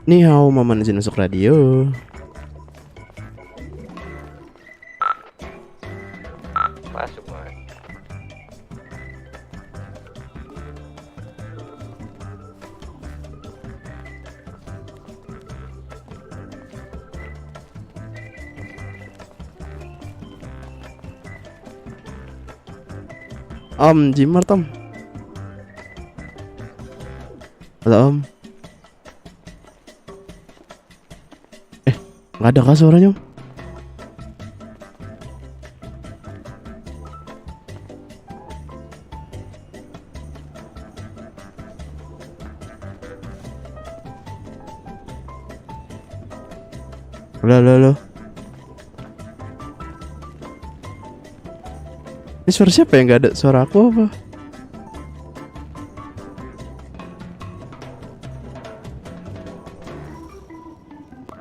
Ni hao, Maman izin masuk radio. Masuk, Man. Jimart Om. Halo Om. Nggak ada kah suaranya Om? Halo. Ini suara siapa yang nggak ada? Suara aku apa?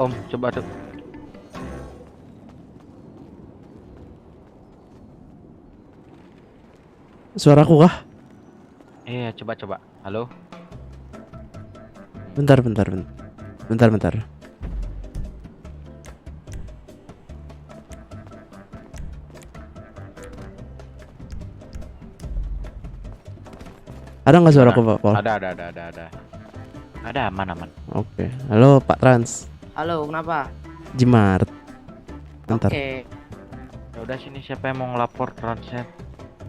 Om, coba tuh. Suara aku kah? Iya, coba. Halo? Bentar. Ada nggak suara aku Pak Pol? Ada. Ada, aman. Oke. Halo Pak Trans. Halo, kenapa? Jimart. Bentar. Oke. Ya udah, sini siapa yang mau ngelapor transit?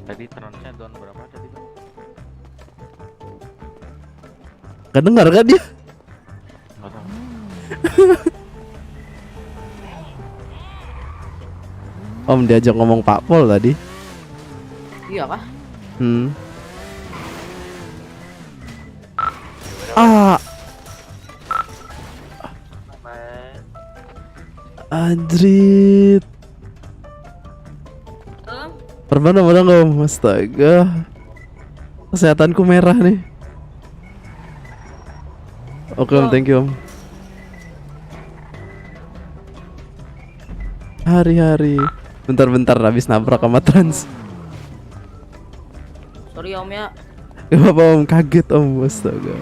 Tadi transit down berapa tadi, Bang? Gak dengar kan dia? Enggak tahu. Om diajak ngomong Pak Pol tadi. Iya kah? Adrit. Perban Om. Astaga. Kesehatanku merah nih. Oke Om, thank you Om. Hari-hari. Bentar habis nabrak sama Trans. Sorry Om ya. Gak apa-apa Om, kaget Om. Astaga.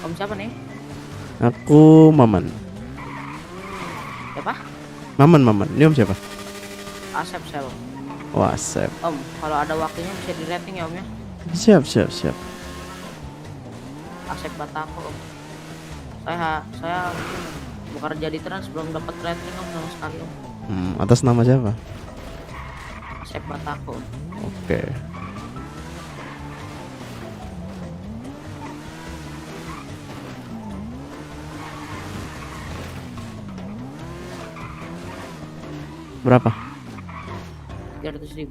Om siapa nih? Aku Maman. Siapa? Maman. Ini Om siapa? Asep saya Om. Oh, Asep. Om, kalau ada waktunya bisa di rating ya Om ya. Siap. Asep Batako Om. Saya bekerja di Trans belum dapat rating Om sama sekali Om. Atas nama siapa? Asep Batako. Oke. Berapa? 300.000.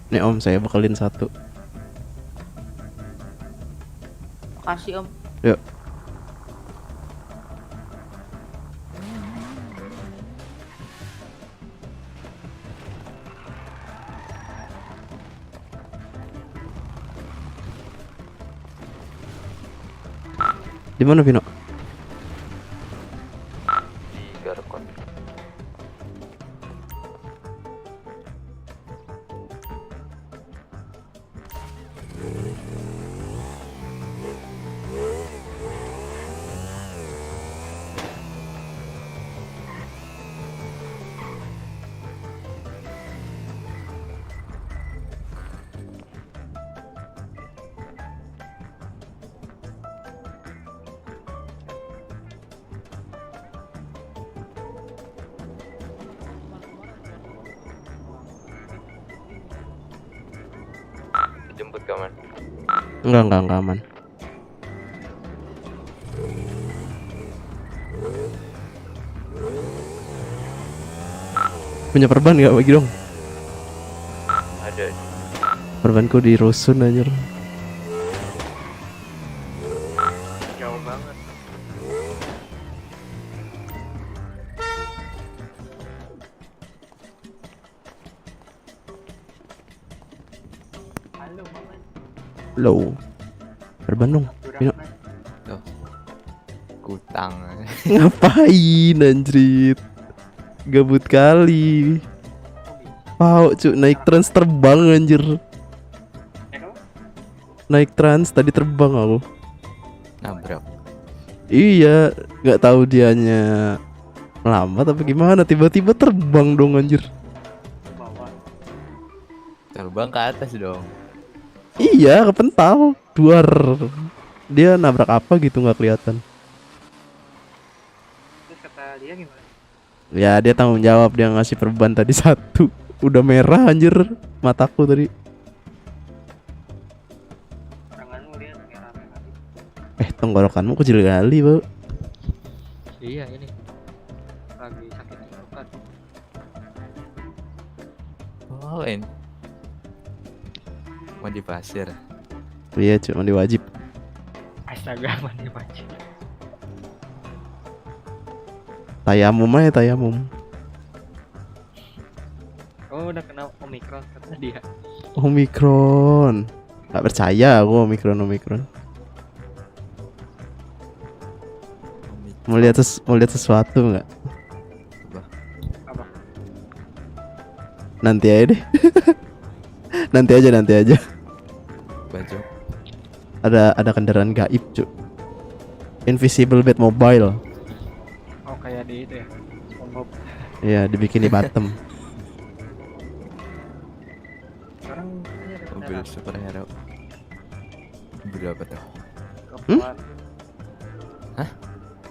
Nih om, saya bekalin satu. Makasih om. Yuk. Di mana Vino? Di Garkon. Jemput kaman. Enggak aman. Punya perban nggak bagi dong? Ada. Perbanku di rusun anjir. Jauh banget. Low. Perban dong. Vino. Tuh. Kutang. Ngapain anjrit? Gabut kali. Wow, cu, naik trans terbang anjir. Naik trans tadi terbang aku. Nabrak. Iya, nggak tahu dianya lambat apa gimana, tiba-tiba terbang dong anjir. Terbang ke atas dong. Iya, kepental, duar. Dia nabrak apa gitu nggak kelihatan. Terus kata dia gimana? Ya dia tanggung jawab, dia ngasih perban tadi satu. Udah merah anjir mataku tadi. Tanganmu lihat merah-merah. Tenggorokanmu kecil kali, Bang. Iya ini lagi sakit tenggorokan. Oh, ini. Mau di pasir. Iya, cuma diwajib. Astaga, mandi wajib. Tayamum aja, tayamum. Oh udah kena omikron kata dia. Omikron. Gak percaya aku Omikron. Mau lihat sesuatu nggak? Coba. Apa? Nanti aja deh. nanti aja. Baju. Ada kendaraan gaib, Cuk. Invisible Batmobile. Oh kayak di itu ya. SpongeBob. Iya, dibikin di Batam. Sekarang ini ada Mobil kendaraan superhero. Mobil apa tuh? perempuan.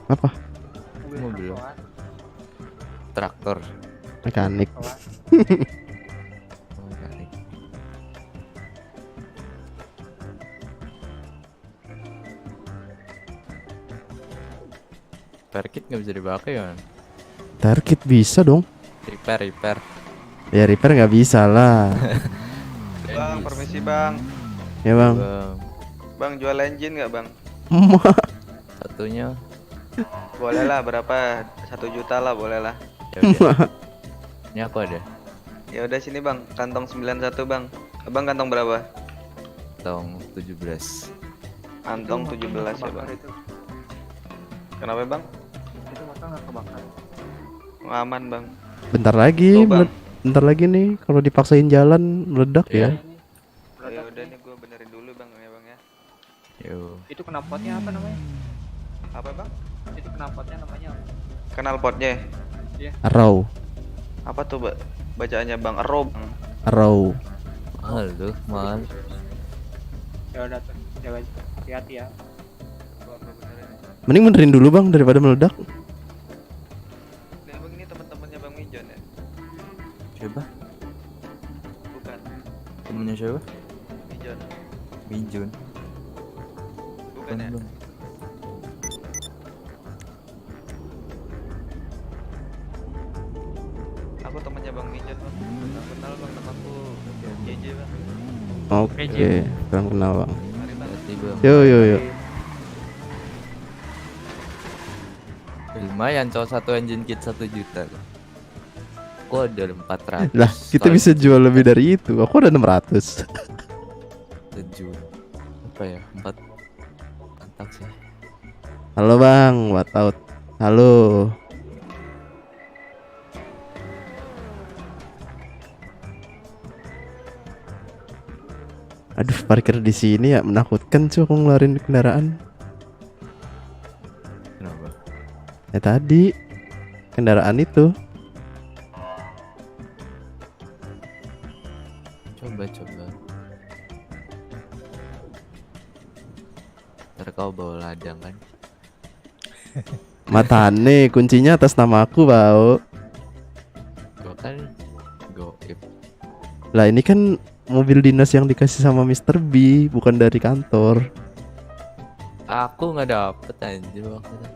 Apa? Mobil. perempuan. Traktor. Mekanik. Perempuan. Oh, mekanik. Parkit nggak bisa dipakai ya? Target bisa dong. Repair. Ya repair nggak bisa lah. Bang, permisi bang. Ya bang. Bang jual engine nggak bang? Emak. Satunya. Boleh lah, berapa? 1 juta lah, boleh lah. Ya udah. Ini aku ada. Ya udah sini bang, kantong 91 bang. Abang kantong berapa? Tong 17. Kantong Itu 17 motor ya kebakar bang. Itu. Kenapa bang? Itu motor nggak kebakar. Oh, aman bang. Bentar lagi, Tuh, Bang. bentar lagi nih. Kalau dipaksain jalan meledak Iya. ya. Ya udah nih gue benerin dulu bang ya bang ya. Yo. Itu knalpotnya apa namanya? Apa bang? Itu knalpotnya namanya apa? Kenal potnya? Arrow, Apa tuh bacaannya bang? Arrow bang. arrow. Mahal tuh, mahal. Ya udah tuh. Jaga hati-hati ya. Mending benerin dulu bang daripada meledak. Nah, bang ini teman-temannya Bang Minjon ya? Siapa? Bukan, Temennya siapa? Minjon. Minjun. Bukan ya? Bang. Aku temannya Bang Minjon bang. Kenal bang, namaku JJ bang. Oke, kurang kenal bang. Mari bang. Hati bang. Yo yo yo. Lumayan cowok satu engine kit 1 juta. Kok ada 400? Lah kita bisa jual lebih dari itu. Aku ada 600. 7. Apa ya? 4. Mantap sih. Halo bang, what out. Halo. Aduh, parkir di sini ya menakutkan cuy aku ngeluarin kendaraan. Kenapa? Ya tadi kendaraan itu. Coba. Ntar kau bawa ladang kan? Matane kuncinya atas nama aku, bau. Gua kan goib. Lah ini kan mobil dinas yang dikasih sama Mr. B, bukan dari kantor. Aku nggak dapet anjir waktu itu.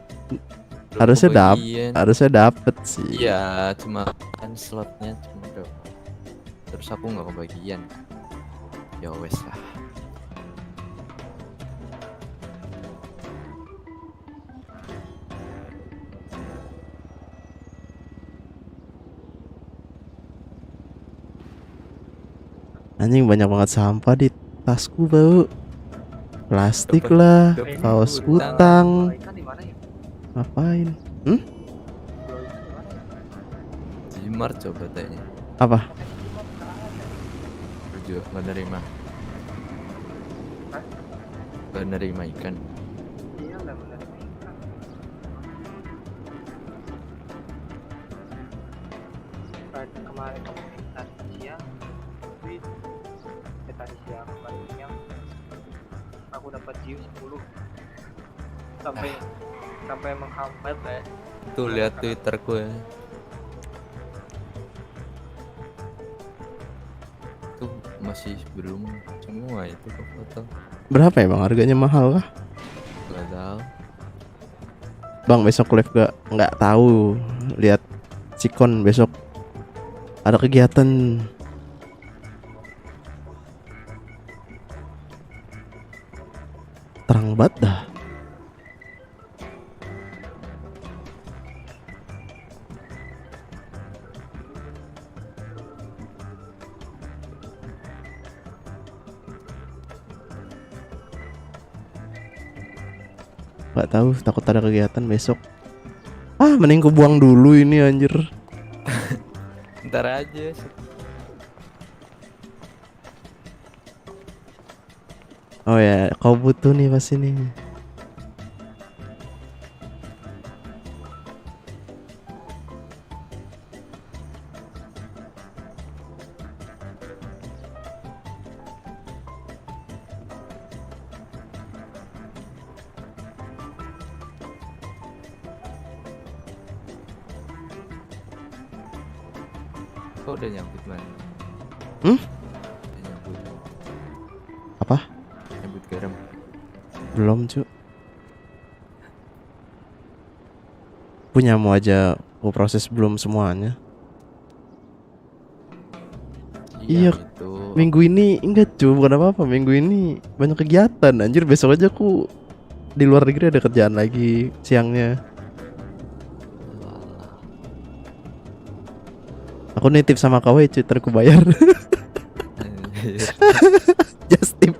Belum Harusnya kebagian. Harusnya dapet sih. Iya, cuma kan slotnya cuma dapet. Terus aku nggak kebagian. Ya wes lah. Anjing banyak banget sampah di tasku, bau. Plastik Dapat- lah, dapat kaos utang. utang. Ikan di mana ya? Ngapain? Jual ikan di mana ya? Jimar coba tanya. Apa? Jujur nggak nerima. Nggak nerima ikan. Iya nggak benar ikan. Kemarin tadi siang, duit. Tadi siang kemarin siang, aku dapat jiu 10 sampai menghambat lah ya. Tuh lihat Twitterku ya. Tuh masih belum semua itu ke foto. Berapa ya bang? Harganya mahal kah? Gak tahu. Bang besok live nggak tahu. Lihat Cikon besok ada kegiatan. Terang banget dah. Nggak tahu, takut ada kegiatan besok. Ah, mending ku buang dulu ini anjir. Ntar aja. Oh ya, kau butuh nih pas ini. Kau udah nyambut mana? Hmm? Udah nyambut. Apa? Nyambut garam. Belum, cu. Punyamu aja ku proses belum semuanya. Iya, itu. Minggu ini enggak, cu, bukan apa-apa. Minggu ini banyak kegiatan. Anjir, besok aja aku di luar negeri ada kerjaan lagi siangnya. Walah. Aku nitip sama kau ya, cu, ntar ku bayar. Anjir. Just tip.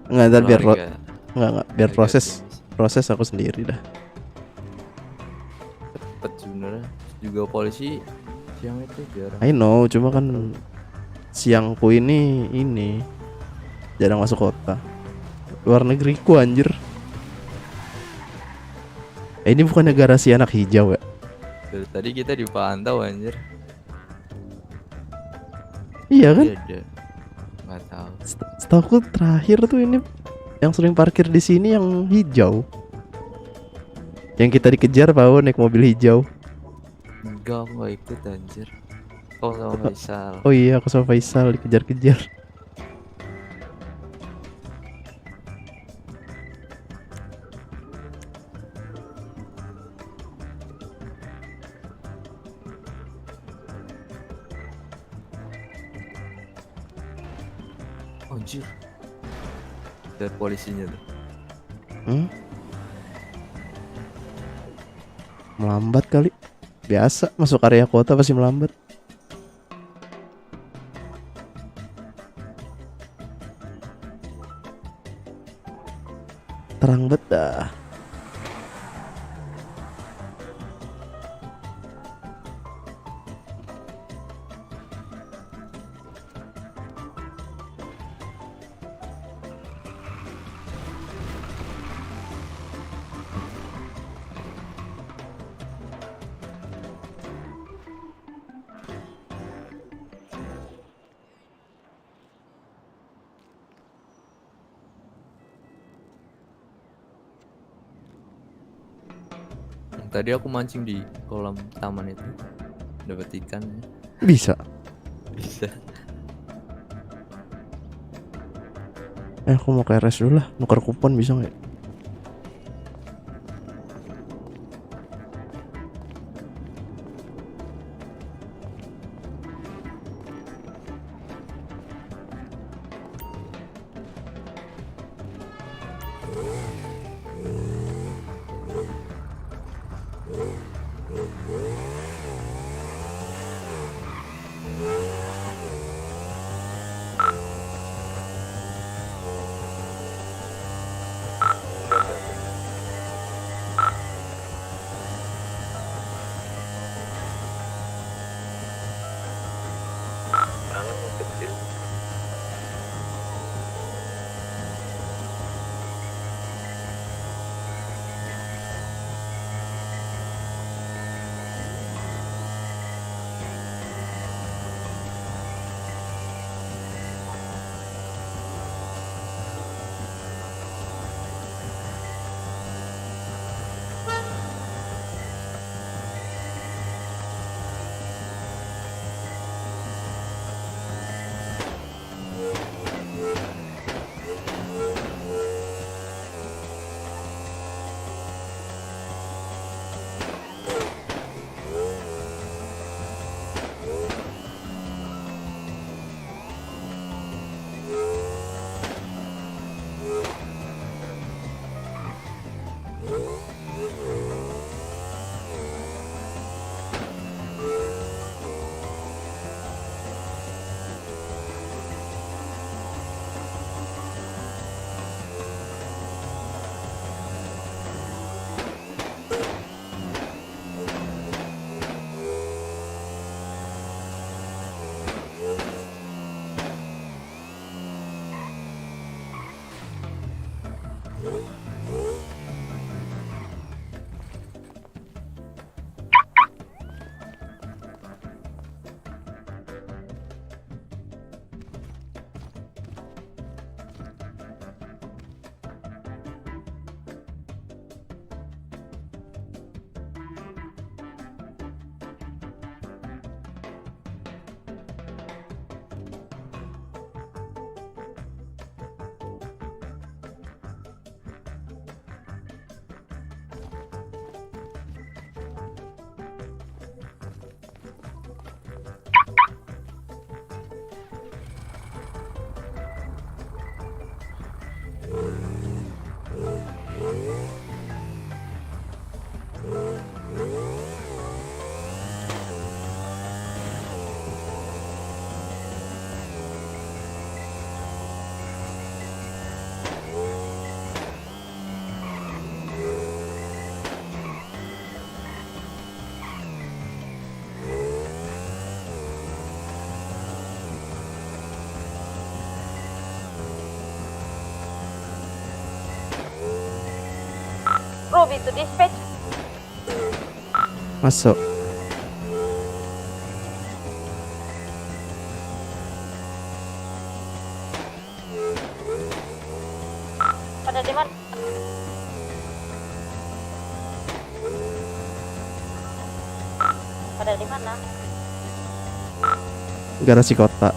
Enggak, ntar biar Keluarga. enggak, biar proses aku sendiri dah. Cepet sebenarnya. Juga polisi siang itu jarang. I know, cuma kan siangku ini jarang masuk kota. Luar negeriku anjir. Ini bukan negara si anak hijau ya? Dari tadi kita dipantau anjir. Iya kan? Iya ada. Nggak tahu. Setahu terakhir tuh ini yang sering parkir di sini yang hijau. Yang kita dikejar Pao naik mobil hijau. Enggak, aku nggak ikut anjir. Kau sama Faisal. Oh iya, aku sama Faisal dikejar-kejar. Anjir. Dari polisinya tuh. Melambat kali. Biasa masuk area kota pasti melambat. Terang banget dah. Tadi aku mancing di kolam taman itu, dapat ikan. Bisa. Bisa. Aku mau ke RS dulu lah, nuker kupon bisa nggak? Ruby to dispatch. Masuk. Ada di mana? Garasi kota.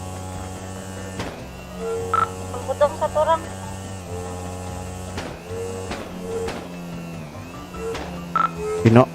Jemput dong satu orang. Pino.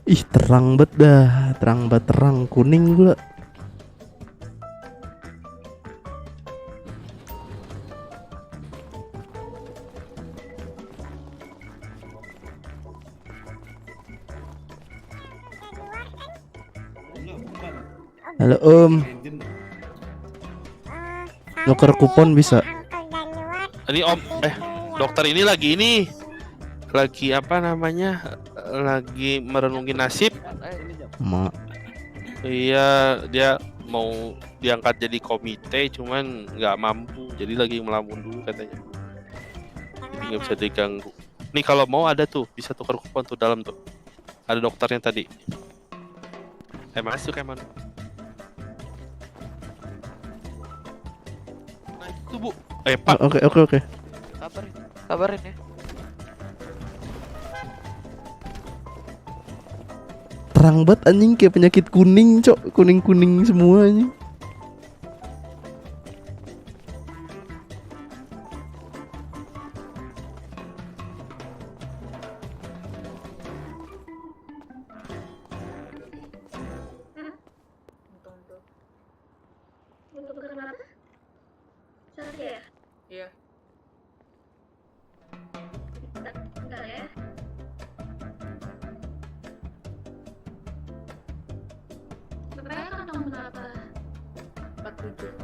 Ih, terang banget dah, terang banget, terang kuning gula. Halo Om, nuker kupon bisa? Ini Om, dokter ini lagi apa namanya? Lagi merenungi nasib. Mak. Iya, dia mau diangkat jadi komite, cuman nggak mampu, jadi lagi melamun dulu katanya. Jadi nggak bisa diganggu. Nih kalau mau ada tuh, bisa tukar kupon tuh dalam tuh. Ada dokternya tadi. Masuk emang. Nah itu Bu. Pak. Oke. Kabarin ya. Terang banget anjing, kayak penyakit kuning, cok. Kuning-kuning semua anjing. Untuk kenapa? Sakit ya? Iya. Bentar ya. Bapaknya kantong berapa? 47.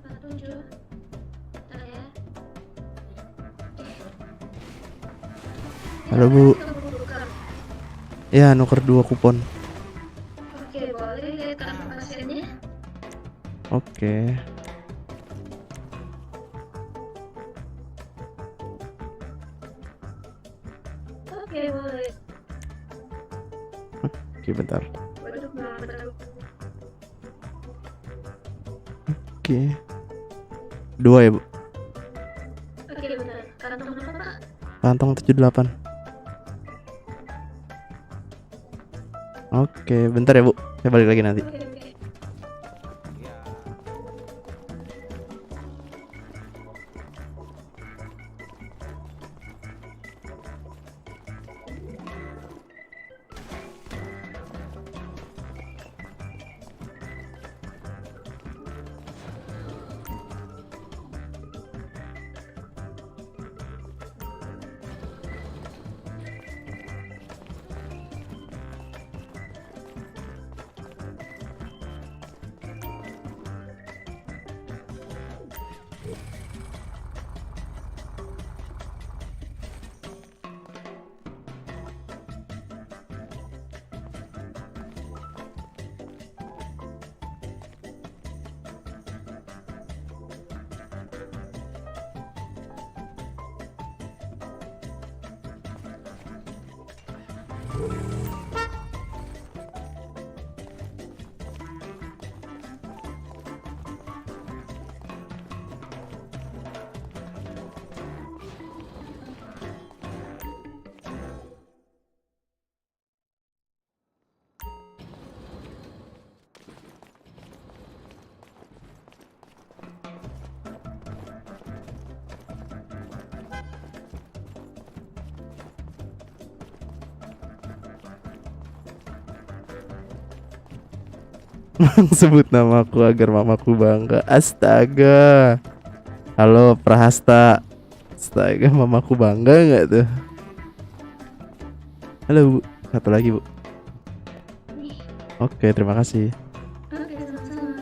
47. Bentar ya. Halo Bu. Ya, nuker 2 kupon. Oke, boleh lihat kartu pasiennya? Oke. Oke, boleh. Oke, bentar. Waduh, bentar. Oke. 2 ya, Bu. Oke, bentar. Kantong berapa, Pak? Kantong 78. Oke, bentar ya, Bu. Saya balik lagi nanti. Oke. Sebut namaku agar mamaku bangga. Astaga. Halo Prahasta. Astaga, mamaku bangga nggak tuh? Halo Bu, satu lagi Bu. Nih, Oke, terima kasih. oke sama-sama.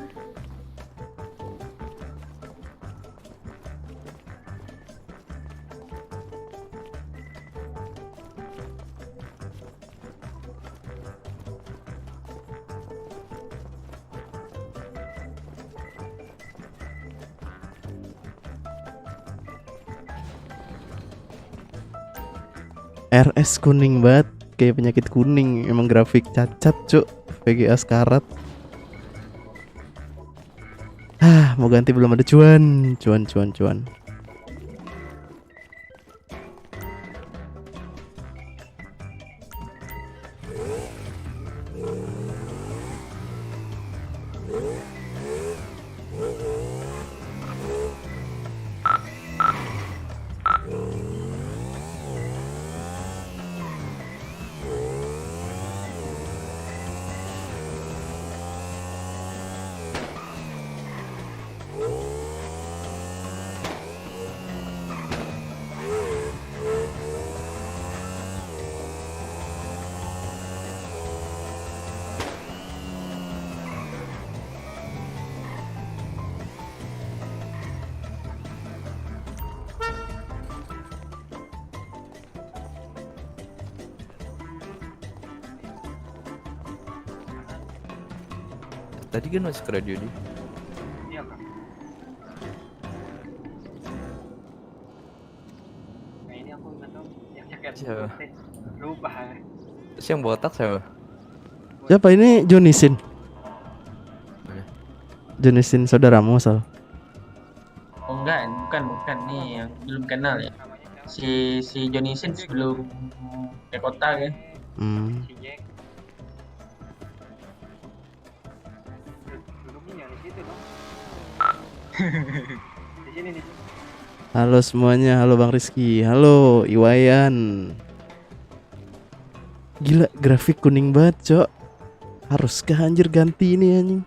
RS kuning banget, kayak penyakit kuning. Emang grafik cacat, Cuk. VGA sekarat. Mau ganti belum ada cuan. Cuan. Tadi kan masuk ke radio dia. Iya kak. Nah ini aku nggak tahu yang jaket Siapa? putih. Lupa. Terus yang botak siapa? Siapa ini? Jonisin. Mana? Jonisin saudaramu, Sal. Oh enggak, bukan nih yang belum kenal ya. Namanya siapa? Si Johnny Sins belum ke kota kan. Si Jack. Duduknya di situ dong. Di sini di sini. Halo semuanya, halo Bang Rizky, halo Iwayan. Gila, grafik kuning banget, Cok. Haruskah anjir ganti ini anjing?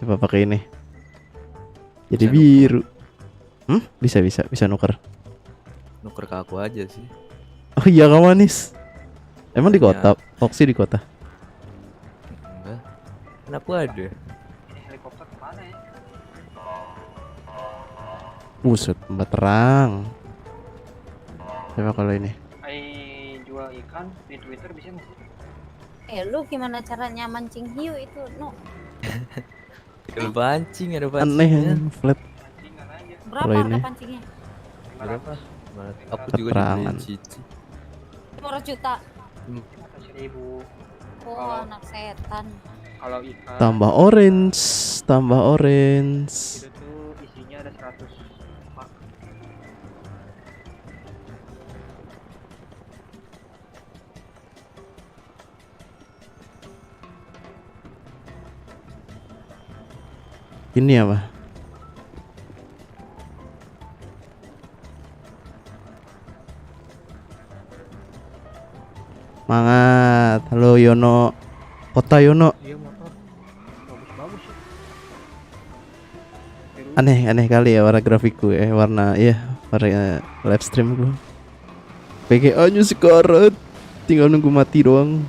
Coba pakai ini. Jadi Bisa biru. Bisa nuker. Nuker ke aku aja sih. Oh iya, kamu manis. Emang di Iya. kota? Foxy di kota. Enggak. Kenapa ada? Ini helikopter kemana ya? Buset, mbak terang. Coba kalau ini. Jual ikan di Twitter bisa nggak sih? Lu gimana caranya mancing hiu itu? No. Kalau pancing ada pancing. Aneh anjing, flat. Pancingan aja. Berapa Kalau harga ini? pancingnya? Berapa? Aku juga Keterangan. dibeliin Cici. 200 juta. Atau 1.000. Oh, anak setan. Kalau ikan Tambah orange, tambah orange. itu tuh isinya ada 100 pak. Ini apa? Semangat. Halo Yono. Kota Yono. Iya motor bagus ya. Aneh kali ya warna grafikku warna live streamku. PGA nya sekarat. Tinggal nunggu mati doang.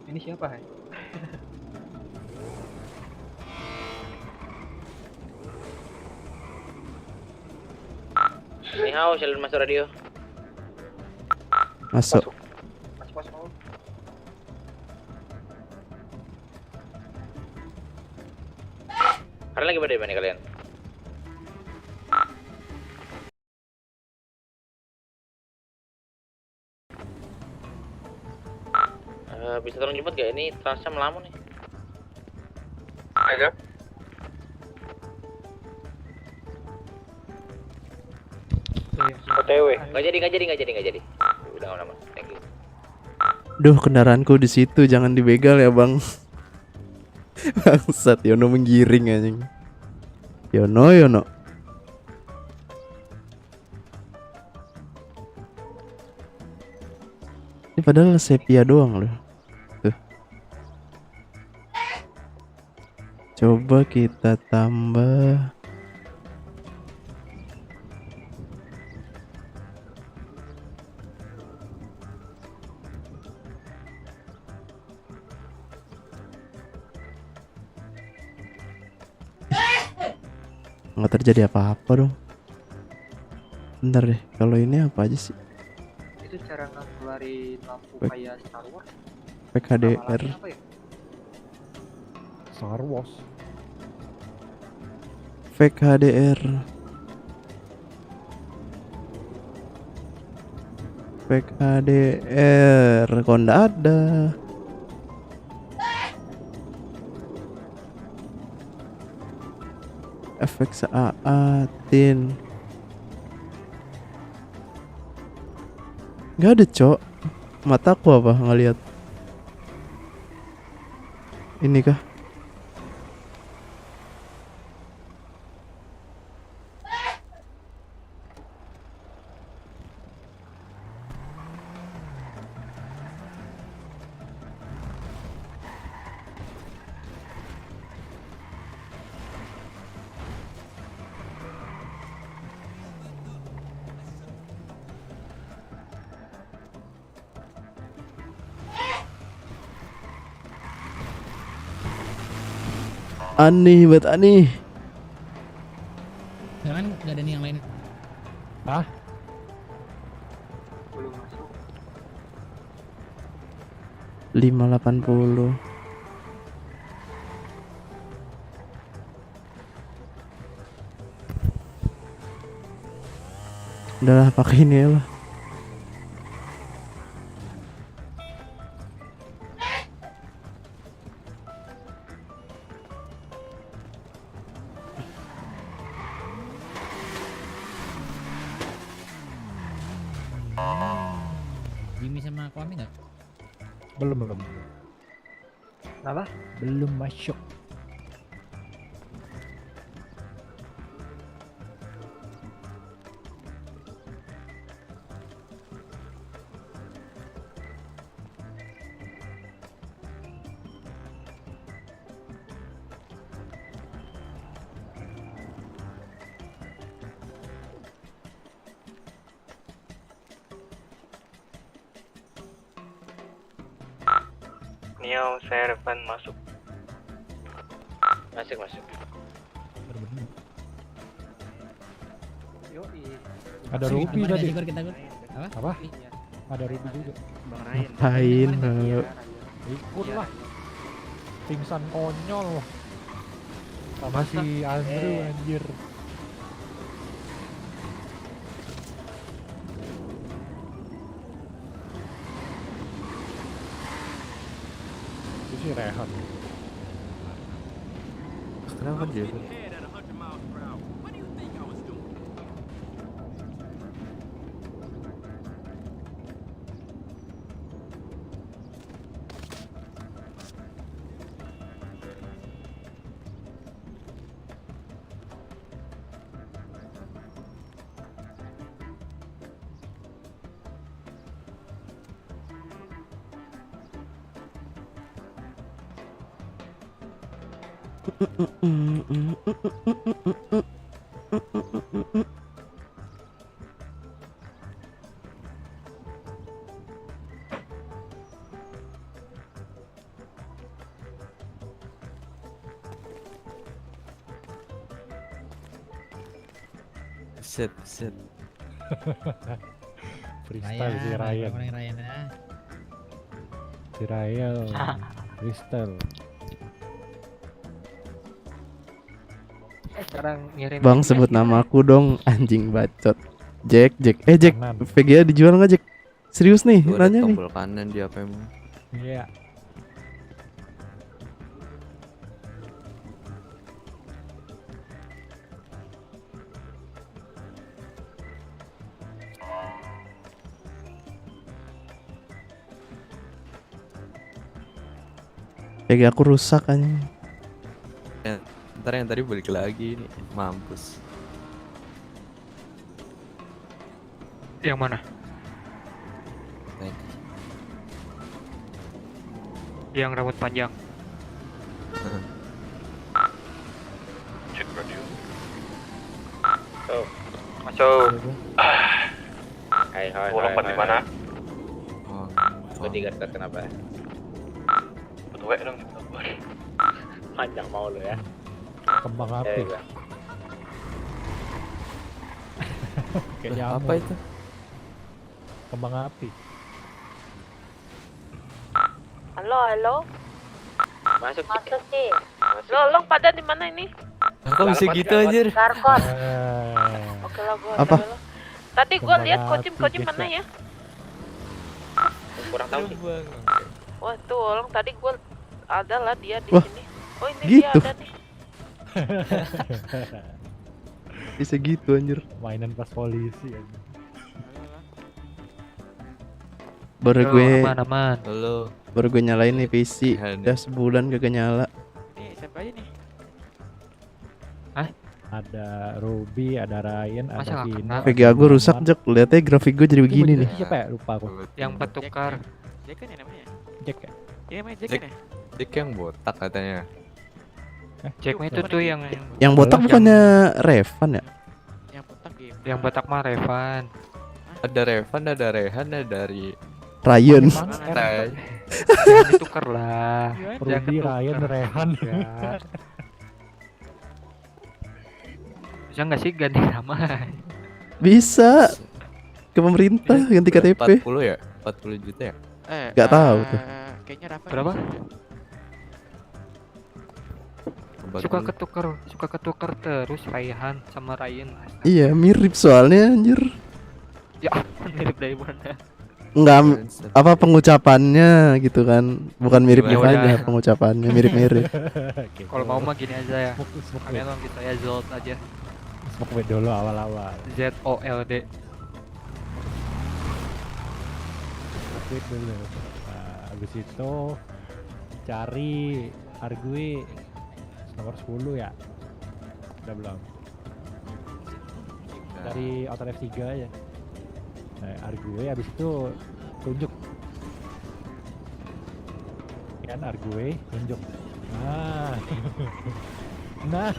Ini siapa ya? Ni hao, shalin masuk radio. Masuk. Masuk. Kalian lagi pada di mana kalian? Bisa tolong jemput gak? Ini transnya melamun nih. Ada. OTW. Gak jadi. Udah nggak lama. Thank you. Duh, kendaraanku di situ, jangan dibegal ya, Bang. Bangsat, Yono menggiring anjing. Yono. Ini padahal sepia doang loh. Tuh. Coba kita tambah. Nggak terjadi apa-apa dong. Bentar deh, kalau ini apa aja sih? Itu cara ngeluarin lampu Baik. kayak Star Wars. PKDR. Nama apa ya? Star Wars. Fake HDR. Fake HDR. Kok nggak ada? Efek saatin. Nggak ada, Cok. Mataku apa ngelihat? Ini kah? Aneh banget, aneh. Jangan nggak ada nih yang lain. Belum masuk. 580. Udahlah, pakai ini ya lah. Jimmy sama Kwame nggak? Belum. Kenapa? Belum masuk. Neo Servan masuk. Masuk. Yoi. Ada Ruby Apa tadi. Gor kita Gor? Apa? Apa? Ada Ruby juga. Bang Ryan. Ngapain? Iya, Ikut Ryan. lah. Pingsan konyol. Sama si Andrew anjir. Itu si Rehan. Kenapa dia? Set. Freestyle si Ryan. Ryan ya. Si Ryan. Freestyle. Sekarang ngirim. Bang, sebut namaku dong, anjing bacot. Jack. Jack, Kanan. VGA dijual nggak, Jack? Serius nih, Gua ada nanya nih. tombol kanan di apa emang? Iya. VGA aku rusak anjing. Ya, ntar yang tadi balik lagi nih, mampus. Yang mana? Thank you. Yang rambut panjang. Cek radio. Masuk. Hai, lompat di mana? Oh, Tiga kenapa? Betul dong. Panjang mau lo ya. Kembang api. Kayak nyamuk. apa itu? Kembang api. Halo. Masuk. Masuk sih. Lo pada di mana ini? Kok bisa gitu anjir? Karkot. Oke lah gua. Apa? ada lo. Tadi gua Kembang lihat api, kocim guys, mana ya. ya? Kurang tahu sih. Wah tuh orang tadi gua ada lah dia di Wah, sini. Oh ini gitu. dia ada nih. Bisa gitu anjir. Mainan pas polisi anjir. Baru gue Aman. Halo. baru gue nyalain nih PC. Ada. Udah sebulan kagak nyala. Nih siapa aja nih? Ada Ruby, ada Ryan, Masa ada nggak Vino. kenal? VGA gue rusak Jack. Lihatnya grafik gue jadi begini nih. Siapa ya? Lupa aku. Yang petukar. Jack kan ya namanya? Jack ya? Iya namanya Jack Jack. kan ya? Jack yang botak katanya. Jack mah itu tuh yang Yang botak bukannya Revan ya? yang botak game. Yang botak mah Revan. Ada Revan, ada Rehan, ada dari Ryan. Tai. Jangan ditukar lah. Jangan Ruby, ketukar. Ryan, Rehan. Ya. Bisa nggak sih ganti nama? Bisa ke pemerintah ganti KTP. 40 ya? 40 juta ya? Gak tahu tuh. Kayaknya Rafa. Berapa? Suka 40. ketukar terus Rayhan sama Ryan. Iya mirip soalnya anjir. Ya ampun, mirip dari mana? Enggak apa pengucapannya gitu kan. Bukan mirip-mirip Gimana? aja pengucapannya mirip-mirip. Gitu. Kalau mau mah gini aja ya. Smoke Kalian manggil saya Zold aja. weed dulu awal-awal. ZOLD. Smoke weed dulu. Nah, habis itu cari Argue nomor 10 ya. Udah belum? Dari Outer F3 aja. Nah, Argue habis itu tunjuk. Kan Argue tunjuk. Nah. Nah.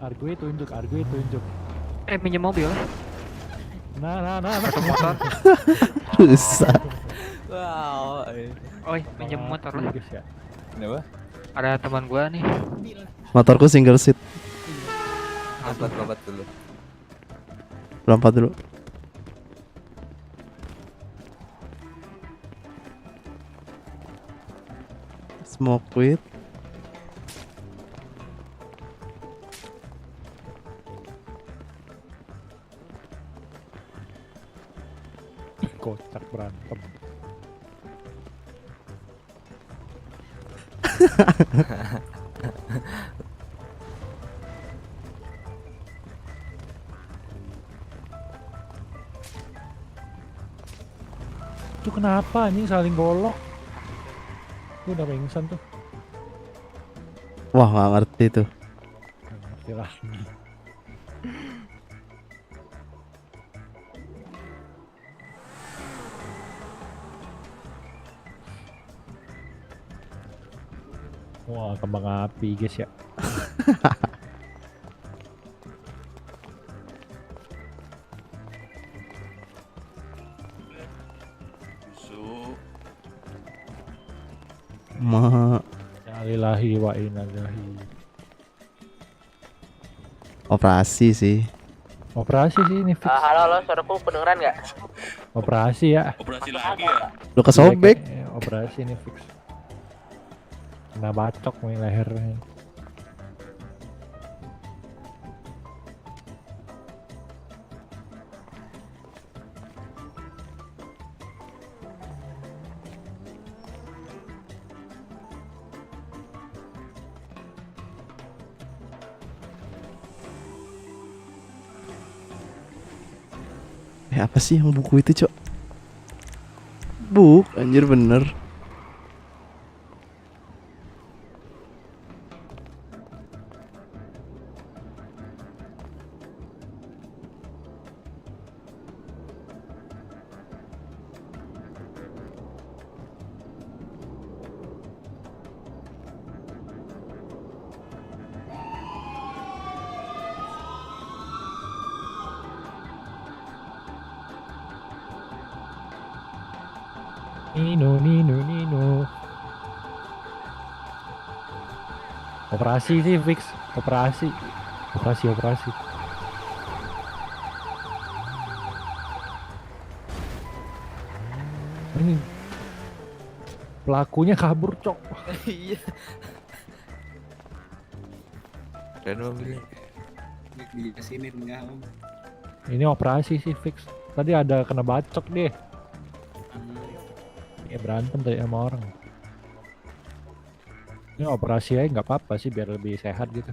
Argue tunjuk. Minjem mobil. Nah. Atau motor. Rusak. Wow. Oi, minjem motor lah. Bagus ya. Kenapa? Ada teman gua nih. Motorku single seat. Lompat dulu. Lompat dulu. Smoke weed. Kocak berantem. Itu kenapa anjing saling golok? Itu udah pingsan tuh. Wah nggak ngerti tuh. Nggak ngerti lagi. Wah, kembang api guys ya. Ma Alilahi wa inalillahi. operasi sih. Operasi sih ini fix. Halo, suaraku kedengeran nggak? Operasi ya. Operasi lagi ya? Lu kesobek. Iya, operasi ini fix. Kena bacok nih lehernya. Apa sih yang buku itu, Cok? Buk, anjir bener. Nino. Operasi sih fix, operasi. Ini pelakunya kabur, Cok. Iya. Dan mobilnya. Ini operasi sih fix. Tadi ada kena bacok deh. Ya berantem tadi sama orang. Ini operasi aja nggak apa-apa sih biar lebih sehat gitu.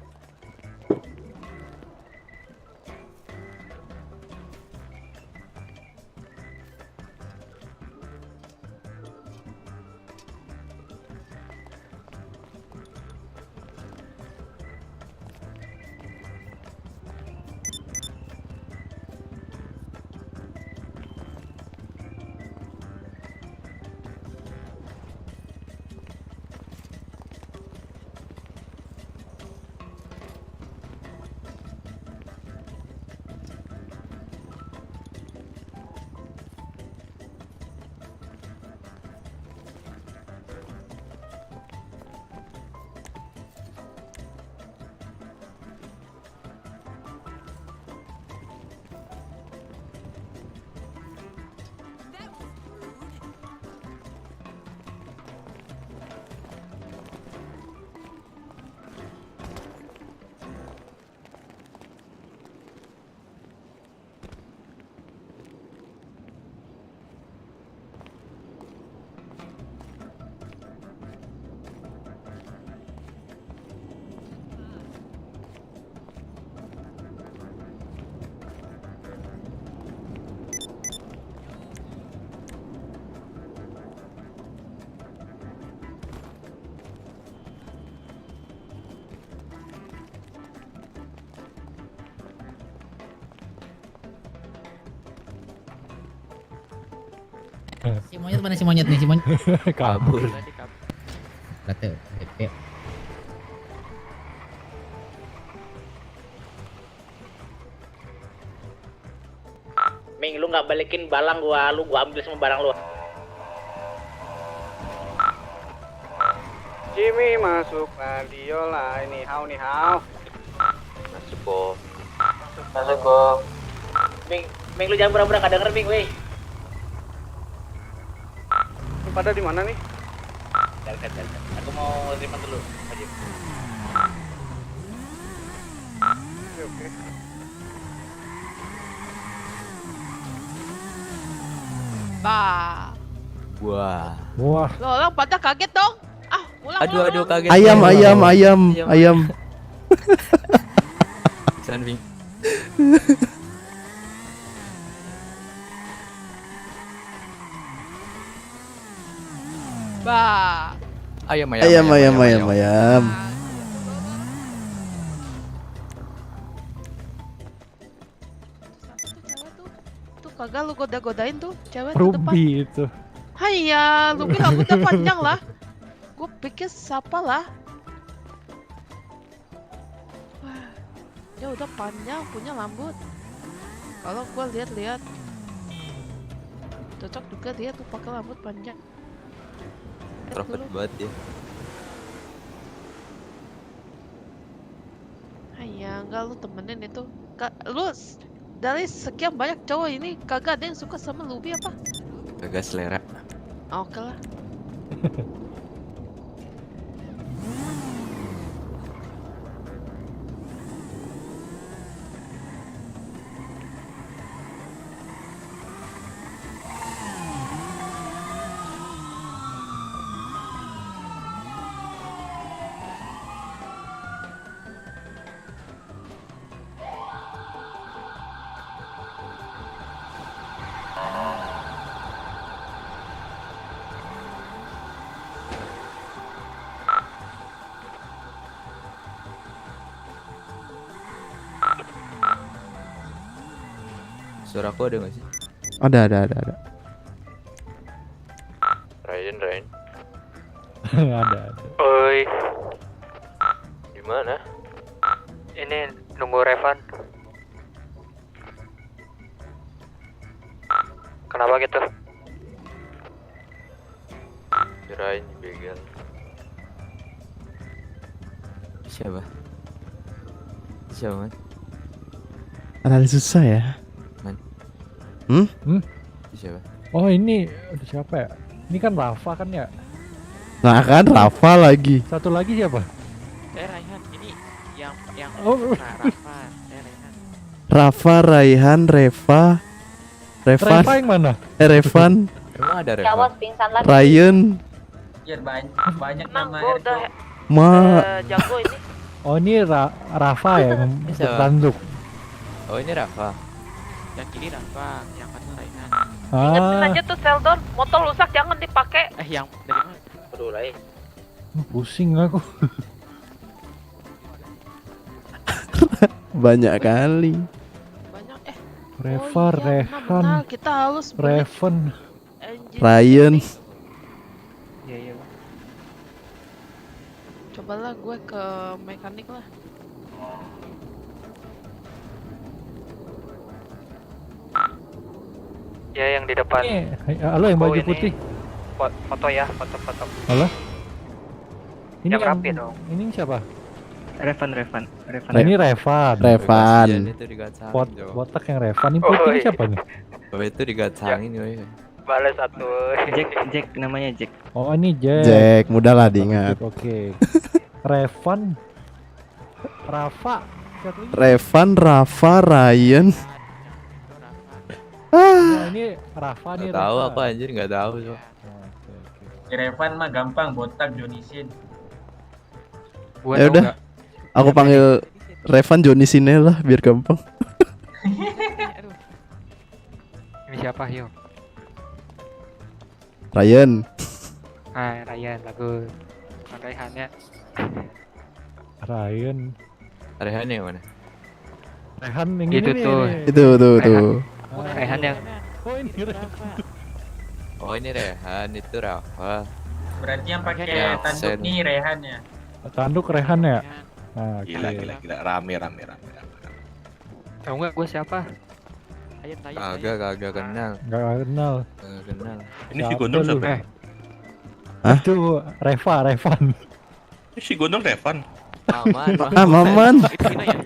Si monyet mana si monyet nih si monyet? Kabur. Berarti Ming, lu nggak balikin balang gua ambil semua barang lu. Jimmy masuk radio lah ini hao. Masuk kok. Masuk kok. Ming lu jangan pura-pura nggak denger Ming, weh. Lu pada di mana nih? Jangan. Aku mau terima dulu. Aja. Oke. Bah. Wah. Wah. Lo orang pada kaget dong. Ah, ulang. Aduh kaget. Ayam. Sanving. Bah. Ayam. Tuh kagak lu goda-godain tuh cewek di depan. Ruby itu. Haiya, lu bilang rambutnya panjang lah. Gue pikir siapa lah. Wah, dia udah panjang punya rambut. Kalau gue lihat-lihat, cocok juga dia tuh pakai rambut panjang. Introvert banget ya. Haiya, enggak lu temenin itu. Lu dari sekian banyak cowok ini kagak ada yang suka sama Luby apa? Kagak selera. Oke lah. Suara aku ada nggak sih? Ada. Raiden. ada. Oi. Di mana? Ini nunggu Revan. Kenapa gitu? Kirain begal. Siapa? Siapa, Man? Ada susah ya. Man. Siapa? Oh ini ada siapa ya? Ini kan Rafa kan ya. Nah kan Rafa lagi. Satu lagi siapa? Raihan ini yang Oh. Rafa, Raihan. Rafa, Raihan, Reva, Reva yang mana? Revan, Emang ada Reva? Awas pingsan lagi. Ryan, Biar banyak nama Eriko. Jago ini. Oh ini Rafa ya yang Siapa? tanduk. Oh ini Rafa. Yang kiri Rafa, yang kanan Raihan. Ingetin Ah, aja tuh Seldon, motor rusak jangan dipakai. Yang dari mana? Aduh, Rai. pusing aku. banyak kali. Banyak Reva, oh, iya, Rehan, benar, kita harus beli Reven. engine Ryan. ini. Iya iya. Bang. Cobalah gue ke mekanik lah. Ya yang di depan. Halo yang baju Oh, ini. putih. Foto ya, foto-foto. Halo. Ini Yang rapi dong. Ini siapa? Revan. Ini Revan. Revan. Kasian itu digacangin, Jo. Botak yang Revan. Ini putih ini iya. siapa nih? Oh itu digacangin, woy. Balas satu. Jack namanya Jack. Oh ini Jack. Jack, mudah lah diingat. Oke. Revan. Rafa. Siapa lagi? Revan, Rafa, Ryan. Nah, ini Rafa nih. Nggak tahu Rafa. aku anjir, nggak tahu, Jo. Revan mah gampang, botak Jonisin. Gua Ya tahu udah. nggak? Aku panggil Revan Joni sini lah biar gampang. Aduh. Ini siapa Hio? Ryan. Ryan bagus. Raihan ya. Ryan. Rehan yang mana? Rehan yang Itu ini tuh. nih. Itu tuh. Raihan yang Oh ini Rehan. Oh ini Rehan, itu Rafa. Berarti yang pakai Ya, tanduk Sen. nih Rehan ya. Tanduk Rehan ya. Nah, Gila, oke. gila. Rame. tahu nggak gue siapa? Ryan. Kagak kenal. Nggak kenal. Kagak kenal. Ini si Siapa Gondong lu? siapa? Hah? Itu Revan. Ini si Gondong Revan. Aman. Ah, Maman. Itu Vino ya?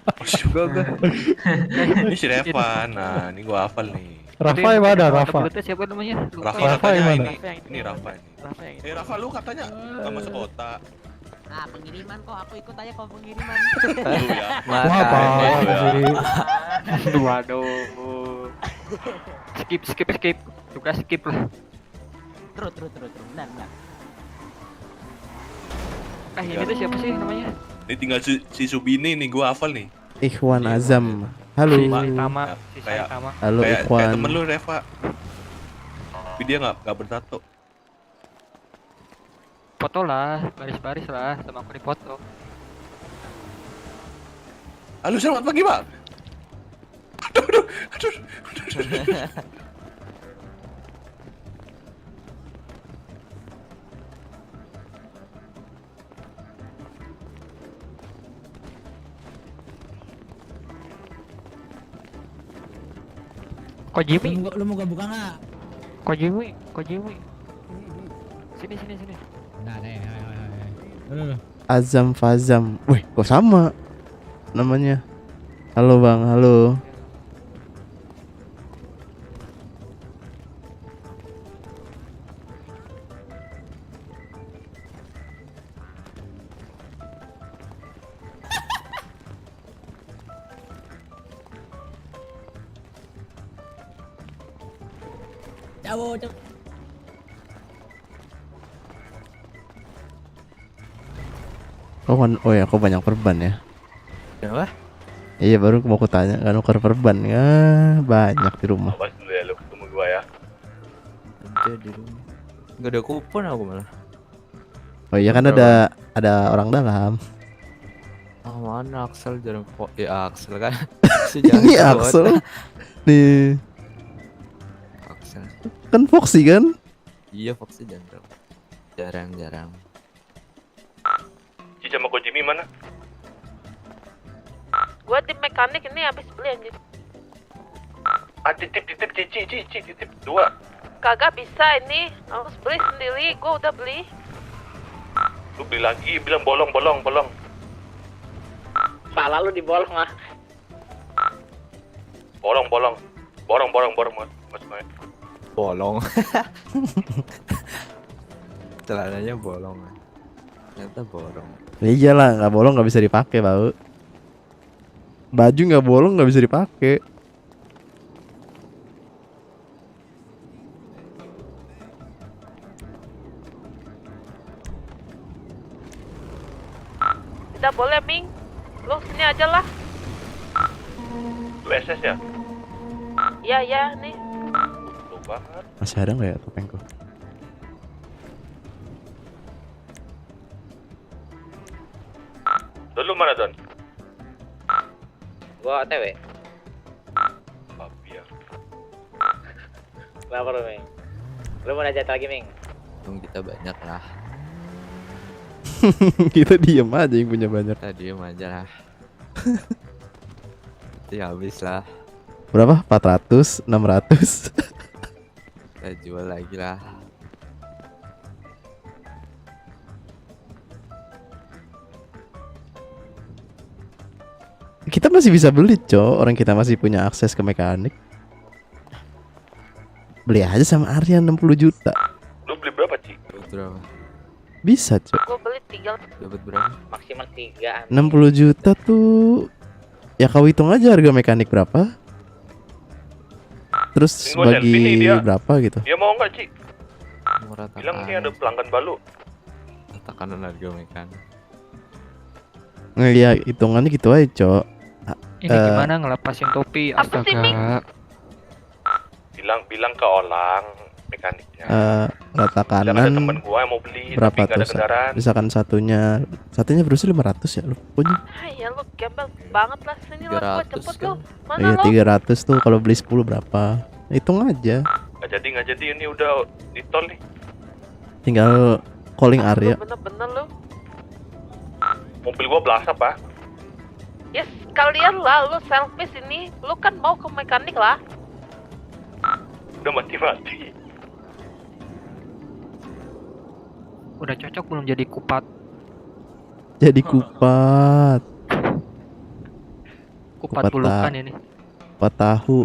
Ini si Revan. Nah, ini gua hafal nih. Rafa yang mana? Rafa. Belutnya siapa namanya? Lupa. Rafa Rafa katanya yang mana? ini. Rafa yang Ini Rafa ini. Rafa yang Rafa lu katanya nggak masuk kota. Nah, pengiriman kok aku ikut aja kalau pengiriman. Lu ya. Wah, apa Makanya. sih? Waduh. Skip. Tugas skip lah. Terus. Bentar. Ini tuh siapa sih namanya? Ini tinggal si Subini nih, gua hafal nih. Ikhwan Azam. Halo. Si Saitama. Si Kayak- Saitama. Halo Kayak Ikhwan. temen lu Reva. Tapi dia nggak bertato. Foto lah, baris-baris lah sama aku di foto. Halo, selamat pagi, Pak. Aduh. Kojimi. Lu mau gak buka nggak? Kojimi. Sini. Nah, ayo. Azam Fazam. Wih, kok sama namanya? Halo Bang, halo. Jauh. Oh ya, kok banyak perban ya? Kenapa? Iya, baru mau aku tanya kan nuker perban ya, banyak di rumah. Awas dulu ya, lu ketemu gua ya. Ada di rumah. Nggak ada kupon aku malah. Oh iya kan ada orang dalam. Ah mana Axel jarang Axel kan. Ini Axel. Nih, Axel. kan Foxy kan? Iya Foxy jarang. Cica sama Kojimi mana? Gue di mekanik ini habis beli anjir. Ah, titip Cici, titip 2. kagak bisa ini. Harus beli sendiri. Gua udah beli. Lu beli lagi, bilang bolong. Pala lu dibolong ah. Borong mas. Bolong. Celananya bolong. Ternyata bolong. Iyalah, nggak bolong nggak bisa dipakai, bau. Baju nggak bolong nggak bisa dipakai. Tidak boleh, Ming. Lu sini aja lah. Lu SS ya? Ya, nih. Lu banget. Masih ada nggak ya topengku? Don, lu mana Don? Gua OTW. Babi ya. Kenapa lu, Ming? Lu mau najat lagi, Ming? Untung kita banyak lah. Kita diem aja yang punya banyak. Kita diem aja lah. Nanti habis lah. Berapa? 400, 600. Kita jual lagi lah. Kita masih bisa beli, Cok. Orang kita masih punya akses ke mekanik. Beli aja sama Aryan 60 juta. Lu beli berapa, Ci? Berapa? Bisa, Cok. Gua beli 3. Dapat berapa? Maksimal 3. 60 juta tuh. Ya kau hitung aja harga mekanik berapa. Terus Ini gua selfie nih, bagi dia. berapa gitu. Dia mau nggak, Ci? Meratakan. Bilang ini ada pelanggan baru. Tekanan harga mekanik. Nah, ya hitungannya gitu aja, Cok. Ini gimana ngelepasin topi? Apa sih, Ming? Astaga. Bilang ke Olang mekaniknya. Rata Bilang ada kanan temen gua yang mau beli berapa tapi nggak ada tuh? kendaraan. Misalkan satunya berusia 500 ya lu punya. Ya lu gembel banget lah sini lah. Gua 300 cepet kan? lu. Mana Iya, lu? 300 tuh kalau beli 10 berapa? Hitung aja. Nggak jadi ini udah di tol nih. Tinggal calling Lu area. bener-bener lu. Mobil gua belas apa? Yes, kalian lah lu selfish ini. Lu kan mau ke mekanik lah. Udah mati. Udah cocok belum jadi kupat? Jadi kupat. Kupat Kupat bulukan tak. ini. Kupat tahu.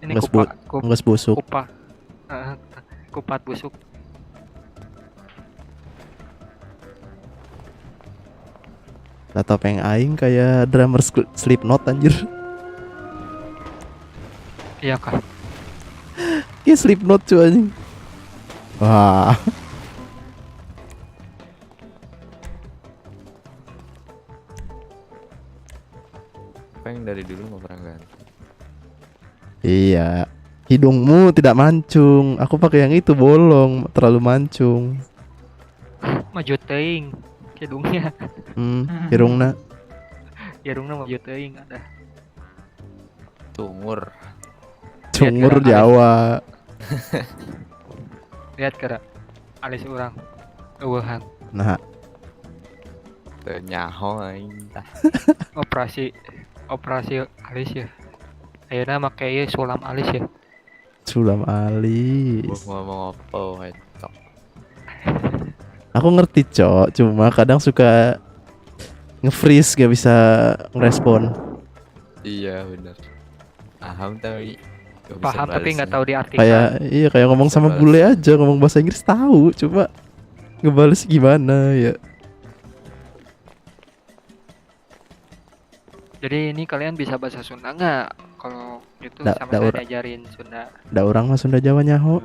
Ini Nggak busuk. Kupat busuk. Lah topeng aing kayak drummer Slipknot anjir. Iya kah? Kayak Slipknot cuy anjing. Wah. Pengen dari dulu nggak pernah ganti. Iya. Hidungmu tidak mancung. Aku pakai yang itu bolong, terlalu mancung. Maju teuing hidungnya. Hirungna. Hidungnya maju teuing ada. Tungur. Cungur kira Jawa. Lihat kira alis orang. Eueuhan. Nah, Nyaho aing tah. Operasi alis ya. Ayeuna make ieu sulam alis ya. sulam alis. Gua ngomong apa itu. Aku ngerti, Cok. Cuma kadang suka nge-freeze, gak bisa ngerespon. Iya benar. Paham tapi nggak bisa Paham tapi nggak balesnya. tahu diartikan. Kayak ngomong Bisa sama balas. bule aja, ngomong bahasa Inggris tahu, coba ngebales gimana ya. Jadi ini kalian bisa bahasa Sunda nggak? Kalau gitu Da- sama da saya ura- diajarin Sunda. Da orang mah Sunda Jawa nyaho.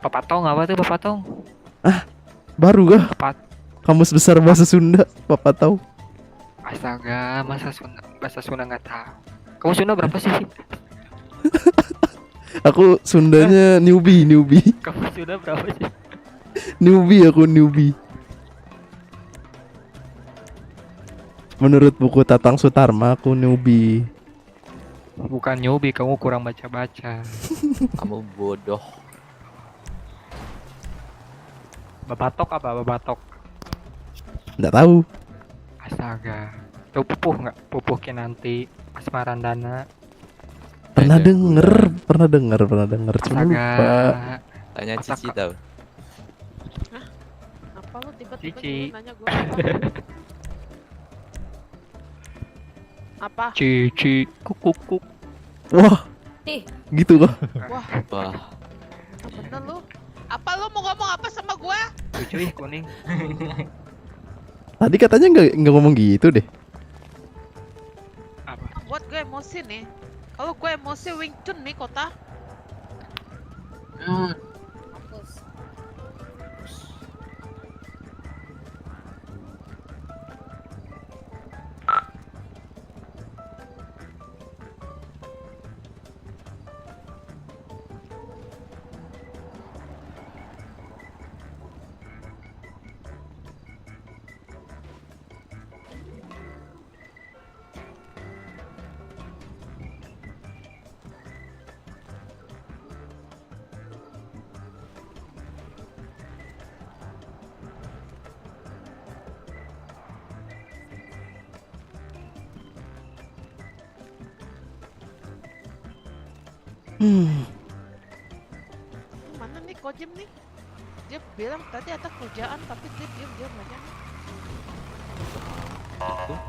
Papatong apa tuh papatong? Baru gak? Kamus besar bahasa Sunda, Bapak tahu. Astaga, bahasa Sunda nggak tahu. Kamu Sunda berapa sih? Aku Sundanya newbie. Kamu Sunda berapa sih? Newbie. Menurut buku Tatang Sutarma aku newbie. Bukan newbie, kamu kurang baca-baca. Kamu bodoh. Babatok apa babatok? Nggak tahu. Astaga. Tuh pupuh nggak? Pupuh Kinanti, Asmarandana. Pernah denger, cuma lupa. Tanya Cici tahu. Apa lu tiba-tiba Cici. dulu nanya gua apa? Apa? Cici kuk. Wah, Ih, gitu kok. Wah, Wah, bener lu. Apa lu mau ngomong apa sama gua? Cuy kuning. Tadi katanya nggak ngomong gitu deh. Buat gue emosi nih. Kalau gue emosi Wing Chun nih kota. bagus. Mana nih Kojim nih? Dia bilang tadi ada kerjaan tapi dia diam aja nih. Udah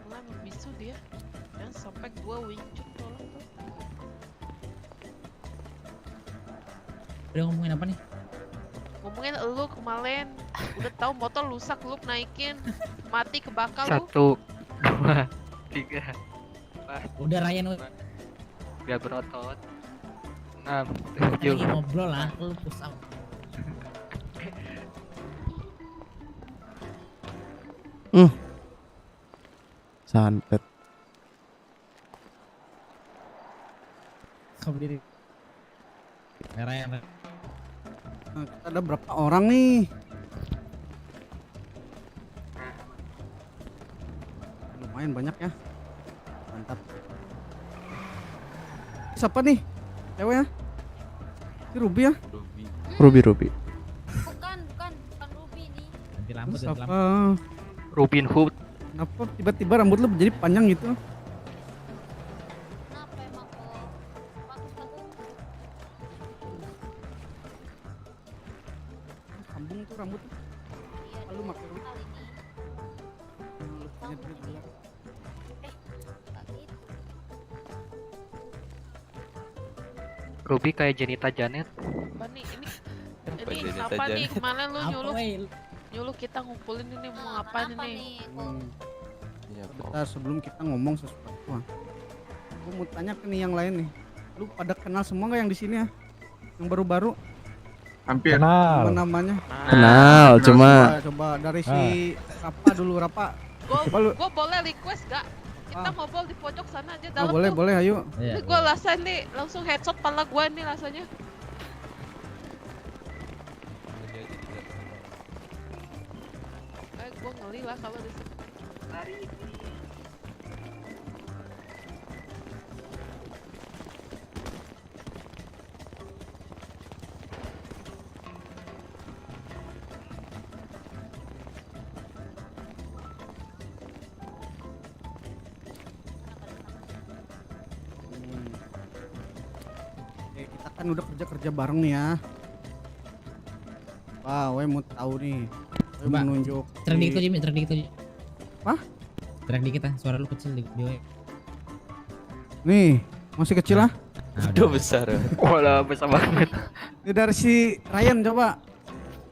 mulai membisu dia. Dan sampai gua Wing Chun tolong tuh. Udah ngomongin apa nih? Ngomongin lu kemarin udah tahu motor rusak lu naikin mati kebakar lu. 1, 2, 3. Udah Ryan Biar berotot. 6, lagi 7. ngobrol lah, lu push out. Santet. Kamu diri. Ryan. Nah, kita ada berapa orang nih? Lumayan banyak ya. Mantap. Siapa nih? Cewek ya? Si Ruby ya? Ruby. Bukan Ruby nih. Ganti rambut, ganti Siapa? rambut. Robin Hood. Kenapa tiba-tiba rambut lu jadi panjang gitu? Kenapa emang kok? Bagus. Sambung tuh rambut. Iya, Lalu makin kali ini. lu punya duit banyak. Gak gitu. Ruby kayak Jenita Janet. Bani ini Jenita apa nih Janet? kemarin lu Apa, wey? nyuruh kita ngumpulin ini mau Nah, ngapain kenapa ini? nih? Iya, kok. Bentar sebelum kita ngomong sesuatu. Gue mau tanya ke nih yang lain nih. Lu pada kenal semua nggak yang di sini ya? Yang baru-baru? Hampir. Apa Kenal. namanya? Kenal, cuma Coba dari si Rapa dulu, Rapa. Coba lu. Gue boleh request gak? Kita ngobrol di pojok sana aja dalam boleh, tuh. boleh, ayo. Iya. Gue rasain nih langsung headshot pala gue nih rasanya. Gue ngeli lah kalau di sini. Oke, kita kan udah kerja bareng nih ya. Wah, we mau tahu nih. We Coba, mau nunjuk. Trek dikit tuh Jimmy, trek dikit tuh. Apa? Trek dikit ah, suara lu kecil di WA. Nih, masih kecil lah. Nah, Udah besar. Walah, besar banget. Ini dari si Ryan coba.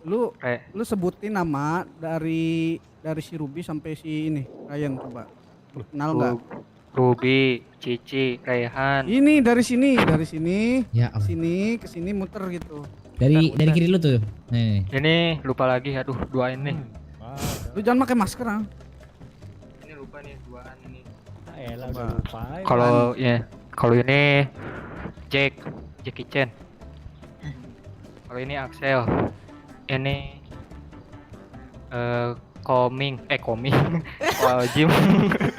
Lu Kayak lu sebutin nama dari si Ruby sampai si ini Ryan coba. Lu kenal nggak? Ruby, Cici, Rayhan. Ini dari sini Ya, Allah. sini ke sini muter gitu. Dari kiri lu tuh. Nih. Ini lupa lagi, aduh, duain nih. Lu jangan pakai masker ah. Ini lupa nih, duaan ini. Elah, Coba. udah lupain. Kalau ini Jackie Chan. Kalau ini Axel. Ini Koming. Jim.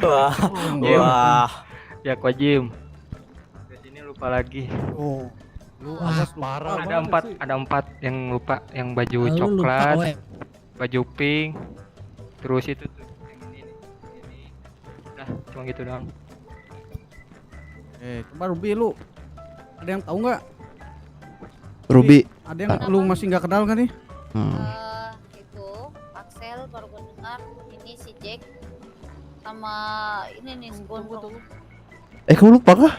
Wah. Ya, Jim. Di sini lupa lagi. Oh. Lu Wah, awas parah. Ada empat yang lupa, yang baju Lu lupa, coklat, we. baju pink, terus itu tuh yang ini. Udah, cuma gitu doang. Coba Ruby lu. Ada yang tahu nggak? Ruby. Ada yang lu masih nggak kenal kan nih? Itu Axel baru gue dengar, ini si Jack sama ini nih si Gondrong. Kamu lupa kah?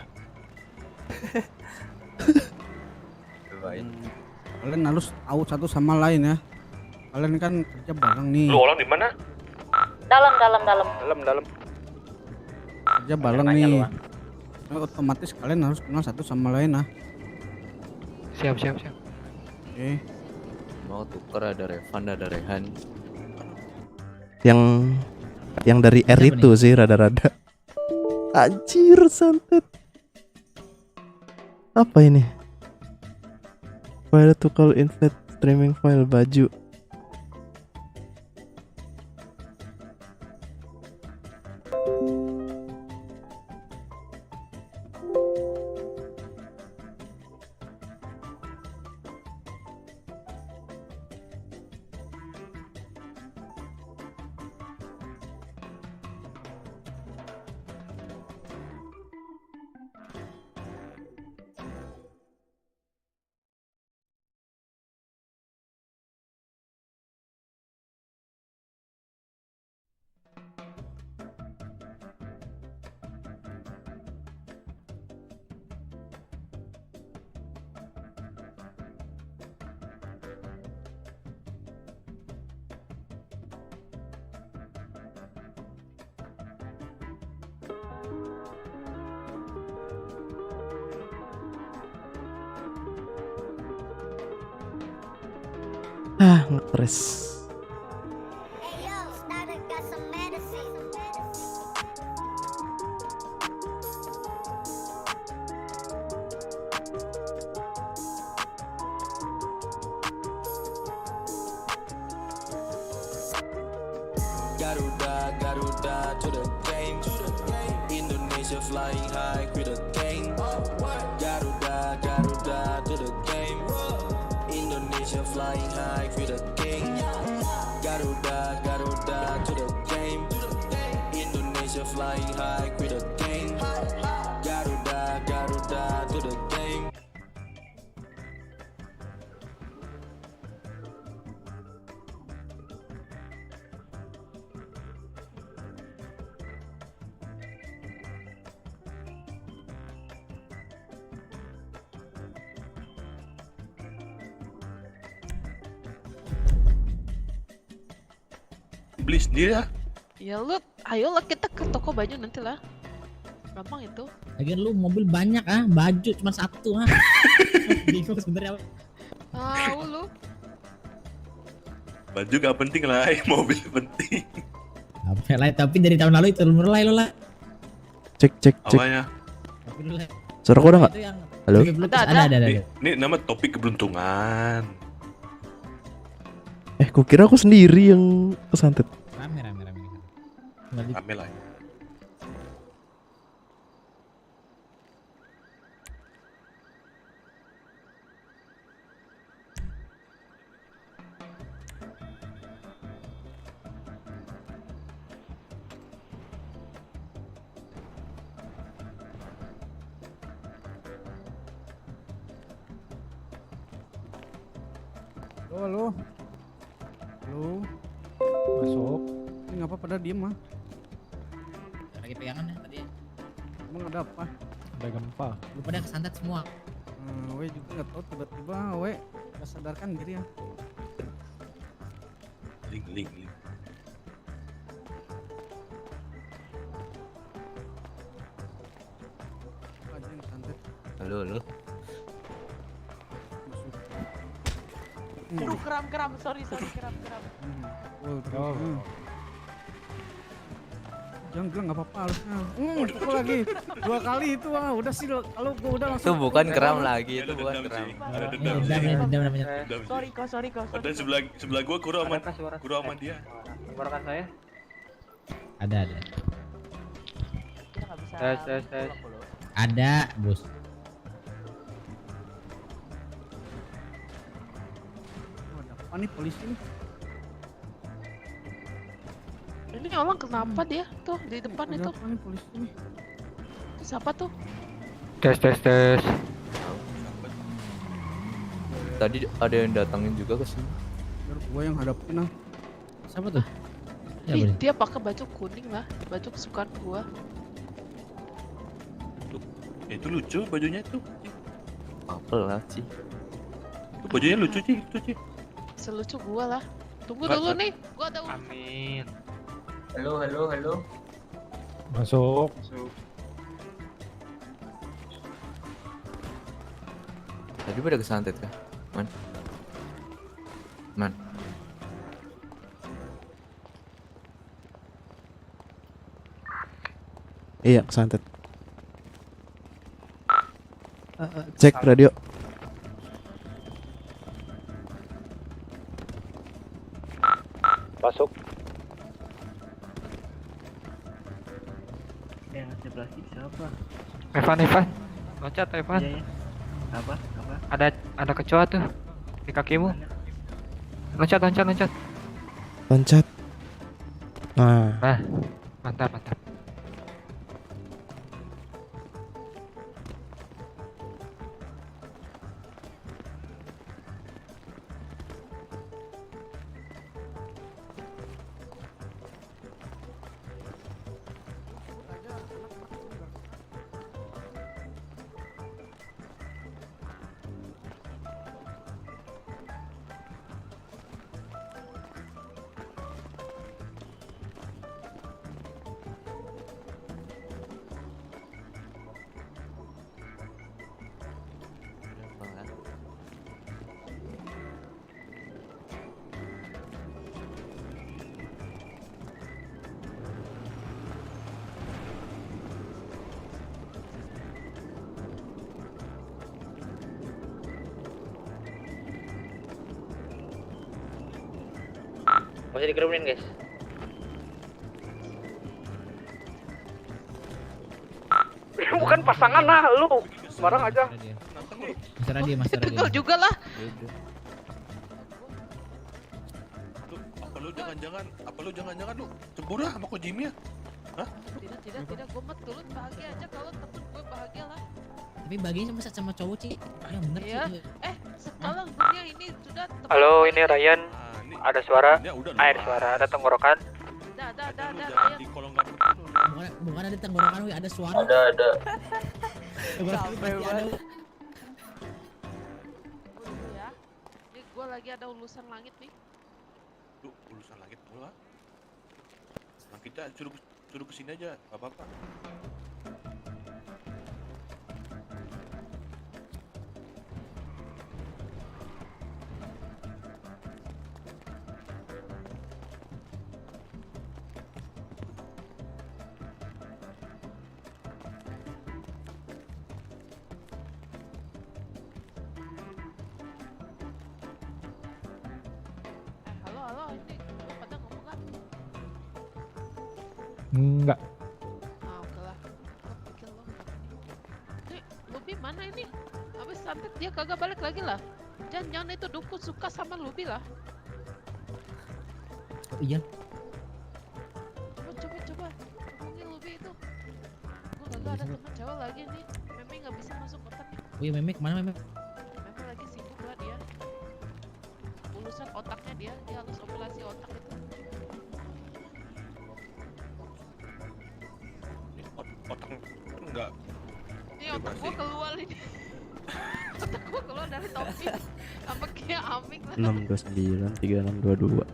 Kalian harus tahu satu sama lain ya. Kalian kan kerja bareng nih. Lu orang di mana? Dalam. Kerja bareng nih. Otomatis kalian harus kenal satu sama lain ah. Siap. Oke. Mau tuker ada Revan ada Rehan. Yang dari R itu sih rada-rada. Anjir santet. Apa ini? File to call invite streaming file baju. Ngepres. Garuda to the game. Indonesia flying high with a gang. Garuda to the game. Indonesia flying high with a gang. Garuda to the game. Indonesia flying high with a gang. Garuda to the game. Beli sendiri ya? Ya lu, ayolah kita ke toko baju nanti lah. Gampang itu. Lagian lu mobil banyak baju cuma satu Bingung sebenarnya. Tahu lu. Baju gak penting lah, mobil penting. Apa lah, tapi dari tahun lalu itu mulai lo lah. Cek. Apanya? Suara kau udah nggak? Halo? Ada. Ini nama topik keberuntungan. Kukira aku sendiri yang kesantet. Rame. Rame lah. Halo. Masuk. Ini ngapa pada diem mah? Lagi pegangan ya tadi. Emang ada apa? Ada gempa. Lu pada kesantet semua. We juga nggak tahu tiba-tiba we nggak sadarkan diri ya. Link. Anjing santet. Halo. Aduh, keram. Sorry, keram. Jangan bilang nggak apa-apa harusnya. Pukul lagi 2 kali itu udah sih kalau gua udah langsung. Itu bukan keram lagi, itu bukan keram. Ada dendam. Sorry kok. Ada sebelah gua Kuro sama dia. Tenggorokan saya. Ada. Kita nggak bisa. Tes. Ada, bos. Apa nih polisi nih? Ini orang kenapa dia tuh di depan itu? Apa nih polisi nih? Itu siapa tuh? Tes. Tadi ada yang datangin juga ke sini. Biar gua yang hadapin ah. Siapa tuh? Ih, dia pakai baju kuning lah, baju kesukaan gua. Itu lucu bajunya itu. Apa lah sih? Itu bajunya lucu sih, itu sih. Selucu gua lah. Tunggu Nggak, dulu nggak. nih, gua ada urusan. Amin. Halo. Masuk. Tadi pada kesantet kah? Man. Iya, kesantet. Cek radio. Masuk. Yang sebelah sini siapa? Evan. Loncat Evan. Iya. Apa? Ada kecoa tuh di kakimu. Loncat. Loncat. Nah, Nah, mantap. Masih dikerumin guys. Bukan pasangan lah lu. Sembarang aja. Mas radio. Betul juga lah. Apa lu jangan-jangan lu cemburu sama Kojimi ya? Hah? Tidak, gue mah turut bahagia aja kalau temen gue bahagia lah. Tapi baginya sama cowok sih. Ya bener Iya. sih. Sekarang dunia ini sudah teman. Halo, ini Ryan. Ada suara. Air Nah, suara. Ada tenggorokan. Dah. Jangan di kolong gambar. Bukan ada tenggorokan, wih, ada suara. Ada. Sampai banget. Ya. Ini gue lagi ada ulusan langit nih. Lu urusan langit pula. Nah, kita suruh kesini aja, gak apa-apa. Halo, ini pada ngomong kan? Enggak. Oke lah. Gue pikir lo. Nih, Lubi mana ini? Habis santet dia kagak balik lagi lah. Jangan itu dukun suka sama Lubi lah. Oh, iya. Coba hubungin Lubi itu. Gue kagak ada teman cewek lagi nih. Memang nggak bisa masuk otak nih. Wih, Memek mana Memek? Memang lagi sibuk lah dia. Ulusan otaknya dia harus operasi otak itu. Otak enggak. Ini otak gua keluar ini. Otak gua keluar dari topi sama kayak Amik lah. 629 3622.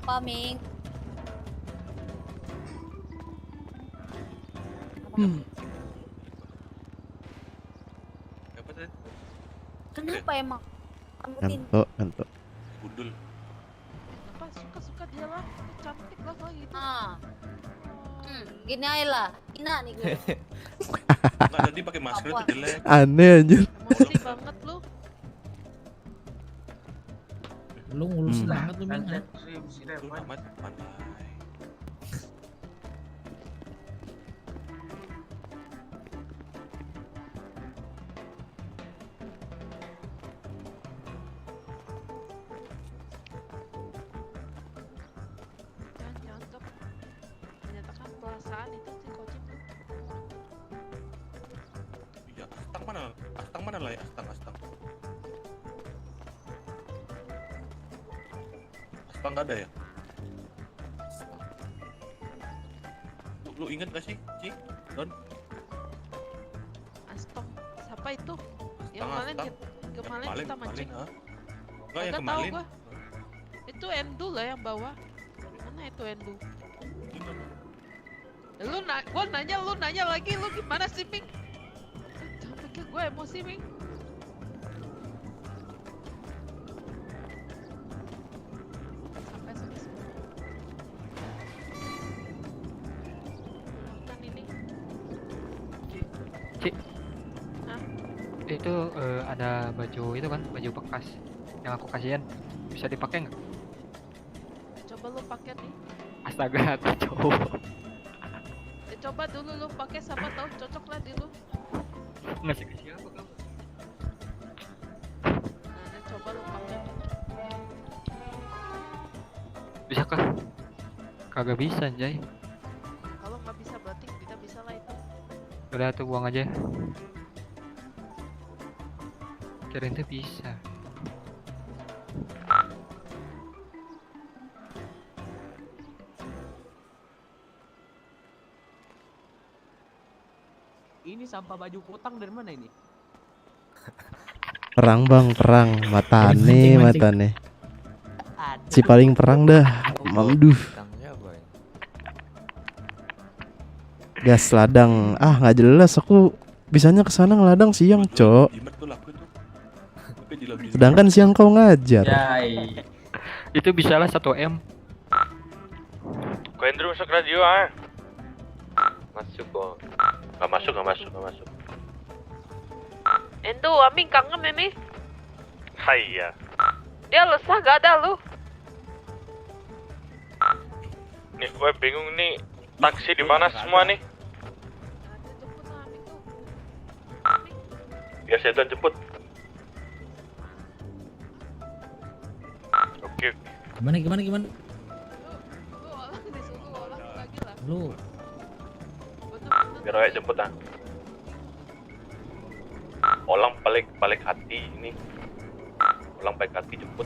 Paming. emang. Ambutin. Ngantuk. Budul. Apa suka-suka dia lah, cantik lah kalau gitu. Gini aja lah, Ina nih gue. Enggak, tadi pakai masker itu jelek. Aneh anjir. Emosi banget lu. Lu ngulus banget lu Ming. Lu amat pandai. Jangan untuk menyatakan perasaan itu si Kocim tuh. Iya, Astang mana? Astang mana lah ya? Astang. Astang nggak ada ya? Lu inget gak sih, Ci? Don? Astong, siapa itu? Yang Astang, kemarin Astang. kemarin Yang kita mancing. ha? Enggak, yang Nggak tahu kemarin. gua. Itu Endu lah yang bawa. Mana itu Endu? Gua nanya, lu nanya lagi, lu gimana sih, Ming? Jangan pikir gue emosi, Ming. Sampai sini semua. Makan ini. Cik, Hah? itu ada baju itu kan, baju bekas yang aku kasihin, bisa dipakai nggak? Coba lu pakai nih. Astaga, aku cowok. Coba dulu lu pakai, siapa tahu cocok lah di lu. Ngasih ke siapa kamu? Nah, coba lu pakai. Bisa kah? Kagak bisa, Jay. Kalau nggak bisa berarti tidak bisa lah itu. Udah tuh buang aja. Kirain tuh bisa. Ini sampah baju kotang dari mana ini? Perang bang, perang. Matane. Si paling perang dah. Mamduh. Gas ladang. Ah nggak jelas, aku bisanya kesana ngeladang siang, cok. Sedangkan siang kau ngajar. Itu bisalah 1M. Kau Andrew masuk radio ah. Masuk kok. Nggak masuk. Endo, Aming kangen ini. Hai ya. Dia lesah gak ada lu. Nih gue bingung nih. Taksi di mana semua nih? Ya saya udah jemput. Oke. Gimana? Lu Biar aja jemput ah. Olang balik hati ini. Olang balik hati jemput.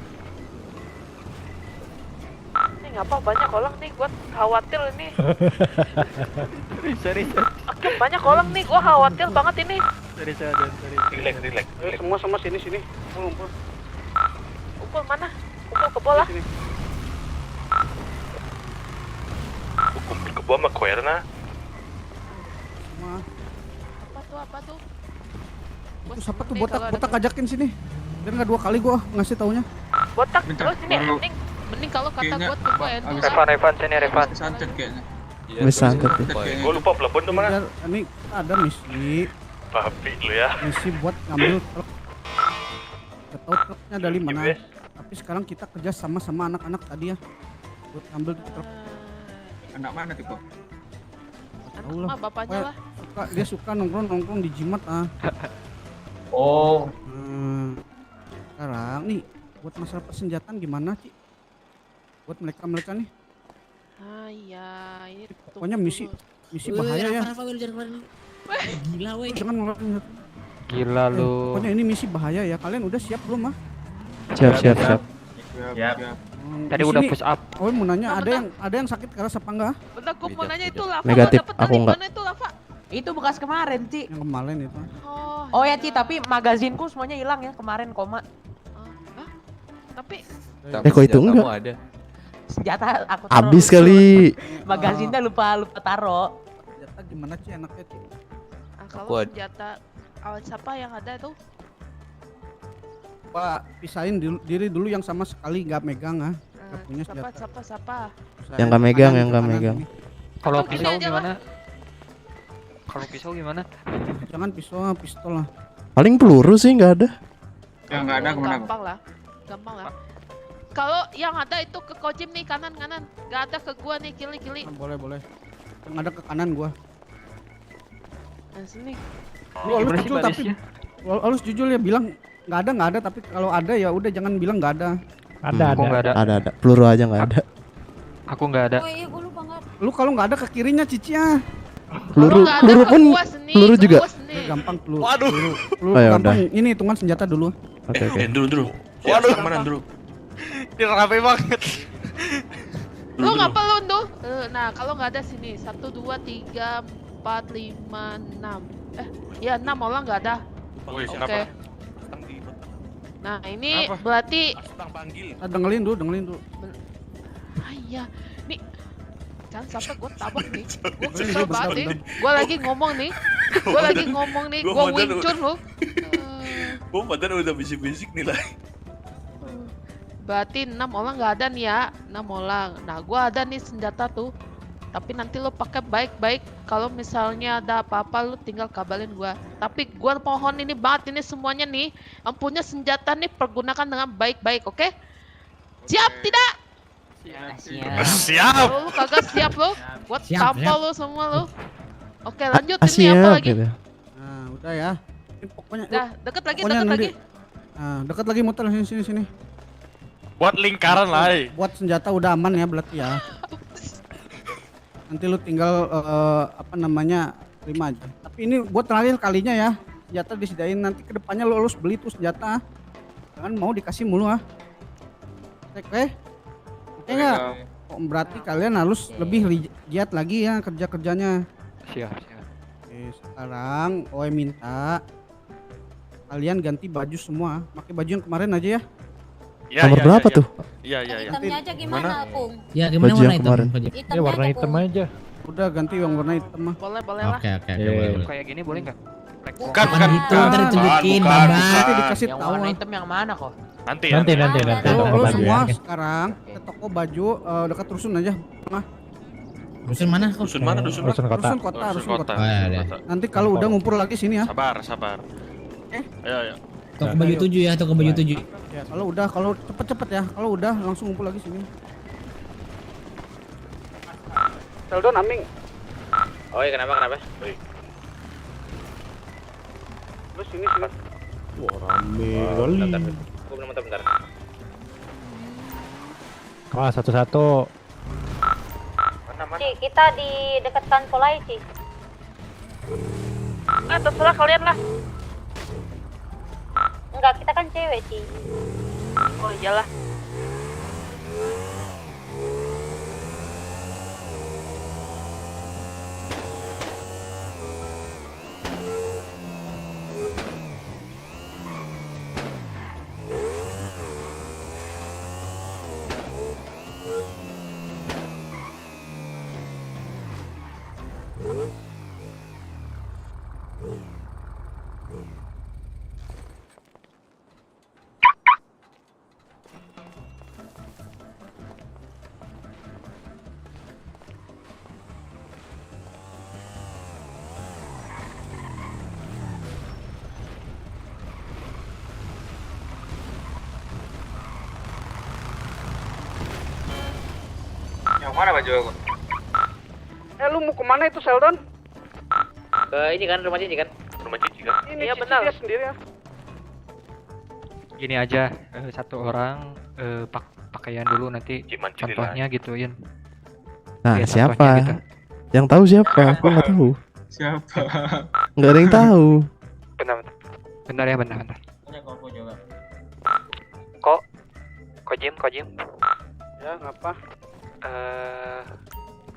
Ini ngapa banyak orang nih, gua khawatir ini. Sorry. Oke, banyak orang nih, gua khawatir banget ini. Sorry. Relax. Semua sini. Ngumpul. Ukul mana? Ukul ke bola. Hukum berkebun sama Koerna. Apa tuh? Itu siapa tuh botak ajakin sini. Dan nggak 2 kali gua ngasih taunya. Botak terus ini mending kalau kata gua tuh gua Endo. Revan sini Revan. Santet kayaknya. Wis santet ya. Gue lupa plebon tuh mana? Ini ada misi. Babi lu ya. Misi buat ngambil truk. Gak tau truknya dari mana. Tapi sekarang kita kerja sama anak-anak tadi ya. Buat ngambil truk. Anak mana tuh kok? Tahu lah. Bapaknya lah. Dia suka nongkrong di jimat ah. Oh. Sekarang nih buat masalah persenjataan gimana Ci? Buat mereka nih. Ah iya, ini Pokoknya misi bahaya ya. Rafa, gila weh. Jangan ngeluarin. Gila lu. Pokoknya ini misi bahaya ya. Kalian udah siap belum ah? Siap. Tadi udah push up. Oh mau nanya ada yang sakit keras apa enggak? Bentar, gua mau nanya itu Lava. Negatif, dapet aku dari enggak. Mana itu Lava? Itu bekas kemarin, Ci. Yang kemarin itu. Oh ya, Ci, tapi magazinku semuanya hilang ya kemarin koma. Tapi kok itu enggak? Senjata aku taruh. Habis kali. Magazinnya lupa taro. Senjata gimana Ci enaknya Ci? kalau senjata awal siapa yang ada tuh? Gua pisahin diri dulu yang sama sekali nggak megang nggak punya senjata. Siapa? Yang nggak megang, yang nggak megang. Kalau Gini pisau aja gimana? Kalau pisau gimana? Jangan pisau, pistol lah. Paling peluru sih nggak ada. Ya nggak ada kemana? Gampang lah. Kalau yang ada itu ke Kojim nih kanan, nggak ada ke gua nih kili. Boleh. Yang ada ke kanan gua. Nah, sini. Lu halus jujur tapi halus jujur ya bilang nggak ada tapi kalau ada ya udah jangan bilang nggak ada. Aku nggak ada. Ada. Peluru aja nggak ada. Aku nggak ada. Oh iya, gue lupa nggak. Lu kalau nggak ada ke kirinya Cici ya. Peluru pun peluru juga. Ya, gampang peluru. Waduh. Peluru Oh, ya gampang. udah. Ini hitungan senjata dulu. Oke. Dulu. Waduh. Mana dulu? Ini rame banget. Lu ngapa lu tuh? Nah, kalau nggak ada sini 1, 2, 3, 4, 5, 6. Ya 6 orang nggak ada. Woi, Oke. kenapa? Nah, ini berarti Dengelin dulu. ah iya. Nih jangan sampai gue tabok nih. Gue kesel banget nih. Gue lagi ngomong nih. Gue wincun lu. Gua badan udah bisik-bisik nih lah. Berarti 6 orang nggak ada nih ya. 6 orang. Nah, gue ada nih senjata tuh. Tapi nanti lo pakai baik-baik. Kalau misalnya ada apa-apa lo tinggal kabarin gue. Tapi gue mohon ini banget ini semuanya nih. Yang punya senjata nih pergunakan dengan baik-baik, oke? Siap tidak? Siap. Lu kagak siap lo? Gue Siap, tampol siap. lo semua lo. Oke, lanjut ini Siap, apa lagi? gitu. Nah, udah ya. Ini pokoknya Dah, deket lagi, pokoknya deket nanti. lagi. Nah, dekat lagi muter sini. Buat lingkaran lah. Buat senjata udah aman ya berarti ya. Nanti lu tinggal terima aja. Tapi ini buat terakhir kalinya ya. Senjata disediain, nanti kedepannya lu harus beli tuh senjata. Jangan mau dikasih mulu Oke nggak? Berarti kalian harus lebih giat lagi ya kerjanya. Siap. Oke, sekarang Oe minta kalian ganti baju semua. Pakai baju yang kemarin aja ya. Nomor berapa tuh? Iya. Hitamnya aja gimana, Pung? Ya gimana Baju warna yang hitam? kemarin. Ya warna hitam aja. Udah ganti yang warna hitam mah. Boleh lah. Oke, boleh. Kayak gini boleh nggak? Bukan. Itu ntar ditunjukin, Bamba. Nanti dikasih Yang tahu. warna hitam yang mana kok? Nanti. Lu baju semua ya. sekarang ke toko baju dekat rusun aja. Rusun mana kok? Dusun mana dusun? Rusun kota. Rusun kota. Oh, ya. Nanti kalau udah ngumpul lagi sini ya. Sabar. Ayo. Toko baju 7 ya, toko baju 7. Ya, kalau cepet ya. Kalau udah langsung ngumpul lagi sini. Sheldon, Aming. Oh iya, kenapa? Terus sini. Wah, rame kali. Bentar. Wah, satu-satu. Ci, kita di dekat Tanpolai, Ci. Terserah kalian lah. Enggak, kita kan cewek, Ci. Oh iyalah. Yang mana baju aku? Lu mau kemana itu Sheldon? Ke ini kan rumah Cici kan? Ini Iya, Cici benar. dia sendiri ya. Gini aja, satu orang pakaian dulu nanti contohnya gituin. Nah, Lihat siapa? contohnya gitu. Yang tahu siapa? Aku nggak tahu. Siapa? Nggak ada yang tahu. Bentar ya, bentar. Punya koko juga. Kojim. Ya, ngapa?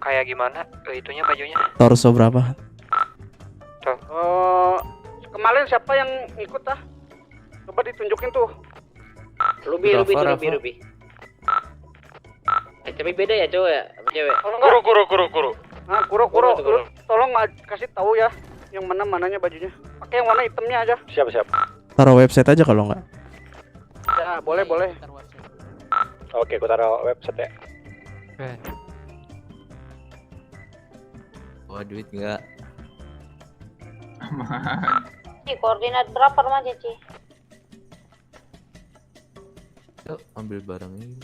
Kayak gimana? Itunya bajunya. Torso berapa? Kemarin siapa yang ikut Coba ditunjukin tuh. Ruby. Tapi beda ya cowok ya, sama cewek. Kuro. Nah, Kuro. Tolong kasih tahu ya yang mananya bajunya. Pakai yang warna hitamnya aja. Siap. Taruh website aja kalau nggak. Ya, boleh, boleh. Oke, aku taruh website ya. Oke. Bawa duit nggak? Ci, koordinat berapa rumahnya, Ci? Yuk, ambil barang ini.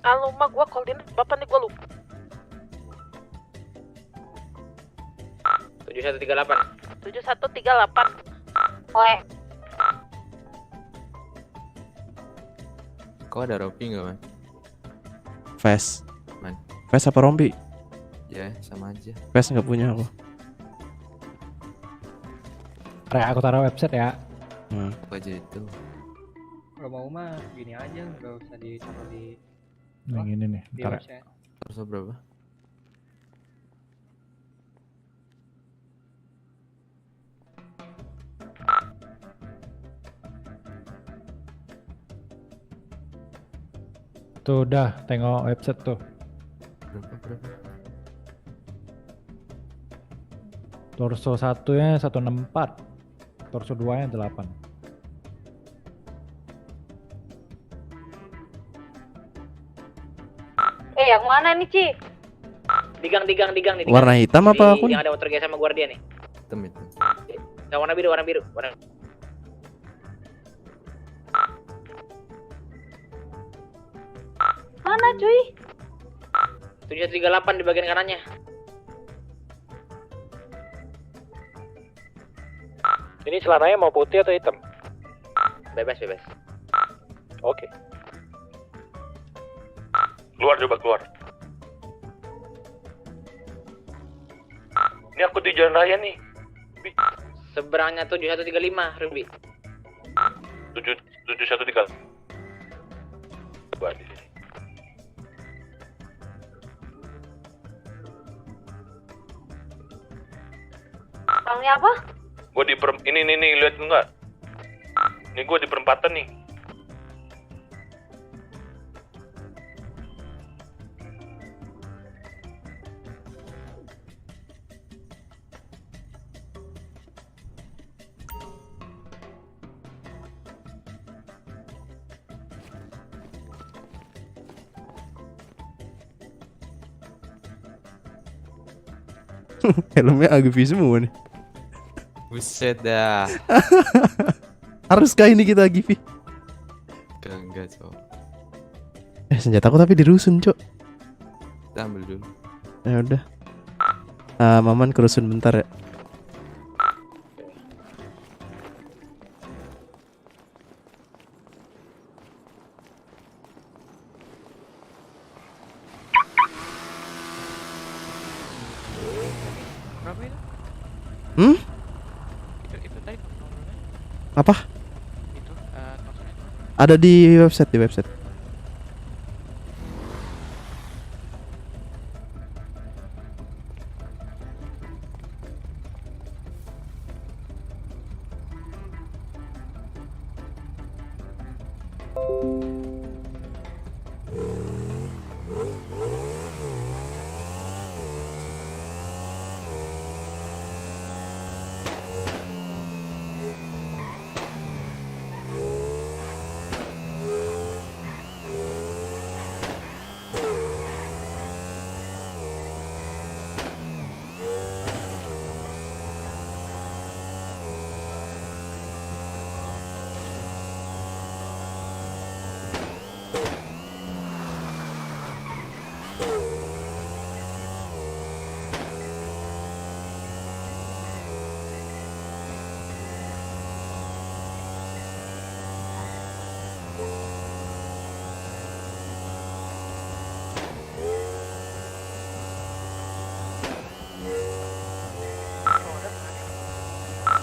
Halo, mak gua koordinat bapak nih gua lupa. 7138. 7138. Oke. Kau ada rompi nggak, Man? Fast. Man. Fast apa rompi? Ya, sama aja. Fast nggak punya aku. Re, aku taruh website ya. Apa aja itu? Kalau mau mah gini aja, nggak usah ditaruh di Yang ini nih. di Ntar ya. website. Terus berapa? Tuh udah, tengok website tuh. Berapa? Torso 1-nya 164. Torso 2-nya 8. Yang mana nih, Ci? Digang nih. Warna hitam apa akun? Yang ada motor gas sama Guardian nih. Hitam itu. Nggak, warna biru. Mana, cuy? 7138 di bagian kanannya. Ini celananya mau putih atau hitam? Bebas. Oke. Keluar. Ini aku di jalan raya nih. Seberangnya 7135, Ruby. 7135. Coba di sini. Orangnya apa? Gua di ini lihat enggak? Ini gua di perempatan nih. Helmnya Agvi semua nih. Buset dah. Haruskah ini kita Agvi? Enggak, Cok. Senjataku tapi di rusun, Cok. Kita ambil dulu. Ya udah. Maman ke rusun bentar ya. Berapa itu? Itu tadi Apa? itu konsolnya. Ada di website.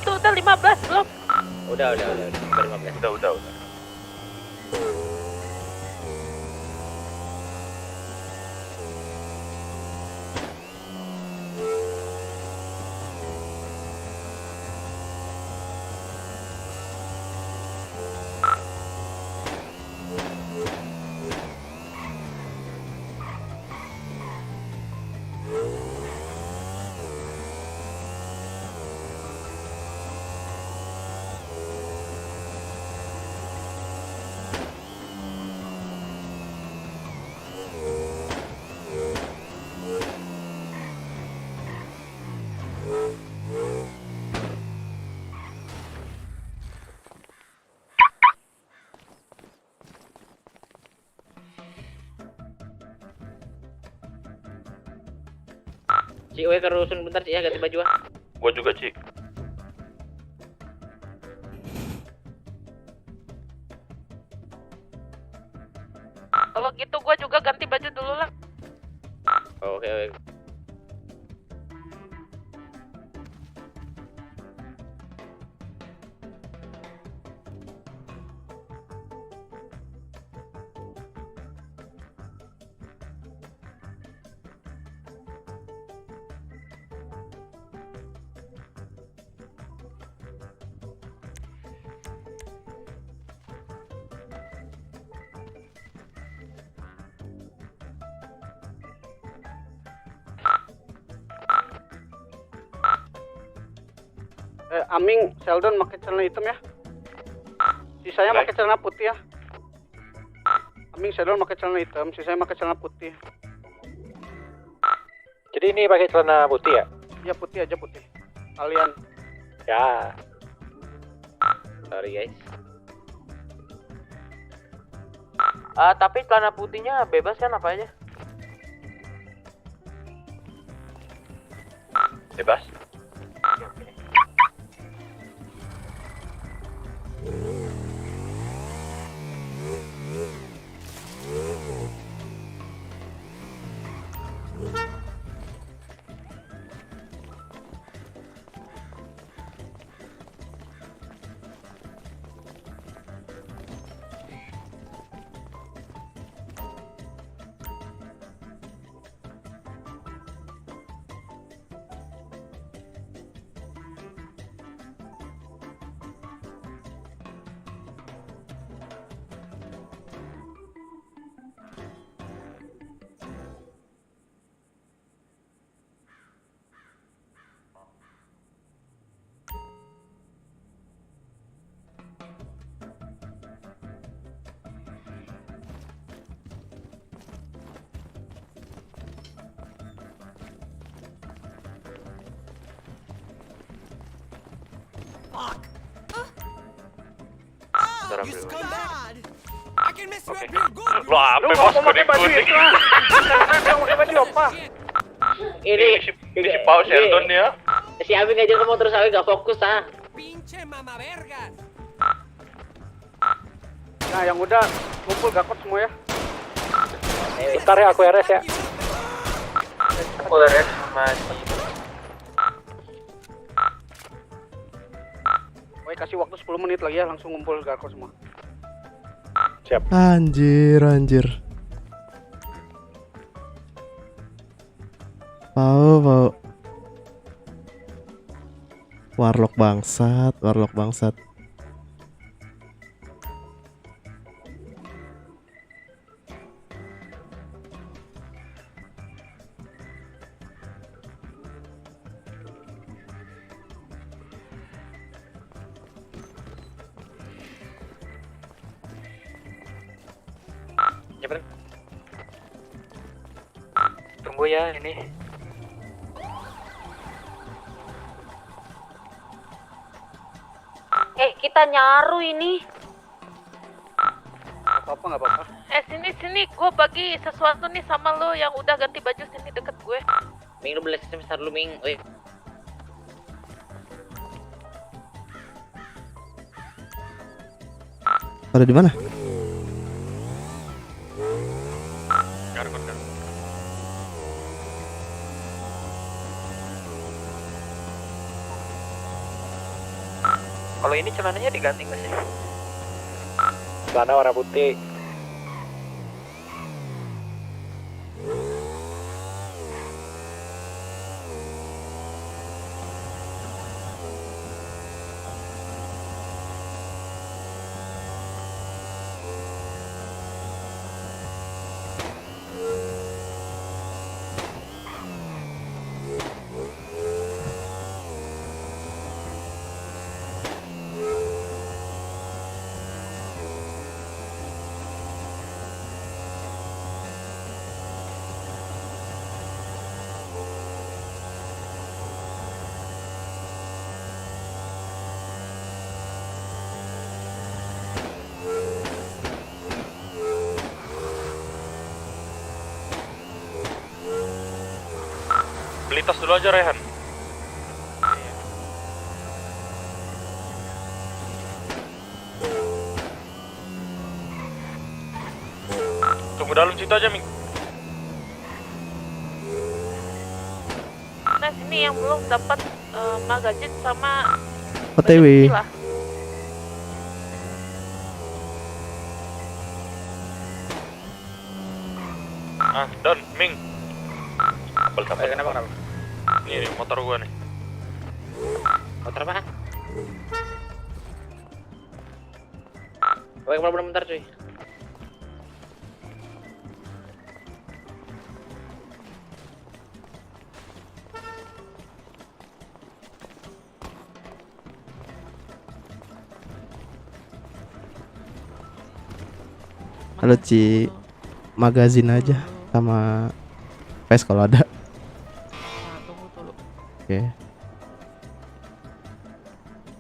Tuh udah 15 belum? Udah 15. Udah. Cik, we ke rusun bentar Cik ya, ganti baju ah. Gua juga, Cik. Kalau gitu gue juga ganti baju dulu lah. Oke, oke. Aming, Sheldon pakai celana hitam ya. Sisanya pakai celana putih ya. Aming, Sheldon pakai celana hitam, sisanya pakai celana putih. Jadi ini pakai celana putih ya? Ya putih aja putih. Kalian. Ya. Sorry guys. Tapi celana putihnya bebas kan apa aja? Bebas. Lo apa bos kuning-kuning? Baju apa? Ini si Pau Sheldon ya. Si Abi ngajak ngomong terus Abi gak fokus ah. Nah, yang udah kumpul gakot semua ya. Bentar ya, aku RS ya. Aku RS sama si Woi, kasih waktu 10 menit lagi ya, langsung ngumpul gakot semua. Siap. Anjir. Pau. Warlock bangsat. Cepet. Tunggu ya ini. Kita nyaru ini. Gak apa-apa. Sini, gue bagi sesuatu nih sama lo yang udah ganti baju sini deket gue. Ming lu beli semester lu Ming. Oi. Ada di mana? Kalau ini celananya diganti nggak sih? Celana warna putih. Beli tas dulu aja Rehan. Tunggu dalam situ aja, Ming. Nah sini yang belum dapat magazin sama OTW. lah. Don, Ming. Kenapa? Ini nih, motor gua nih. Motor apa? Oke, bentar cuy. Halo Ci, magazin aja sama face kalau ada. Tunggu dulu. Oke.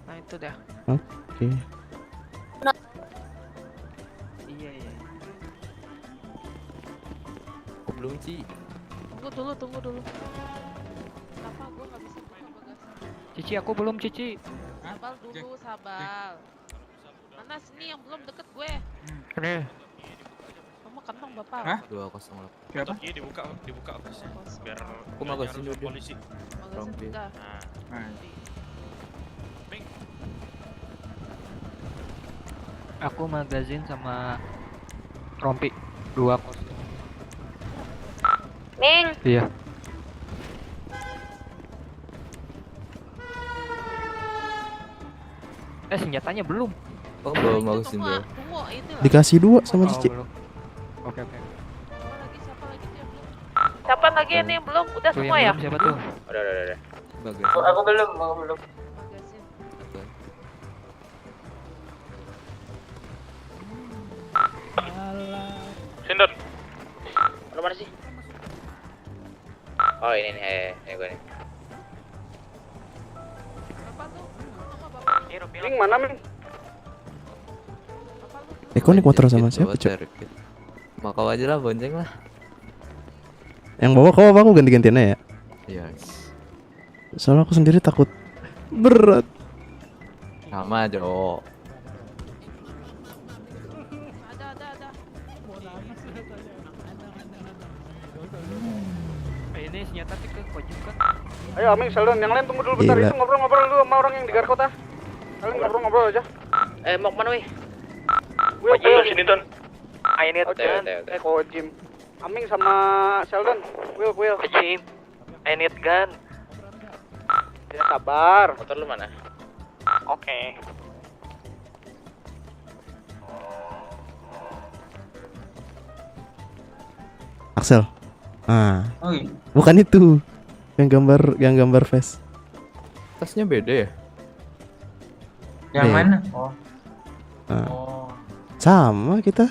Nah itu dah. Oke. Iya. Aku belum Ci. Tunggu dulu. Kenapa gua nggak bisa buka bagasi? Cici, aku belum Cici. Sabar dulu, sabar. Mana sini yang belum deket gue? Ini. Kamu kantong bapak. Hah? 208. Kenapa? Iya, dibuka aksesnya. Biar Aku magazin dulu. polisi. Magazin udah. Nah. Aku magazin sama rompi 2 kos. Ming. Iya. Senjatanya belum. Oh, belum magazin bro. Tunggu, inilah. Dikasih 2 sama Cici. belum. Oke. Siapa lagi ini yang belum? Udah Tuh, semua yang ya? belum siapa tuh? Udah. Bagus. Aku belum. Magazin. Sindon. Lu mana sih? Oh ini nih, gue nih. Ming mana Ming? Kok naik motor sama siapa, Cok? Mau kau aja lah, bonceng lah. Yang bawa kau apa aku ganti-gantiannya ya? Yes. Soalnya aku sendiri takut berat. Sama Jo. Ini senjata ke Kojim kan? Ayo Ming, Sheldon, yang lain tunggu dulu bentar. Gila. Itu ngobrol-ngobrol dulu sama orang yang di Garkota. Kalian ngobrol-ngobrol aja. Mau kemana weh? Will, Sini, Don. I need gun. Kojim. Aming sama Sheldon. Will. Kojim. I need gun. Ya sabar. Motor lu mana? Oke. Axel. Oh, iya. Bukan itu. Yang gambar face. Tasnya beda ya? Yang Nih. mana? Oh. Ah. Sama kita.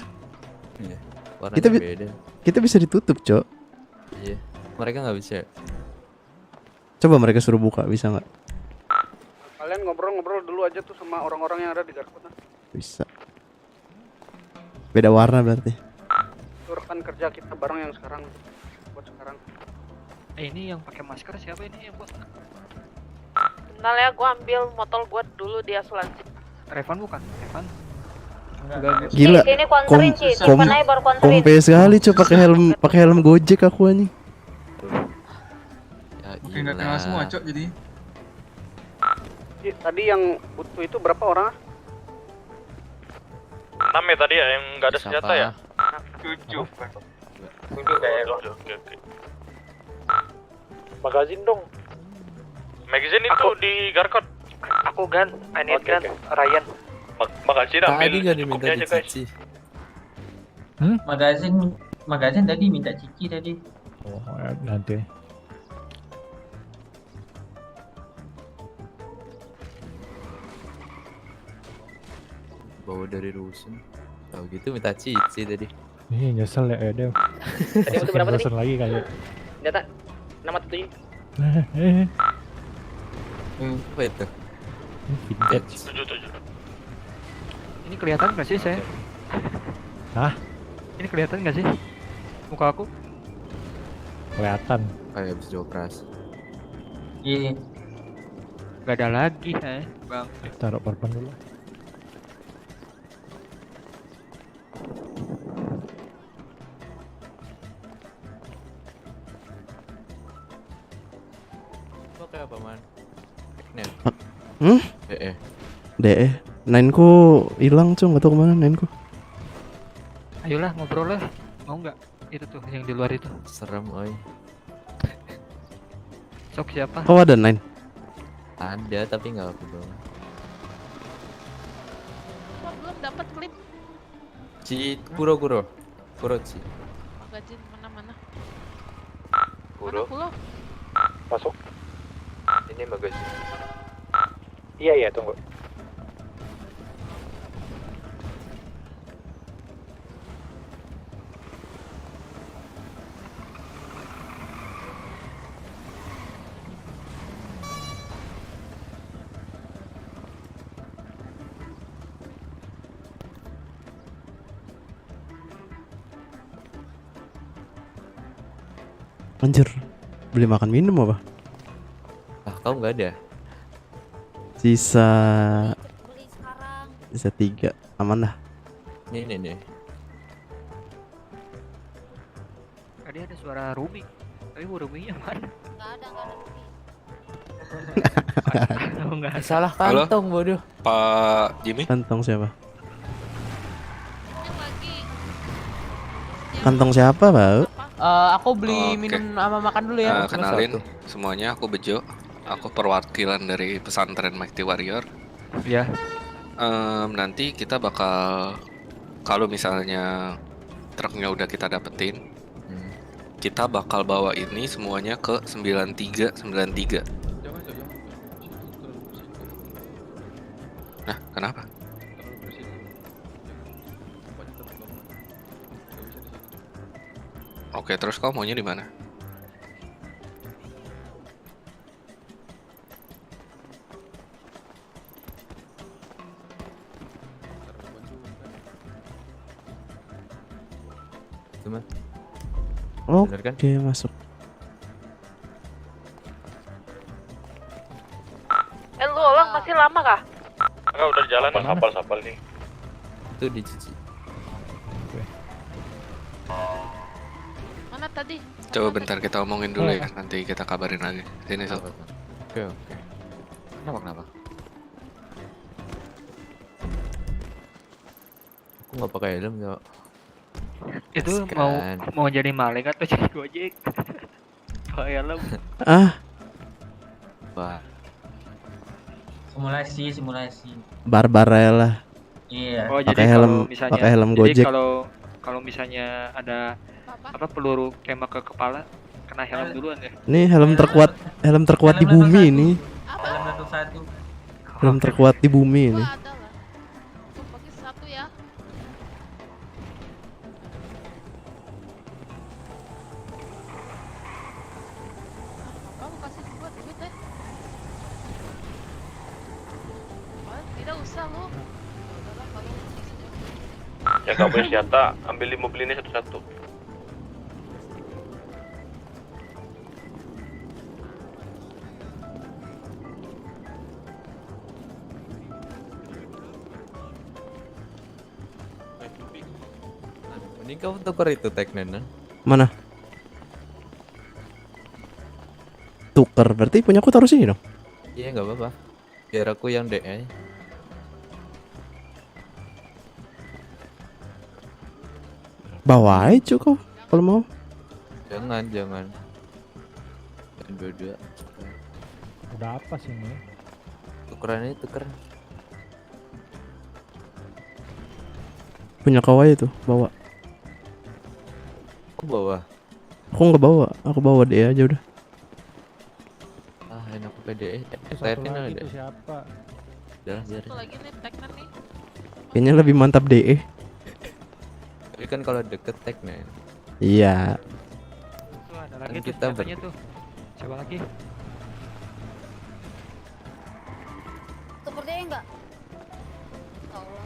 Iya. Kita Warnanya beda. Kita bisa ditutup, Cok. Iya. Mereka nggak bisa. Coba mereka suruh buka, bisa nggak? Kalian ngobrol-ngobrol dulu aja tuh sama orang-orang yang ada di Garkota. Bisa. Beda warna berarti. Itu rekan kerja kita bareng yang sekarang. Buat sekarang. Ini yang pakai masker siapa ini yang buat? Bentar ya, gua ambil motor gua dulu di asuransi. Revan bukan? Revan? Gila. Sini konterin, Ci. Simpan aja baru konterin. Kompe sekali, Cok, pakai helm Gojek aku anjing. Ya, nggak kenal semua, Cok, jadi. Tadi yang butuh itu berapa orang? 6 ya tadi ya, yang nggak ada senjata ya? 7. 7 kayaknya. Oke. Magazin dong. Magazin itu di Garkot. Aku Gan, I need Gan, Ryan. Magazin ambil Tadi nggak diminta cukupnya aja, guys. Cici. Magazin tadi minta Cici tadi. Oh, nanti. Bawa dari rusun. Tahu gitu minta Cici tadi. Ih, nyesel ya Edem. Tadi waktu berapa tadi? Rusun lagi kali. Data 6 Apa itu? Vintage. 7. Ini kelihatan nggak sih saya? Hah? Ini kelihatan nggak sih? Muka aku? Kelihatan. Kayak habis dioperasi. Iya. Gak ada lagi, bang. Taruh perban dulu. Pakai apa man? Teknet. DE. Nainku hilang cuy, nggak tahu kemana Nainku. Ayolah ngobrol lah. Mau nggak? Itu tuh yang di luar itu. Serem oi. Sok siapa? Kau ada Nine? Ada tapi nggak aku bawa. Gua belum dapat klip Ci Kuro Ci. magazin mana-mana. Kuro. Pulau. Masuk. Ini magazin. Iya tunggu. Anjir, beli makan minum apa? Kau nggak ada? Sisa Beli sekarang. sisa 3, aman dah. Nih. Tadi ada suara Rumi. Tapi Ruminya mana? Nggak ada Rumi. Oh, nggak ada. Salah kantong bodoh. Pak Jimmy? Kantong siapa? Kantong siapa, Bau? Aku beli minum sama makan dulu ya. Kenalin semuanya, aku Bejo. Aku perwakilan dari pesantren Mighty Warrior. Ya. Nanti kita bakal, kalau misalnya truknya udah kita dapetin, kita bakal bawa ini semuanya ke 9393. Nah, kenapa? Oke, terus kau maunya di mana? Cuman. Oke, masuk. Lu orang masih lama kah? Enggak, udah jalan. Sapal nih. Itu dicuci. Mana tadi? Coba bentar kita omongin dulu ya, nanti kita kabarin lagi. Sini, Sob. Oke. Kenapa? Aku nggak pakai helm nggak. Itu mau jadi maling atau jadi gojek? Pakai helm. Wah. Simulasi. Barbarella. Iya. Oh, pakai jadi helm, kalau misalnya, pakai helm jadi Gojek. kalau misalnya ada apa peluru tembak ke kepala, kena helm duluan ya. Ini helm terkuat di bumi ini. Helm satu. Helm terkuat di bumi ini. Pakai satu ya. Kamu kasih gua duit deh. Tidak usah lu. Ya kau punya senjata, ambil di mobil ini satu-satu. Ini kau tukar itu teknen. Mana? Tuker, berarti punya aku taruh sini dong. Iya nggak apa-apa. Biar aku yang DE. Bawa aja cukup kalau mau. Jangan. Dan dua-dua. Udah apa sih ini? Tukeran. Punya kau aja tuh, bawa. Aku bawa. Aku nggak bawa, aku bawa dia aja udah. Enak PDE. Satu lagi itu siapa? Udah, biarin. Satu lagi nih Teknan nih. Kayaknya lebih mantap DE. Tapi kan kalau deket teknen. Iya. Tuh ada lagi Kan tuh kita senjatanya tuh. Coba lagi. Tuker dia enggak? Allah.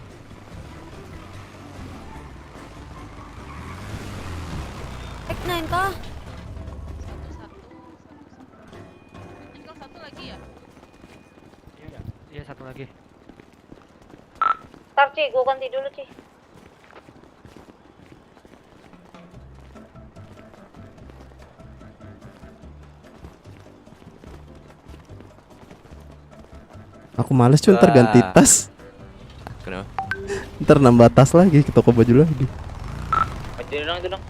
Teknain kah? Tinggal satu lagi ya? Iya, satu lagi. Ntar Ci, gue ganti dulu Ci. Aku males cuy, ntar ganti tas. Kenapa? Ntar nambah tas lagi ke toko baju lagi. Majuin dong itu dong.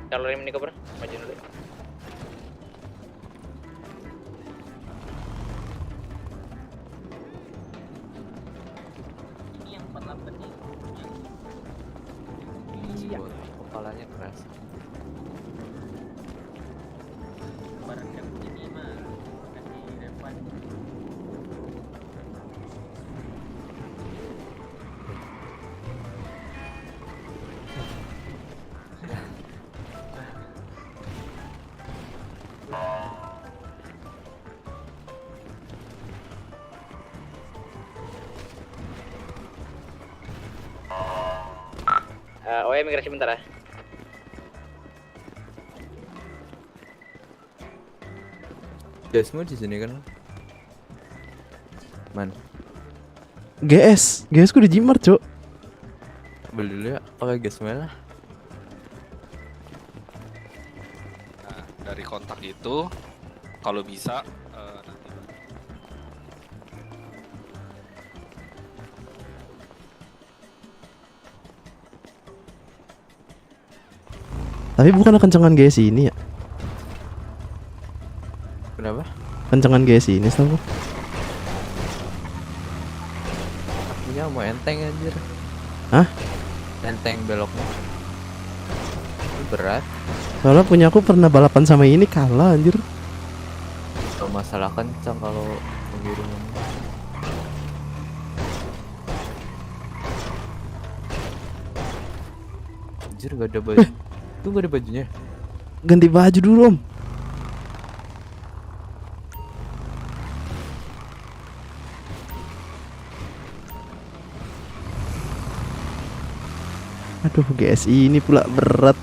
Kalau rem ini cover, majuin dulu. Ini yang 48 nih. Iya. Kepalanya keras. Barang yang ini mah kasih depan. Oh ya, migrasi bentar ya. Jasmu di sini kan? Man, GS ku di Jimart cok. beli dulu ya, pakai gas merah. Nah, dari kontak itu kalau bisa nanti Tapi bukan kencengan GS ini ya? Kenapa? Kencengan GS ini setahu aku. Akunya mau enteng anjir. Hah? Enteng beloknya. Itu berat. Soalnya punya aku pernah balapan sama ini kalah anjir. Kalau masalah kencang kalau pengiriman. Anjir gak ada baju. Itu gak ada bajunya. Ganti baju dulu om. Aduh GSI ini pula berat.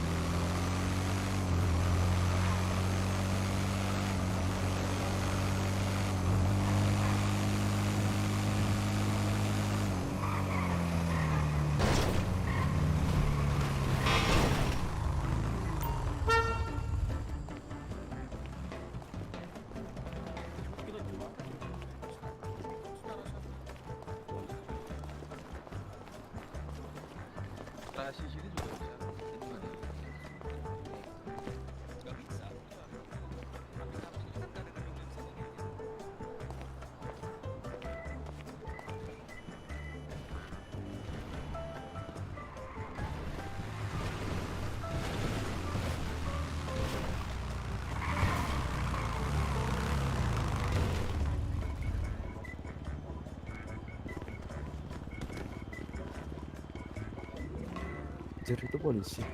Anjir itu polisi.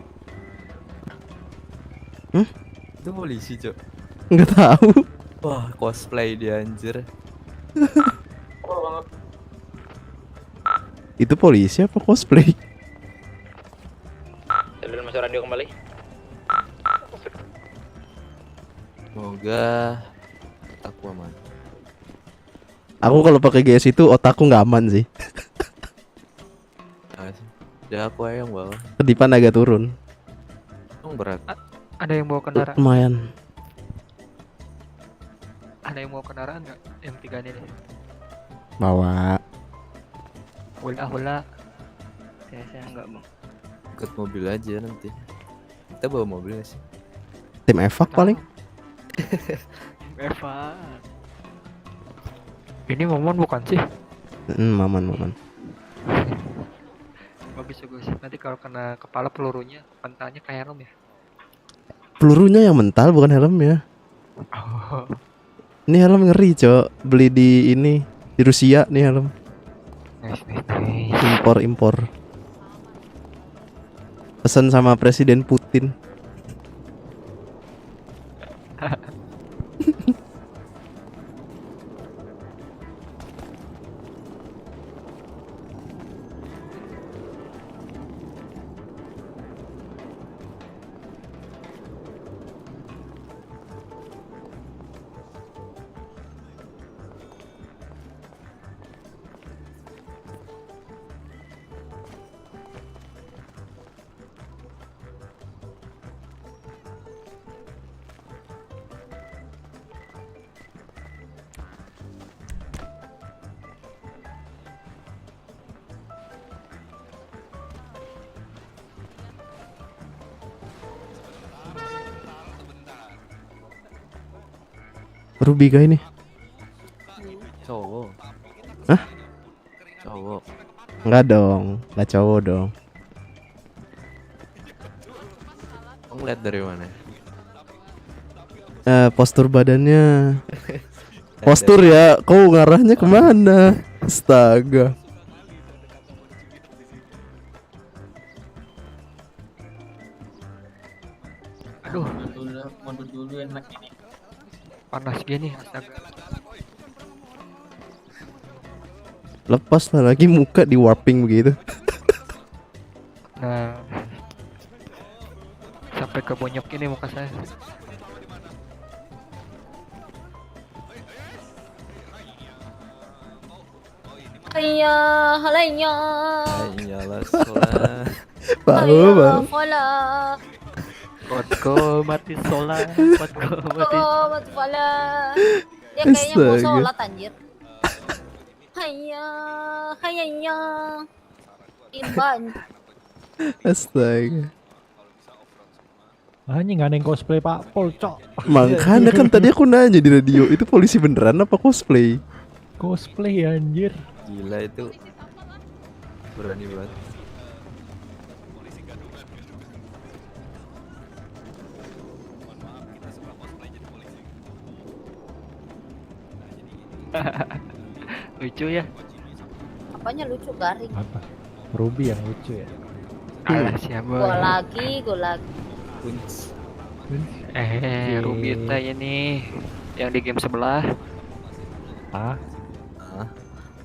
Itu polisi cok. Nggak tahu. Wah cosplay dia anjir. Itu polisi apa cosplay? Saluran masuk radio kembali. Semoga aku aman. Aku kalau pakai GS itu otakku nggak aman sih. Ya aku aja yang bawa. Kedipan agak turun. Berat. Ada yang bawa kendaraan? Lumayan. Ada yang bawa kendaraan nggak? Yang tiga ini deh. Bawa. Hula. Saya nggak mau. Ikut mobil aja nanti. Kita bawa mobil gak sih? Tim evac paling. Eva. Ini Momon bukan sih? Maman. Bagus. Nanti kalau kena kepala pelurunya, pantalnya kayak helm ya? Pelurunya yang mental bukan helmnya. Oh. Ini helm ngeri cok. Beli di ini di Rusia nih helm. Nice. Impor. Pesan sama Presiden Putin. Ruby kah ini? Cowok. Hah? Cowok. Enggak dong, enggak cowok dong. Kamu lihat dari mana? Postur badannya. Postur ya, kau ngarahnya kemana? Astaga. Aduh, Mundur dulu enak ini. panas gini astaga. Lepas lah lagi muka di warping begitu. Nah, sampai ke bonyok ini muka saya. Hayya, halayya. Iyalah sholat. Bau. Falah. Kotko mati sholat, kotko mati. Oh, mati falah. Dia kayaknya mau Astaga. sholat anjir. Hayya, hayya. Imban. Astaga. Anjing aneh cosplay Pak Pol, cok. Makanya kan tadi aku nanya di radio, itu polisi beneran apa cosplay? Cosplay anjir. Gila itu. Berani banget. Lucu ya. Apanya lucu garing. Apa? Ruby yang lucu ya. Alah siapa? Gua lagi. Ruby teh ini yang di game sebelah. Ah.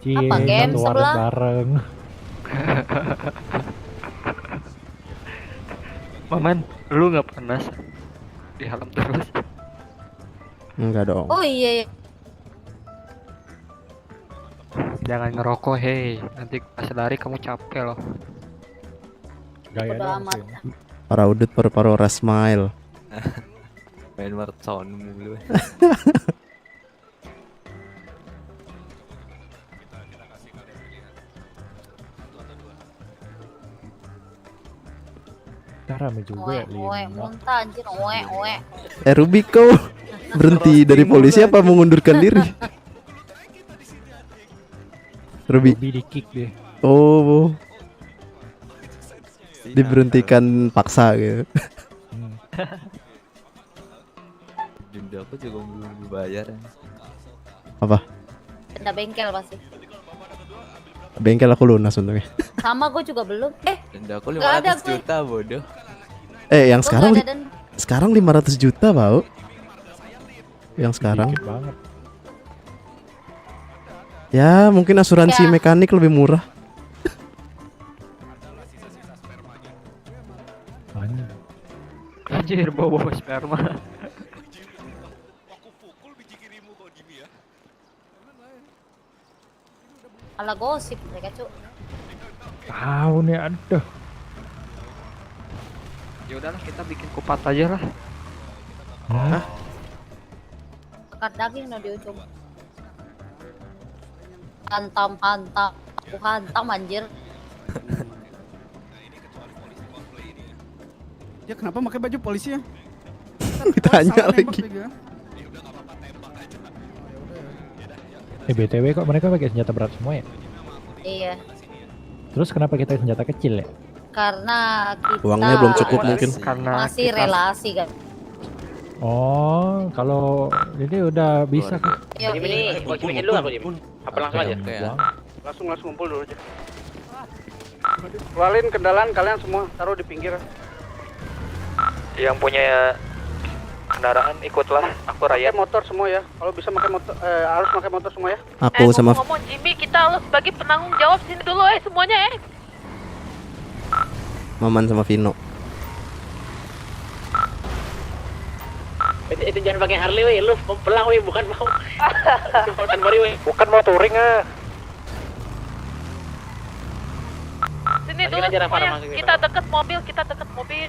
Apa game satu sebelah? wadah bareng. Maman, lu nggak panas di halam terus? Enggak dong. Oh iya. Jangan ngerokok, hei. Nanti pas lari kamu capek loh. Gaya Bodo dong amat. sih. Para udut paru-paru Rasmail. Main Warzone mulu. Kita rame juga ya. Oe, muntah anjir, oe. Ruby kau berhenti dari polisi apa mengundurkan diri? Ruby. Ruby di kick deh. Oh. Diberhentikan paksa gitu. Denda aku juga belum dibayar. Apa? Ada bengkel pasti. Bengkel aku lunas untungnya. Sama gue juga belum. Denda aku Nggak ada, 500 juta bodoh. Yang Gua sekarang nggak ada denda. sekarang 500 juta, Bau. Yang sekarang. Dikit banget. Ya, mungkin asuransi Ya. mekanik lebih murah. Anjir, bawa sperma. Ala gosip mereka, Cuk. Tahu nih, aduh. Ya udahlah, kita bikin kupat aja lah. Hah? Pekat daging no di ujung. Hantam. Aku hantam anjir. Dia kenapa pakai baju polisi ya? Ditanya lagi. BTW kok mereka pakai senjata berat semua ya? Iya. Terus kenapa kita senjata kecil ya? Karena kita Uangnya belum cukup mungkin. masih relasi kan. Oh, kalau ini udah bisa kan? Yuk, Ini mau bikin dulu apa Jim? Apa langsung aja? Langsung ngumpul dulu aja. Keluarin kendaraan kalian semua, taruh di pinggir. Yang punya kendaraan ikutlah, aku Pakai rakyat. motor semua ya. Kalau bisa pakai motor, harus pakai motor semua ya. Aku sama ngomong Jimmy, kita harus sebagai penanggung jawab sini dulu semuanya Maman sama Vino. Itu jangan pakai Harley weh, lu pelang weh, bukan mau. Bukan mori weh. Bukan mau touring Sini Masukin dulu aja, Rafa, semuanya. masukin. Kita deket mobil.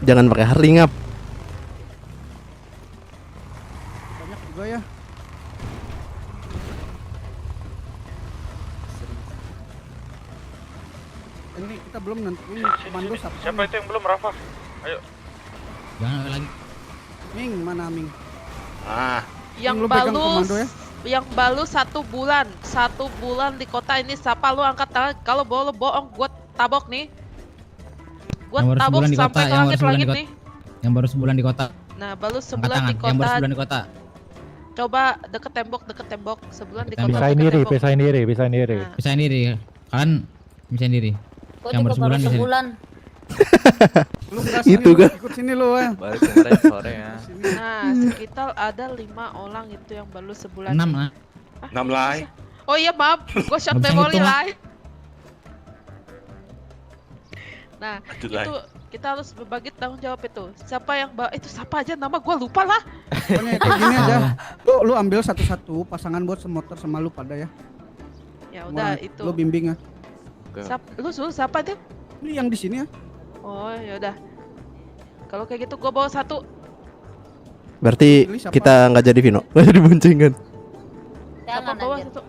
Jangan pakai Harley ngap. Banyak juga ya. Ini kita belum Ini komando siapa? Siapa itu yang belum, Rafa? Ayo. Jangan lagi. Ming, mana Ming? Yang lu pegang balu komando ya? yang balu 1 bulan di kota ini, siapa lu angkat tangan? Kalau bohong gua tabok nih. Gua Yang baru tabok sebulan di sampai kota, ke yang baru sebulan langit-langit di nih. Yang baru sebulan di kota. Nah, baru Angkat sebulan tangan. di Yang baru kota. sebulan di kota. Coba deket tembok, sebulan di kota. Pisahin deket diri, tembok. pisahin diri, pisahin diri. Pisahin diri. Kalian pisahin diri. Gua Yang baru juga baru sebulan pisahin. sebulan. Lu enggak Itu sini, lu kan. ikut sini lu ya. Baru kemarin sore ya. Nah, sekitar ada 5 orang itu yang baru sebulan. 6 lah. 6 lah. Oh iya maaf, gue short Nggak bisa memory ngitung, lah. Nah, Lanjut, itu kita harus berbagi tanggung jawab itu. Siapa yang itu siapa aja nama gue lupa lah. Pokoknya kayak gini aja. Lu ambil satu-satu pasangan buat semotor sama lu pada ya. Ya udah Semua itu. Lu bimbing ya. Lu suruh siapa tuh? Ini yang di sini ya. Oh ya udah. Kalau kayak gitu gue bawa 1. Berarti Pilih siapa? kita nggak jadi Vino, nggak jadi boncengan. Siapa bawa 1?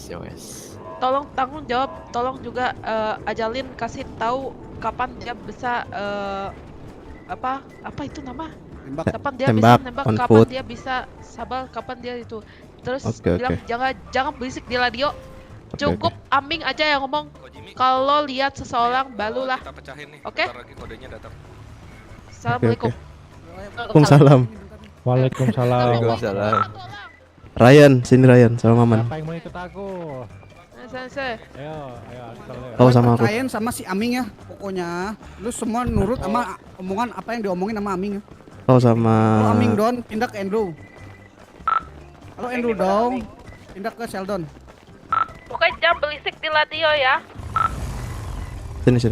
Ya wes. Tolong tanggung jawab, tolong juga ajalin kasih tahu kapan dia bisa apa itu nama? Tembak. Kapan dia Tembak, bisa nembak, on kapan foot. dia bisa sabar, kapan dia itu. Terus Oke, bilang oke. jangan berisik di radio. Oke, Cukup Aming aja yang ngomong. Kalau lihat seseorang balu lah. Kita pecahin nih. Oke? Bentar lagi kodenya datang. Assalamualaikum. Waalaikumsalam. Waalaikumsalam. Waalaikumsalam. Ryan, sini Ryan, sama Maman. Siapa yang mau ikut aku? Saya. Ayo, Axel. Kau sama aku. Percayain sama si Aming ya. Pokoknya lu semua nurut sama omongan apa yang diomongin sama Aming ya. Kau sama. Lu Aming Don pindah ke Andrew. Halo Andrew dong. Pindah ke Sheldon. Pokoknya jangan berisik di radio ya. Sini. Sal,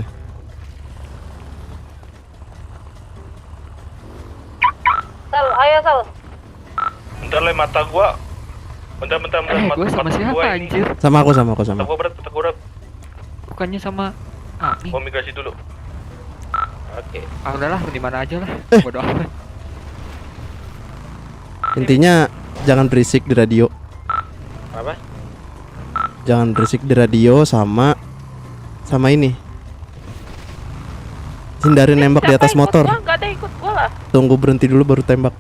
ayo Sal. Bentar le, mata gua. Bentar Gue sama siapa anjir? Sama aku. Mata gua berat. Bukannya sama Aming. Gua migrasi dulu. Oke. Ah udahlah, di mana aja lah. Bodoh amat. Intinya jangan berisik di radio. Apa? Jangan berisik di radio sama ini. Hindari nembak di atas motor. Enggak ada ikut gua lah. Tunggu berhenti dulu baru tembak.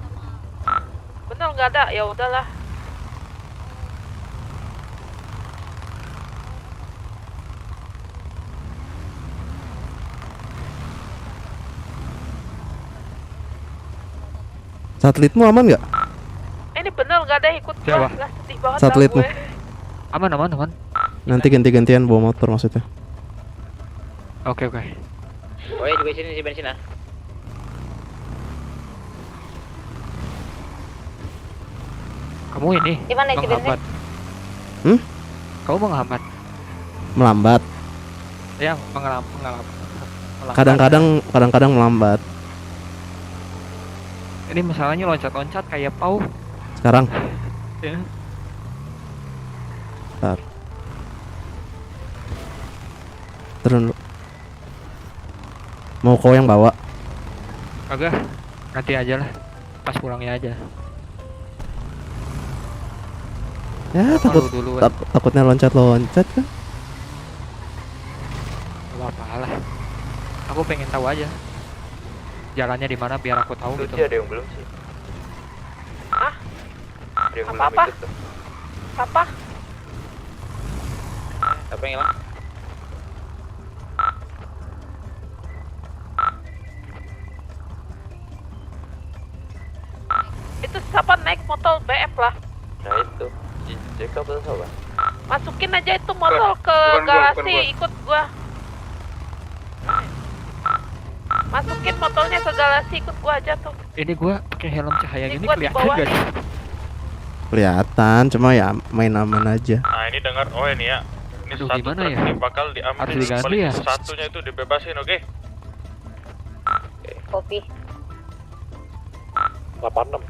Bener enggak ada. Ya udahlah. Satelitmu aman nggak? Ini bener enggak ada ikut gua. Siapa? Lah sedih banget Satelitmu. lah gue. Aman. Nanti ganti-gantian bawa motor maksudnya. Oke. Oh ya juga sini si bensin ah. Kamu ini Di mana isi bensin? menghambat. Hmm? Kamu menghambat. Melambat. Ya, mengalami. Kadang-kadang melambat. Ini masalahnya loncat-loncat kayak pau. Sekarang. Ya. Ntar. Turun lu. Mau kau yang bawa? Kagak. Nanti aja lah. Pas pulangnya aja. Ya takutnya loncat-loncat kan. Gak apa-apa lah. Aku pengen tahu aja. Jalannya di mana biar aku tahu gitu. Ada yang belum sih. Ah? Ada yang belum Apa-apa? ikut tuh. Apa? Apa yang hilang? Itu siapa naik motor BF lah. Nah itu. Jacob atau siapa? Masukin aja itu motor ke bukan garasi, gua. ikut gua. Masukin motornya ke garasi, ikut gua aja tuh. Ini gua pakai helm cahaya Ini gini gua di kelihatan bawah gak nih. sih? Kelihatan, cuma ya main aman aja. Nah ini dengar, oh ini ya. Ini Aduh, satu gimana truk ya? ini bakal diambil. Harus diganti Paling ya? Satunya itu dibebasin, oke? Kopi. 86.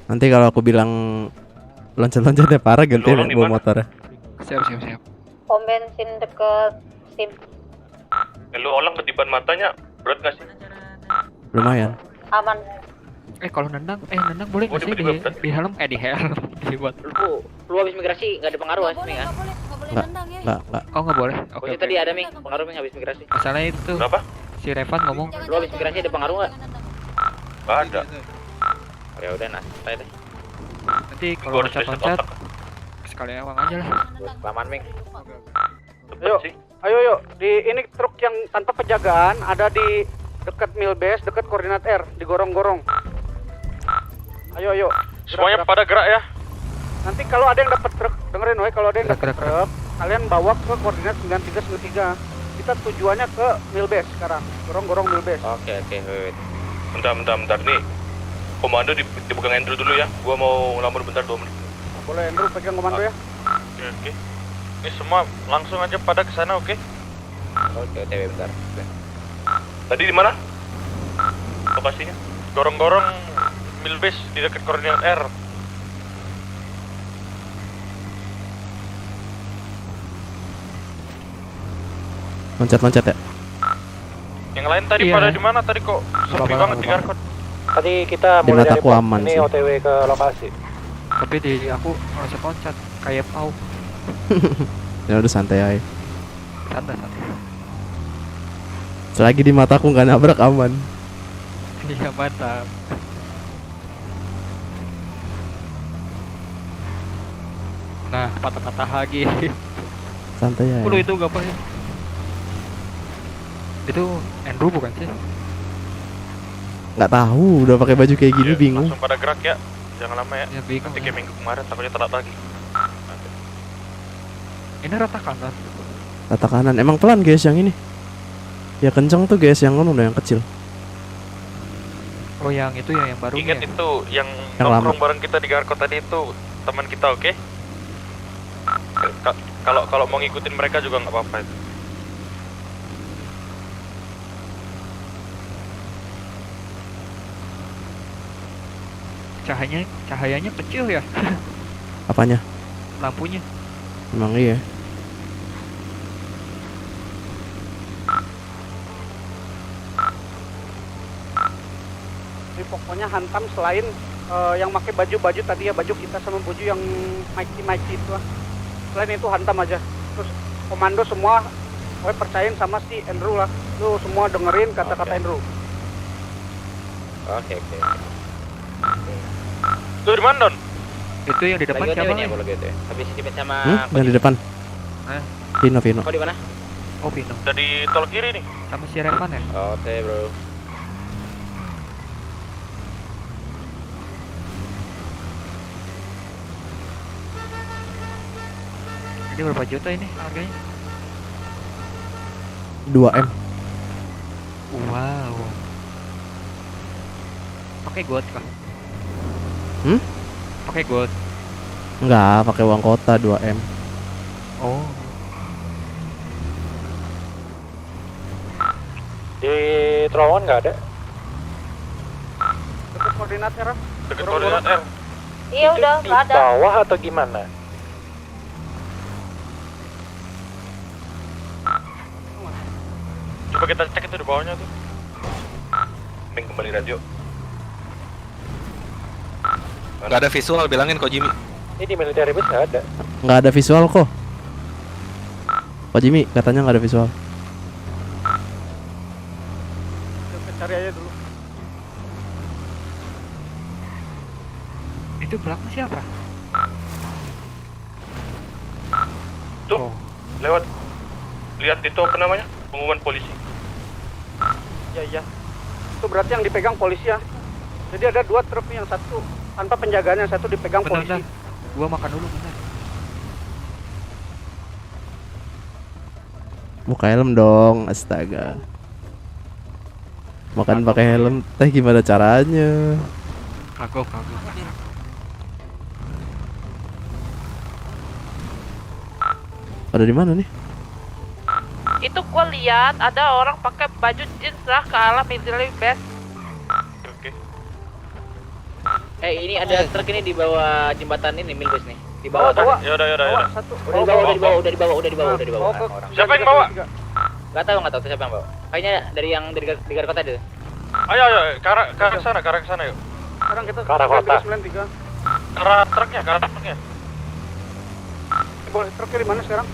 Nanti kalau aku bilang loncat-loncatnya parah gantiin Lu orang di bawa mana? motornya. Siap. pom bensin deket SIM. Lu olang ketiban matanya, berat gak sih? Lumayan. Aman. Kalau nendang boleh nggak sih di helm? Di helm, di buat. Lu habis migrasi nggak ada pengaruh Ming ya? Enggak. Oh nggak boleh. Oke. Tadi ada Ming, pengaruh Ming habis migrasi. Masalahnya itu. Berapa? Si Revan ngomong. Lu habis migrasi ada pengaruh nggak? Gak ada. Ya udah santai deh. Nanti kalau loncat sekali awang aja lah. Kelamaan Ming. Ayo, di ini truk yang tanpa penjagaan ada di dekat mill base, dekat koordinat R, digorong-gorong. Ayo. Semuanya pada gerak ya. Nanti kalau ada yang dapat truk, dengerin kalau ada yang dapat truk, kalian bawa ke koordinat 9393. Kita tujuannya ke mill base sekarang, gorong-gorong mill base. Oke, wait. Bentar nih. Komando dipegang Andrew dulu ya. Gua mau ngelamun bentar 2 menit. Boleh Andrew pegang komando ya. Oke. Ini semua langsung aja pada ke sana, oke? Oke, bentar. Tadi di mana? Lokasinya? Gorong-gorong mill base di dekat koordinat R. Loncat ya. Yang lain tadi pada di mana? Tadi kok sepi banget di Garkot. Tadi kita Di mulai dari mataku aman ini sih. OTW ke lokasi. Tapi di aku loncat kayak pau. Ya udah santai aja. Santai. Selagi di mataku nggak nabrak aman. Iya mantap. Nah patah-patah lagi. Santai aja. Itu ngapain? Itu Andrew bukan sih? Nggak tahu, udah pakai baju kayak gini bingung. Langsung pada gerak ya. Jangan lama ya. Ya bingung. Nanti kayak minggu kemarin takutnya telat lagi. Ini rata kanan. Rata kanan. Emang pelan guys yang ini. Ya kenceng tuh guys yang ngono yang kecil. Oh yang itu ya yang baru. Ingat itu yang lama. nongkrong bareng kita di Garkot tadi itu teman kita, oke? Kalau mau ngikutin mereka juga nggak apa-apa itu. Cahayanya kecil ya. Apanya? Lampunya. Emang iya. Jadi pokoknya hantam selain yang pakai baju tadi ya, baju kita sama baju yang Mikey itu lah. Selain itu hantam aja. Terus komando semua percayain sama si Andrew lah. Lu semua dengerin kata-kata Andrew. Oke. Tuh di mana, Don? Itu yang di depan siapa? Habis dipit sama Yang di depan. Vino. Kau di mana? Oh Vino. Udah di tol kiri nih. Sama si Revan ya? Oke, bro. Ini berapa juta ini harganya? 2M. Wow. Pakai gold kah? Pakai gold. Enggak, pakai uang kota 2M. Oh. Di terowongan nggak ada. Dekat koordinat R. Dekat koordinat R. Iya udah Di nggak ada. bawah atau gimana? Coba kita cek itu di bawahnya tuh. Ming kembali radio. Nggak ada visual, bilangin kok Jimmy. Ini di military base nggak ada. Nggak ada visual kok. Pak Jimmy katanya nggak ada visual. Kita cari aja dulu. Itu belakang siapa? Tuh, lewat. Lihat itu apa namanya? Pengumuman polisi. Iya. Itu berarti yang dipegang polisi ya. Jadi ada 2 truk nih, yang satu tanpa penjagaan, yang satu dipegang polisi. Bentar. Gua makan dulu bentar. Buka helm dong, astaga. Makan pakai helm, teh gimana caranya? Kagok. Ada di mana nih? Itu gua lihat ada orang pakai baju jeans lah ke arah military base. Oke. Ini ada truk ini di bawah jembatan ini Milbus nih. Di bawah tadi. Yaudah. Satu. Udah di bawah. Siapa yang bawa? Gak tahu siapa yang bawa. Kayaknya dari yang dari Garut Kota deh. Ayo, ke arah sana yuk. Sekarang kita Ke arah kota. 93. Ke arah truknya. Boleh truknya di mana sekarang?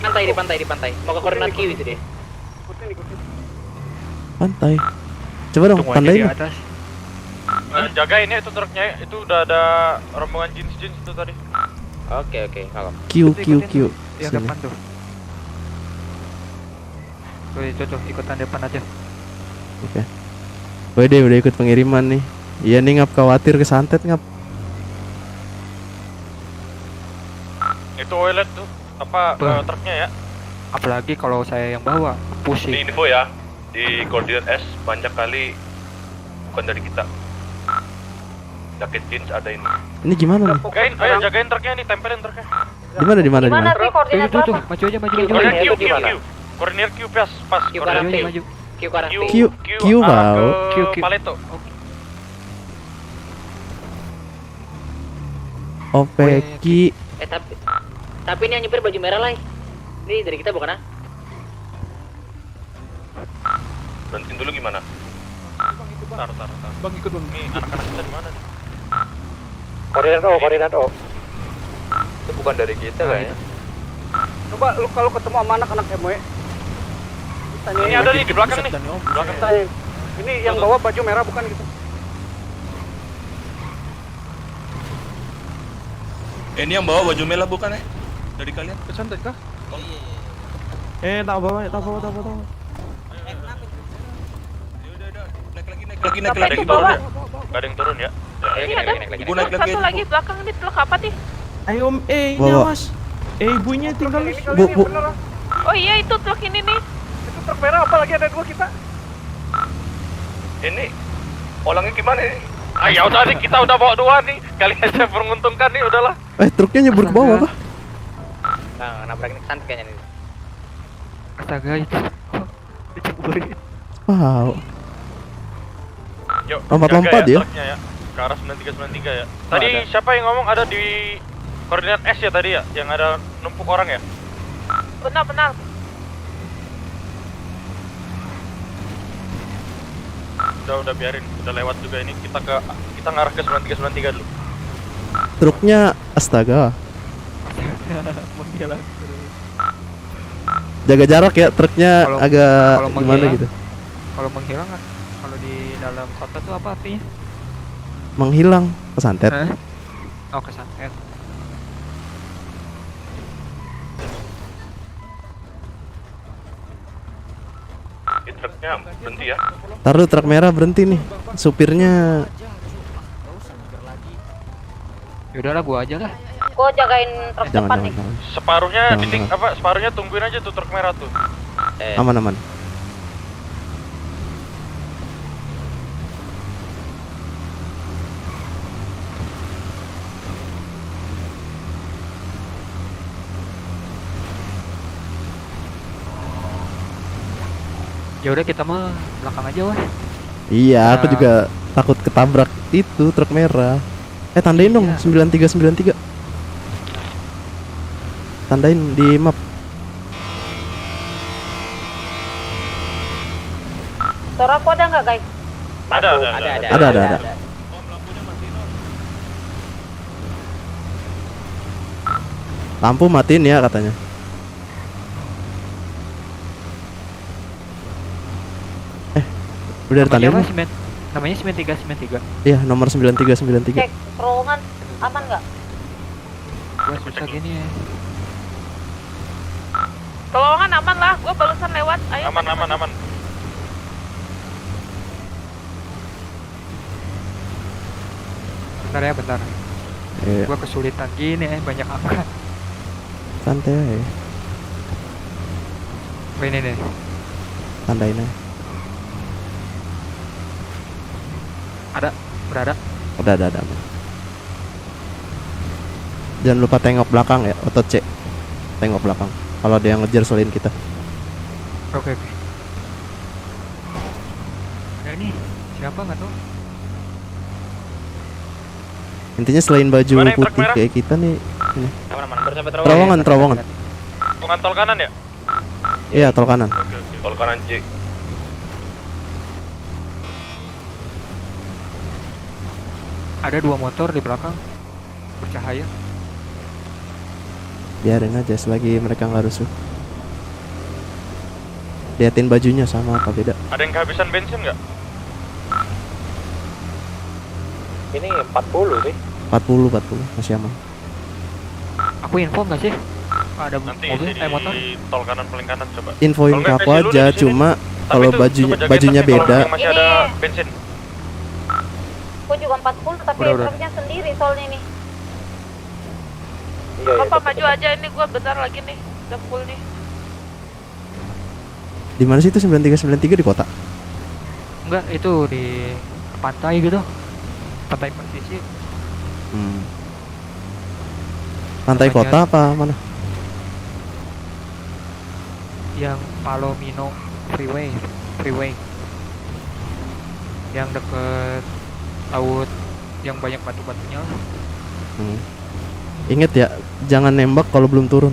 Di pantai. Mau ke koordinat Kiwi itu deh. Ikutin. Pantai. Coba dong, pantai. Jagain ya itu truknya, itu udah ada rombongan jeans itu tadi. Oke, kalau. Q. Yang Sini. depan tuh. Tuh, ikutan depan aja. Oke. Udah ikut pengiriman nih. Iya nih, ngap khawatir kesantet ngap. Itu oilet tuh, truknya ya. Apalagi kalau saya yang bawa, pusing. Di info ya, di koordinat S banyak kali bukan dari kita. Jaket jeans ada ini. Ini gimana nih? Jagain truknya nih, tempelin truknya. Di mana? Sih koordinat Tuh, berapa? maju aja. Koordinat Q pas. Q kanan P. Maju. Q kanan P. Q wow. Ke Paleto. Opeki. Tapi ini yang nyupir baju merah lah. Ini dari kita bukan ah? Berhentiin dulu gimana? Tar. Bang ikut bang. Nih anak-anak kita di mana nih? Koordinat O. Itu bukan dari kita kayaknya. Coba lu kalau ketemu sama anak-anak MW. Tanya Ini ada nih di belakang nih. Tanya. Ini yang bawa baju merah bukan gitu. Ini yang bawa baju merah bukan ya? Dari kalian? Kesantet kah? Tak bawa. Naik lagi. Gak ada yang turun ya. Ini ada Ibu naik lagi. satu lagi belakang ini truk apa nih? Ayo om, ini Bawa. awas. Ibunya tinggal. Bu. Oh iya itu truk ini nih. Itu truk merah apalagi ada dua kita. Ini olangnya gimana nih? Ya udah nih, kita udah bawa 2 nih. Kali aja menguntungkan nih, udahlah. Truknya nyebur ke bawah kah? Nah, nabrak ini santai kayaknya nih. Astaga itu. Diceburin. Wow. Yuk, Lompat-lompat jaga ya. truknya ya. Ke arah 9393 ya. Tadi siapa yang ngomong ada di koordinat S ya tadi ya? Yang ada numpuk orang ya? Benar. Udah biarin, udah lewat juga ini. Kita ngarah ke 9393 dulu. Truknya astaga. Menghilang. Jaga jarak ya, truknya agak kalau gimana menghilang, gitu. Kalau menghilang kalau di dalam kota tuh apa artinya? Menghilang, kesantet. Oh, kesantet. Ini truknya berhenti ya. Taruh truk merah berhenti nih. Supirnya Yaudahlah gua aja lah. Gua jagain truk depan nih. Separuhnya Jangan. separuhnya tungguin aja tuh truk merah tuh. Aman. Ya udah kita mah belakang aja wah. Iya, aku juga takut ketabrak itu truk merah. Tandain dong 9393. Tandain di map. Suara aku ada nggak guys? Ada. Lampu matiin ya katanya. Udah Namanya ditandain. apa? Namanya Semen 3. Iya, nomor 9393. Cek terowongan aman nggak? Gua susah gini ya. Terowongan aman lah, gua barusan lewat. Ayo. Aman. Bentar. Iya. Gua kesulitan gini banyak angka. Santai aja. Oh, ini nih. Tandain aja. Berada. Udah ada. Jangan lupa tengok belakang ya, otot C. Tengok belakang. Kalau ada yang ngejar selain kita. Oke. Nah ini siapa nggak tahu? Intinya selain baju Mana yang truk putih merah? kayak kita nih ini. Aman-aman, baru sampai Terowongan. Bukan tol kanan ya? Iya, tol kanan. Oke. Tol kanan C. Ada 2 motor di belakang bercahaya. Biarin aja selagi mereka nggak rusuh. Liatin bajunya sama apa beda. Ada yang kehabisan bensin nggak? Ini 40 sih. 40 masih aman. Aku info nggak sih? Ada Nanti mobil, isi di motor? tol kanan paling kanan coba. Infoin Kalau ke nggak, aku isi dulu aja, di sini. cuma Tapi kalau itu bajunya coba jagain bajunya tasnya kalau beda. masih ada bensin. Aku juga 40 tapi Udah. truknya sendiri soalnya nih. Iya, Apa maju aja ini gua bentar lagi nih. Udah full nih. Di mana sih itu 9393 di kota? Enggak, itu di pantai gitu. Pantai Persisi. Pantai Namanya- kota apa mana? Yang Palomino Freeway. Yang deket laut yang banyak batu-batunya. Ingat ya, jangan nembak kalau belum turun.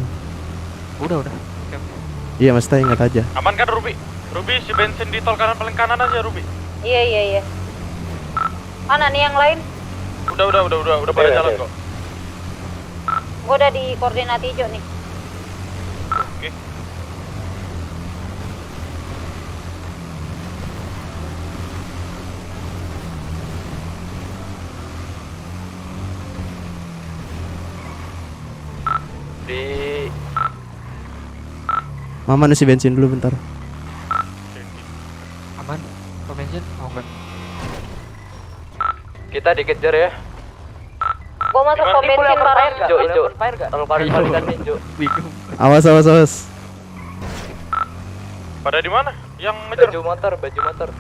Udah. Iya, maksudnya ingat aja. Aman kan Ruby? Ruby si bensin di tol kanan paling kanan aja Ruby. Iya. Mana nih yang lain? Udah pada jalan kok. Gua udah di koordinat hijau nih. Oke. Di Mama isi bensin dulu bentar. Aman? Kau bensin? Oh enggak. kita dikejar ya. Gua masuk pom bensin bareng. Ijo. Tol paling kan Ijo. Awas. Pada di mana? Yang ngejar? Baju motor.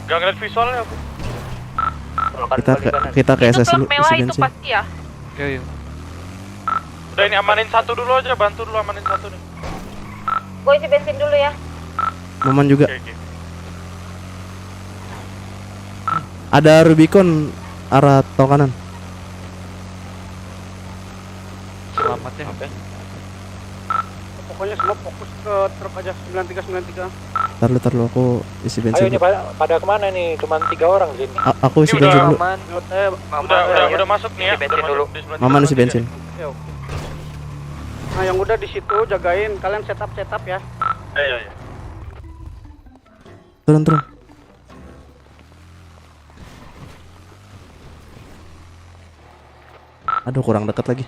Gak ngeliat visualnya aku. Kita ke Itu SS dulu truk mewah isi itu bensin. pasti ya. Yo. Udah ini amanin satu dulu aja, bantu dulu amanin satu nih. Gua isi bensin dulu ya. Maman juga. Oke. Ada Rubicon arah tol kanan. Selamat ya. Pokoknya semua fokus ke truk aja 9393. Tar lu aku isi bensin. Ayo ini dulu. pada kemana nih? Cuman 3 orang sini. Aku isi bensin dulu. Udah masuk nih ya. bensin dulu. Maman isi bensin. Oke. Nah, yang udah di situ jagain, kalian setup ya. Iya. Turun. Aduh, kurang dekat lagi.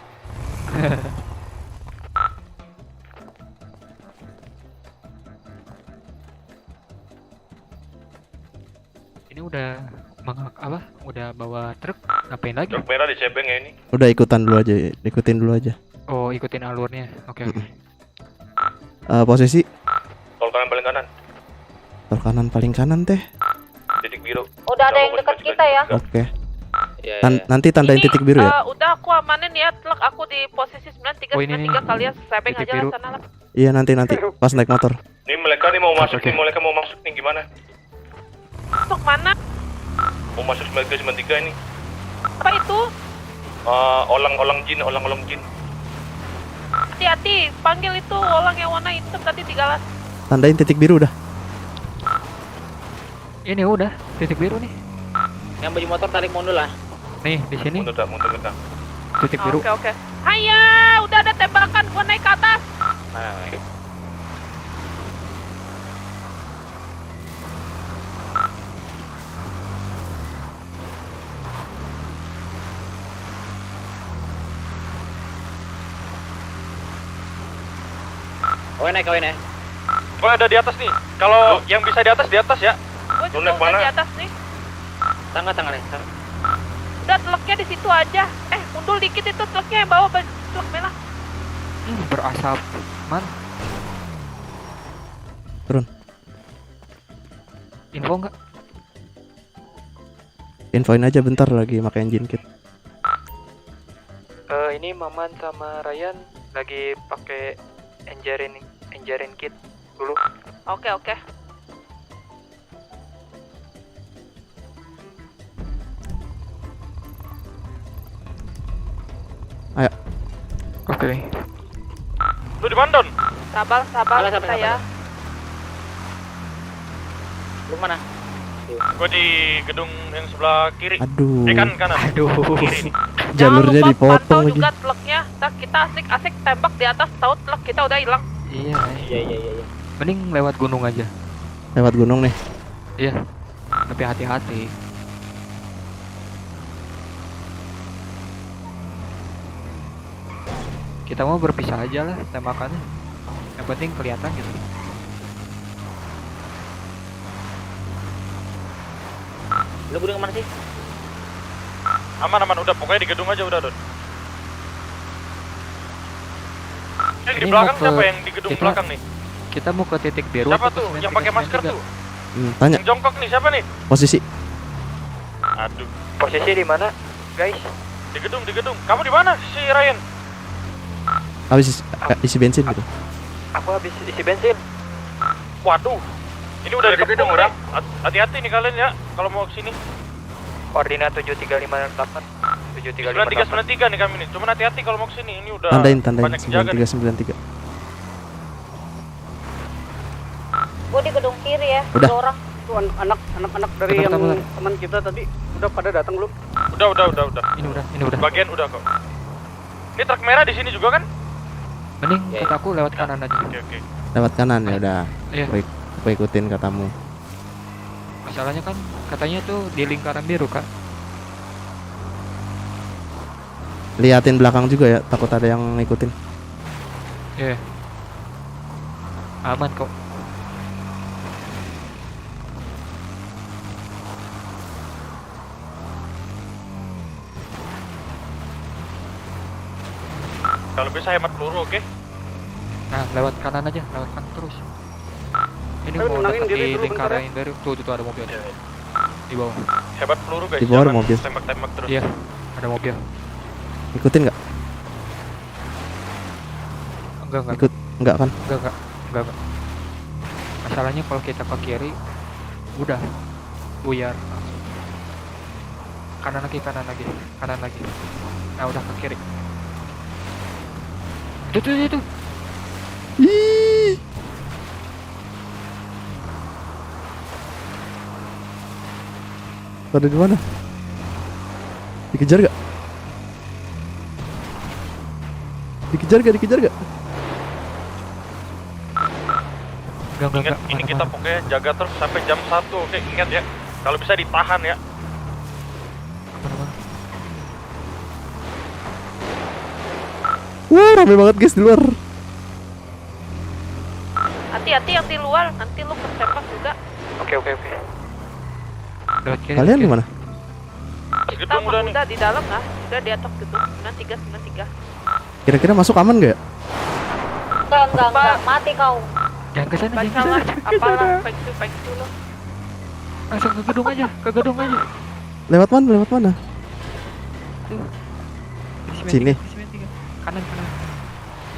Ini udah bawa truk, ngapain lagi? Truk merah di Cebeng ya ini. Udah ikutin dulu aja. Oh, ikutin alurnya. Oke. Posisi Tol kanan paling kanan. tol kanan paling kanan teh. Titik biru. Udah ada yang dekat kita ya. Oke. Nanti tandain titik biru ya. Udah aku amanin ya truk aku di posisi 9393 kalian sebeng aja lah sana lah. Iya, nanti pas naik motor. Nih mereka mau masuk nih gimana? Masuk mana? Mau masuk 93 ini. Apa itu? Olang jin. Hati-hati, panggil itu orang yang warna hitam tadi di galas. Tandain titik biru udah. Ini udah titik biru nih. Yang baju motor tarik mundur lah. Nih, di sini. Mundur kita. Titik biru. Oke. Haya, udah ada tembakan, gua naik ke atas. Kawin ya. Oh, ada di atas nih. Kalau yang bisa di atas ya. Gua Lu juga naik udah mana? di atas nih. Tangga nih. Udah truknya di situ aja. Mundur dikit itu truknya yang bawa truk merah. Berasap. Man. Turun. Info enggak? Infoin aja bentar lagi pakai engine kit. Ini Maman sama Ryan lagi pakai engine kit dulu. Oke. Oke. Lu di mana, Don? Sabar kita ya. Lu mana? Gua di gedung yang sebelah kiri. Aduh. Kanan. Aduh. Kiri nih. Jalurnya Jangan lupa dipotong pantau lagi. juga truknya. Ntar kita asik-asik tembak di atas, tahu truk kita udah hilang. Iya. Iya. Mending lewat gunung aja. Lewat gunung nih. Iya. Tapi hati-hati. Kita mau berpisah aja lah tembakannya. Yang penting kelihatan gitu. Lu gedung mana sih? Aman, udah pokoknya di gedung aja udah, Don. Yang di Ini belakang mau ke- siapa yang di gedung kita- belakang nih? Kita mau ke titik biru. Siapa atau tuh ke yang pakai 93? masker tuh? Tanya Yang jongkok nih siapa nih? posisi. Aduh. Posisi di mana, guys? Di gedung. Kamu di mana si Ryan? Habis isi bensin gitu. Aku habis isi bensin. Waduh. Ini udah di gedung orang. Hati-hati nih kalian ya kalau mau kesini. Koordinat 73568. 9393 nih kami nih. Cuman hati-hati kalau mau kesini. Ini udah Tandain banyak jaga nih. 9393. Gue di gedung kiri ya. Udah. Ada orang. Tuh anak-anak dari yang teman kita tadi udah pada datang belum? Udah. Ini udah. Bagian udah kok. Ini truk merah di sini juga kan? Mending kataku lewat kanan aja. Oke. Lewat kanan ya udah. Iya. Baik, aku ikutin katamu. Masalahnya kan katanya tuh di lingkaran biru, Kak. Liatin belakang juga ya, takut ada yang ngikutin. Iya. Aman kok. Kalau bisa hemat peluru, oke? Nah, lewat kanan aja, lewat kanan terus. Ini Ayo, mau tenangin dekat diri di dulu lingkaran bentar yang biru. Tuh ada mobil. Di bawah. Hebat peluru guys. Di bawah ada Jangan mobil. Tembak-tembak terus. Iya, ada mobil. Ikutin nggak? Enggak. Ikut nggak kan? Enggak. Masalahnya kalau kita ke kiri, udah buyar. Kanan lagi. Nah, udah ke kiri. Itu. Ih. Ada di mana? Dikejar gak? Dikejar gak? Ingat, ini kita pokoknya jaga terus sampai jam 1, oke? Ingat ya. Kalau bisa ditahan ya. Wah, rame banget guys di luar. Hati-hati yang di luar, nanti lu ketembak juga. Oke. Kalian di mana? Kita mah udah di dalam lah, udah di atas gedung 9393. Kira-kira masuk aman gak? Enggak, mati kau. Jangan ke sana, Bacalah apalah fake itu lo. Langsung ke gedung aja. Lewat mana? Sini. Kanan.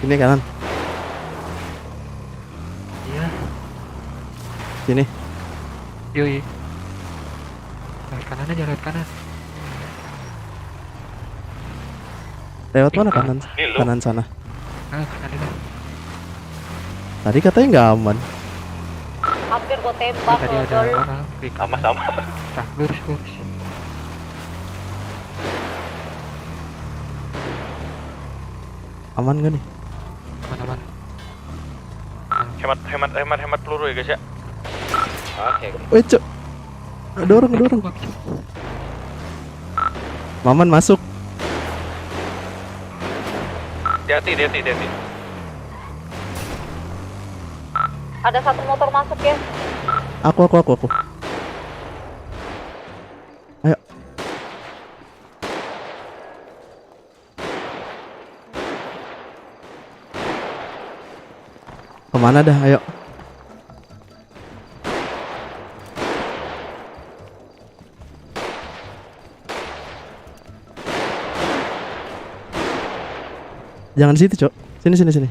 Sini kanan. Iya. Sini. Yoi. Lewat kanan aja, lewat kanan. Lewat mana kanan? Kanan sana. Kanan ini. Tadi katanya nggak aman. Hampir gue tembak Tadi lo, ada Dol. orang. Sama-sama. Nah, lurus. Aman gak nih? Aman. Hemat peluru ya guys ya. Oke. Woi cok. Dorong. Maman masuk. Hati-hati. Ada satu motor masuk ya. Aku. Ayo. Kemana dah? Ayo. Jangan situ, Cok. Sini. Sini.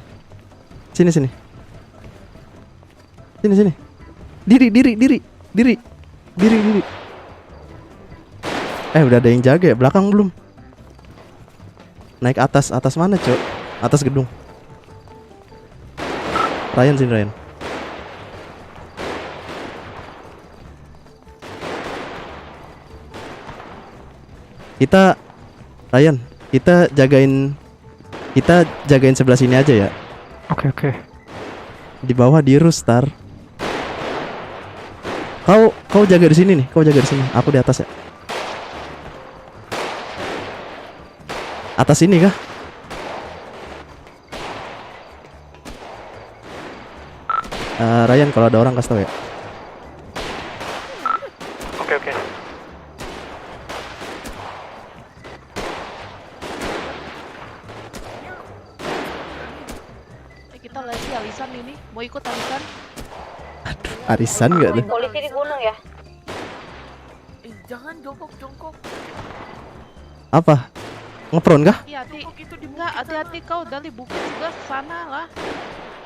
Diri. Udah ada yang jaga ya? Belakang belum? Naik atas mana, Cok? Atas gedung. Ryan sini Ryan. Kita Ryan, kita jagain sebelah sini aja ya. Oke. Di bawah di Rustar. Kau jaga di sini nih, kau jaga di sini. Aku di atas ya. Atas ini kah? Ryan kalau ada orang kasih tau ya. Oke. Kita lagi alisan ini. Mau ikut alisan? Arisan nggak tuh? Polisi di gunung ya? Jangan jongkok. Apa? Ngepron kah? Iya, hati-hati kau dari bukit sebelah sana lah.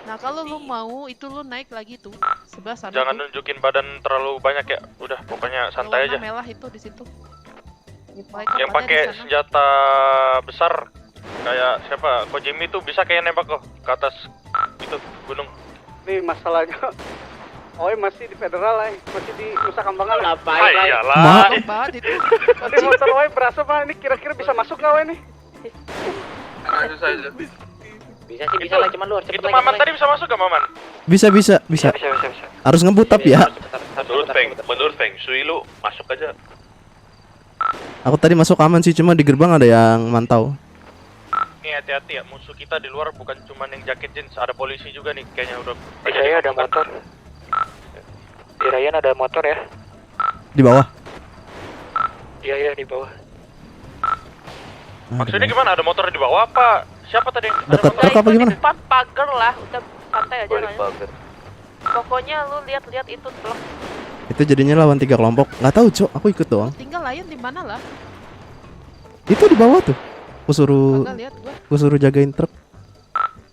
Nah, kalau lu mau itu lu naik lagi tuh sebelah sana. Jangan nunjukin badan terlalu banyak ya. Udah, pokoknya santai aja. Warna merah itu di situ. Yang pakai senjata besar kayak siapa? Kojimi tuh bisa kayak nembak kok ke atas itu gunung. Nih masalahnya. Masih di federal masih di Nusa Kambangan. Ngapain lah? Iyalah. Banget itu. Tadi motor berasa Pak, ini kira-kira bisa masuk nggak ini? Bisa sih, bisa lah, cuman lu harus cepet Itu lagi. Maman tadi bisa masuk gak Maman? Bisa. Harus ngebut tapi ya. Menurut Feng Shui lu masuk aja. Aku tadi masuk aman sih, cuma di gerbang ada yang mantau. Nih hati-hati ya, musuh kita di luar bukan cuma yang jaket jeans, ada polisi juga nih kayaknya udah. Di saya ada motor. Di Ryan ada motor ya? Di bawah. Iya di bawah. Maksudnya gimana? Ada motor di bawah apa? Siapa tadi? Dekat truk apa gimana? Depan pagar lah, udah santai aja lah. Pokoknya lu lihat itu truk. Itu jadinya lawan 3 kelompok. Nggak tahu, Cok. Aku ikut doang. Tinggal Lion di mana lah? Itu di bawah tuh. Aku Lihat gua. suruh jagain truk.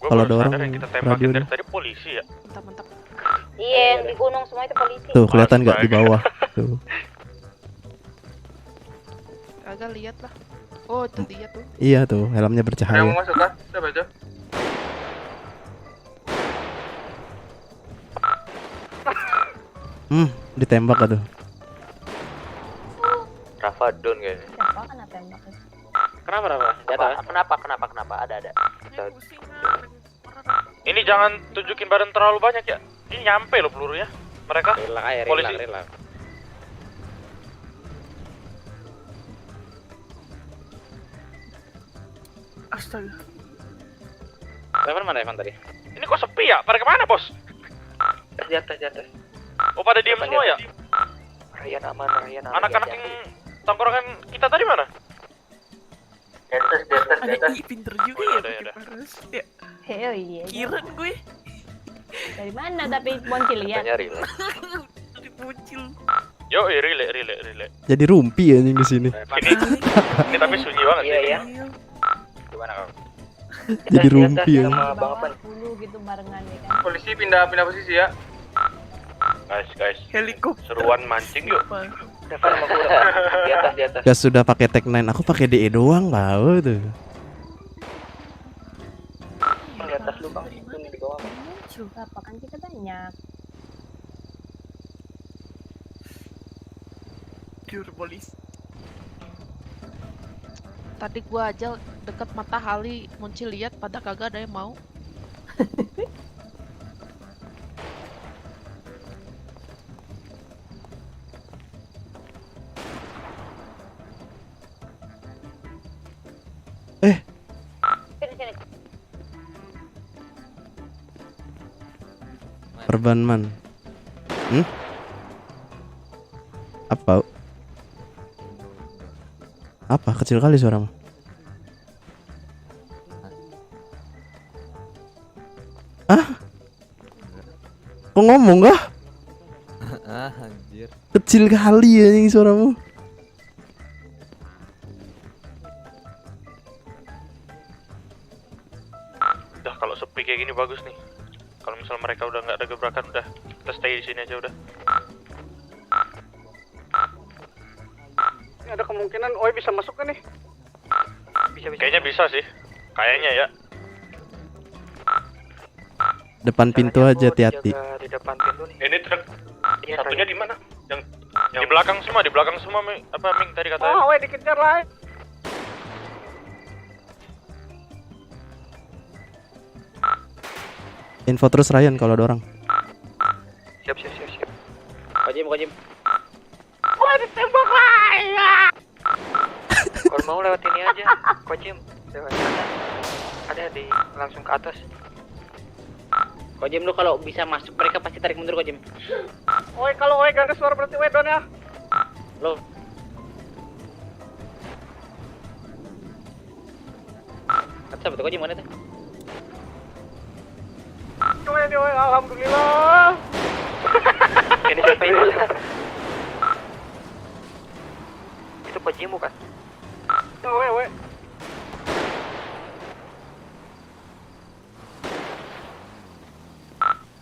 Gua Kalau baru ada orang sadar yang kita tembakin dari tadi polisi ya. Mantap. Iya, yang di gunung semua itu polisi. Tuh, kelihatan nggak di bawah? Tuh. Agak lihat lah. Oh, itu dia tuh. Iya tuh, helmnya bercahaya. Yang mau masuk kah? Siapa aja? Ditembak aduh. Rafa down kayaknya. Siapa kena tembak? Kenapa? Kenapa? Ada. Ini jangan tunjukin badan terlalu banyak ya. Ini nyampe loh pelurunya. Mereka polisi. Relax. Astaga. Evan mana Evan tadi? Ini kok sepi ya? Pada kemana bos? Di atas. Oh pada diam semua ya? Ryan aman. Anak-anak yang tongkrongan kita tadi mana? Di atas. Pinter juga ya pakai paras. Ya. Hell iya. Kiran gue. Dari mana tapi Boncil lihat? Nyari lah. Dari Boncil. Yo, relay. Jadi rumpi ya di sini. Ini tapi sunyi banget sih. Iya. Gimana kau? Jadi rumpi ya. Sama Bang Apan. Dulu gitu barengan ya kan. Polisi pindah posisi ya. Guys. Helikopter. Seruan mancing yuk. Evan sama gua. Di atas. Gas sudah pakai Tech 9, aku pakai DE doang bau tuh. Di atas lu Bang, itu nih di bawah. Berapa kan kita banyak. Pure polisi. Tadi gua aja deket matahari muncul lihat pada kagak ada yang mau. Sini. Perban man. Apa? Kecil kali suaramu. Kok ngomong kah? Anjir. Kecil kali ya ini suaramu. Udah kalau sepi kayak gini bagus nih. Kalau misal mereka udah nggak ada gebrakan, udah kita stay di sini aja udah. Ini ada kemungkinan Oi bisa masuk kan nih? Kayaknya bisa sih. Kayaknya ya. Depan pintu aja, hati-hati. Di depan pintu nih. Ini truk Iya, satunya di mana? Yang di belakang semua, Ming. Apa Ming tadi katanya? Oh, weh dikejar lah. Info terus Ryan kalau ada orang. Siap. Kojim. Wah, ditembak lah. Kalau mau lewat ini aja, Kojim. Lewat sana. Ada di langsung ke atas. Kojim lu kalau bisa masuk mereka pasti tarik mundur Kojim. Oi, kalau gak ada suara berarti don ya. Lo. Kata betul Kojim mana tuh? Oi, alhamdulillah. Ini siapa ini? Itu Kojimu kan? Weh.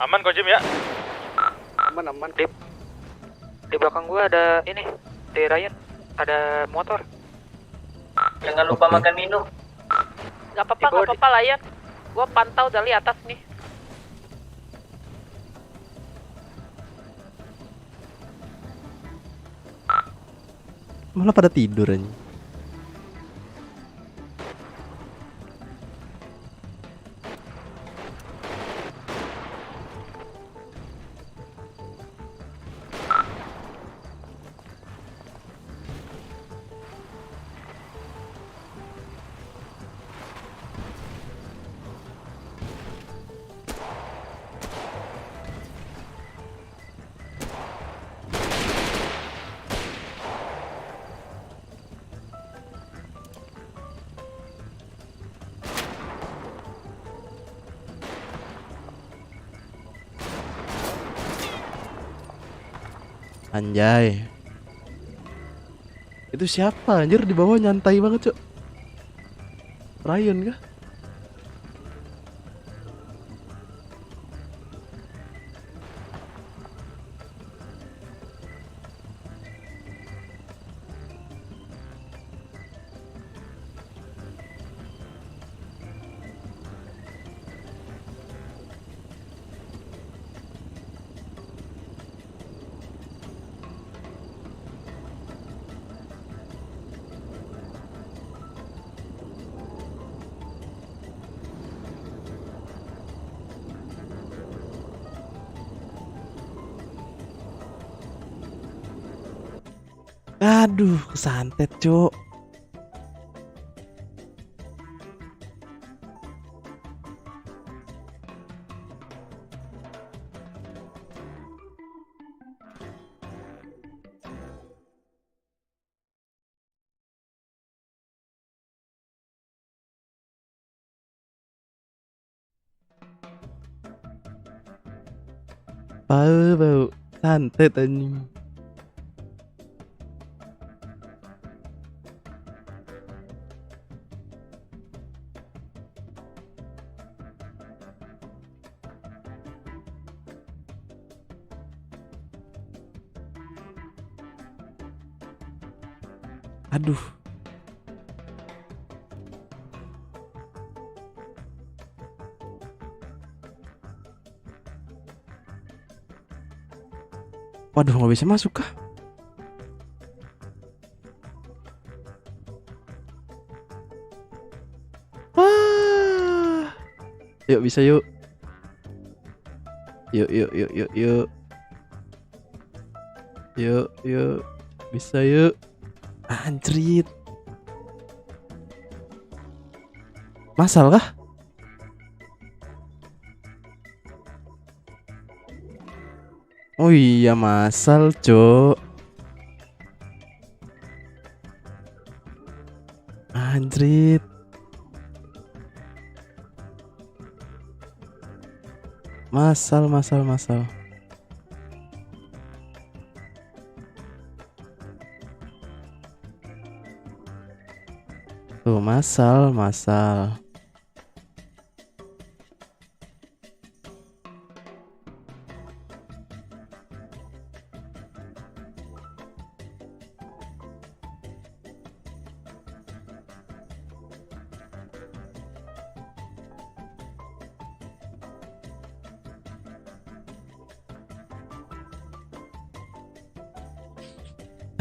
Aman Kojim ya? Aman. Di belakang gua ada ini, di Ryan ada motor. Jangan lupa makan minum. Gak apa-apa Lion. Gua pantau dari atas nih. Malah pada tidur aja. Anjay. Itu siapa anjir di bawah nyantai banget, Cok? Ryan kah? Aduh, kesantet, Cok. Bau santet anjing. Aduh. Waduh, nggak bisa masuk kah? Yuk, bisa yuk. Yuk. Yuk. Bisa yuk. Anjrit. Masal kah? Oh iya, masal, Cok. Anjrit. Masal. Tuh, masal.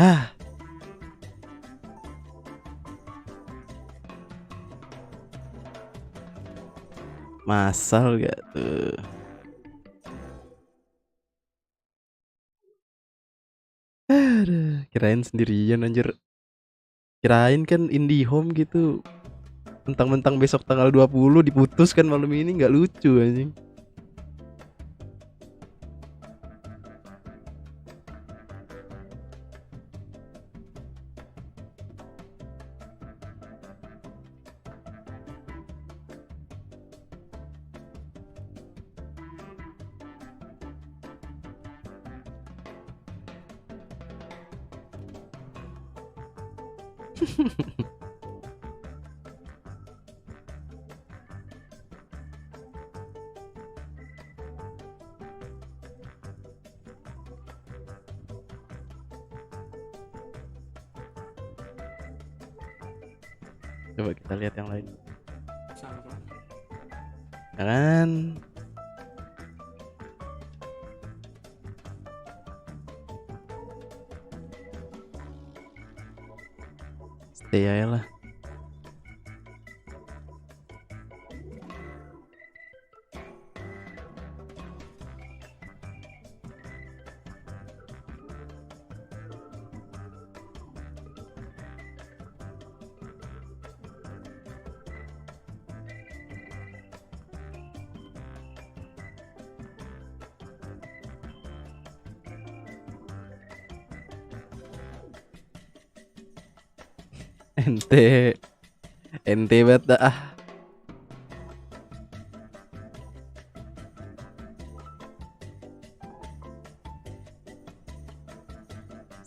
Ah. Masal gak tuh? Aduh, kirain sendirian anjir. Kirain kan IndiHome gitu. Mentang-mentang besok tanggal 20 diputus kan malam ini, nggak lucu anjing. Coba kita lihat yang lain. Jangan. Stay aja lah. Ente banget dah ah.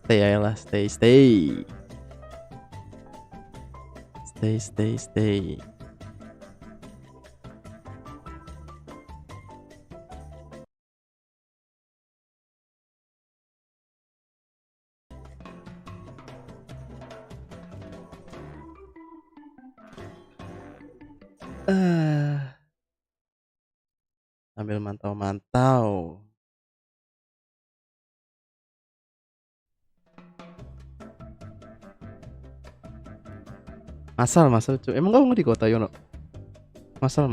Stay aja lah, stay. Stay. Sambil mantau-mantau. Masal cuy. Emang kau nggak di kota Yono? Masal.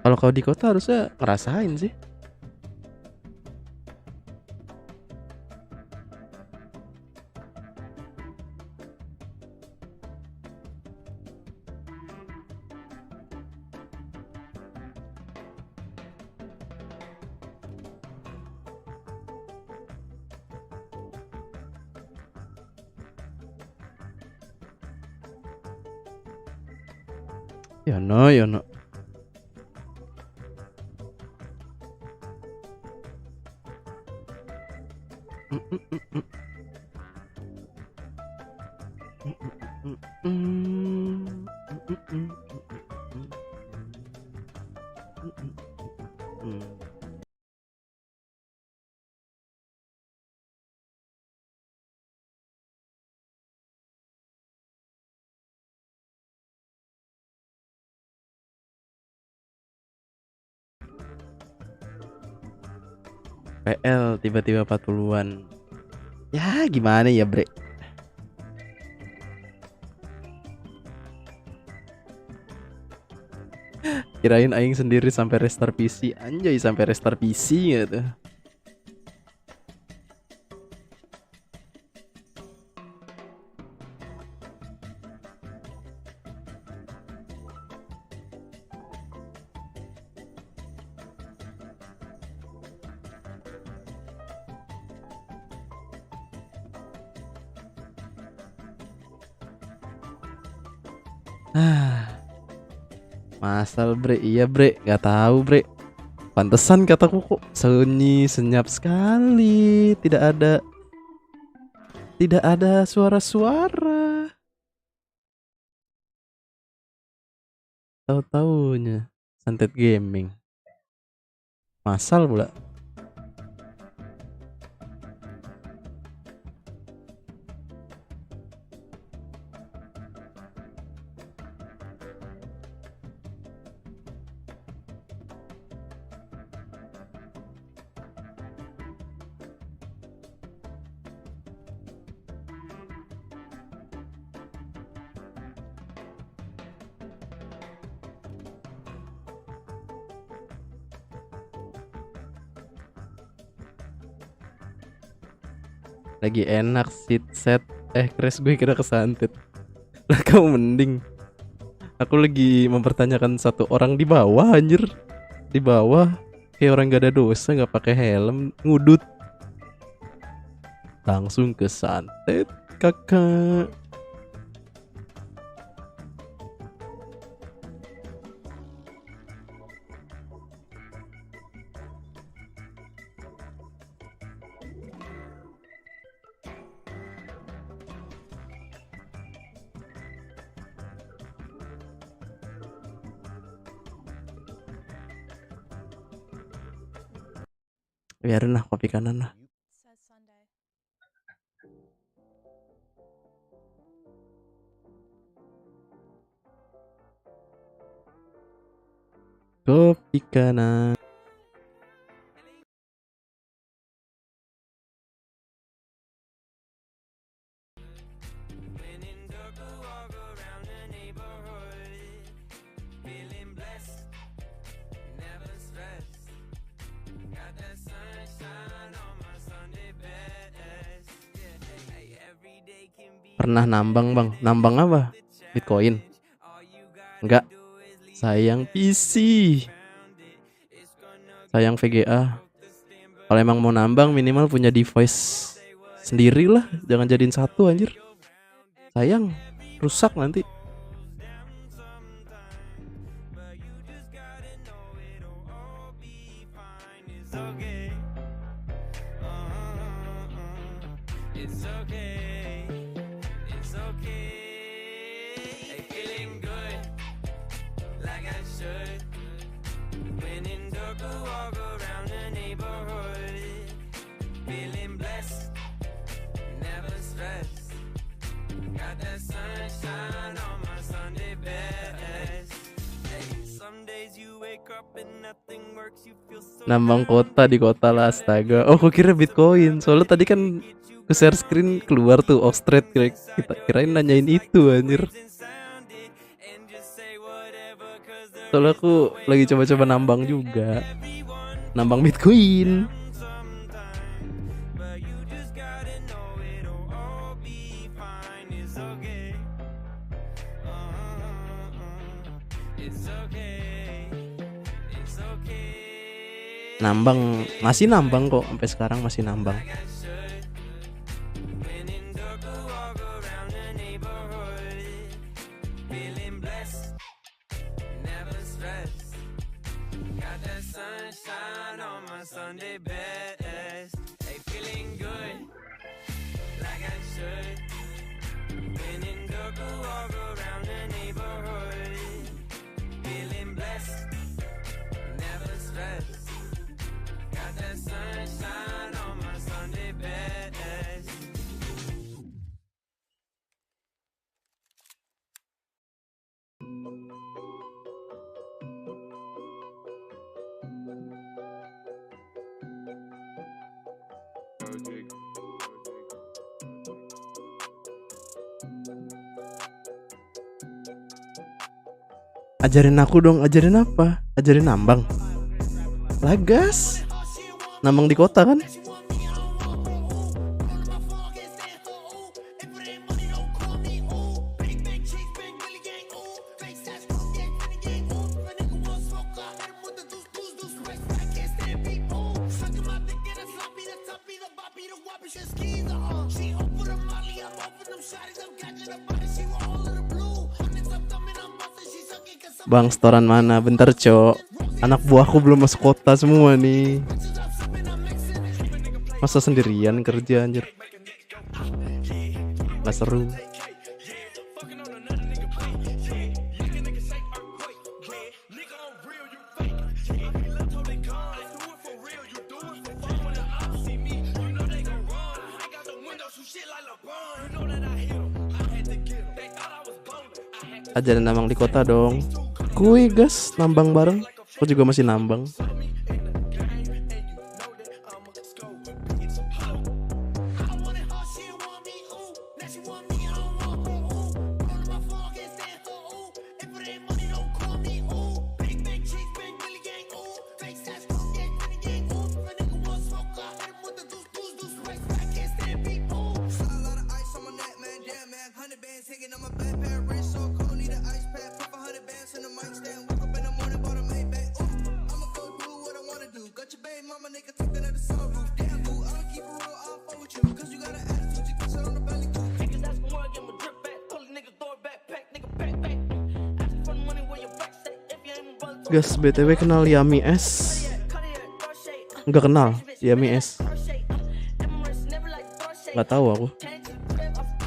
Kalau kau di kota harusnya ngerasain sih. Yono. PL tiba-tiba 40-an. Ya gimana ya bre. Kirain aing sendiri sampai restart PC. Anjay, sampai restart PC gitu. Masal bre, iya bre, nggak tahu bre. Pantesan kataku kok sunyi senyap sekali, tidak ada suara-suara. Tahu-taunya santet gaming. Masal pula. Lagi enak sit set. Crash gue kira kesantet. Lah kamu mending. Aku lagi mempertanyakan satu orang di bawah anjir. Di bawah kayak orang gak ada dosa, gak pakai helm, ngudut. Langsung kesantet kakak. Biarin lah kopi kanan lah. Kopi kanan. Pernah nambang bang? Nambang apa? Bitcoin? Enggak. Sayang PC. Sayang VGA. Kalau emang mau nambang minimal punya device sendiri lah. Jangan jadiin satu anjir. Sayang. Rusak nanti. Nambang kota di kota lah, astaga. Oh, aku kira Bitcoin. Soalnya tadi kan ke share screen keluar tuh Ostrade, kita kirain nanyain itu anjir. Soalnya aku lagi coba-coba nambang juga. Nambang Bitcoin. Nambang, masih nambang kok, sampai sekarang masih nambang. Ajarin aku dong, ajarin apa? Ajarin nambang. Lagas. Nambang di kota kan? Bang, setoran mana? Bentar, Cok. Anak buahku belum masuk kota semua nih. Masa sendirian kerja anjir? Gak seru. Ajarin nambang di kota dong. Kuy gas, nambang bareng. Aku juga masih nambang. Gas, BTW kenal Yami S? Enggak kenal Yami S. Enggak tahu aku.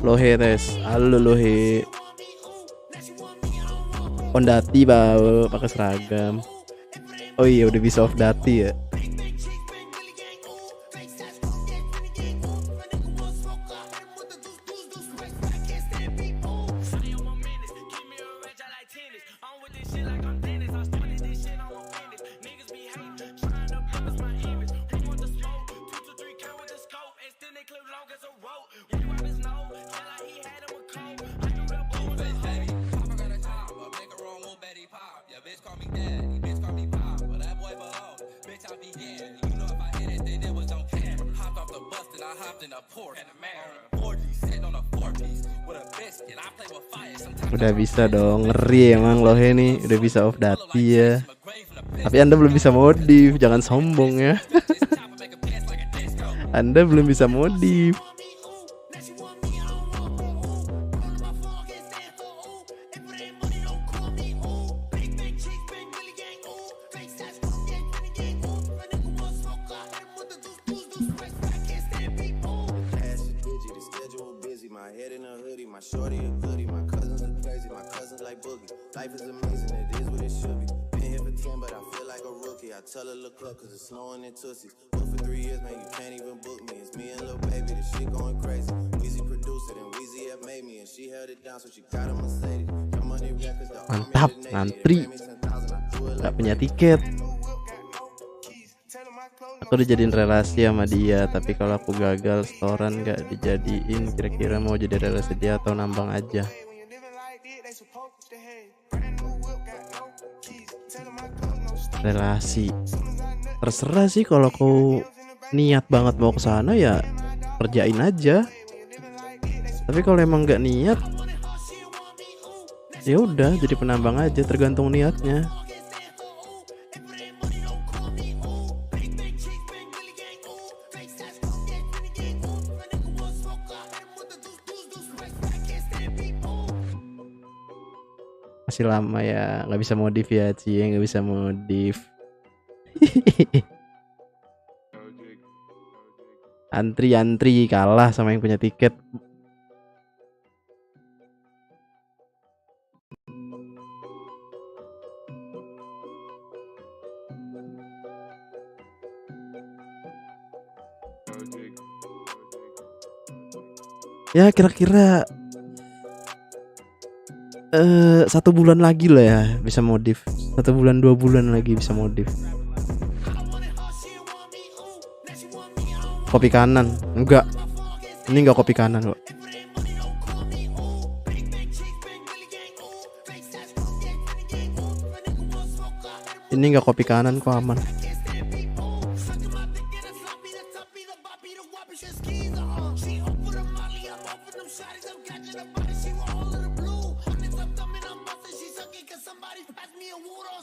Lohe tes. Halo Lohe. Ondati bawa pakai seragam. Oh iya udah bisa off dati ya. Udah bisa dong, ngeri emang Lohe nih, udah bisa off dati ya. Tapi Anda belum bisa modif, jangan sombong ya. Anda belum bisa modif. Mantap, ngantri gak punya tiket. Aku dijadiin relasi sama dia, tapi kalau aku gagal setoran gak dijadiin. Kira-kira mau jadi relasi dia atau nambang aja? Relasi terserah sih, kalau kau niat banget mau ke sana ya kerjain aja. Tapi kalau emang nggak niat ya udah jadi penambang aja, tergantung niatnya. Masih lama ya, nggak bisa modif ya Cie, nggak bisa modif. Antri kalah sama yang punya tiket. Ya kira-kira 1 bulan lagi lah ya bisa modif. 1 bulan 2 bulan lagi bisa modif. Kopi kanan enggak, ini enggak kopi kanan kok. Ini enggak kopi kanan kok, aman.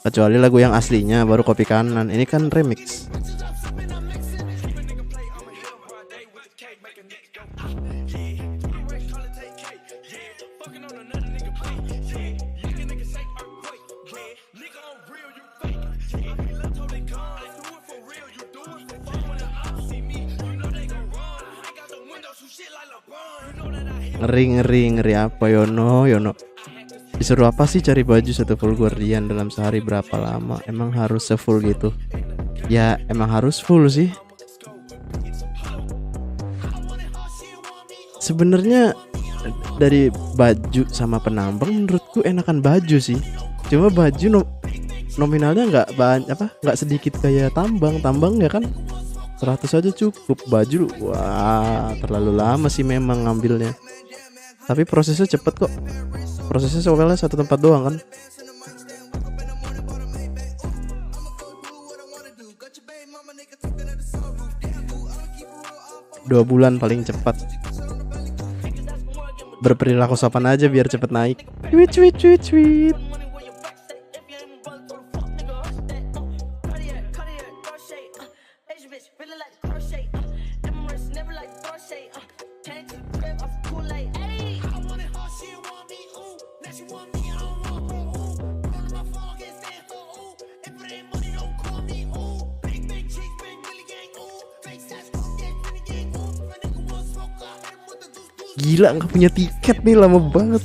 Kecuali lagu yang aslinya baru kopi kanan, ini kan remix. Ngeri apa Yono. Disuruh apa sih cari baju 1 full Guardian dalam sehari berapa lama? Emang harus se-full gitu? Ya emang harus full sih. Sebenarnya dari baju sama penambang menurutku enakan baju sih. Cuma baju nominalnya nggak sedikit kayak tambang ya kan 100 aja cukup. Baju wah terlalu lama sih memang ngambilnya. Tapi prosesnya cepet kok. Prosesnya soalnya 1 tempat doang kan. Dua bulan paling cepat. Berperilaku sopan aja biar cepet naik. Tweet. Asian bitch really like to crochet. Emirates never like to throw shade. Came to the crib off Kool-Aid. Ayy. I wanted her, she want me, ooh. Now she want me, I don't want her, ooh. Run on my phone, can't stand her, ooh. If it ain't money, don't call me, ooh. Big, big cheeks, big Billy gang, ooh. Fake size, gang, Billy gang, ooh. My nigga want smoke, I hit him with the deuce. Gila, nggak punya tiket nih, lama banget.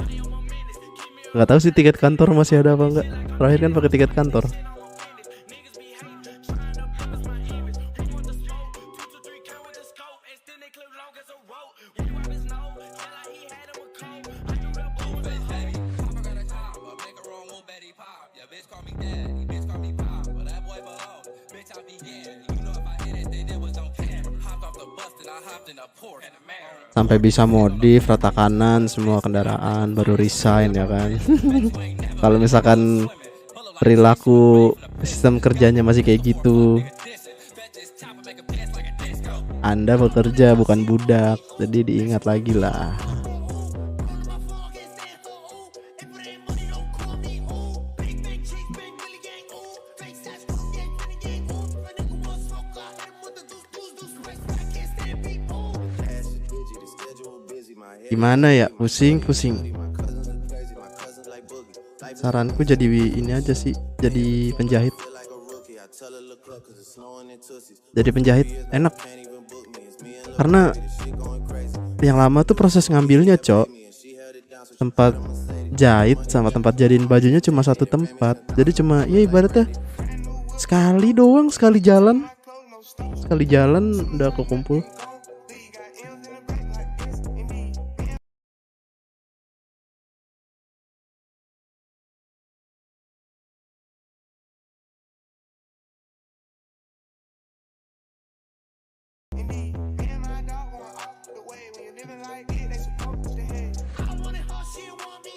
Nggak tahu sih tiket kantor masih ada apa enggak. Terakhir kan pakai tiket kantor. Sampai bisa modif rata kanan semua kendaraan, baru resign ya kan. Kalau misalkan perilaku sistem kerjanya masih kayak gitu, Anda bekerja bukan budak, jadi diingat lagi lah. Gimana ya, pusing. Saranku jadi ini aja sih, jadi penjahit. Jadi penjahit enak. Karena yang lama tuh proses ngambilnya, Cok. Tempat jahit sama tempat jadiin bajunya cuma satu tempat. Jadi cuma ya ibaratnya sekali doang, sekali jalan udah kekumpul.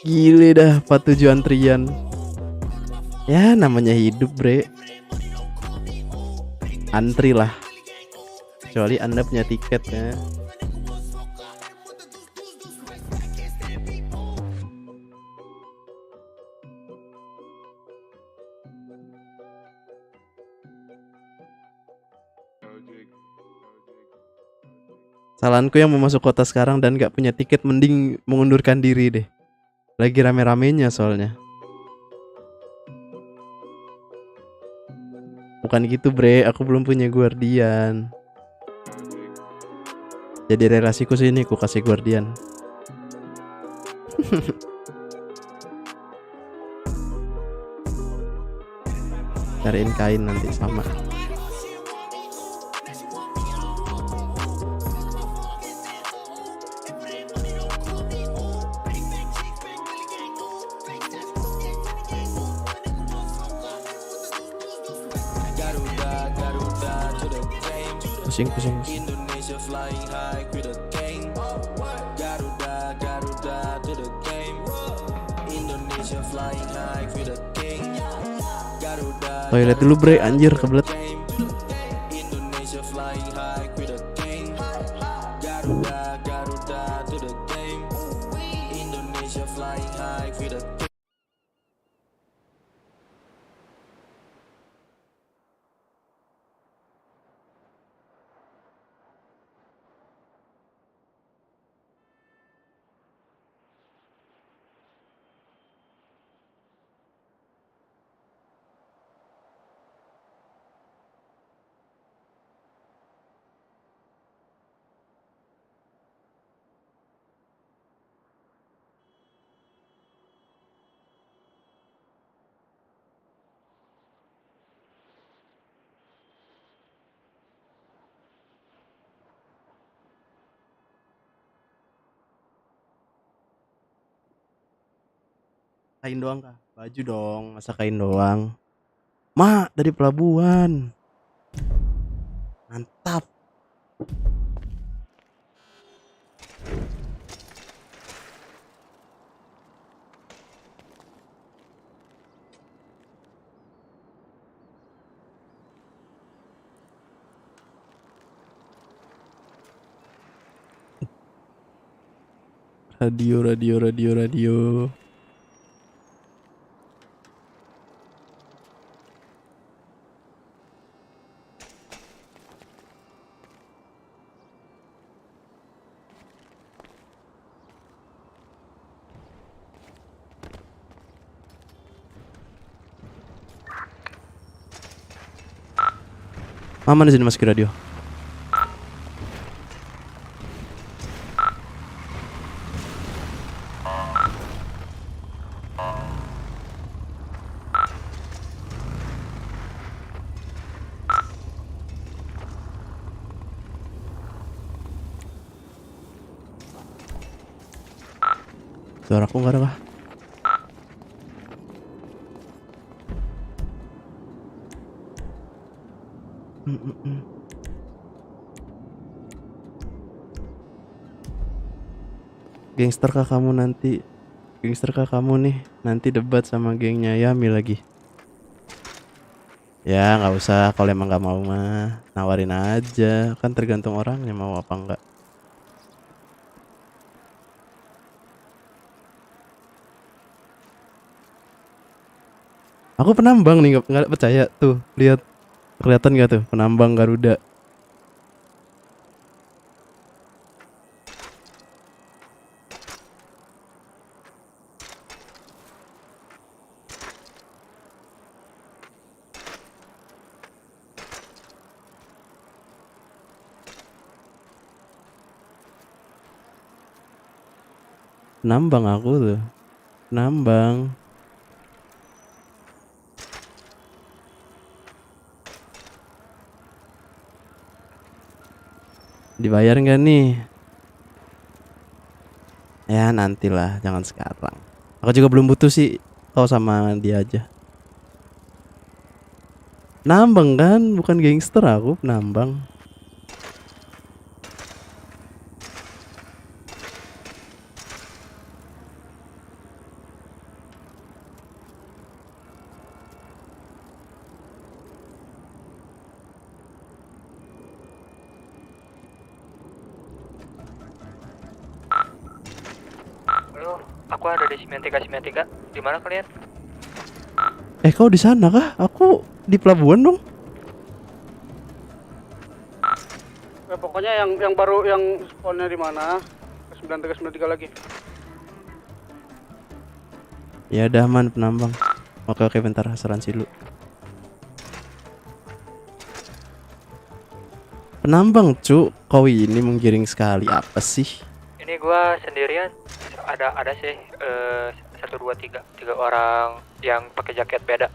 Gile dah 47 antrian. Ya namanya hidup, bre. Antri lah. Kecuali Anda punya tiketnya. Saranku yang mau masuk kota sekarang dan gak punya tiket mending mengundurkan diri deh. Lagi rame-ramenya soalnya. Bukan gitu, bre, aku belum punya guardian. Jadi relasiku sini ku kasih guardian. Cariin kain nanti sama. Pusing. Indonesia flying high with a gang. Garuda to the game. Indonesia flying high with a gang. Garuda. Toilet dulu, bre, anjir kebelet. Indonesia flying high with a gang. Garuda to the game. Indonesia flying high with a gang. Kain doang kah? Baju dong, masa kain doang. Mak, dari pelabuhan. Mantap. Radio. Maman di sini masukin radio. Suaraku nggak ada kah? Gangsterkah kamu nanti? Gangsterkah kamu nih nanti debat sama gengnya Yami lagi? Ya nggak usah, kalau emang nggak mau mah nawarin aja, kan tergantung orangnya mau apa enggak. Aku penambang nih, nggak percaya tuh, lihat kelihatan gak tuh penambang Garuda. Penambang aku tuh, penambang. Dibayar nggak nih? Ya nantilah, jangan sekarang. Aku juga belum butuh sih, kau sama dia aja. Nambang kan, bukan gangster, aku penambang. Aku ada di 9393. Di mana kalian? Kau di sana kah? Aku di pelabuhan dong. Pokoknya yang baru yang spawnnya di mana? 9393 lagi. Ya udah aman penambang. Oke bentar, asuransi dulu. Penambang cu, kau ini menggiring sekali, apa sih? Ini gua sendirian. Ada sih 1, 2, 3 orang yang pakai jaket beda.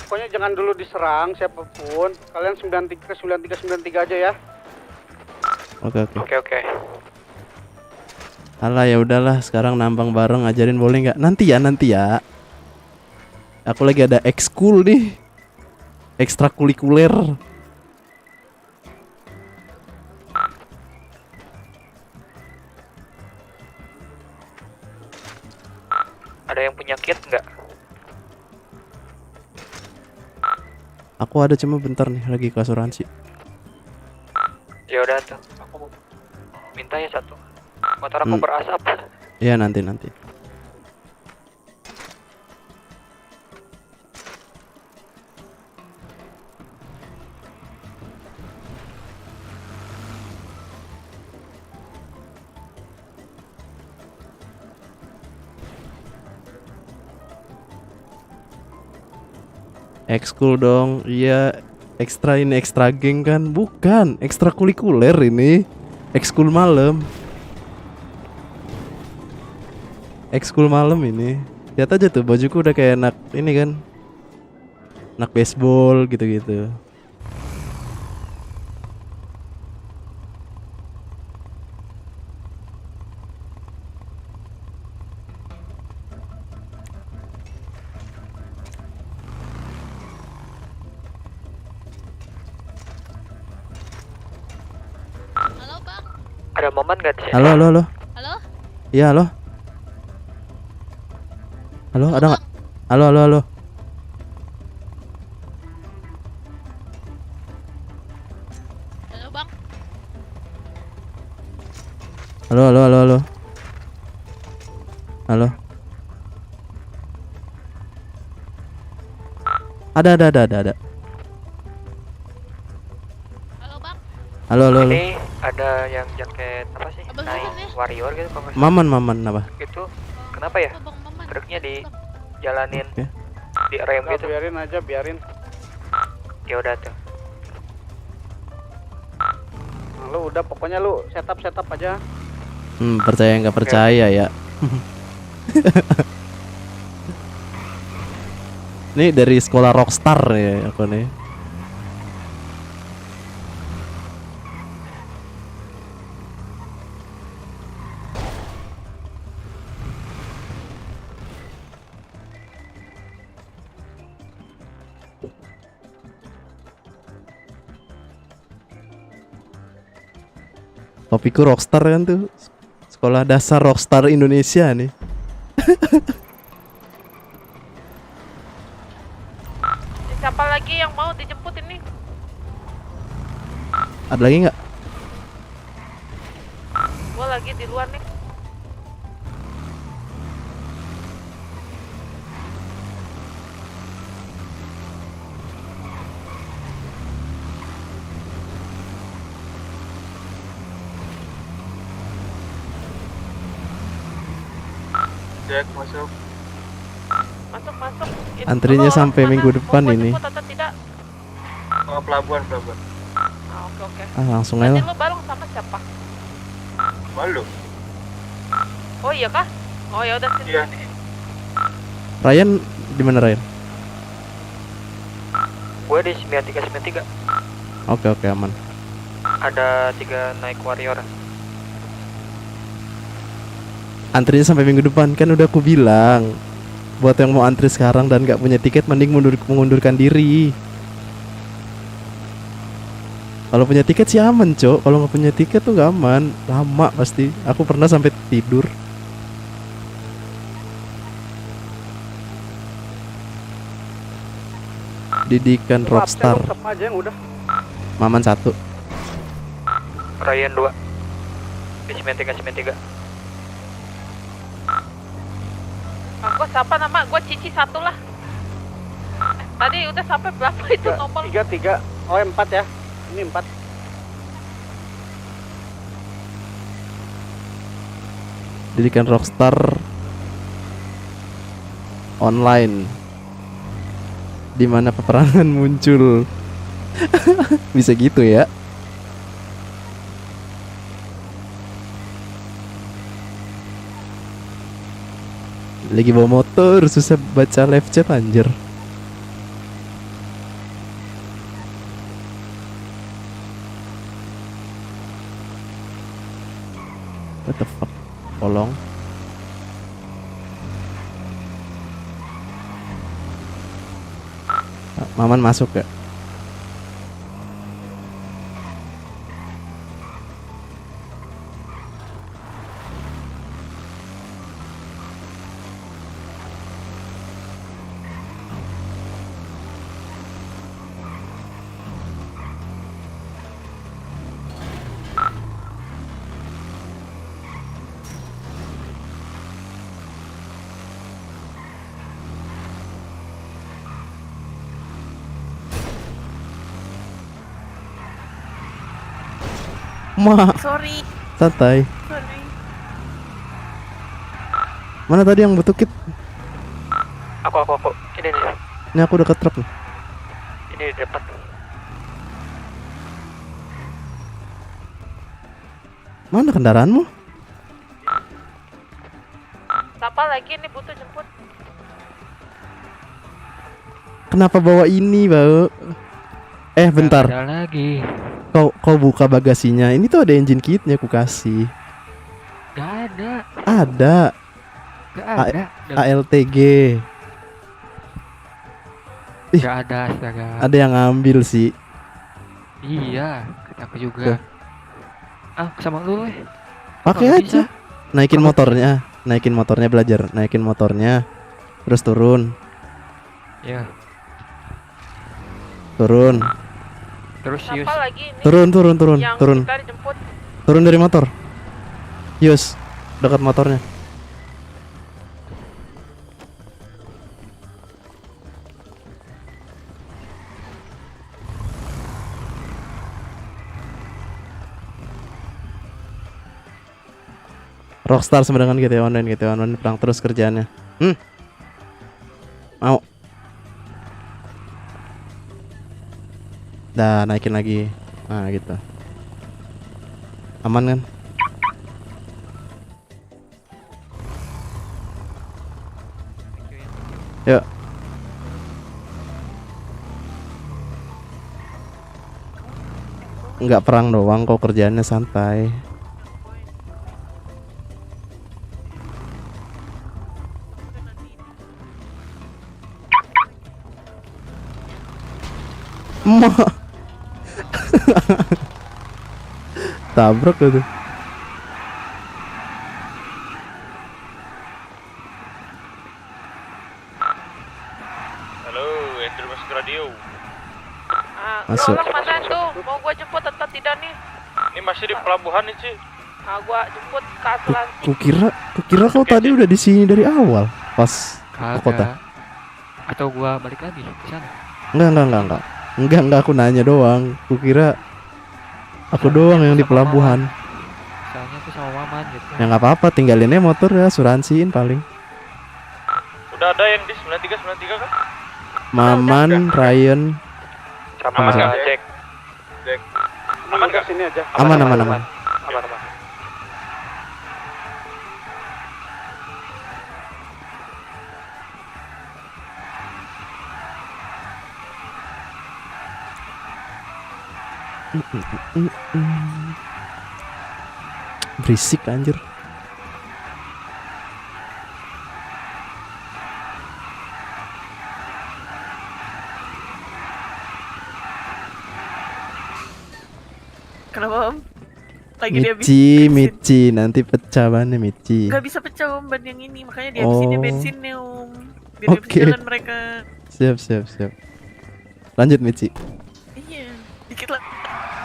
Pokoknya jangan dulu diserang siapapun. Kalian 9393 aja ya. Oke. Alah ya udahlah, sekarang nambang bareng, ajarin boleh nggak? Nanti ya. Aku lagi ada ekskul nih. Ekstrakurikuler. Ada yang punya kit nggak? Aku ada, cuma bentar nih, lagi ke asuransi. Ya udah tuh, aku minta ya 1. Motor aku berasap. Ya nanti. Ekskul dong, iya. Ekstra geng kan? Bukan, ekstrakurikuler ini. Ekskul malam. Ekskul malam ini. Lihat aja tuh, bajuku udah kayak anak ini kan, anak baseball gitu-gitu. Ada momen gak di sini? Halo. Halo? Iya, halo. Halo, ada nggak? Halo. Halo bang. Halo. Ada. Halo. Ini ada yang jaket apa sih? Night Warrior gitu kalau nggak salah. Maman apa? Itu kenapa ya? Truknya dijalanin di rem Nggak, gitu. biarin aja, biarin. Ya udah tuh. Nah, lu udah pokoknya lu setup aja. Percaya nggak percaya ya. Ini dari sekolah Rockstar ya aku nih. Topiku Rockstar kan tuh. Sekolah dasar Rockstar Indonesia nih. Siapa lagi yang mau dijemput ini? Ada lagi nggak? Gua lagi di luar nih. Jack masuk. Masuk. Ini Antrinya dulu sampai orang minggu mana? depan Mau gua ini. jemput atau tidak? Oh, pelabuhan. Oke. Langsung aja Tadi lah. lu bareng sama siapa? Malu. Oh iya kah? Oh ya udah sini. Iya. Ryan di mana Ryan? Gue di 9393. Oke aman. Ada 3 naik warrior. Antrinya sampai minggu depan kan udah aku bilang. Buat yang mau antri sekarang dan nggak punya tiket mending mengundurkan diri. Kalau punya tiket sih aman, Cok. Kalau nggak punya tiket tuh nggak aman, lama pasti. Aku pernah sampai tidur. Didikan Lu Rockstar. absen, lu tetep aja yang udah. Maman 1. Ryan 2. Di 9393. Gua siapa nama? Gua Cici 1 lah. Tadi udah sampai berapa itu nomor? 3. Oh 4 ya. Ini 4. Didikan Rockstar online, di mana peperangan muncul. Bisa gitu ya. Lagi bawa motor susah baca live chat anjir. What the fuck? Tolong. Maman masuk ya? Ma, Sorry. santai. Sorry. Mana tadi yang butuh kit? Aku. Ini nih. Ini aku udah ke truk nih. Ini di depan. Mana kendaraanmu? Siapa lagi ini butuh jemput? Kenapa bawa ini, Bau? Bentar. Ada lagi. Kau buka bagasinya. Ini tuh ada engine kitnya aku kasih. Gak ada. Ada. Gak ada. ALTG. Gak ada astaga. Ada yang ngambil sih. Iya, kata aku juga. Sama lu leh. Pakai aja. Naikin motornya belajar. Naikin motornya. Terus turun. Ya. Turun. Terus Yus. Siapa lagi ini? Turun. Yang Turun. kita dijemput. Turun dari motor. Yus, dekat motornya. Rockstar sama dengan GTA Online perang terus kerjaannya. Mau. Dah naikin lagi. Nah gitu. Aman kan? Yuk. Nggak perang doang kok, kerjaannya santai. Tabrak gitu. Halo, Andrew masuk ke radio. Masuk. Tolong mana tuh? Mau gua jemput atau tidak nih? Ini masih di pelabuhan nih, Ci. Gua jemput ke Atlantik. Kukira kau tadi udah di sini dari awal pas ke kota. Atau gua balik lagi ke sana. Enggak, aku nanya doang. Kukira aku doang yang di pelabuhan. Soalnya aku sama Maman gitu. Ya nggak apa-apa, tinggalinnya motor ya, asuransiin paling. Udah ada yang di 93 kan? Maman, Ryan, Aman nggak? Jack. Aman nggak? Sini aja. aman. Aman. Berisik anjir. Kenapa Om? Lagi dihabisin Michi, nanti pecah bannya Michi. Gak bisa pecah Om ban yang ini, makanya dihabisinnya Oh. bensinnya Om. Biar Oke. bisa jalan mereka. Siap. Lanjut Michi. Iya, dikit lah.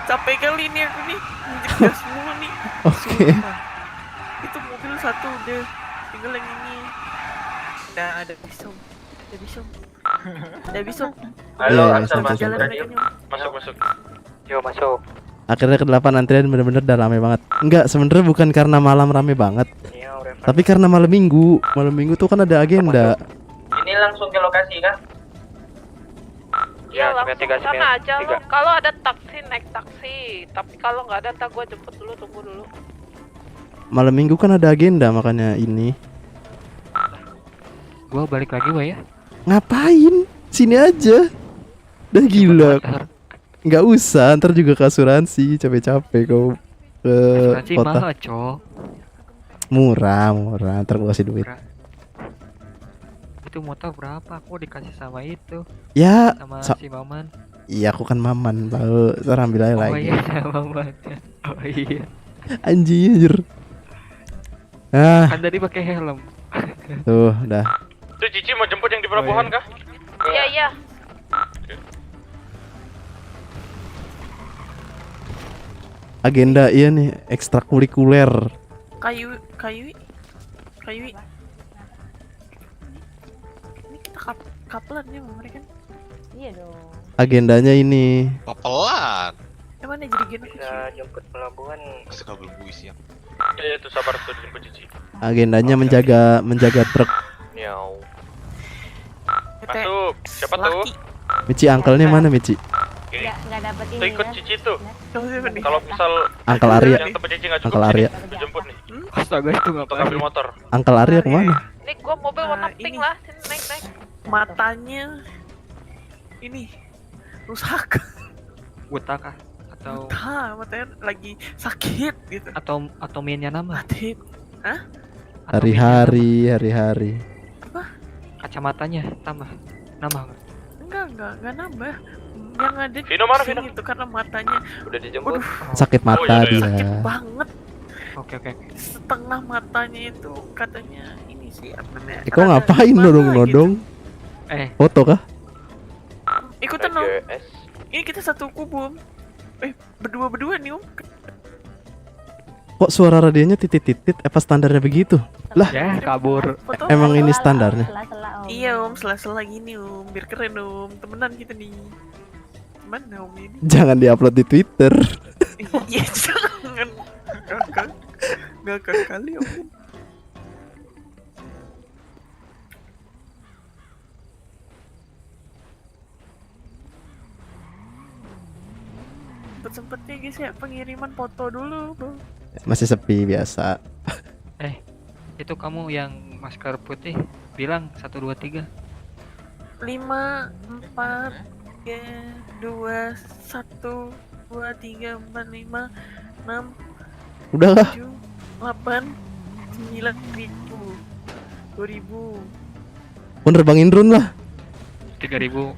Capek kali ini aku nih, nginjek gas mulu nih. Oke. Sumpah. Itu mobil satu udah, tinggal yang ini. Nah, ada pisau. Halo, Ansar, Bisa masuk. jalan mereka nih, Om. Masuk. Yo masuk. Akhirnya ke-8 antrian bener-bener udah rame banget. Enggak, sebenarnya bukan karena malam rame banget. Tapi karena malam minggu. Malam minggu tuh kan ada agenda. Ini langsung ke lokasi kah? Ya, langsung 93. sana aja lu. Kalau ada taksi, naik taksi. Tapi kalau nggak ada, ntar gua jemput dulu, tunggu dulu. Malam minggu kan ada agenda, makanya ini. Gua balik lagi ya. Ngapain? Sini aja. Udah gila. Nggak usah, ntar juga ke asuransi. Capek-capek kau ke Asuransi kota. mahal, Cok. Murah. Ntar gua kasih duit. Itu motor berapa? Aku dikasih sama itu. Ya, Sama si Maman. Iya, aku kan Maman, tahu. Ntar ambil aja Oh lagi. iya, sama Maman. Oh iya. Anjir. Ah, Kan tadi pakai helm. tuh, dah. Tuh Cici mau jemput yang di pelabuhan kah? Iya. Agenda iya nih, ekstrakurikuler. Kayu. Ini kita kapelan ya sama mereka. Iya dong. Agendanya ini. Pelan. Emang jadi gini Bisa jemput pelabuhan. Masih kabel buis ya. Iya itu sabar tuh jemput Cici. Agendanya menjaga truk. Miau. Masuk. Siapa tuh? Michi, angkelnya mana Michi? Nggak dapet Tuh ikut Cici tuh. Kalau misal Angkel Arya. yang tempat Cici nggak cukup, Angkel Arya. Cici jemput nih. Astaga itu Untuk ambil motor. Angkel Arya kemana? Ini gua mobil warna pink lah, sini naik. Matanya ini rusak. Buta kah? Atau Matanya lagi sakit gitu. atau mainnya nama? Mati. Hah? Hari-hari. Kacamatanya tambah. Nambah nggak? Enggak nambah. Yang ada Vino mana, sini Vino? itu karena matanya Udah dijemput. Sakit mata dia. sakit banget. Oke. Setengah matanya itu katanya ini sih apa namanya? Kok ngapain nodong-nodong? Foto kah? Ikutan dong. Ini kita satu kubu. Om. Berdua nih Om. Kok suara radionya titit-titit? Apa standarnya begitu? Lah, Ya, kabur. emang ini standarnya. Iya Om, sela-sela gini Om, biar keren Om, temenan kita nih. Mana Om ini? Jangan diupload di Twitter. Iya jangan. Gak kali Om. sempet-sempetnya guys ya pengiriman foto dulu bro. Masih sepi biasa. Itu kamu yang masker putih bilang 1 2 3. 5 4 3 2 1 2 3 4 5 6 Udahlah. 7 8 9 1000 2000. Mau nerbangin drone lah. 3000.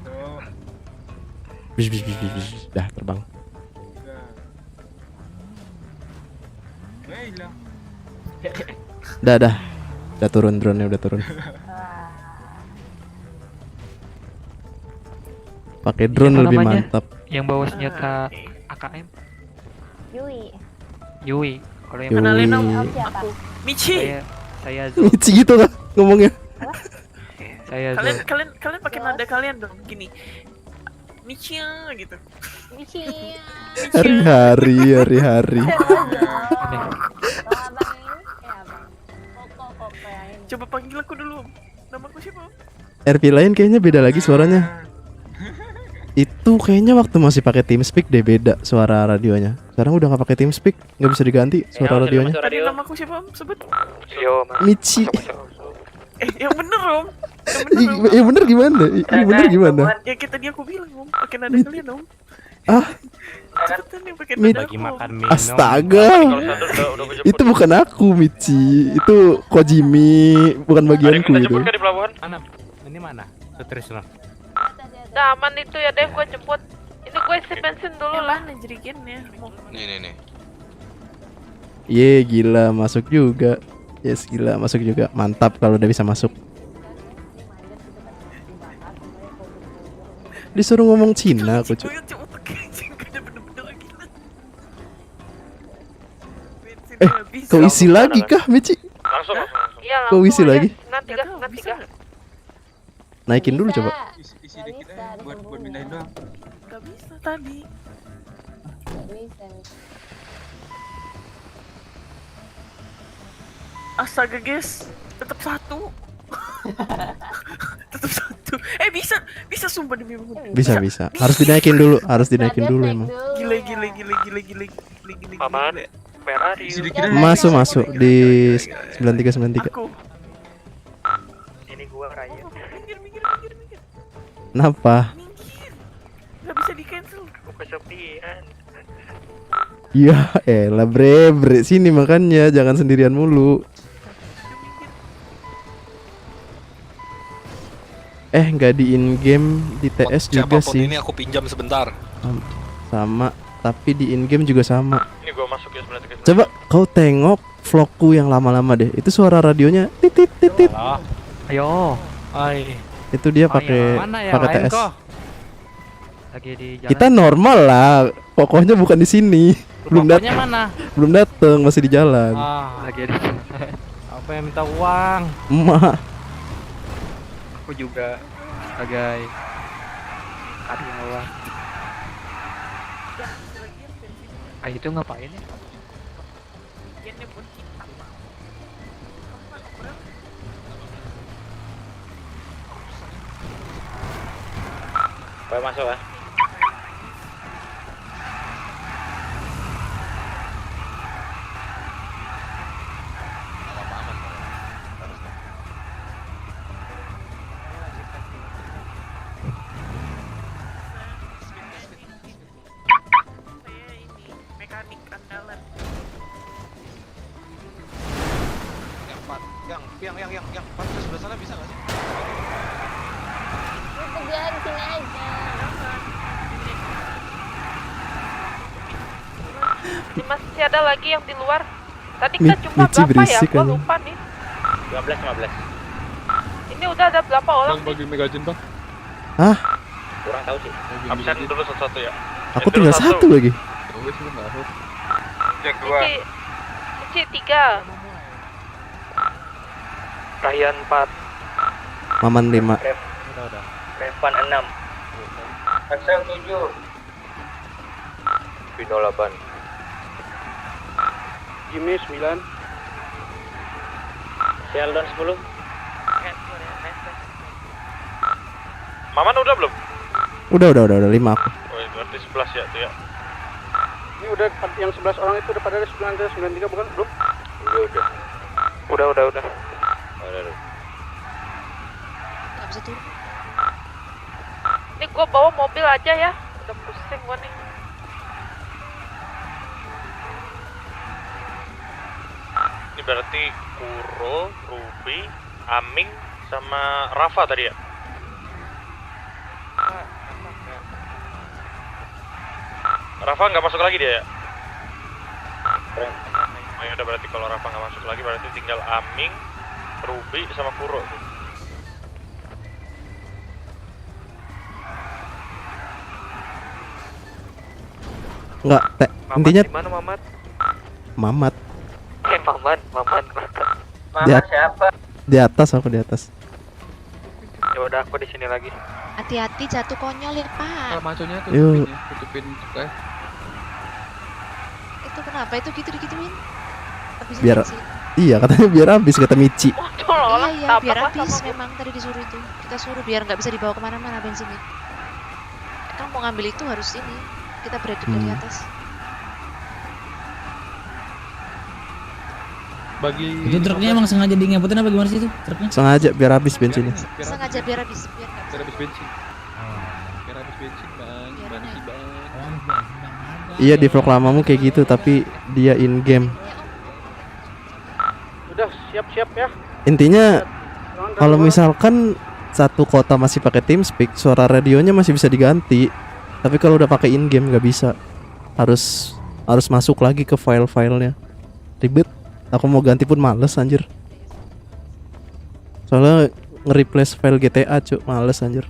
Bis. Dah terbang. Udah turun drone-nya udah turun. Pakai drone Siapa lebih namanya? mantap. Yang bawa senjata AKM. Yui. Kalau yang Kenalin dong Yui. aku. Michi. Saya Zo. Michi gitu lah ngomongnya. Saya Zo. Kalian pakai nada kalian dong gini. Michi gitu. Michi. Hari-hari. Coba panggil aku dulu. Namaku siapa? RP lain kayaknya beda lagi suaranya. Itu kayaknya waktu masih pakai TeamSpeak deh beda suara radionya. Sekarang udah nggak pakai TeamSpeak, nggak bisa diganti suara radionya. Tadi namaku siapa? Sebut. Michi. Yang bener om. Yang bener gimana? Yang bener gimana? Ya kita dia aku bilang om. Pakai nada kalian om. Cepetan yang pakai nada aku. Astaga. Itu bukan aku Michi. Itu Kojimi, bukan bagianku itu. Ini mana? Sutrisno. Udah aman itu ya deh, gue jemput. Ini gue isi bensin dulu lah. Jerigennya. Nih. Ye gila masuk juga. Yes gila masuk juga. Mantap kalau udah bisa masuk. Disuruh ngomong Cina aku cuy. Kau isi lagi kah Michi? Langsung. Iya, Kau isi lagi? 93. Naikin dulu coba. Isi dikit buat mindahin doang. Gak bisa tadi. Astaga guys, tetap satu. Tetap satu. Bisa sumpah demi Allah. Bisa. Harus dinaikin dulu emang. Gila. Paman, Ferrari. Masuk di 9393. Aku. Ini gua Ryan. Kenapa? Gak bisa di cancel. Aku kesepian. Ya elah bre sini makannya jangan sendirian mulu. Nggak di in game di TS juga Siapapun sih. ini aku pinjam sebentar. Sama, tapi di in game juga sama. Ini gua masuk ya 93. Coba kau tengok vlogku yang lama-lama deh. Itu suara radionya titit. Ayo. Itu dia pakai TS. Lagi di jalan. Kita normal lah. Pokoknya bukan di sini. Belum datang. Mana? Belum datang, masih di jalan. Lagi di Apa yang minta uang? Emak. Aku juga sebagai karyawan. Itu ngapain ya? Boleh masuk ya? Mekanik andalan. Yang parkir sebelah sana bisa nggak sih? Itu dia di sini aja. Masih ada lagi yang di luar. Tadi kita cuma Michi berapa ya? berisik Gua aja. lupa nih. 15. Ini udah ada berapa orang nih? Bagi Megajen bang. Hah? Kurang tahu sih. Absen dulu satu-satu ya. Aku tinggal satu lagi. Yang dua. Michi 3. Ryan 4. Maman 5. Revan 6. Axel 7. Vino 8. Jimmy 9. Sheldon 10. Maman udah belum? Udah 5 aku. Oh, berarti 11 ya tuh ya. udah yang 11 orang itu udah pada 93 bukan? Belum? Udah. Udah. Nggak bisa turun. Ini gua bawa mobil aja ya. Udah pusing gua nih. Ini berarti Kuro, Ruby, Aming, sama Rafa tadi ya? Rafa nggak masuk lagi dia ya? Oh ya udah, berarti kalau Rafa nggak masuk lagi berarti tinggal Aming, Ruby, sama Kuro tuh. Enggak, intinya Gimana Mamat? Mamat. Mamat. Siapa? Di atas, aku di atas. Ya udah, aku di sini lagi. Hati-hati jatuh konyol ya, Pak. Kalau maconya Yuk. tutupin supaya. Itu kenapa itu gitu digituin? Habisin Biar bensin. iya katanya biar habis kata Michi. Iya, biar habis memang tadi disuruh itu. Kita suruh biar nggak bisa dibawa kemana-mana bensinnya. Kan mau ngambil itu harus ini. Kita berada dari atas. Bagi Itu truknya emang sengaja di ngeputin apa gimana sih itu truknya? Sengaja biar habis bensinnya. Sengaja biar habis, biar nggak Biar habis bensin. Biar habis bensin, Bang. Gimana sih, Bang? Iya, di vlog lamamu kayak gitu tapi dia in game. Udah siap-siap ya. Intinya kalau misalkan satu kota masih pakai TeamSpeak, suara radionya masih bisa diganti. Tapi kalau udah pakai in game nggak bisa. Harus masuk lagi ke file-filenya. Ribet. Aku mau ganti pun males anjir. Soalnya nge-replace file GTA cuk, males anjir.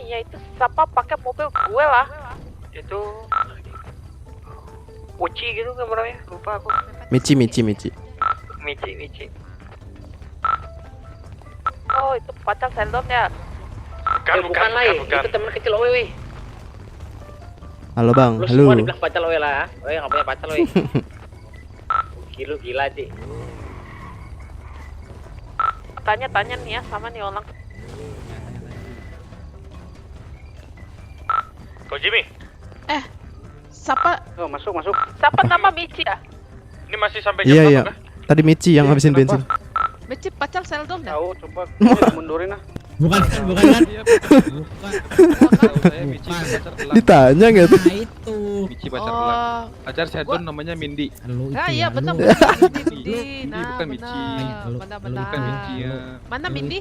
ya itu siapa pakai mobil gue lah. Itu Uci gitu kan namanya, lupa aku. Michi. Michi. Oh itu pacar Sheldon ya? Bukan lah, itu teman kecil Owe. Halo bang, Lu halo. semua dibilang pacar Owe lah. Owe nggak punya pacar Owe. Gila sih. Tanya nih ya sama nih orang. Kau Jimmy? Siapa? Oh, masuk. Siapa nama Michi ya? Ini masih sampai jam Iya. berapa kah? Tadi Michi yang habisin bensin. Michi pacar Sheldon ya? Tahu, coba mundurin ah. Bukan kan? Ditanya nggak tuh? Nah itu. Michi pacar pelan. Pacar Sheldon namanya Mindy. Ah iya benar. Mindy bukan Michi. Benar. Bukan Michi ya. Mana Mindy?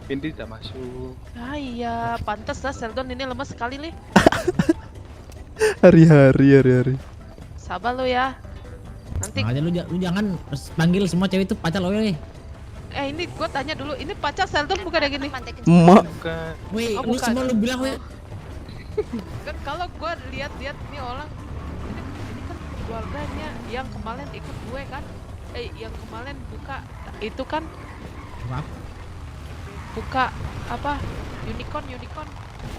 Mindy tak masuk. Ah iya, pantas lah Sheldon ini lemas sekali nih. Hari-hari. Sabar lo ya. Nanti Aja lu jangan panggil semua cewek itu pacar lo ya. ini gua tanya dulu, ini pacar Sheldon bukan yang gini? Emak. Wih, Oh, lu bukan. semua lu bilang weh. Kan kalau gua lihat ini orang ini kan keluarganya yang kemarin ikut gue kan. Yang kemarin buka itu kan buka apa? Unicorn.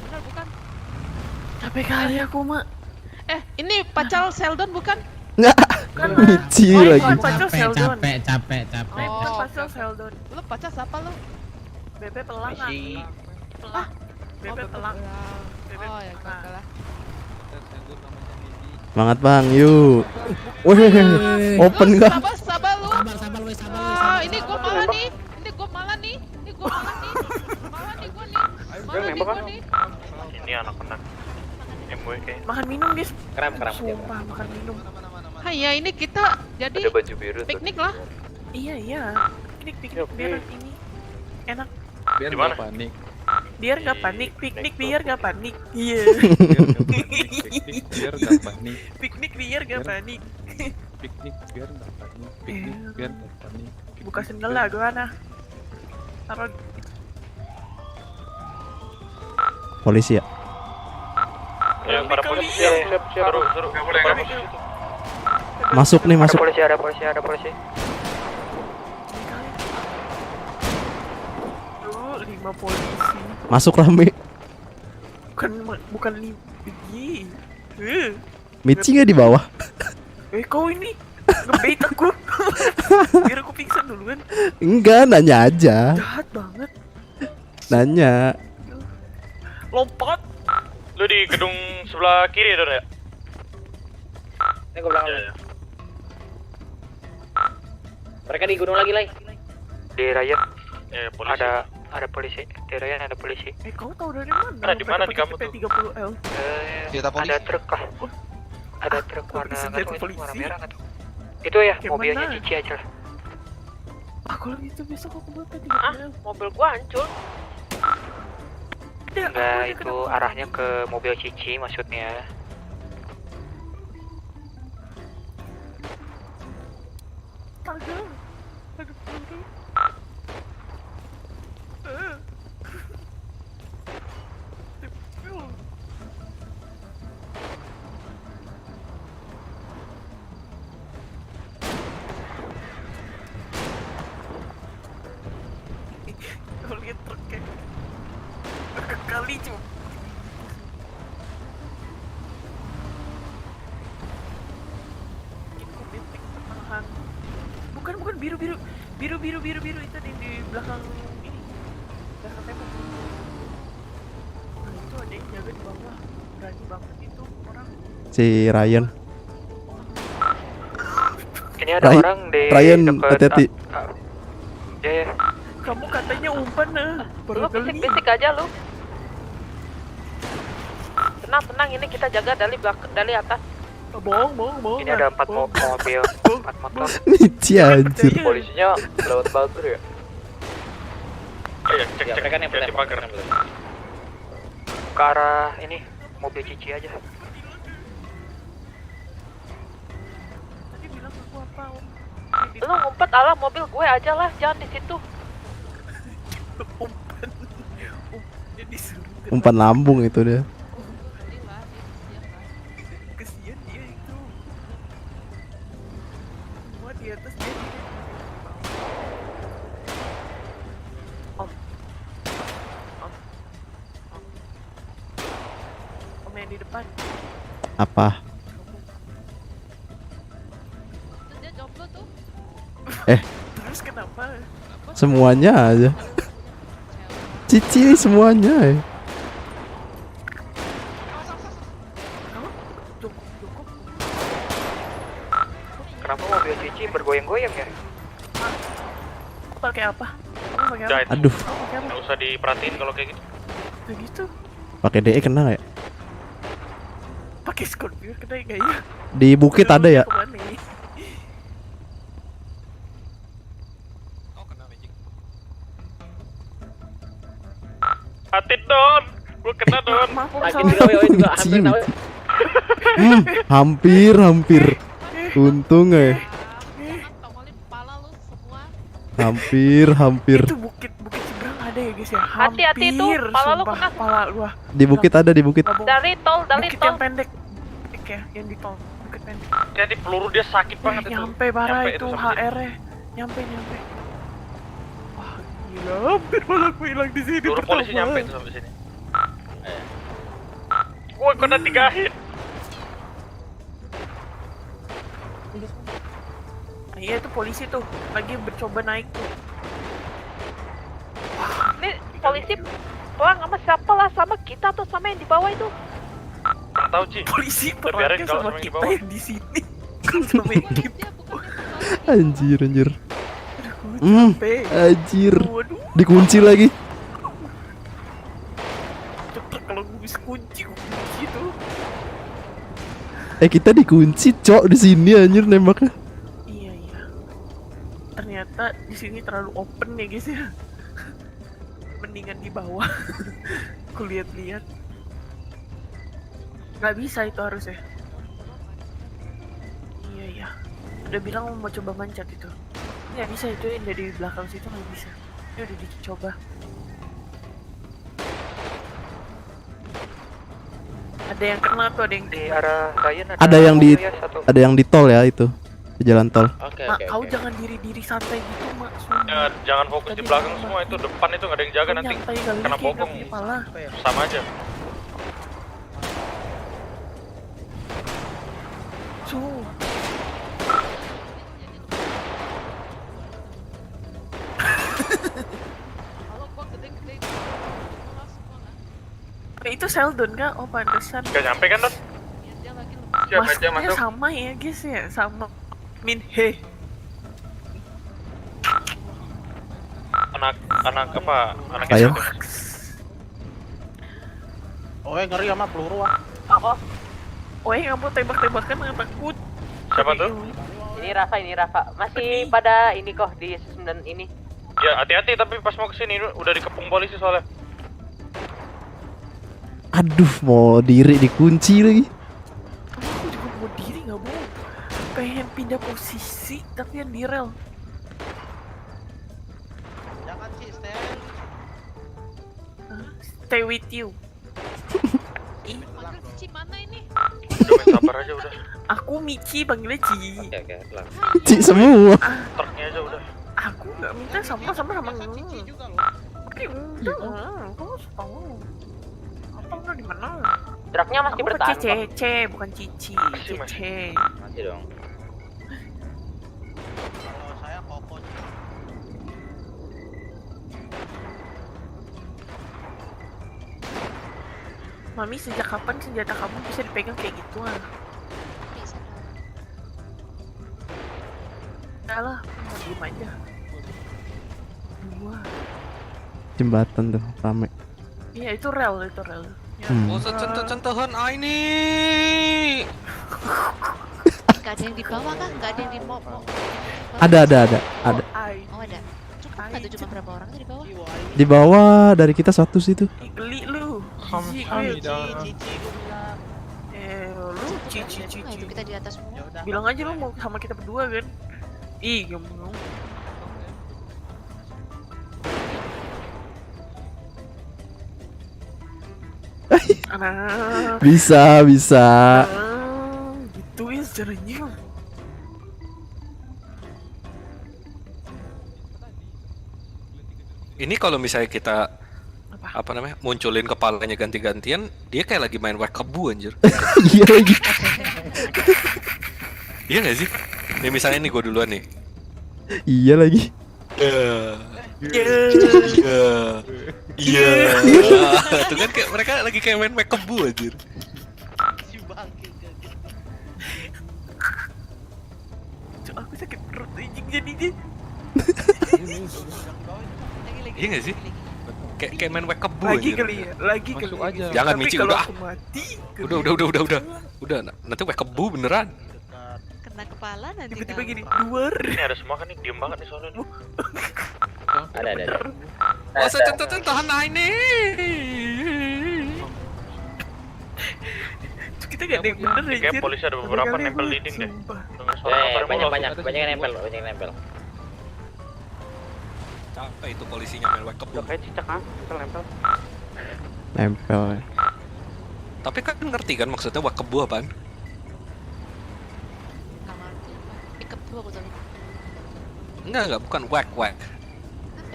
Benar bukan? Capek kali aku, Mak. Ini pacar Sheldon bukan? Michi Oh, lagi. bukan pacar Sheldon. Capek. Bukan pacar Sheldon. Lu pacar siapa lu? Bebe pelang. Pelang. Bebe pelang. Oh ya kagak lah. Semangat bang, yuk. Wih, open Lu kah? Sabar lu. Sabar weh. Ini gua malah nih. Malah nih gua nih. Ini anak-anak MW kayaknya. Makan minum, guys. Kram. Sumpah, makan minum. Ya ini kita jadi Ada baju biru tuh. piknik lah. Iya. Piknik biar ini enak. Biar Gimana? nggak panik. Biar gak panik, piknik biar gak panik. Iya. Biar nggak panik. Piknik biar gak panik. Piknik biar nggak panik. Piknik biar nggak panik. Buka sendal lah gua nah. Taruh Polisi ya? Ya, para polisi siap. Suruh. Masuk nih, masuk. Ada polisi. dulu 5 polisi. Masuk rame. Bukan pergi. Michi nggak di bawah? Kau ini ngebait aku. Biar aku pingsan duluan. Enggak, nanya aja. Jahat banget. Nanya. Lompat. Lu di gedung sebelah kiri Don ya? Ini gue belakang. Mereka di gunung lagi, Lai. Di Ryan. Ya, polisi. Ada polisi. Di Ryan ada polisi. Kau tahu dari mana? Ada di mana di kamu tuh? 30L. Ada truk lah. Ada truk warna nggak tahu itu warna merah nggak tahu. Itu ya Kayak mobilnya mana? Cici aja lah. Kalau gitu besok aku bawa P30L. Mobil gua hancur. Enggak, itu arahnya ke mobil Cici maksudnya. Astaga. Aduh, peluru. Kau lihat truknya. Kali cuma. Bukan biru itu di belakang ini, belakang tembok. Nah, itu ada yang jaga di bawah, berani banget itu orang. Si Ryan. Ini ada orang di Ryan, dekat hati-hati. Ya. Kamu katanya umpan Lu bisik-bisik aja lu. Tenang, ini kita jaga dari atas. Bohong. Ini ada 4 mobil, 4 motor. Nici anjir. Polisinya lewat pagar ya? Iya, cek mereka nih di pagar. Ke arah ini mobil Cici aja. Tadi bilang aku apa? Lu ngumpet ala mobil gue aja lah, jangan di situ. Umpan lambung itu dia. Kesian dia itu. Semua di atas dia. Om yang di depan. Apa? Dia jomblo tuh. Terus kenapa? Semuanya aja. Cici semuanya ya. Kenapa mobil Cici bergoyang-goyang ya? Pakai apa? Kamu pakai apa? Udah itu. Aduh. Nggak usah diperhatiin kalau kayak gitu. Begitu. Pakai DE kena ya? Pakai Scorpio kena enggak ya? Di bukit ada ya? Kemana nih? Hati Don, gua kena Don. Cici. Hampir. Untung ya. Hampir. Itu bukit seberang ada ya guys ya? Hati-hati itu, pala lu kena. Pala gua. Di bukit ada di bukit. Dari tol. Bukit yang pendek. Ya, yang di tol. Bukit pendek. Jadi peluru dia sakit banget itu. Nyampe parah Nyampe itu sampai HR-nya. Nyampe. Wah, gila, hampir malah gue hilang di sini. peluru polisi nyampe tuh sampai sini. Gua kena 3 hit. Iya itu polisi tuh lagi mencoba naik tuh. Ini polisi pulang sama siapa lah, sama kita tuh sama yang di bawah itu. Nggak tahu Ci. Polisi Biarin perangnya kalau sama sama yang di kita bawah. yang di sini. Sama yang kita. Anjir. Capek. Anjir. Waduh. Dikunci lagi. Cepet kalau gue bisa kunci tuh. Kita dikunci, Cok, di sini anjir nembaknya. Iya. Ternyata di sini terlalu open ya guys ya. Mendingan di bawah. Aku lihat-lihat. Gak bisa itu harusnya. Iya. Udah bilang mau coba mancat itu. Nggak bisa itu yang dari belakang situ nggak bisa. Ini udah dicoba. Ada yang kena tuh, ada yang di arah Ryan ada yang di tol ya itu. Di jalan tol. Mak, kau jangan diri santai gitu, Mak. Ya, jangan fokus di belakang semua, itu depan itu nggak ada yang jaga nanti. Kena bokong. Sama aja. itu Sheldon kah? Oh pantesan. Gak nyampe kan Don? Siap aja masuk. Sama ya guys ya, sama. Minhe. Anak apa? Anak Ayo. Oh ngeri sama peluru ah. Apa? Oh nggak mau tembak-tembakan nggak takut. Siapa tuh? Ini Rafa. Masih pada ini kok di 9 ini. Ya hati-hati tapi pas mau kesini udah dikepung polisi soalnya. Aduh, mau diri dikunci lagi. Aku juga mau diri nggak mau. Pengen pindah posisi tapi yang di rel. Jangan sih, Stay with you. Panggil Cici mana ini? Udah main sabar aja udah. Aku Michi panggilnya Ci. Oke, pelan. Ci semua. Truknya aja udah. Aku nggak minta sama Cici juga loh. Oke, udah. Kamu tahu. Apa udah di mana? Truknya masih Aku bertahan. pakai Cece, bukan Cici. Cece. Masih dong. Kalau saya Koko. Mami, sejak kapan senjata kamu bisa dipegang kayak gitu ah? Udah lah, mau diem aja. Dua. Jembatan tuh rame. Iya itu rel. Ya. Oh, sentuhan ini. Gak ada yang di bawah kah? Gak ada yang di mau. Ada. Oh ada. Cukup nggak tuh cuma berapa orang tuh di bawah? Di bawah dari kita satu situ. Geli lu. Cici gue bilang. Lu Cici. Itu kita di atas semua. Bilang aja lu mau sama kita berdua kan? Ih, gak mau. Bisa. Gitu ya caranya. Ini kalau misalnya kita apa namanya munculin kepalanya ganti-gantian, dia kayak lagi main whack kebu anjir. Iya lagi. Iya nggak sih? Nih misalnya nih gue duluan nih. Iya lagi. Iya. Tuh kan kayak mereka lagi kayak main whack kebu anjir. Aku sakit perut anjing jadinya. Iya nggak sih? Kayak main whack kebu Lagi anjir. kali ya, lagi kali aja. Jangan Tapi Mici kalau udah. aku mati, Udah, nanti whack kebu beneran. Kena kepala nanti. Tiba-tiba gini, luar. Ini ada semua kan nih, diem banget nih soalnya nih. Ada. Oh, sentuhan ini. Kita gak ada yang bener anjir. Kayak polisi ada beberapa nempel dinding deh. Banyak yang nempel. Capek itu polisinya main whack kebu. Kayak cicak kan, nempel. Nempel. Tapi kan ngerti kan maksudnya whack kebu apaan? Nggak ngerti. Ikat dua aku tadi. Enggak, bukan whack. Apa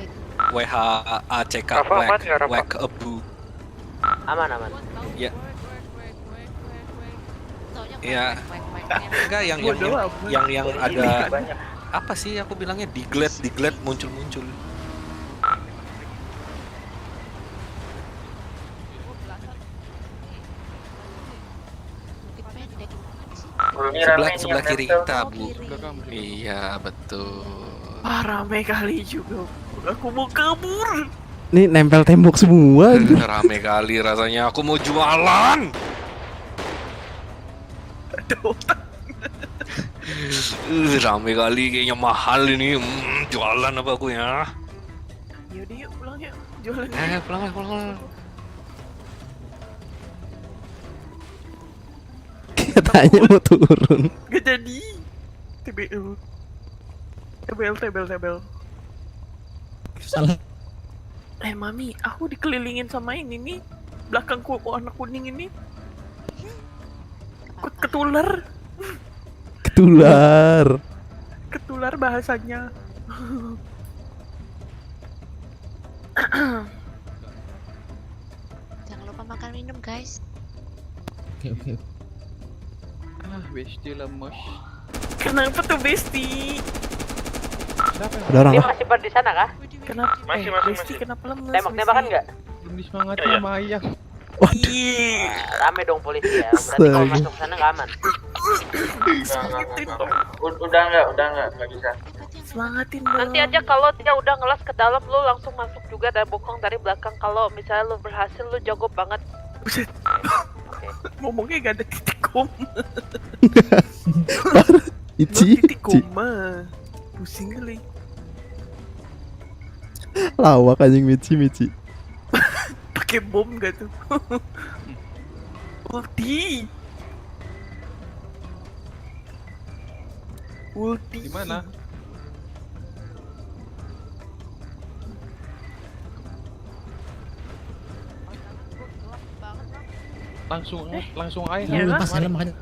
itu? WHACK whack kebu. Aman. Ya. Ya. Enggak yang ada apa sih aku bilangnya diglet muncul. Sebelah kiri kita, Bu. Iya, betul. Rame kali juga. Aku mau kabur. Nih nempel tembok semua. Rame kali rasanya. Aku mau jualan. Rame kali kayaknya mahal ini. Jualan apa aku ya? Yaudah yuk pulang yuk. Jualan. Pulang. Katanya mau turun. Gak jadi. TBL. Salah. Mami, aku dikelilingin sama ini nih. Belakangku warna kuning ini. Ketular. Ketular bahasanya. Jangan lupa makan minum guys. Oke. Besti lemes. Kenapa tuh Besti? Ada orang Dia lah. masih pada di sana kah? Kenapa? Masih. Besti kenapa lemes? Tembakan nggak? Belum disemangatin Iya. sama ayah. Rame dong polisi ya. Berarti kalau Astaga. masuk sana nggak aman. Udah nggak bisa. Semangatin dong. Nanti aja kalau dia udah ngelas ke dalam, lu langsung masuk juga dan bokong dari belakang. Kalau misalnya lu berhasil, lu jago banget. Buset. Ngomongnya gak ada titik koma. Ici, Titik Ici. koma. Pusing kali. Lawak anjing Michi. Pakai bom gak tuh? Ulti. Di mana? Langsung aja. Lu lepas helm makanya.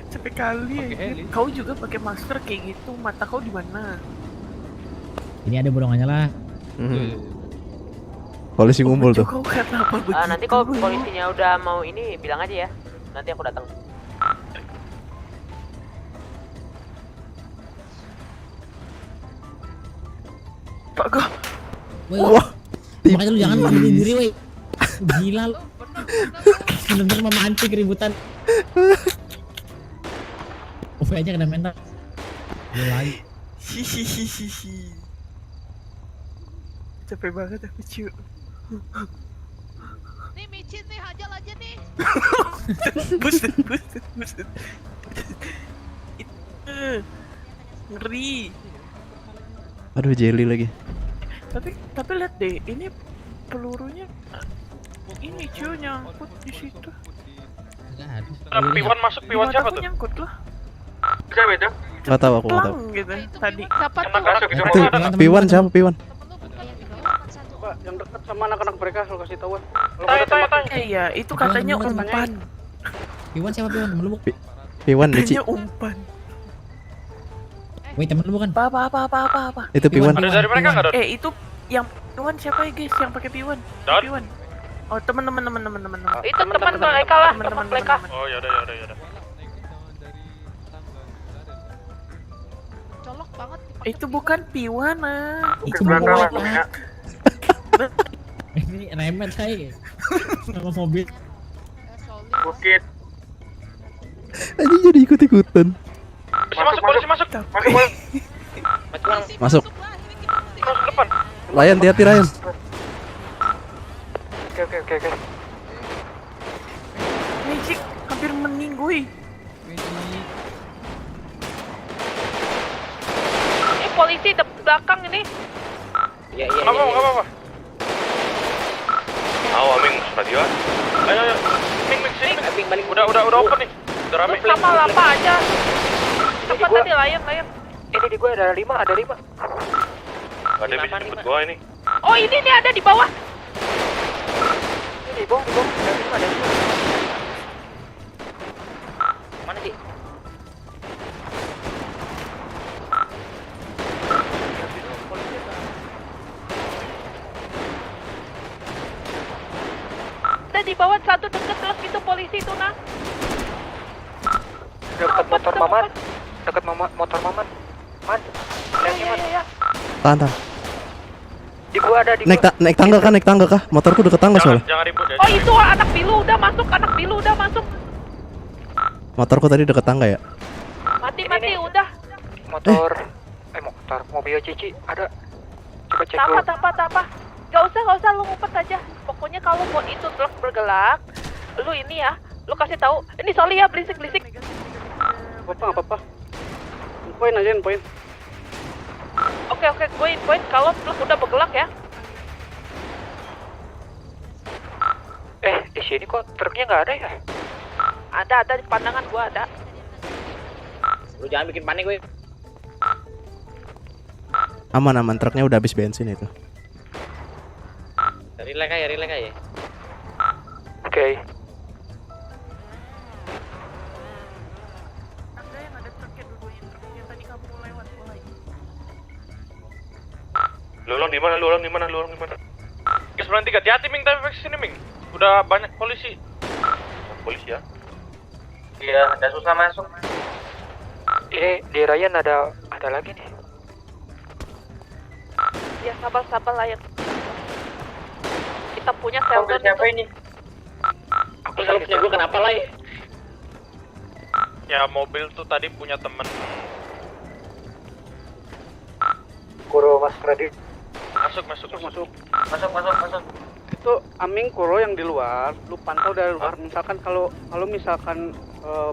Capek kali Pakai ya. heli. Kau juga pakai masker kayak gitu. Mata kau di mana? Ini ada bolongannya lah. Polisi ngumpul tuh. Kau karena apa begitu? Nanti kalau polisinya udah mau ini bilang aja ya. Nanti aku datang. Pak Go. Wah, makanya lu jangan bunuh diri, woi. Gila lu. Bener-bener memancing keributan. Oke aja kena mental. Mulai. Hihihihi. Capek banget aku cu. Nih micin nih, hajar aja nih. Buset. Ngeri. Aduh jelly lagi. Tapi lihat deh, ini pelurunya ini cuy nyangkut di situ. Piwan masuk, Piwan siapa tuh? Nyangkut lah. Siapa itu? Gak tahu aku nggak tahu. Pelang gitu tadi. Siapa Enak masuk itu. Itu Piwan siapa Piwan? Pak, yang dekat sama anak-anak mereka lu kasih tahu. Iya, itu katanya umpan. Piwan siapa Piwan? Temen lu bukan? Piwan Michi. Katanya umpan. Woi temen lu bukan? Apa? Itu Piwan. Ada dari mereka nggak, Don? Itu yang Piwan siapa ya guys? Yang pakai Piwan? Don? Piwan. Oh teman-teman. Itu teman mereka lah, teman mereka. Oh yaudah. Colok banget. Itu bukan Piwan ah. Itu bukan. Ini remet saya. Sama mobil. Bukit. Anjing jadi ikut-ikutan. Polisi masuk. Masuk. Masuk depan. Ryan, hati-hati Ryan. Oke. Magic hampir meninggoy. Ini polisi di belakang ini. Iya. Nggak apa-apa. Aming, radio. Ayo. Ming, sini. Abing balik. Udah open nih. Udah rame. Lu sama lapa aja. Apa tadi layang? Ini di gue ada 5. Ada bisa jemput gua ini. Oh ini nih ada di bawah. Ini bong. Ada 5. Mana sih? Ada di bawah satu deket terus itu polisi itu nah. Dekat motor Maman. Motor Maman. Man. Iya. Tahan. Di gua ada di Naik tangga kah? Motorku deket tangga soalnya. Jangan ribut ya. Oh itu anak bilu udah masuk. Motorku tadi deket tangga ya. Mati udah. motor mobil Cici ada. Coba cek dulu. Apa. Gak usah lu ngumpet aja. Pokoknya kalau mau itu truk bergelak, lu ini ya, lu kasih tahu. Ini sorry ya, berisik. Apa? Poin aja, poin. Oke, gue infoin kalau truk udah bergelak ya. Di sini kok truknya nggak ada ya? Ada di pandangan gua ada. Lu jangan bikin panik gue. Aman, truknya udah habis bensin itu. Relax aja. Oke. Ada yang ada truknya dua-duanya truknya tadi kamu lewat mulai. Lu orang di mana? Guys, berhenti, hati-hati Ming, tapi sini Ming. Udah banyak polisi. Polisi ya? Iya, udah susah masuk. Di Ryan ada lagi nih. Ya sabar layar. Kita punya Sheldon siapa itu. ini? Aku selalu punya gue kenapa lah ya? Ya mobil tuh tadi punya temen. Kuro Mas Freddy. Masuk. Itu Aming Kuro yang di luar, lu pantau dari luar. Misalkan kalau misalkan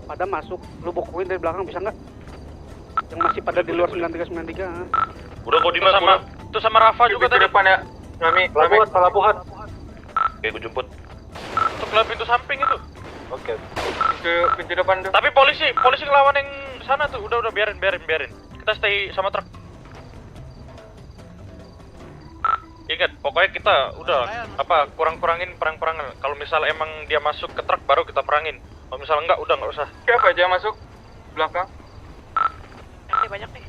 pada masuk, lu bokoin dari belakang bisa nggak? Yang masih pada di luar 9393. Udah kok Dimas sama Rafa juga tadi. Depan ya. Nami, pelabuhan. Oke, gue jemput. Untuk lewat pintu samping itu. Oke. Ke pintu depan tuh. Tapi polisi ngelawan yang sana tuh. Udah biarin. Kita stay sama truk. Ingat, pokoknya kita udah kurang-kurangin perang-perangan. Kalau misal emang dia masuk ke truk baru kita perangin. Kalau misal enggak, udah nggak usah. Siapa aja masuk belakang? Banyak nih.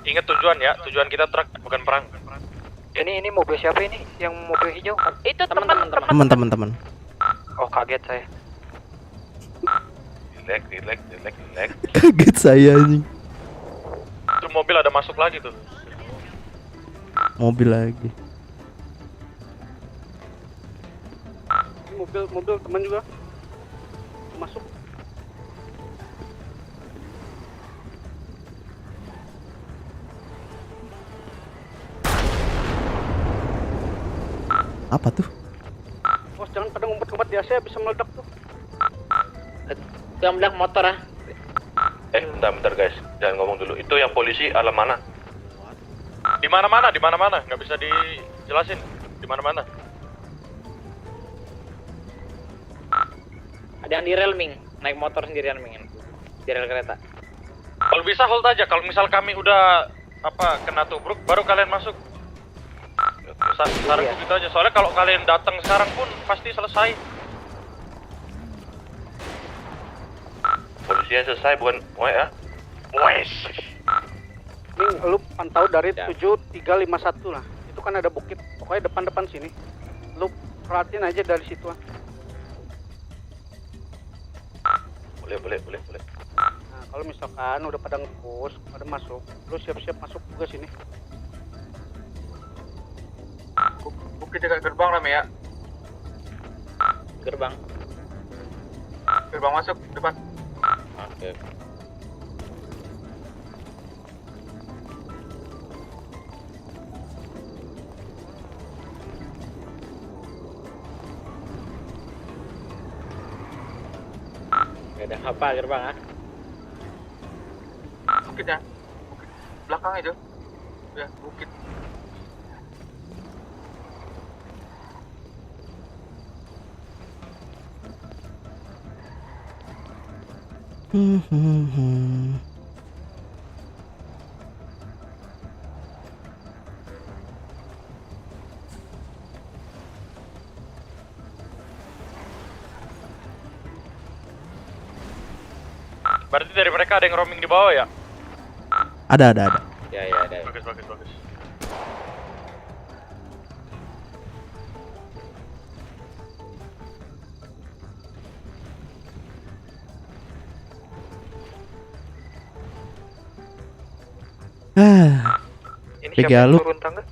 Ingat tujuan kita truk bukan perang. Ini mobil siapa ini? Yang mobil hijau? Itu Teman-teman. Oh, kaget saya. Relax. Kaget saya anjing. Itu mobil ada masuk lagi tuh. Mobil lagi. Mobil teman juga masuk. Apa tuh? Bos, jangan pada ngumpet-ngumpet di AC, bisa meledak tuh. Yang meledak motor ah. Bentar guys, jangan ngomong dulu. Itu yang polisi alam mana? Di mana-mana, nggak bisa dijelasin. Di mana-mana. Ada yang di rel Ming, naik motor sendirian Ming. Di rel kereta. Kalau bisa hold aja. Kalau misal kami udah kena tubruk, baru kalian masuk. Saran gitu aja. Soalnya kalau kalian datang sekarang pun pasti selesai. Polisinya selesai bukan ya? Wes. Ming, lu pantau dari 7351 lah. Itu kan ada bukit. Pokoknya depan sini. Lu perhatiin aja dari situ ah. Boleh. Nah, kalau misalkan udah pada nge-push, pada masuk, lu siap-siap masuk juga sini. Bukit dekat gerbang Rame ya. Gerbang masuk depan. Oke. Gak ada apa gerbang ah. Bukit belakang itu. Ya, bukit. Berarti dari mereka ada yang roaming di bawah ya? Ada. Ya ada. Bagus.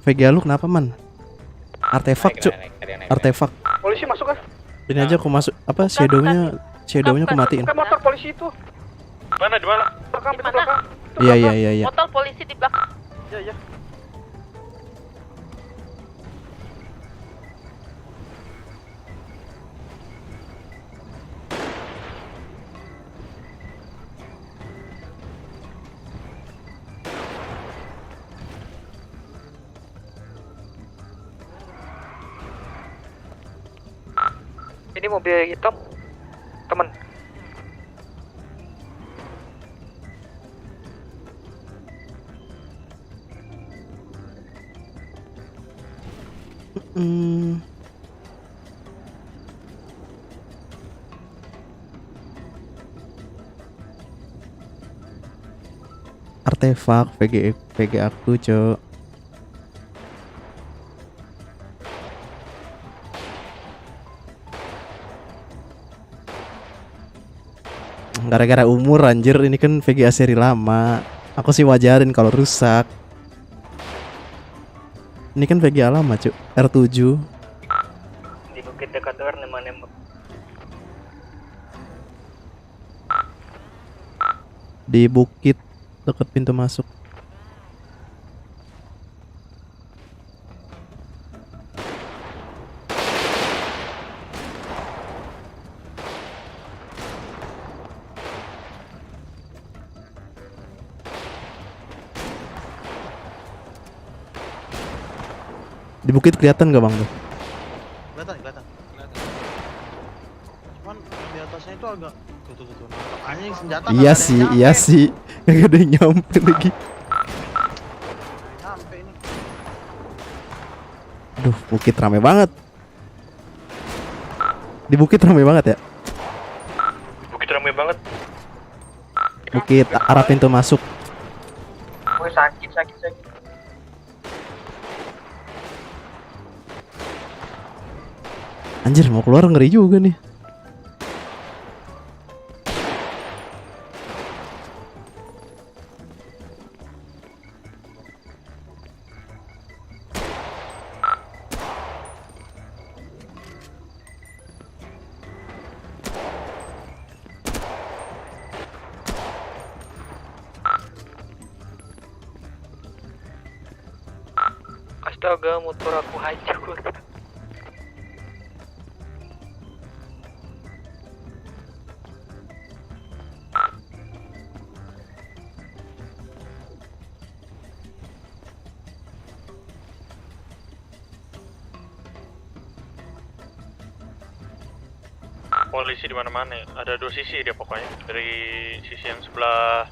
VGA lu kenapa man? Artefak cuk. Artefak. Polisi masuk kan? Ini aja aku masuk shadownya aku matiin. Bukan motor polisi itu. Di mana? Belakang. Iya. Motor polisi di belakang. Iya. Ini mobil hitam, teman. Artefak VGA aku cok. gara-gara umur anjir, ini kan VGA seri lama. Aku sih wajarin kalau rusak. Ini kan VGA lama, Cuk. R7. Di bukit dekat luar nembak. Di bukit dekat pintu masuk. Di bukit kelihatan gak bang tuh? Kelihatan. Cuman yang di atasnya itu agak tuh. Makanya senjata. Iya sih. Gak ada yang nyampe lagi. Nyampe ini. Aduh, bukit rame banget. Di bukit rame banget ya? Bukit rame banget. Bukit arah pintu masuk. Gue sakit. Anjir, mau keluar ngeri juga nih. Astaga, motor aku hancur. Polisi di mana-mana. Ada dua sisi dia pokoknya. Dari sisi yang sebelah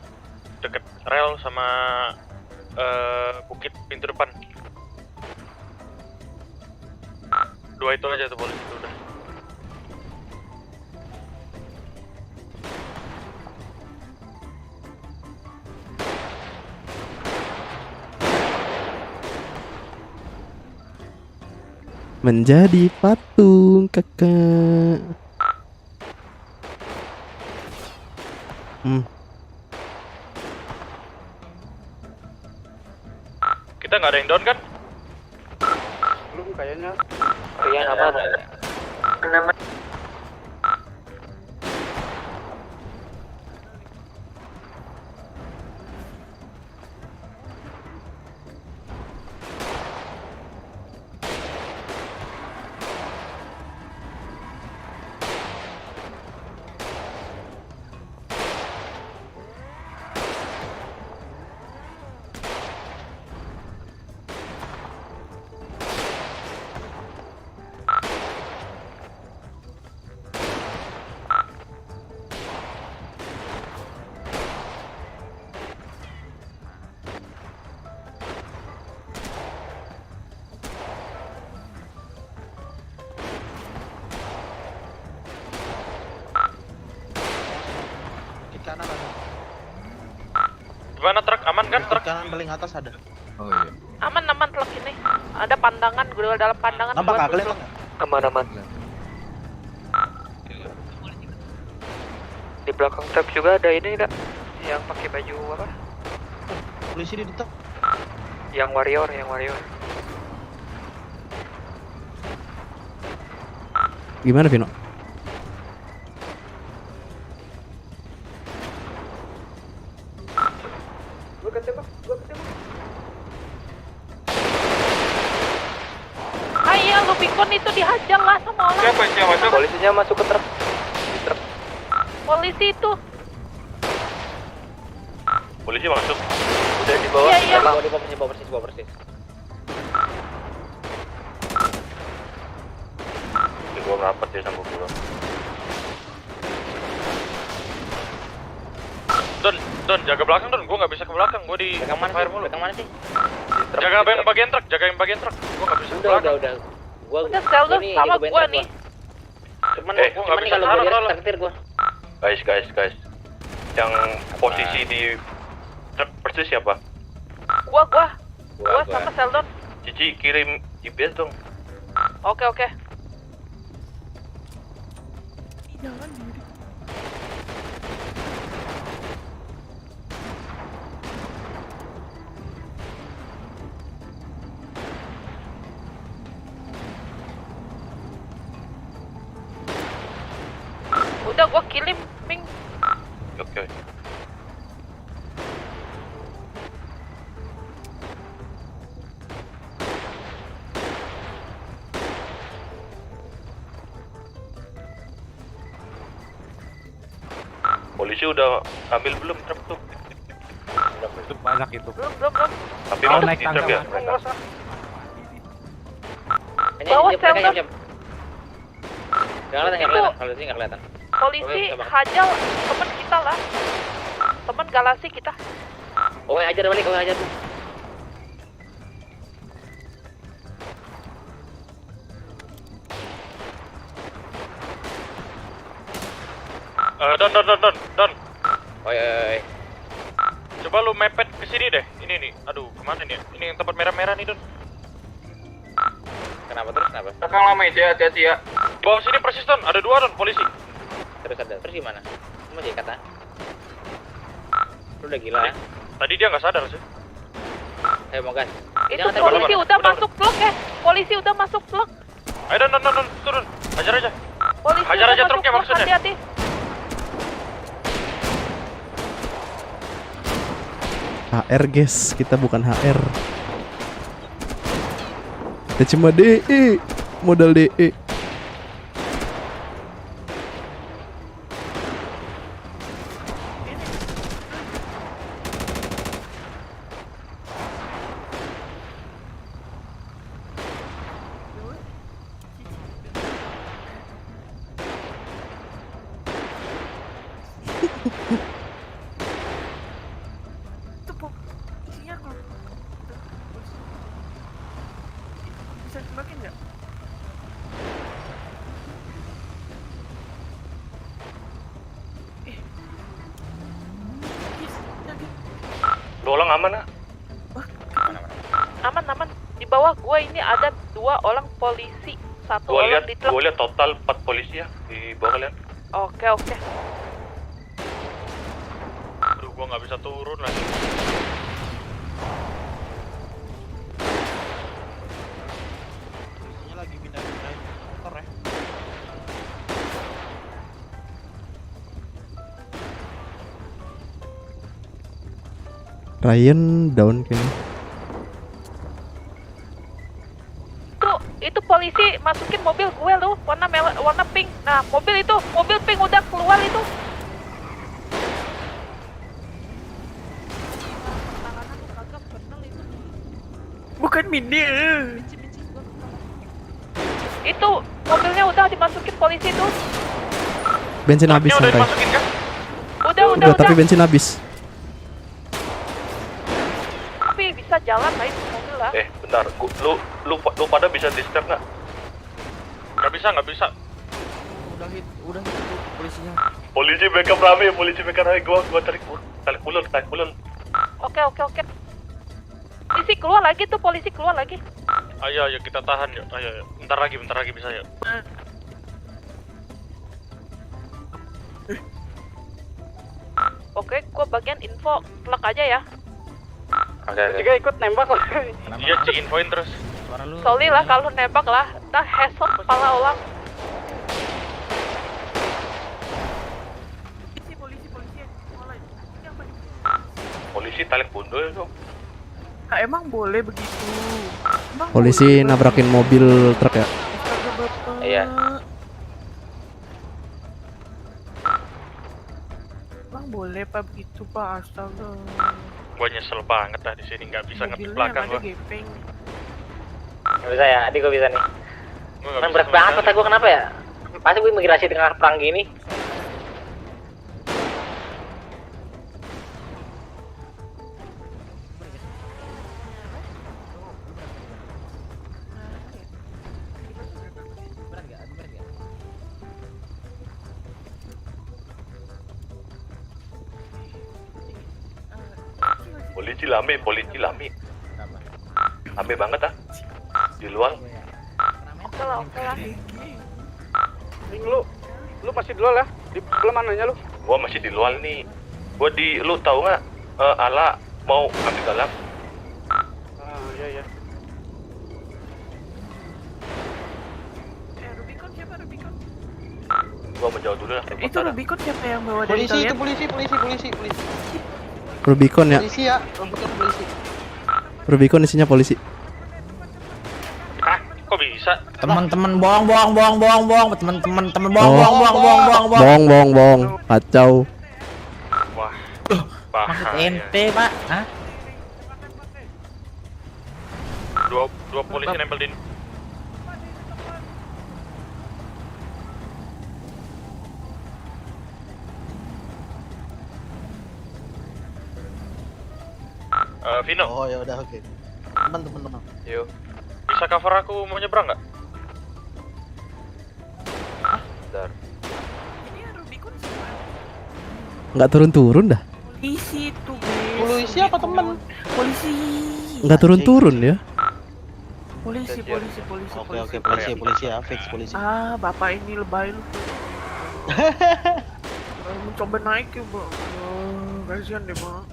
deket rel sama bukit pintu depan. Dua itu aja tuh polisi udah. Menjadi patung kakak. Kita nggak ada yang down kan? Belum kayaknya. Yang apa? Kanan ada. Gimana truk aman kan truk? Kanan paling atas ada. Oh iya. Aman truk ini. Ada pandangan, gue dalam pandangan. Nampak nggak kelihatan? Aman. Di belakang truk juga ada ini enggak? Yang pakai baju apa? Polisi di truk. Yang warrior. Gimana Vino? Ayo, lu pikun itu dihajar lah sama orang. Siapa yang masuk? Polisinya masuk ke truk. Polisi itu. Polisi masuk. Udah di bawah. Iya. Bawa persis. Gua merapat ya sama gua. Don, jaga belakang Don, gua nggak bisa ke belakang, gua di fire mulu. Belakang mana sih? Jaga yang bagian truk, gua nggak bisa ke belakang. Udah. Udah Sheldon sama gua nih. Cuman gua nggak nih bisa kalau ke gue sana. traktir gua. Guys, yang posisi di truk persis siapa? Gua sama Sheldon. Cici kirim GPS dong. Oke. Udah gua kirim, Ming. Oke. Polisi udah ambil belum truk tuh? Itu banyak itu. Belum. Tapi Mau masuk naik di tangga truk ya mana? mereka? Bawa shelter. Nggak kelihatan, kalau sini nggak kelihatan. Polisi hajar temen kita lah. Temen galasi kita. Oh, ajar balik, ajar tuh. Don. Oi. Coba lu mepet ke sini deh. Ini nih. Aduh, kemana nih? Ini yang tempat merah-merah nih, Don. Kenapa terus? Kenapa? Belakang lama itu ya, hati-hati ya. Bawah sini persis, Don. Ada 2, Don, polisi. Terus gimana? Lu mau jadi kata? Lu udah gila ya? Tadi dia nggak sadar sih. Ayo mau gas. Itu polisi udah masuk blok ya. Polisi udah masuk blok. Ayo Don, turun. Hajar aja. Polisi Hajar udah aja masuk truknya blok, maksudnya. hati-hati. HR guys, kita bukan HR. Kita cuma DE, modal DE. Isinya kalau bisa dimakin nggak? Lu orang aman, nak? Aman. Di bawah gua ini ada 2 orang polisi, 1 Gua orang lihat, di truk. total 4 polisi ya di bawah kalian. Oke. Aduh, gua nggak bisa turun lagi. Polisinya lagi pindah-pindahin motor ya. Ryan down kayaknya. Itu polisi masukin mobil gue lu, warna pink. Nah, mobil pink udah keluar itu. Bukan mini. Itu mobilnya udah dimasukin polisi tuh. Bensin habis santai. Udah. Tapi bensin habis. Tapi bisa jalan lah itu mobil lah. Bentar, lu pada bisa di-step nggak? Nggak bisa. Udah hit polisinya. Polisi backup rame, gua tarik ulur. Oke. Polisi keluar lagi. Ayo kita tahan yuk. Ayo. Bentar lagi bisa ya. Oke, gua bagian info plug aja ya. Juga ikut nembak lah. Iya, infoin terus. Sorry lah kalau nembak lah. Dah headshot kepala orang. Polisi tarik pundur dong. Ah, emang boleh begitu? Polisi nabrakin mobil truk ya. Iya. Emang boleh Pak begitu Pak? Astaga. Gua nyesel banget dah di sini nggak bisa ngetik belakang gua. Nggak bisa ya, adik gua bisa nih. Emang berat banget mata gua, kenapa ya? Pasti gua imigrasi tengah perang gini. Polisi lami. Lami banget ah. Di luar. Oke lah. Lu masih di luar ya? Di belum mananya lu? Gua masih di luar nih. Lu tahu nggak? Ala mau ambil galak. Iya. Rubicon siapa Rubicon? gua mau jauh dulu lah. Itu Rubicon siapa yang bawa dari Polisi itu kalian? polisi. Rubicon ya. Polisi ya, Rubicon polisi. Rubicon isinya polisi. Ah, kok bisa? Teman-teman bohong. Teman-teman Bohong. Kacau. Wah. Maksud ente, Pak? Hah? Dua polisi nempel di. Vino. Oh ya udah oke. Teman. Yuk. Bisa cover aku mau nyebrang nggak? Bentar. Nggak turun dah. Polisi tuh, guys. Polisi apa teman? Polisi. Nggak turun ya. Polisi. Oke, polisi ya, fix polisi. Ah, bapak ini lebay lu. Mencoba naik ya, Bang. Kasihan deh, Bang.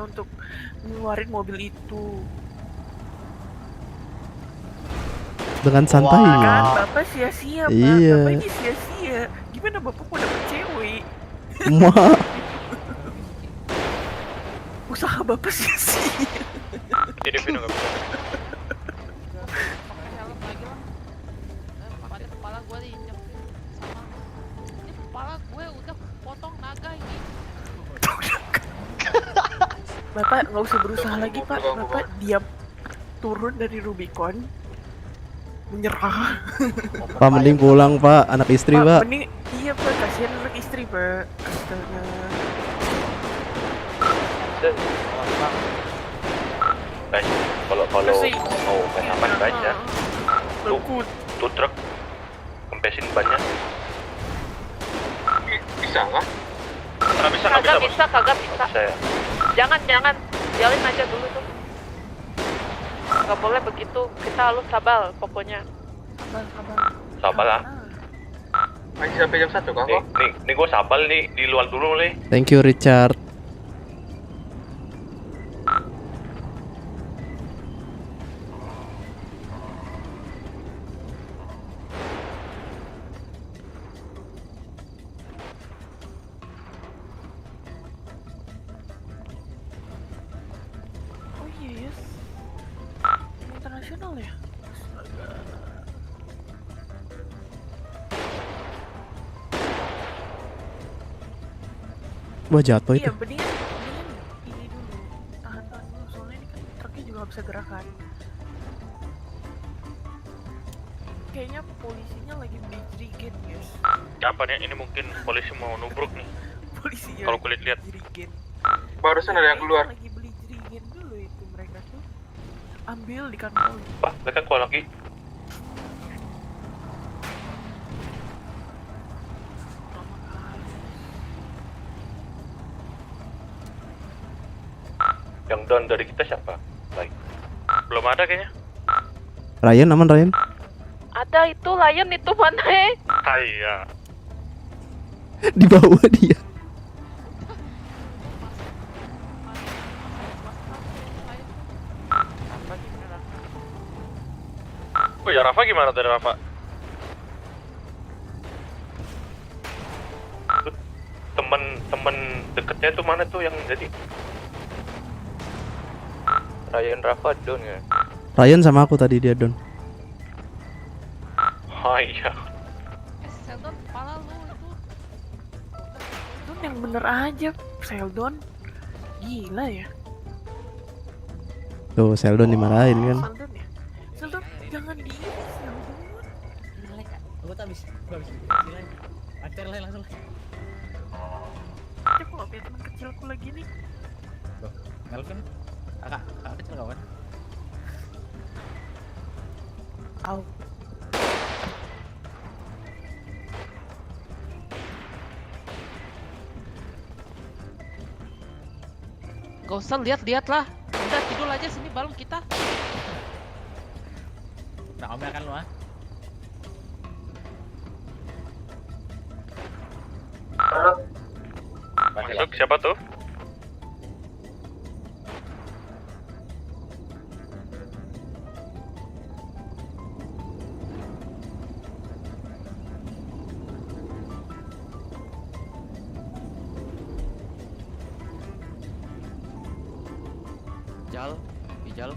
Untuk ngeluarin mobil itu. Dengan santainya. Kan bapak sia-sia, Pak. Iya. Bapak ini sia-sia. Gimana bapak mau dapet cewek? Usaha bapak sia-sia. Jadi Vino nggak bisa. Kepala gue diinjak sama ini kepala gue udah potong naga ini. Bapak nggak usah berusaha lagi, Pak. Bapak diam, turun dari Rubicon, menyerah. Pak mending pulang Pak, anak istri Pak. Mending iya Pak, kasihan anak istri Pak. Astaga. Guys, kalau mau main aman guys ya. Tuh truk kempesin bannya. Bisa nggak? Nggak bisa. Kagak bisa. Saya. Jangan, jalin aja dulu tuh. Nggak boleh begitu, kita harus sabar pokoknya. Sabar lah. Masih sampai jam 1 kok. Nih gue sabar nih di luar dulu nih. Thank you Richard. Oh iya, yes. Internasional ya? Astaga. Wah jatuh itu. Iya, mendingan ini dulu. Tahan dulu, soalnya ini kan truknya juga nggak bisa gerakan. Kayaknya polisinya lagi beli jerigen, guys. Kapan ya? Ini mungkin polisi mau nubruk nih. Polisinya Kalau kulit lihat. jerigen. Barusan ada yang keluar. Lagi beli jerigen dulu itu mereka tuh. Ambil di kantor. Wah, mereka keluar lagi. Yang down dari kita siapa? Baik. Belum ada kayaknya. Ryan aman Ryan? Ada itu Lion itu mana? Iya. Di bawah dia. Oh ya Rafa gimana dari Rafa? Temen deketnya tuh mana tuh yang jadi? Ryan Rafa down ya? Ryan sama aku tadi dia down. Oh iya. Sheldon, kepala lu itu. Itu yang bener aja, Sheldon. Gila ya. Tuh Sheldon dimarahin kan. Sheldon ya. Sheldon, jangan di ini, Sheldon. Gue tuh habis pacar lah langsung. Aku gak punya teman kecilku lagi nih. Melvin, kakak kecil kawan. Au. Gak usah lihat-lihat lah. Udah tidur aja sini balon kita. Nah, omel kan lu ah. Masuk siapa tuh? Ijal.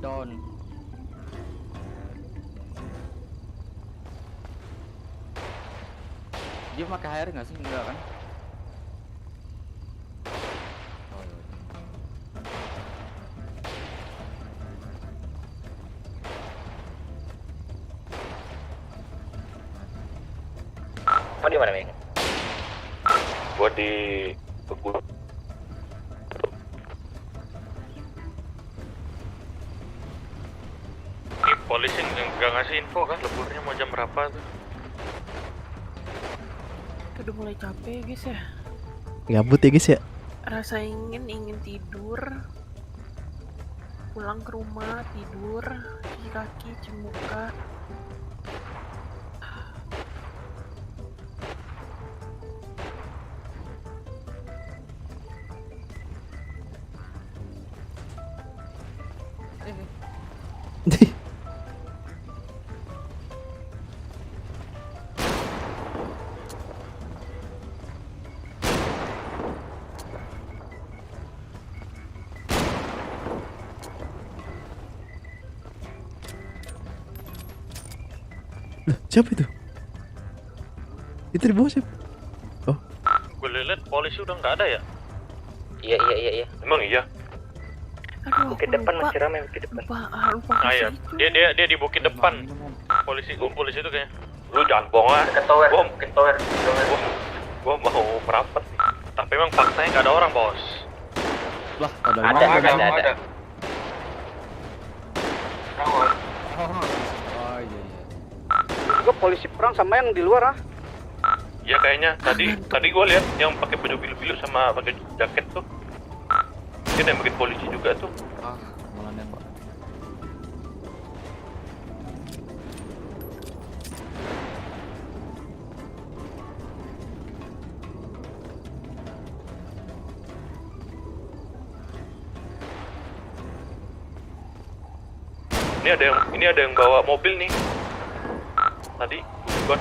Down. Dia pakai air nggak sih? Enggak kan? Mau di mana, Ming? Gua di Begul. Ini polisi nggak ngasih info kan leburnya mau jam berapa tuh? Udah mulai capek guys ya. Gabut ya guys ya. Rasa ingin tidur. Pulang ke rumah tidur, cuci kaki, cuci muka. Siapa itu? Itu di bawah siapa? Oh. Gue lihat polisi udah nggak ada ya? Iya. Emang iya? Aduh, Bukit depan masih ramai bukit depan. Lupa Nah ya, dia di bukit depan. Polisi kumpul di situ kayaknya. Lu jangan bohong ah. Bukit tower. Gua mau merapat nih. Tapi emang faktanya nggak ada orang, Bos. Lah, Ada. Oh iya. Juga polisi perang sama yang di luar ah. Iya kayaknya. Tadi gua lihat yang pakai baju biru-biru sama pakai jaket tuh. Dia yang bikin polisi juga tuh. Malah nembak. Ini ada yang bawa mobil nih. Tadi bukan.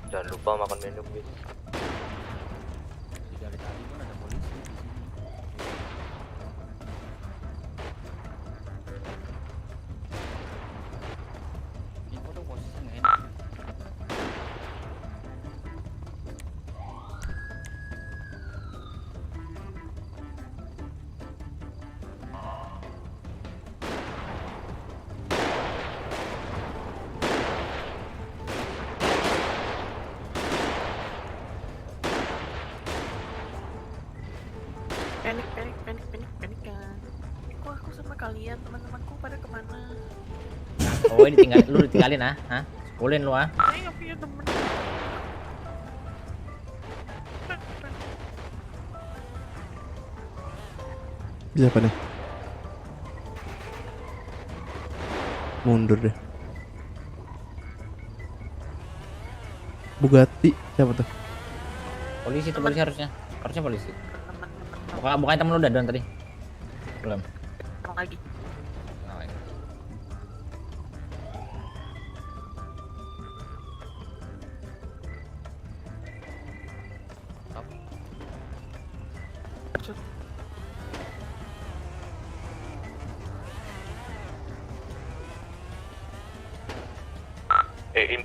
Jangan lupa makan minum guys. Dari tadi pun ada polisi. Info dong posisi nggak enak. Panik kan. Kok aku sama kalian, teman-temanku pada kemana? Oh, lu ditinggalin ah? Hah? Sekulin lu ah? Saya nggak punya temen. Siapa nih? Mundur deh. Bugatti siapa tuh? Polisi tuh polisi harusnya polisi. Bukan temen lu udah doang tadi. Belum. Lagi.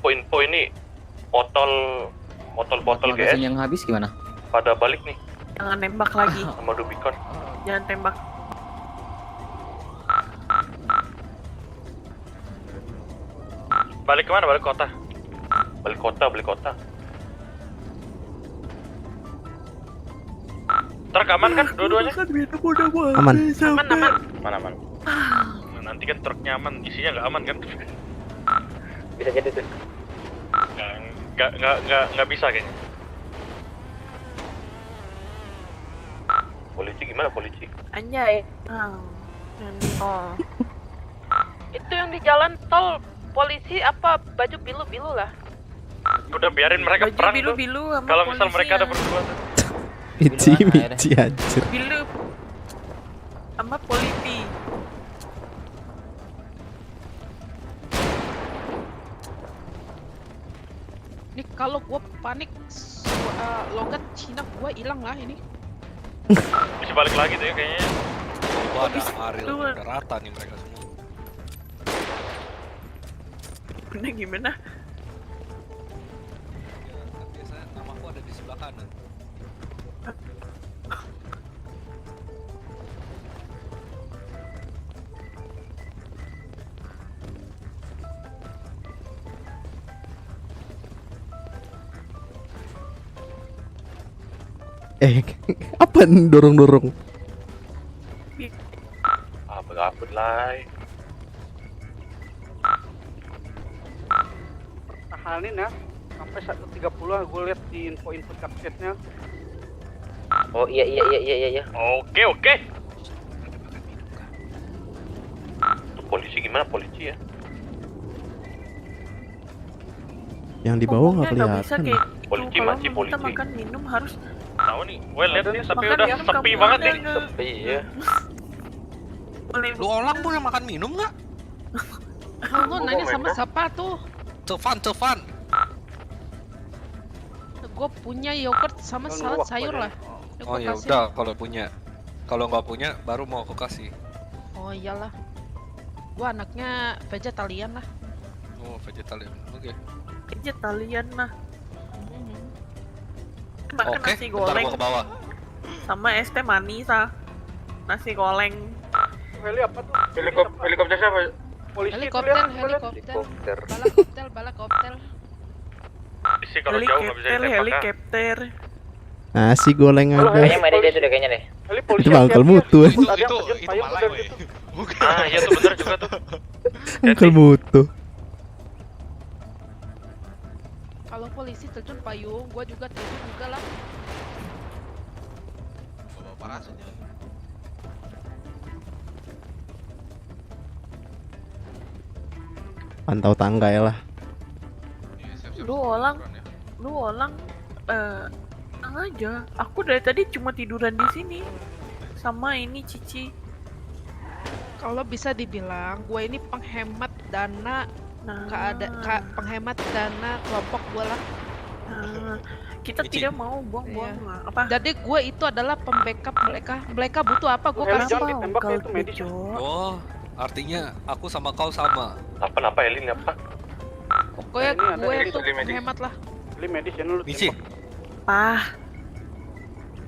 Info ini botol GS yang habis gimana? pada balik nih. Jangan nembak lagi. Sama Rubicon. Jangan tembak. Balik kemana? Balik kota. Balik kota. Ntar aman kan dua-duanya? Aman. Aman. Nanti kan truknya aman, isinya nggak aman kan? Bisa jadi tuh. Nggak bisa kayaknya. Polisi gimana polisi? Anjay. Oh. Itu yang di jalan tol polisi apa baju bilu-bilu lah. Udah biarin mereka baju perang bilu-bilu tuh. sama Kalau misal polisi mereka ada yang berdua tuh. Mici anjir. bilu sama polisi. Nih kalau gua panik logat Cina gua hilang lah ini. Bisa balik lagi tuh ya kayaknya. Gua ada Ariel, udah rata nih mereka semua. Bener gimana? Biasanya nama aku ada di sebelah kanan. Apa nih dorong-dorong? Abut lah. Pertahanin ya. Sampai 1.30 gue lihat di info-info capchatnya. Oh iya. Oke. Polisi gimana polisi ya? Yang di bawah nggak Ngomongnya nggak bisa kelihatan. kayak gitu. Polisi Kalau masih mau kita polisi. makan minum harus Tahu nih, gue liat nih tapi Makan udah ya, sepi kamu banget ada nih. nggak? Sepi ya. Lu orang punya makan minum nggak? Lu nanya sama siapa tuh? Cefan. Gue punya yogurt sama salad sayur lah. Oh ya udah kalau punya. Kalau nggak punya baru mau aku kasih. Oh iyalah. Gua anaknya vegetarian lah. Oh vegetarian. Oke. vegetarian mah. Makan Oke, nasi bentar goreng gua ke bawah. sama es teh manis nasi goreng. Heli apa tuh? Helikopter siapa? Polisi Helikopter. Balakopter. Sih kalau jauh nggak bisa ditembak. Helikopter. Nasi goreng ada. Kayaknya Medi itu deh kayaknya deh. Itu Uncle Mutu. Itu malah gue. Ah iya tuh bener juga tuh. Uncle Mutu. Kalau polisi terjun payung, gua juga terjun juga lah. Pantau tangga ya lah. Lu orang tenang aja. Aku dari tadi cuma tiduran di sini sama ini Cici. Kalau bisa dibilang, gue ini penghemat dana, penghemat dana kelompok gue lah. Kita tidak mau buang-buang apa? Jadi gue itu adalah pembackup mereka. Mereka butuh apa? Gue kasih. Oh, artinya aku sama kau sama. Apa Elin apa? Pokoknya gue itu penghemat lah. Beli medis ya lu. Misi.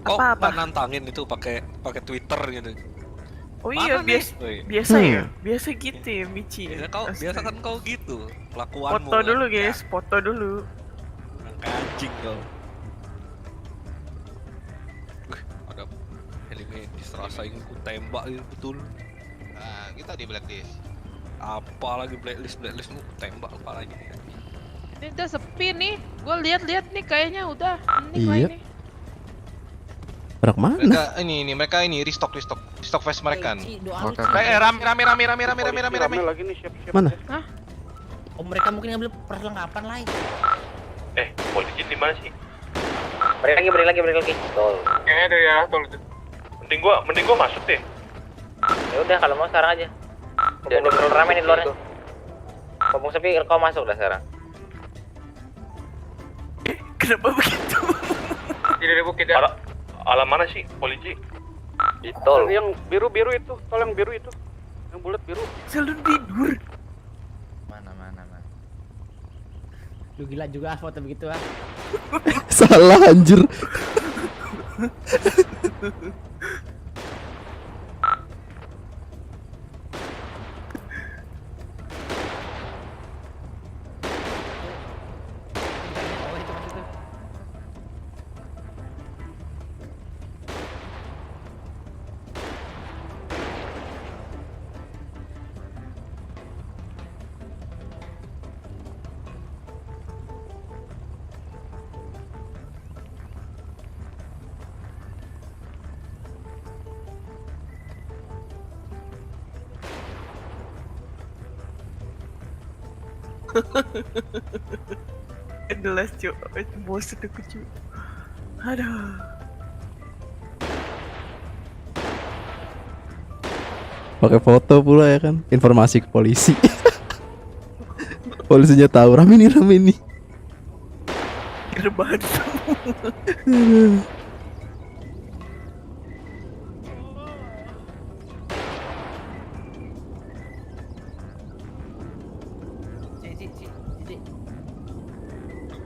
Kau nggak nantangin itu pakai Twitter gitu? Oh iya, biasa ya, biasa gitu ya Michi. Biasa kan kau gitu, kelakuanmu. Foto dulu guys, foto dulu. Anjing kau. Ada helimedis rasain ku tembak itu betul. Nah, kita di blacklist. Apalagi blacklist lu tembak kepalanya. Ini udah sepi nih, gue lihat-lihat nih kayaknya udah hening lah ini. Berak mana? Mereka ini restock face mereka. Rame lagi nih siap-siap. Mana? Hah? Oh mereka mungkin ngambil perlengkapan lain. Polisi di mana sih? Balik lagi. Tol. Kayaknya dari arah tol itu. Mending gua masuk deh. Ya udah kalau mau sekarang aja. Udah terlalu ramai nih luarnya. Ngomong sepi, kau masuk dah sekarang. Kenapa begitu? Tidak ada bukit ya. Alam mana sih polisi? Di tol. Yang biru itu, tol yang biru itu. Yang bulat biru. Selalu tidur. Mana. Lu gila juga foto begitu ah. Salah anjir. Jelas cuy, itu bosan aku cuy. Aduh. Pakai foto pula ya kan, informasi ke polisi. Polisinya tahu rame nih. rebahan semua.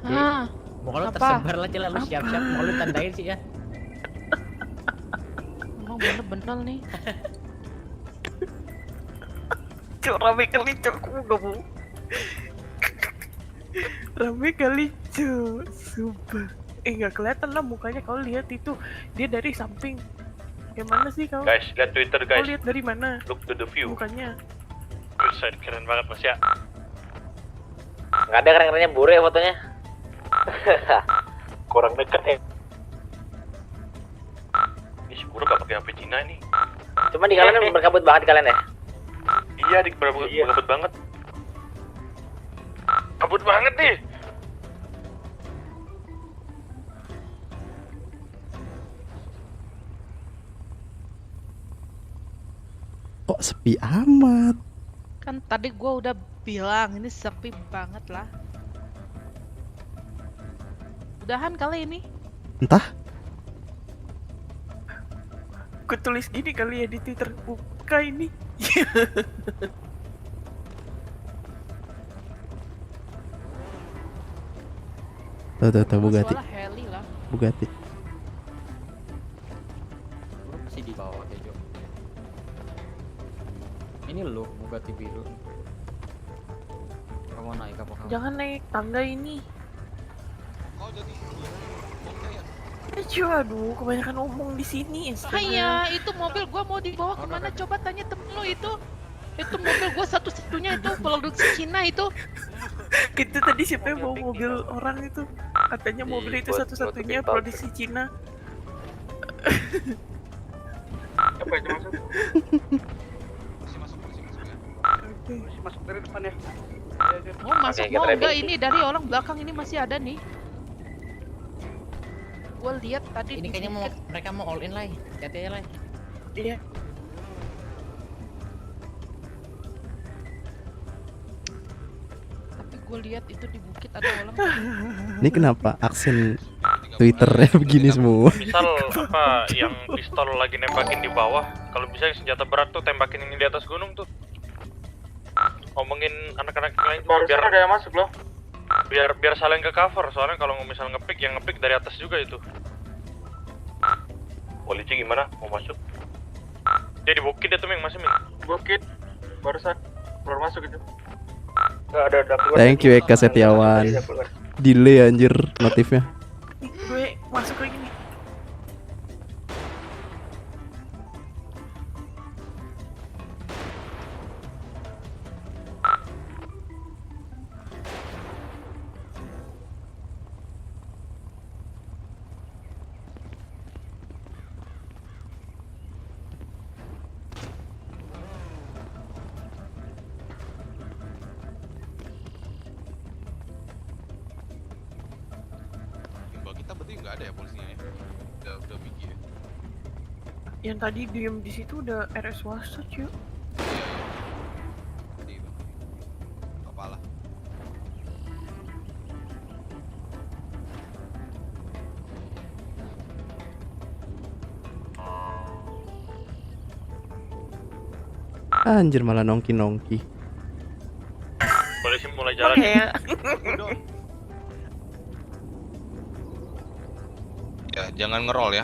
Ah, Mau lu apa? tersebar lah Cil, lu siap-siap mau lu tandain sih ya. Emang bener-bener nih. Cuk, rame kali cuk, aku gak mau. Rame kali cuk, sumpah. Nggak kelihatan lah mukanya, kalau lihat itu dia dari samping. Yang mana sih kau? Guys, lihat Twitter Kau guys. lihat dari mana? Look to the view. Mukanya. Buset, keren banget Mas ya. Nggak ada keren-kerennya buru ya fotonya. Kurang deket ya. Ini si Buru gak pakai HP Cina ini. Cuma di kalian berkabut banget di kalian ya? Iya, berkabut banget. Kabut banget nih. Kok sepi amat? Kan tadi gua udah bilang ini sepi banget lah. Udahan kali ini. Entah. Aku tulis gini kali ya di Twitter, buka ini. Tuh Bugatti. Soalnya heli lah. Bugatti. Lu masih di bawah Tejo. Ini lu Bugatti biru. Kamu naik apa kamu? Jangan naik tangga ini. Kau jadi Aduh, kebanyakan ngomong di sini. Saya itu mobil gua mau dibawa kemana? Coba tanya temen lo itu. Itu mobil gua satu-satunya itu produksi Cina itu. Itu tadi siapa yang bawa mobil orang itu? Katanya mobil itu satu-satunya produksi Cina. Apa yang masuk? Masih masuk dari depan ya. Mau masuk mau enggak ini dari orang belakang ini masih ada nih. Gua lihat tadi Ini kayaknya mereka mau all in lah. Hati-hati ya lah. Iya. Tapi gue lihat itu di bukit ada orang. Ini kenapa aksen Twitternya begini semua? Misal apa yang pistol lagi nembakin di bawah, kalau bisa senjata berat tuh tembakin ini di atas gunung tuh. Ngomongin anak-anak yang lain tuh biar ada yang masuk loh. biar saling ke cover, soalnya kalau misal ngepick yang ngepick dari atas juga itu. Polisi gimana? Mau masuk? Dia di bukit itu masih Bukit barusan keluar masuk itu. Ada keluar. Thank you Eka Setiawan. Delay anjir notifnya. Gue masuk lagi nih. Kita berarti nggak ada ya polisinya ya? Udah pergi ya? Yang tadi diem di situ udah RS swasta cuy. Tadi kepala. Anjir malah nongki-nongki. Polisi mulai jalan. Ya, jangan ngerol ya.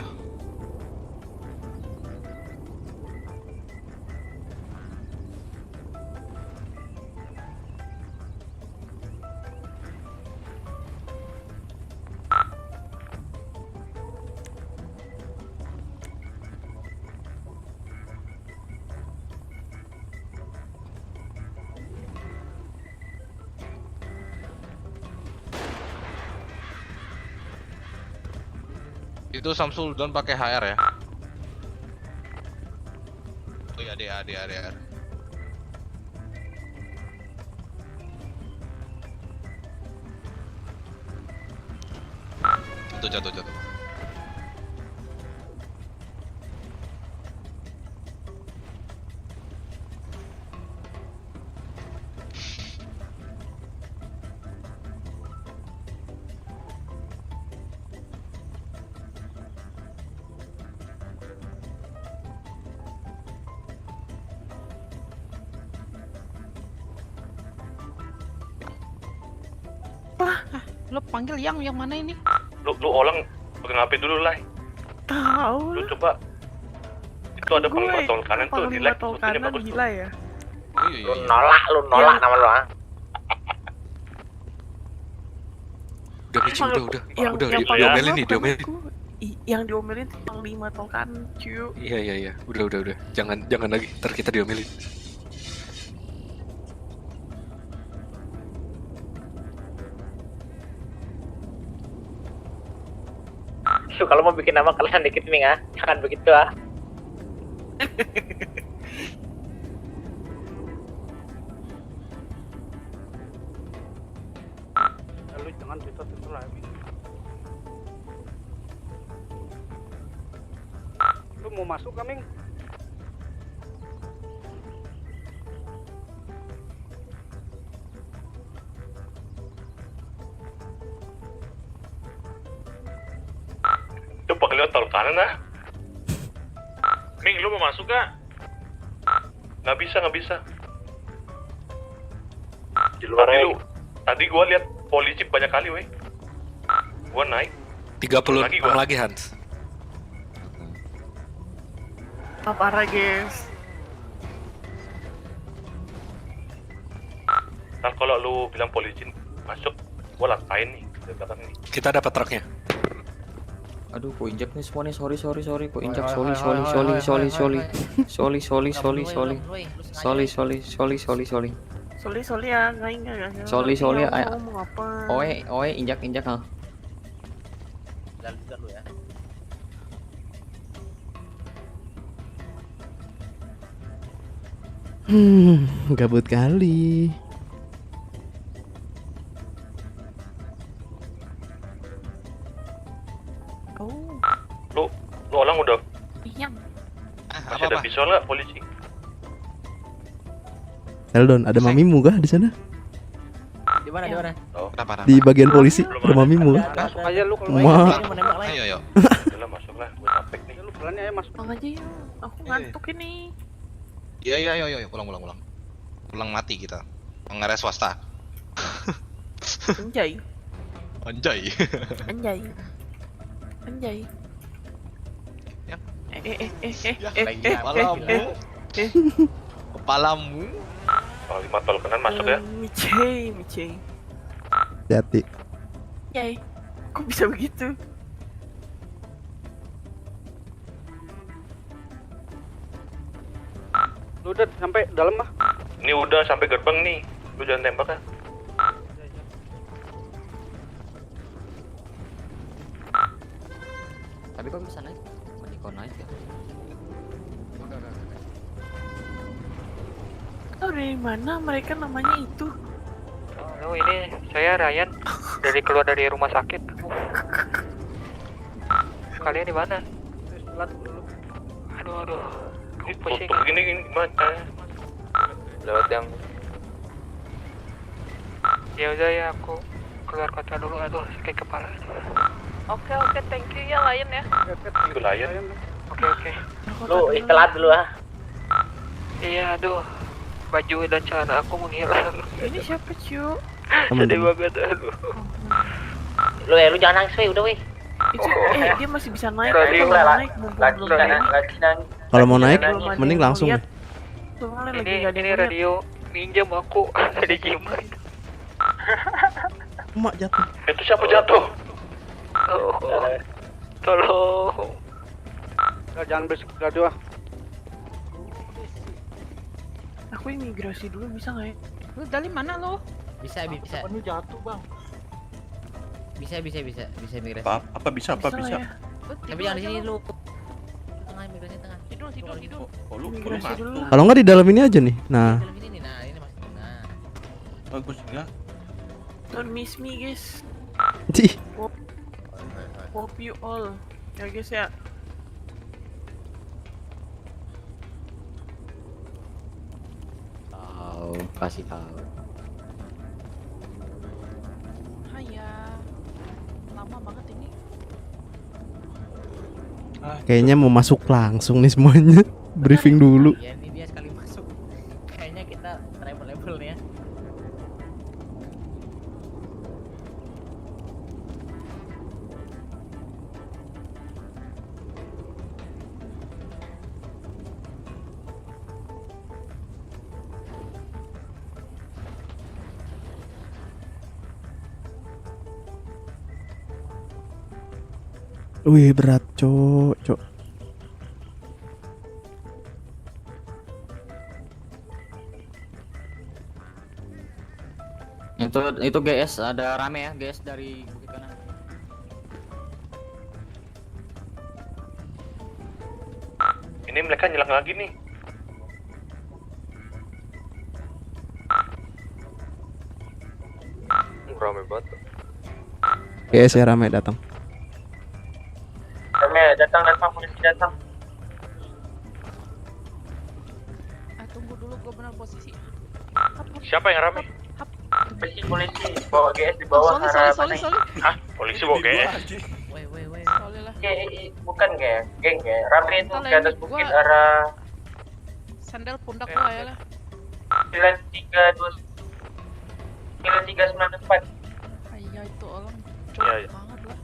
Itu Samsul Don pakai HR ya. Oh iya, DR. Jatuh. Lo panggil yang mana ini? Lu orang pegang HP dulu lah. Tahu. Lu coba. Itu ada panglima tol kanan tuh di lag, tol fotonya kanan bagus tuh. gila ya. Lu nolak nama lu ah. Udah Mici, udah. Yang Diomelin nih, diomelin. Yang diomelin tuh panglima tol kanan, cuy. Iya. Udah. Jangan lagi, ntar kita diomelin. Kalau mau bikin nama kalian dikit Ming ah, jangan begitu ah. Lu jangan cerita lah. Lu mau masuk Ming? Itu panglima tol kanan ah. Ming, lu mau masuk gak? Nggak bisa. Di luar tadi gua lihat polisi banyak kali weh. Gua naik 30 lagi Hans. Parah guys. Ntar kalau lu bilang polisi masuk, gua latahin nih di belakang nih. Kita dapat truknya. Aduh, kok injak nih semua nih, sorry, kok injak, Sorry. Sorry ya, enggak. Sorry, Mau ngomong apa? Oe, injak ah. Jalan juga lu ya. Gabut kali. Lu orang udah Yang. masih ada visual nggak polisi? Eldon, ada mamimu kah di sana? Di mana? Kenapa? Di bagian polisi, ada mamimu kah? Masuk aja lu kalau Ma. Ayo. Udah masuklah, gua capek nih. Lu pelan ya masuk. Pulang aja yuk. Aku ngantuk ini. Iya, pulang. Pulang mati kita. Pengares swasta. Anjay. Anjay. Kepalamu. Panglima tol kanan masuk ya. Micey. Hati. Yay. Kok bisa begitu? Lu udah sampai dalam mah? Ini udah sampai gerbang nih. Lu jangan tembak ya. Tapi kok bisa naik? Menikon naik ya? Tahu dari mana mereka namanya itu? Oh, ini saya Ryan keluar dari rumah sakit. Kalian di mana? Aduh. Pusing. Tutup gini gimana? Lewat yang. Ya udah ya, aku keluar kota dulu. Aduh, sakit kepala. Oke, thank you ya Lion ya. Itu Lion. Oke. Lu istirahat dulu ah. Iya, aduh. Baju dan celana aku menghilang. Ini siapa cu? Sedih banget, aduh. Lu jangan nangis weh, udah weh. Dia masih bisa naik. Radio Kalau lah, naik mumpung lagi belum naik. nangis. Kalau mau naik, Belum ada mending yang langsung. lihat. Soalnya lagi nggak ada Ini yang lihat. radio minjem aku dari Gimai. Mak jatuh. Itu siapa jatuh? Tolong. Jangan berisik radio ah. Aku imigrasi dulu bisa nggak ya? Lu dari mana lo? Bisa. Ini jatuh bang. Bisa imigrasi. Apa bisa? Ya. Tapi jangan di sini lu. Tengah imigrasi tengah. Tidur. Oh, lu Imigrasi dulu. Kalau nggak di dalam ini aja nih. Nah, Dalam ini nih. Nah, ini masuk. Nah. bagus ya. Don't miss me guys. Cih. Hope you all. Ya guys ya. Kasih tahu. Haya. Lama banget ini. Kayaknya mau masuk langsung nih semuanya. Briefing dulu. Ya ini dia sekali masuk. Kayaknya kita travel level nih ya. Wih berat cok. Itu GS ada rame ya, GS dari bukit kanan. Ini mereka nyelang lagi nih. Rame banget. GS ya rame datang. Rame datang, polisi datang. Tunggu dulu, gue benar posisi. Siapa yang rame? Polisi bawa GS di bawah Soli. Hah? Polisi bawa GS? Soli lah. Bukan geng. Rame itu Entahlah, ke atas ini bukit gua- arah Sandal pundak gue ya lah. 9394. Iya itu orang Iya. banget lah.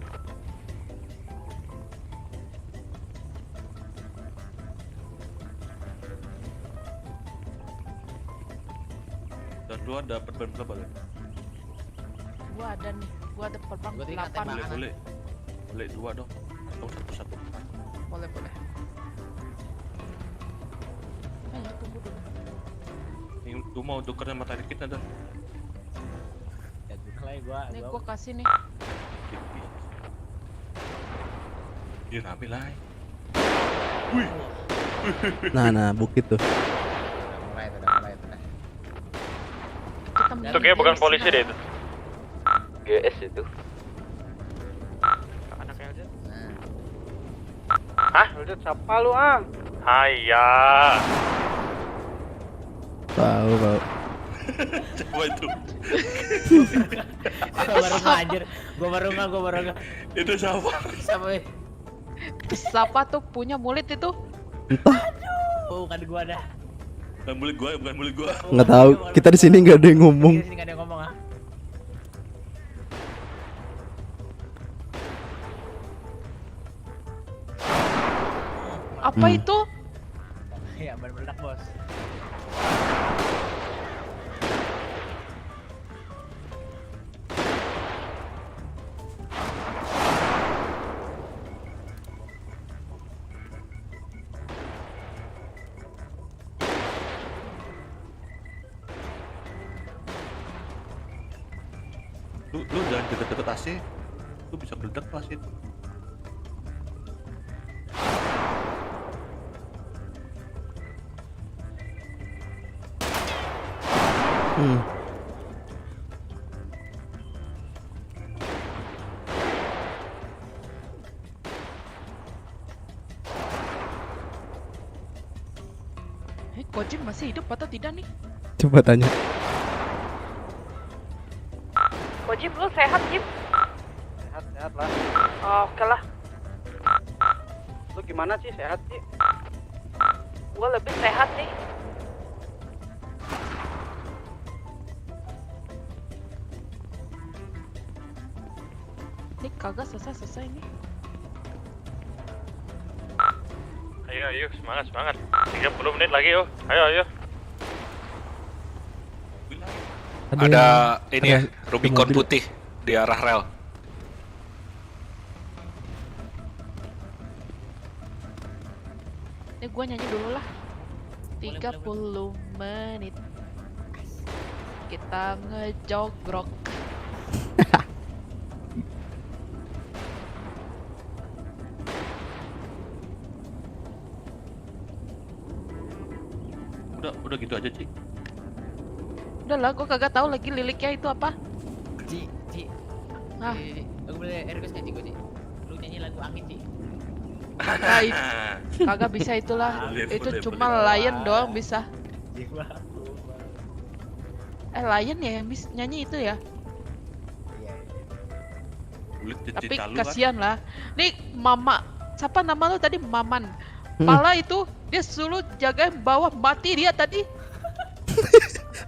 Dan dua dapat ban berapa kan? Gua ada nih, gua ada perbang Gua tinggal 8. Boleh. Boleh dua dong. Atau satu. Boleh. Ayo tunggu dulu. Ini gua mau tuker sama tarik kita dan. Ya gua Nih gua kasih nih. Iya rame lah. Nah bukit tuh. mulai. Kita Itu kayak bukan polisi deh itu. GS itu. Anaknya aja. Hah? Udah siapa lu ah? Haya. Tahu. Coba itu. Gua baru nggak. Itu siapa? Siapa? Siapa tuh punya mulut itu? Bukan gua dah. Bukan mulut gua. Nggak tahu. Kita di sini nggak ada yang ngomong. Di sini nggak ada yang ngomong ah. Apa itu? Ya ban meledak bos. Lu jangan deket-deket AC. Lu bisa meledak tuh AC itu. Kojim masih hidup atau tidak nih? Coba tanya. Jim, lu sehat, Jim? Sehat lah. Oh, oke lah. Lu gimana sih, sehat sih? Gua lebih sehat nih. Ini kagak selesai nih. Ayo, semangat. 30 menit lagi yuk. Ayo. Ada ini ya, Rubicon putih di arah rel. Ini gua nyanyi dulu lah. 30 menit. Kita ngejogrok. Udah gitu aja, Ci. Udah lah, gua kagak tahu lagi liriknya itu apa. Ci. Ah. Aku boleh request nggak Ci gua Ci? Lu nyanyi lagu Angin Ci. Kagak bisa itulah. Itu cuma Lion doang bisa. Lion ya yang bisa nyanyi itu ya. Tapi kasihan lah. Nih Mama, siapa nama lu tadi? Maman. Pala itu dia suruh jagain bawah, mati dia tadi.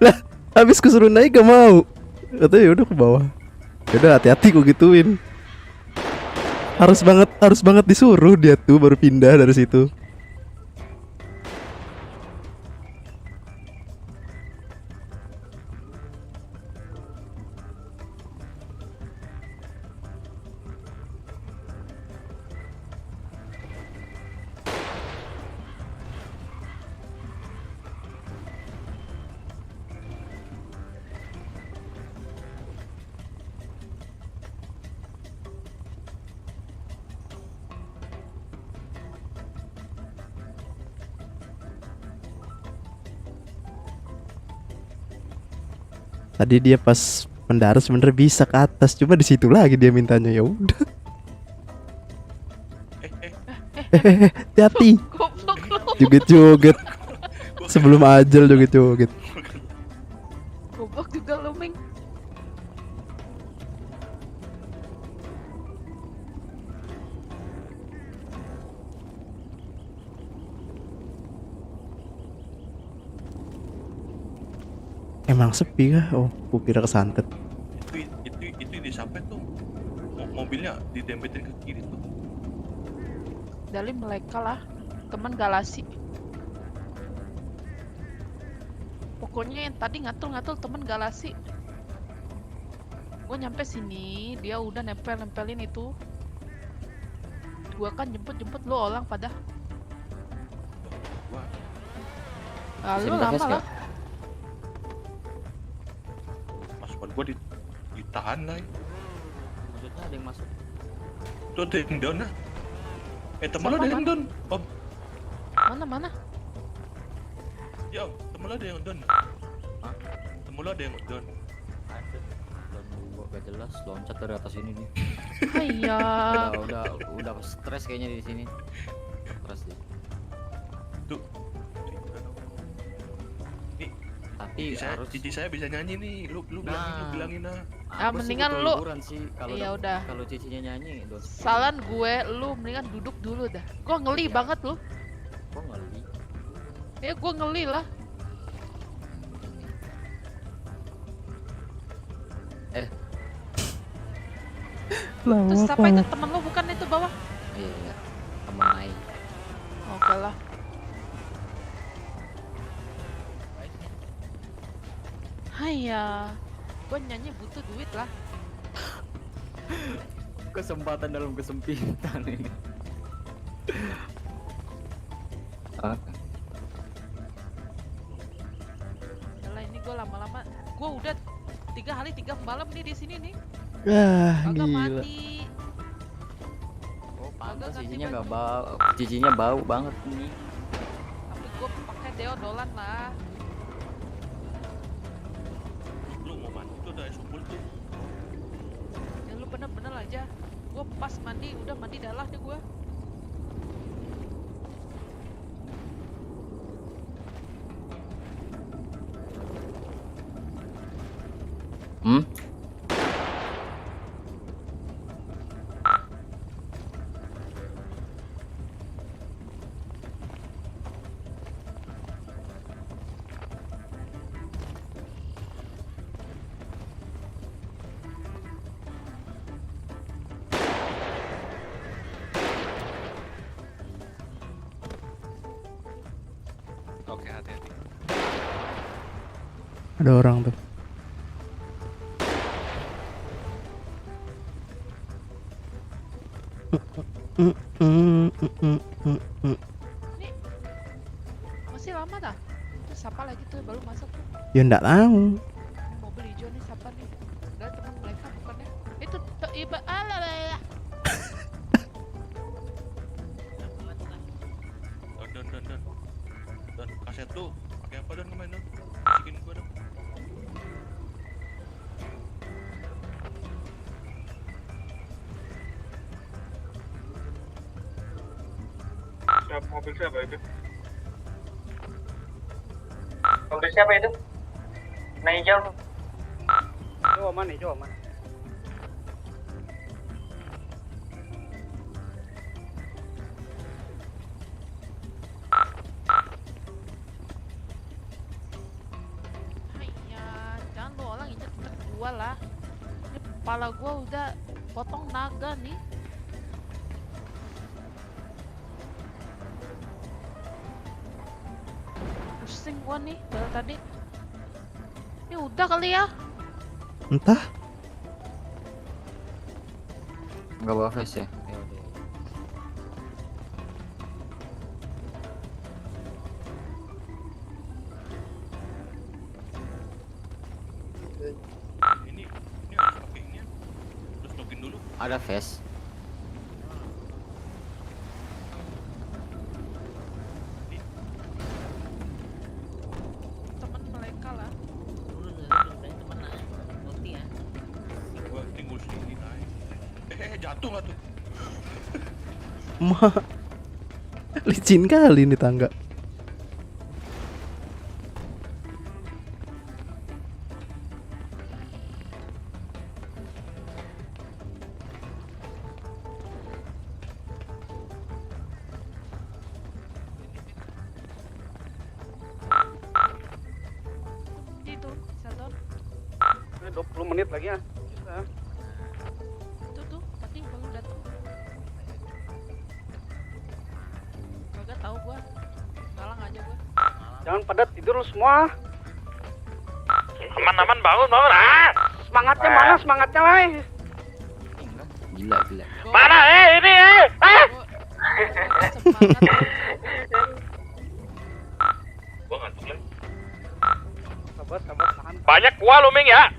Lah, habis kesuruh naik gak mau. Katanya yaudah ke bawah. Yaudah hati-hati gua gituin. Harus banget disuruh dia tuh baru pindah dari situ. Tadi dia pas mendarat sebenarnya bisa ke atas, cuma di situ lagi dia mintanya, ya udah. Hati-hati. Joget-joget. Sebelum ajal joget-joget. Goblok juga lu, Ming. Emang sepi kah? Oh, kukira kesantet. Itu di sampai tuh mobilnya didempetin ke kiri tuh. Dari mereka lah, teman galasi. Pokoknya yang tadi ngatul-ngatul teman galasi. Gue nyampe sini, dia udah nempelin itu. Gua kan jemput lu orang pada. Lalu lama lah. Masukan gua ditahan lah. Maksudnya ada yang masuk? Tuh ada yang down lah. Temen lo ada yang down, Om. Mana? Ya, temen lo ada yang down. Hah? Temen lo ada yang down. Ada. Dan gua gak jelas loncat dari atas ini nih. Iya. udah stres kayaknya di sini. Stres deh. Tuh. Nih, tapi cici saya bisa nyanyi nih. Lu bilangin lah. Mendingan lu. Iya udah. Kalau cicinya nyanyi, saran gue, lu mendingan duduk dulu dah. Gua ngeli banget lu. Kok ngeli? Ya gua ngeli lah. Terus siapa itu temen lu bukan itu bawah? Iya, temen Ai. Oke lah. Haiya, gue nyanyi butuh duit lah. Kesempatan dalam kesempitan ini. Yalah ini gue lama-lama, gue udah 3 hari 3 malam nih di sini nih. Gila. Mati. Oh pantas cicinya nggak bau, cicinya bau banget nih. Tapi gue pakai deodoran lah. Lu mau mandi tuh udah sumpul tuh. Ya lu bener-bener aja. Gue pas mandi udah mandi dalah nih gue. Oke, hati-hati. Ada orang tuh. Nih, masih lama dah. Terus siapa lagi tuh baru masuk tuh? Ya nggak tahu. Mobil hijau nih siapa nih? Udah teman mereka bukannya? Itu iba ala. Don kaset tuh pakai apa Don kemarin Don? Bisikin gua dong. Mobil siapa itu? Mobil siapa itu? Nah hijau. Itu aman, hijau aman. Jangan lu orang injek gua lah. Ini kepala gua udah potong naga nih. Pusing gua nih dari tadi. Ini udah kali ya? Entah. Nggak bawa face ya? Ini harus pakai ini. Terus login dulu. Ada face. Temen mereka lah. Jatuh nggak tuh? Ma, licin kali ini tangga. Itu, Sheldon. 20 menit lagi ya. Bisa. Itu tuh, tadi baru datang. Kagak tahu gua. Ngalang aja gua. Jangan pada tidur lu semua. Aman bangun. Ah! Semangatnya mana? Semangatnya lah. Gila. Mana ini ah! Gua ngantuk lagi. Sabar, tahan. Banyak gua lu Ming ya.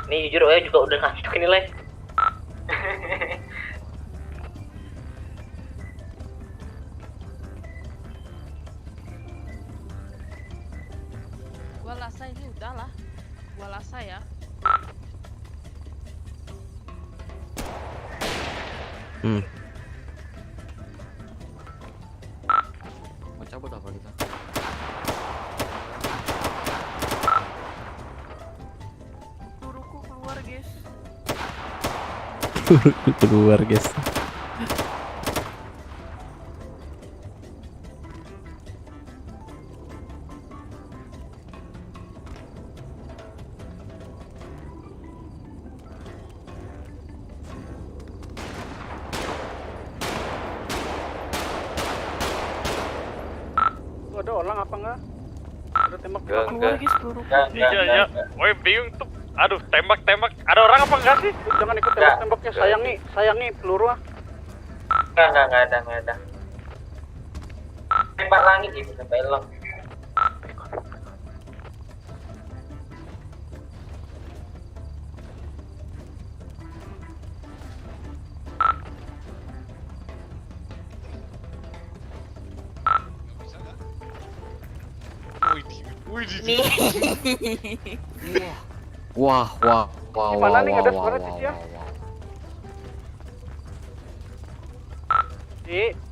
Nih jujur gue juga udah ngantuk ini Le. Gua lasa ini udahlah. Gua lasa ya. Mau cabut apa kita? Turuku keluar guys. Keluar guys. Tuh ada orang apa enggak? Ada tembak Keluar guys turuku. Iya. Woi bingung tuh. Aduh, tembak. Ada orang apa enggak sih? Jangan ikut tembak-tembaknya, sayangi peluru ah. Enggak ada. Tembak langit itu sampai hilang. Nih. Wah. Gimana nih ada suara Cici ya?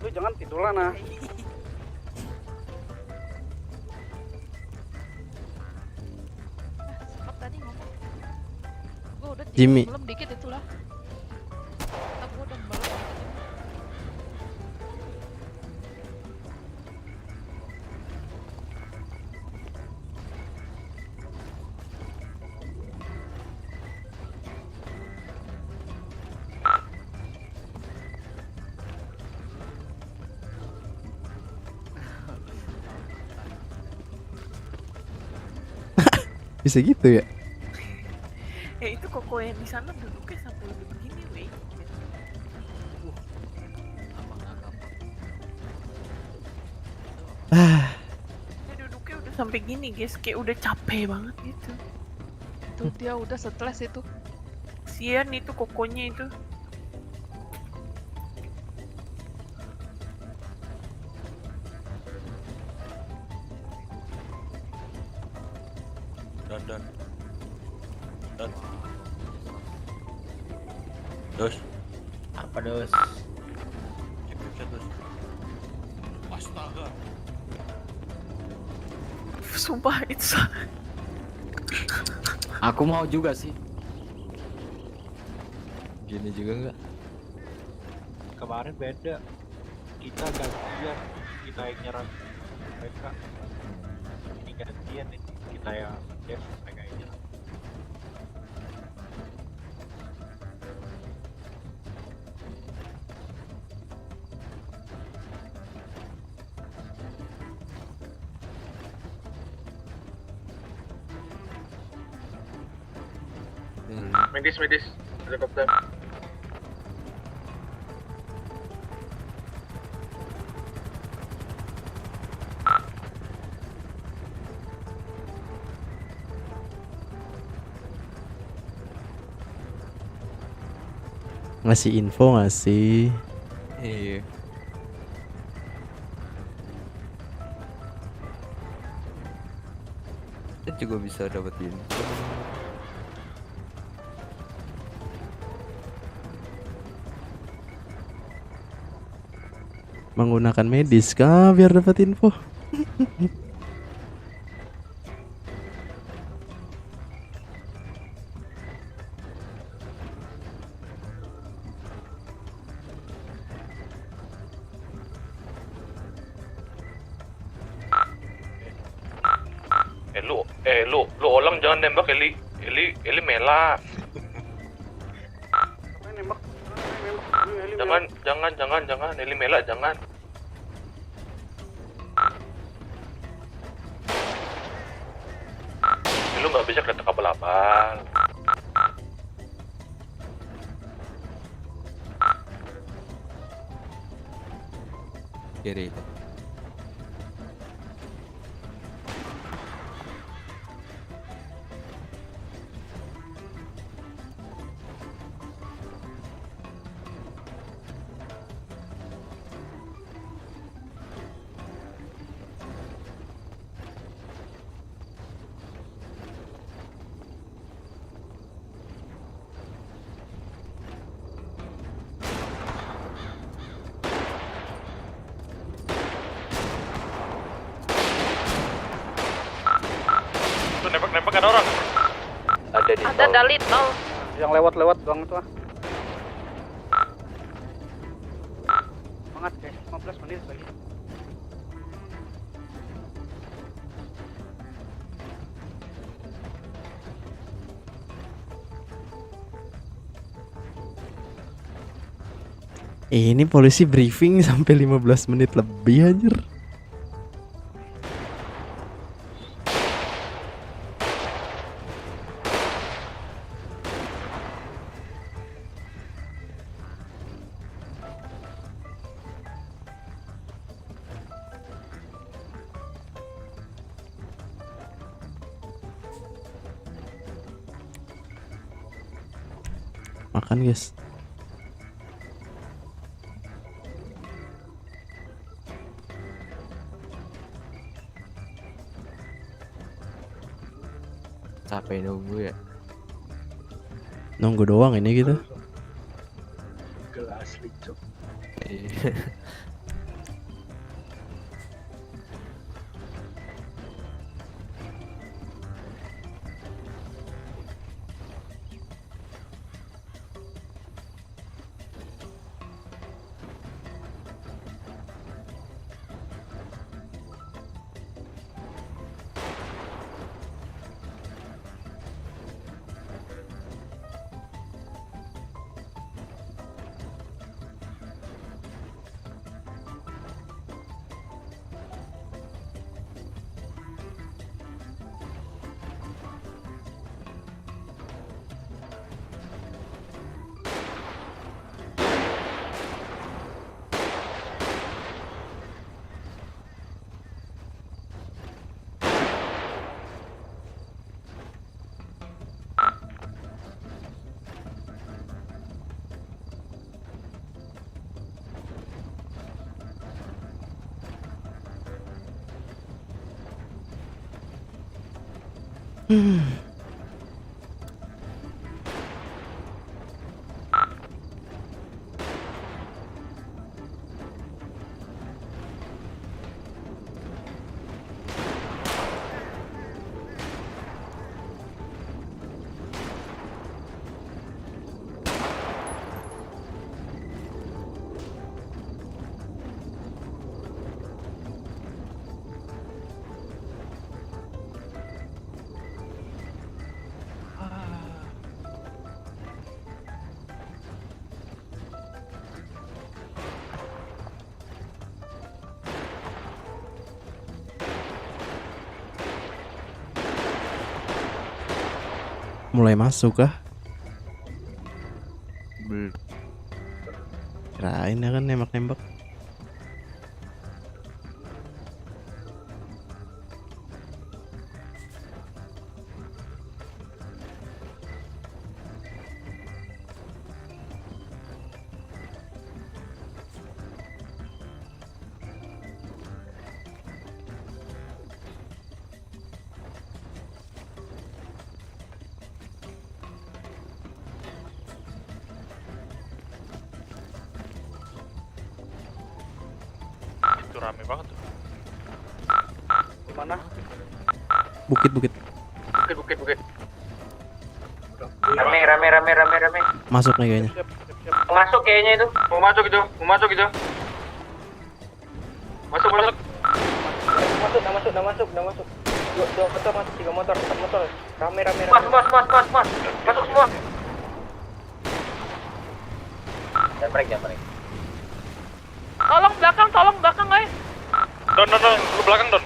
Lu jangan tiduran ah. Sekap tadi ngomong. Gua udah Jimmy. belum dikit itulah. Tapi gua udah belum dikit. Bisa gitu ya? Itu koko yang di sana duduknya sampai udah begini weh. Dia duduknya udah sampai gini guys, kayak udah capek banget gitu. Itu dia udah stres itu. Sian itu kokonya itu. Dan. Dos. Apa dos? Cek dos. Astaga. Sumpah itu. Aku mau juga sih. Gini juga enggak? Kemarin beda. Kita gantian, kita yang nyerang mereka. Ini gantian nih, kita yang def, mereka yang nyerang. Medis, helikopter. Ngasih info nggak sih? Iya. Kita juga bisa dapetin. Menggunakan medis kah biar dapat info? Lu Olam jangan nembak Eli Mela. Jangan Eli Mela jangan. Lu nggak bisa kereta abal-abal. Kiri. Tuh nembak ada orang. Ada Dalit tol. Yang lewat-lewat doang itu ah. Semangat guys, 15 menit lagi. Ini polisi briefing sampai 15 menit lebih anjir. Makan guys. Capek nunggu ya. Nunggu doang ini gitu. Gelas licuk. Mulai masuk kah? Belum. Kirain ya kan nembak-nembak. rame banget tuh. Di mana? Bukit. Bukit. Rame. Masuk nih kayaknya. Masuk kayaknya itu. Mau masuk itu. Masuk. Udah masuk. Dua motor masuk, 3 motor, 4 motor. Rame. Mas. Masuk semua. Jangan break. Tolong belakang guys. Don, lu belakang Don.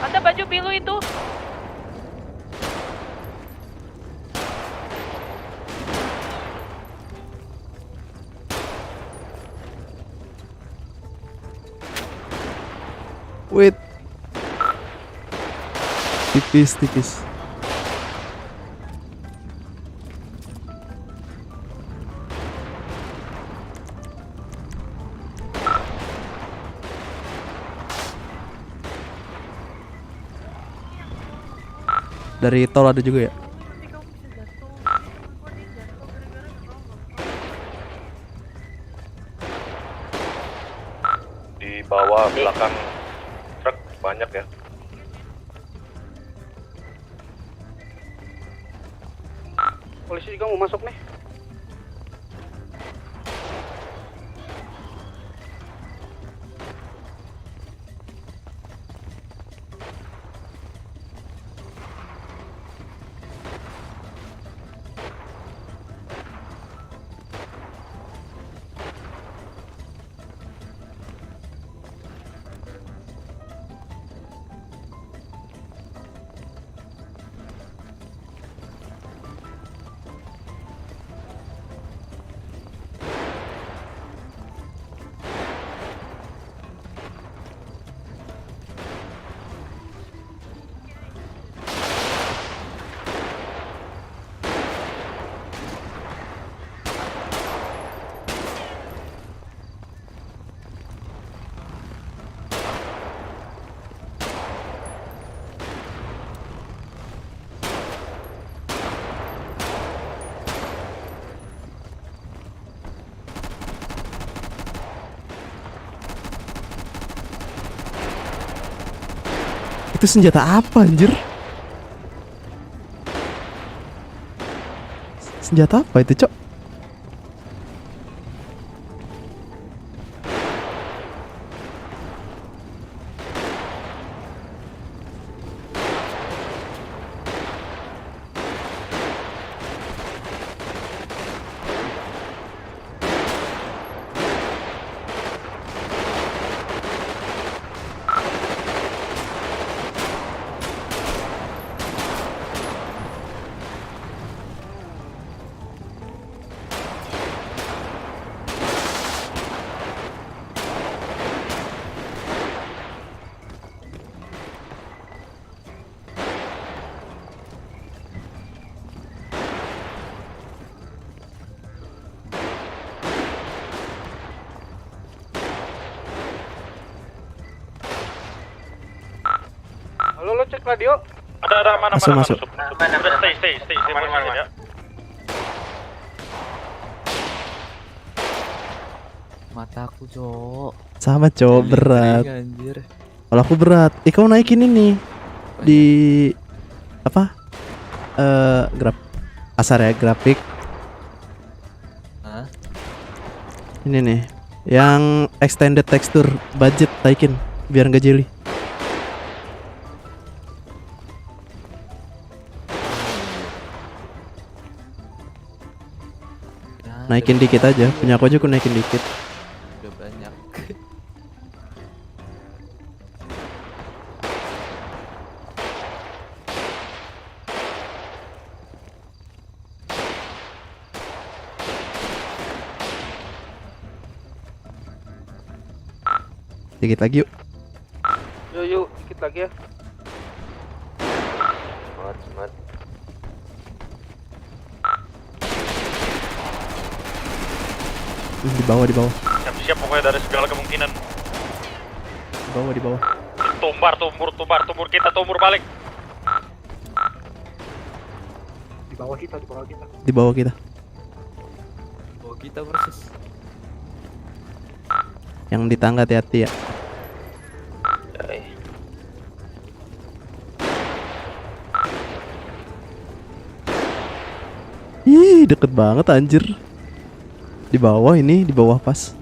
Ada baju biru itu. Wait. Tipis. Dari tol ada juga ya? Di bawah belakang truk banyak ya. Polisi juga mau masuk nih. Itu senjata apa anjir? Senjata apa itu, Cok? Halo, lo cek radio. Ada mana Masuk. Udah stay mana ya. Mataku, Cok. Sama, Cok, berat. Anjir. Kalau aku berat. Kau naikin ini di apa? Asar ya, grafik. Hah? Ini nih, yang extended texture budget naikin biar nggak jeli. Naikin dikit aja, punya aku aja aku naikin dikit. Udah banyak. Dikit lagi yuk. Yuk. lagi ya. Semangat. Di bawah. Siap pokoknya dari segala kemungkinan. Di bawah. Tumbar kita tumur balik. Di bawah kita. Di bawah kita. Oh, kita persis. Yang di tangga hati-hati ya. Ih, deket banget anjir. Di bawah pas.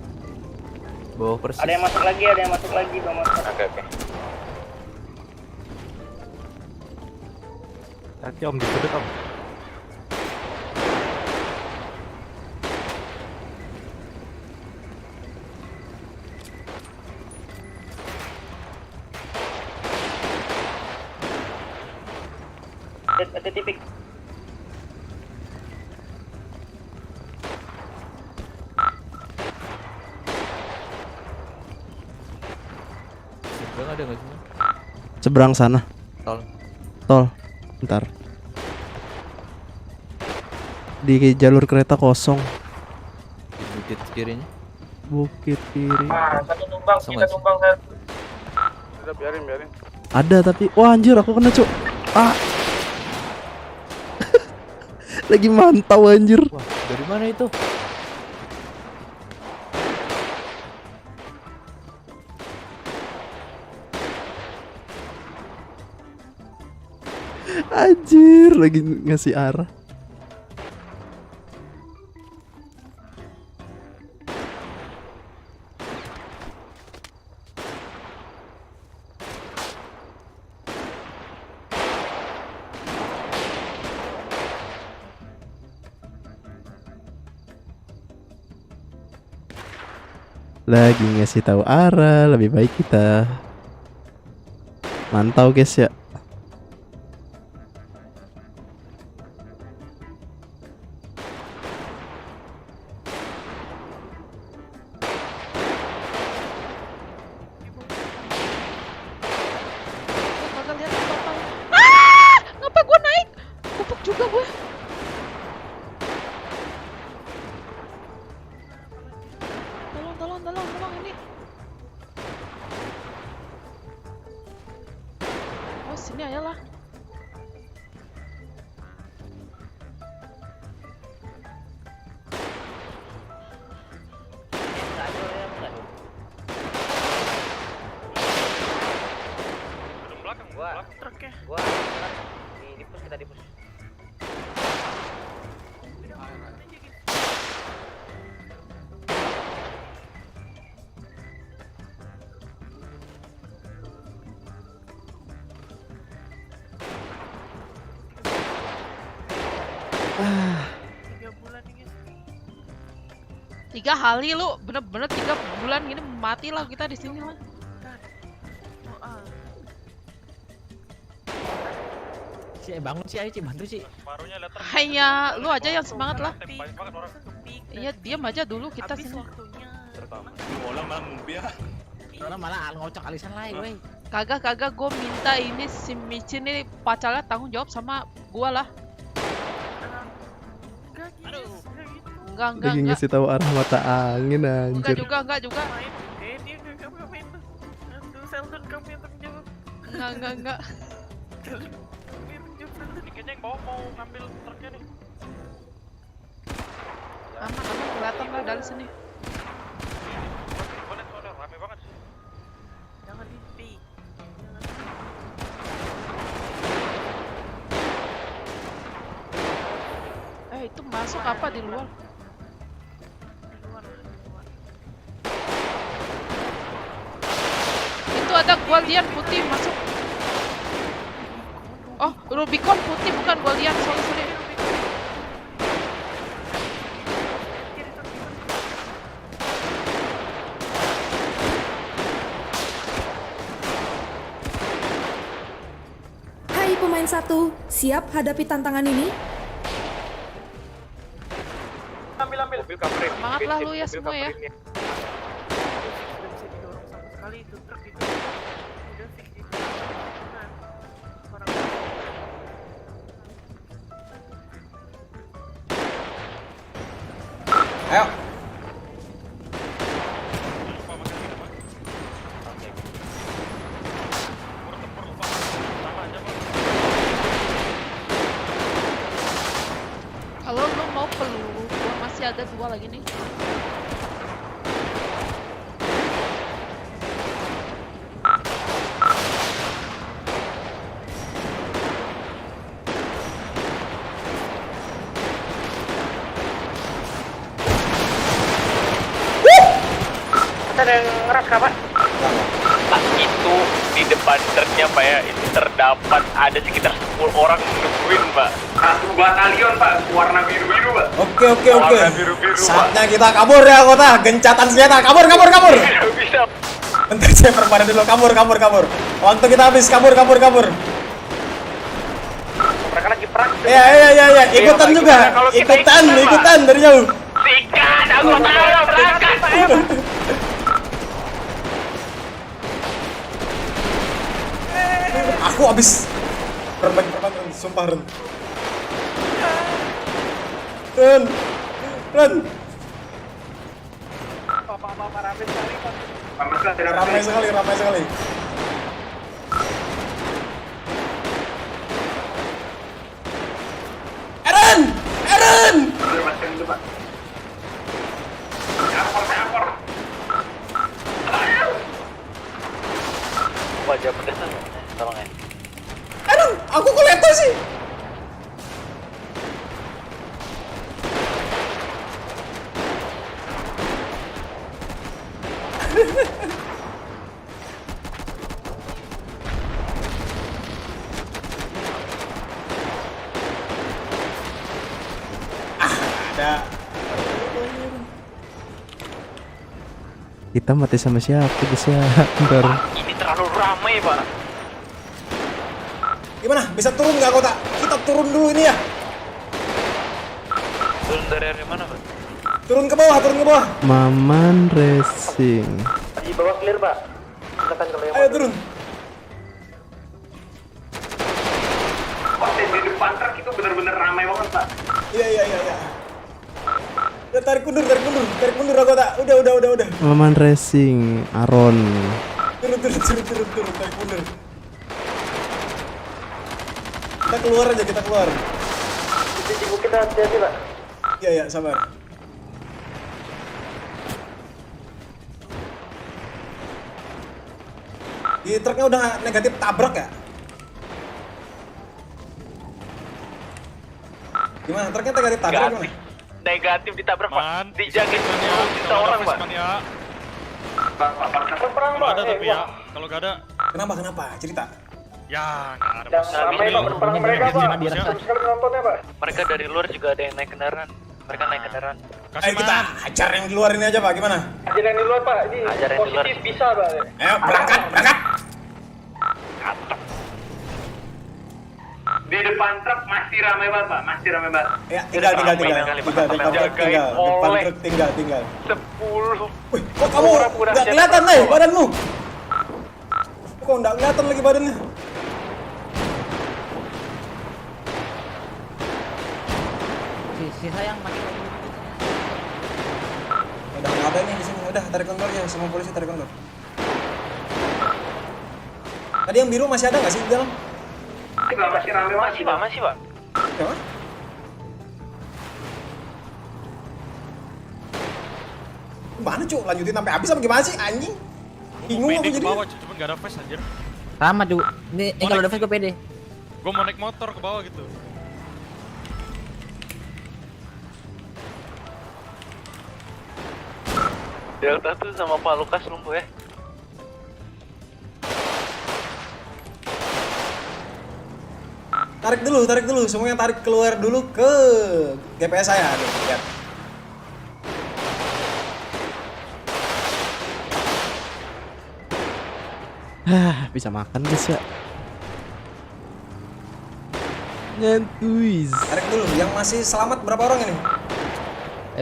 Bawah persis. Ada yang masuk lagi, Bang Monster. Oke. Nanti Om disudut Om. Ada tipik. Seberang ada nggak sih? Seberang sana. Tol. Bentar. Di jalur kereta kosong. Di bukit kirinya. Bukit kiri. Satu tumbang, kita tumbang satu. Udah biarin. Ada tapi, wah anjir aku kena cuk. Lagi mantau anjir. Wah, dari mana itu? Anjir, lagi ngasih arah. Lagi ngasih tahu arah, lebih baik kita mantau guys ya. Ngapa gue naik? Kupuk juga gue. Tolong ini. Oh sini aja lah. Gua di push, kita di push. Tiga kali lu, bener-bener 3 bulan gini mati lah kita di sini lah. Cik bangun sih, ayo Cik bantu Cik. Hanya lu aja yang semangat lah. Iya diam aja dulu kita sini. Bolang malah ngumpi ya. Orang malah ngocok alisan lain, weh. Kagak gue minta ini si Micin ini pacarnya tanggung jawab sama gua lah. Enggak. Lagi ngasih tahu arah mata angin anjir. Enggak juga. Dia enggak main. Aduh, Sheldon kamu yang tanggung jawab. Enggak. Kayaknya yang bawa mau ngambil truknya nih. Aman kelihatan lah dari sini. Rame banget sih. Jangan mimpi. Itu masuk apa di luar? Itu ada Guardian putih masuk. Oh, Rubicon putih bukan Guardian, sorry. Hai pemain 1, siap hadapi tantangan ini? Ambil. Semangat lah lu ya semua ya. Sekali itu truk itu udah fix itu. Ayo. Kalau lu mau peluru, gua masih ada 2 lagi nih. Ada yang ngeras kah, Pak? Pak, itu di depan truknya Pak ya, itu terdapat ada sekitar 10 orang nungguin Pak. Satu batalion Pak, warna biru-biru Pak. Oke. Warna biru-biru Pak. Saatnya kita kabur ya anggota. Gencatan senjata. Kabur. Bisa. Bentar saya perbadan dulu. Kabur. Waktu kita habis. Kabur. Mereka lagi perang. Iya. Ikutan juga. Ikutan dari jauh. Sikat, anggota berangkat Pak. Aku habis perban sumpah Ren. Ramai sekali. Eren! Wajah pedesan, tolong ya. Aduh, aku kelihatan sih. Ada. Kita mati sama siapa guys ya? Bentar. Ini terlalu ramai Pak. Gimana? Bisa turun nggak kota? Kita turun dulu ini ya. Turun dari area mana Pak? Turun ke bawah. Maman Racing. Di bawah clear, Pak. Silakan kalau yang Ayo turun. Pak, di depan truk itu benar-benar ramai banget Pak. Iya. Udah tarik mundur anggota. Udah. Maman Racing, Aron. Turun, tarik mundur. Kita keluar aja. Di bukit hati-hati, Pak. Iya, sabar. Di truknya udah negatif tabrak ya? Gimana? Truknya negatif tabrak gimana? Negatif ditabrak Pak. Dijagain 10 juta orang Pak. Perang, Pak. Tapi ya, kalau gak ada. Kenapa? Cerita. Ya, nggak ada Yang ramai, Pak, berperang mereka, Pak. Seru sekali nontonnya, Pak. Mereka dari luar juga ada yang naik kendaraan. Mereka naik kendaraan. Ayo kita hajar yang di luar ini aja Pak, gimana? Ajar yang di luar, Pak. Ini Ajar yang di luar. positif bisa, Pak. Ayo berangkat. Di depan truk masih ramai banget Pak, Ya, tinggal. Depan truk tinggal. 10. Wih, kok kamu nggak kelihatan nih badanmu? Kok nggak kelihatan lagi badannya? Si sayang pakai. Udah nggak ada nih di sini. Udah tarik kendor ya, semua polisi tarik kendor. Tadi yang biru masih ada nggak sih di dalam? Masih ramai masih Pak. Ya, gimana cu? Lanjutin sampai habis apa gimana sih anjing? Bingung aku jadi. Bawah, cuman gak ada face anjir. Sama tuh. Ini kalau ada face gue pede. Gue mau naik motor ke bawah gitu. Delta tuh sama Pak Lukas lumpuh ya. Tarik dulu, semuanya tarik keluar dulu ke GPS saya. Aduh, lihat. Bisa makan guys ya. Nyantuis. Tarik dulu, yang masih selamat berapa orang ini?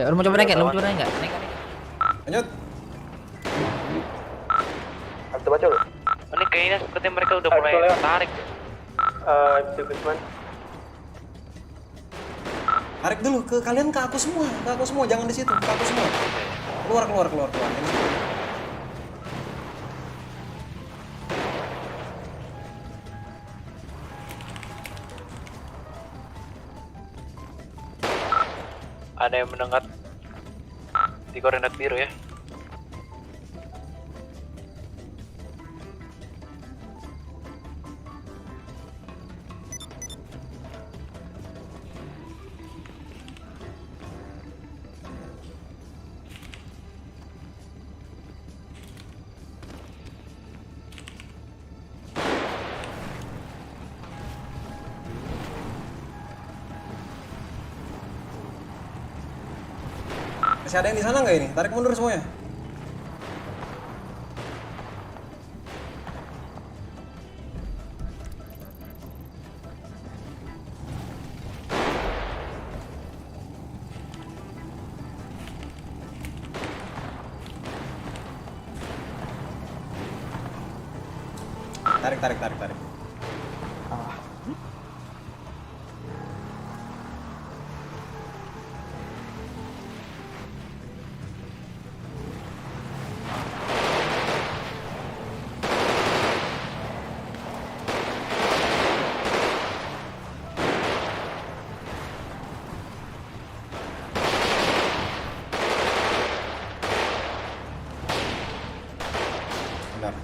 Lu mau coba naik enggak? Lanjut. Atau baca lu. Ini kayaknya sepertinya mereka udah mulai tarik. Itu Gusman. Tarik dulu ke kalian, ke aku semua, jangan di situ, ke aku semua. Keluar. Jangan situ. Ada yang mendengar di koordinat biru ya? Masih ada yang di sana nggak ini? Tarik mundur semuanya. Tarik. Benar.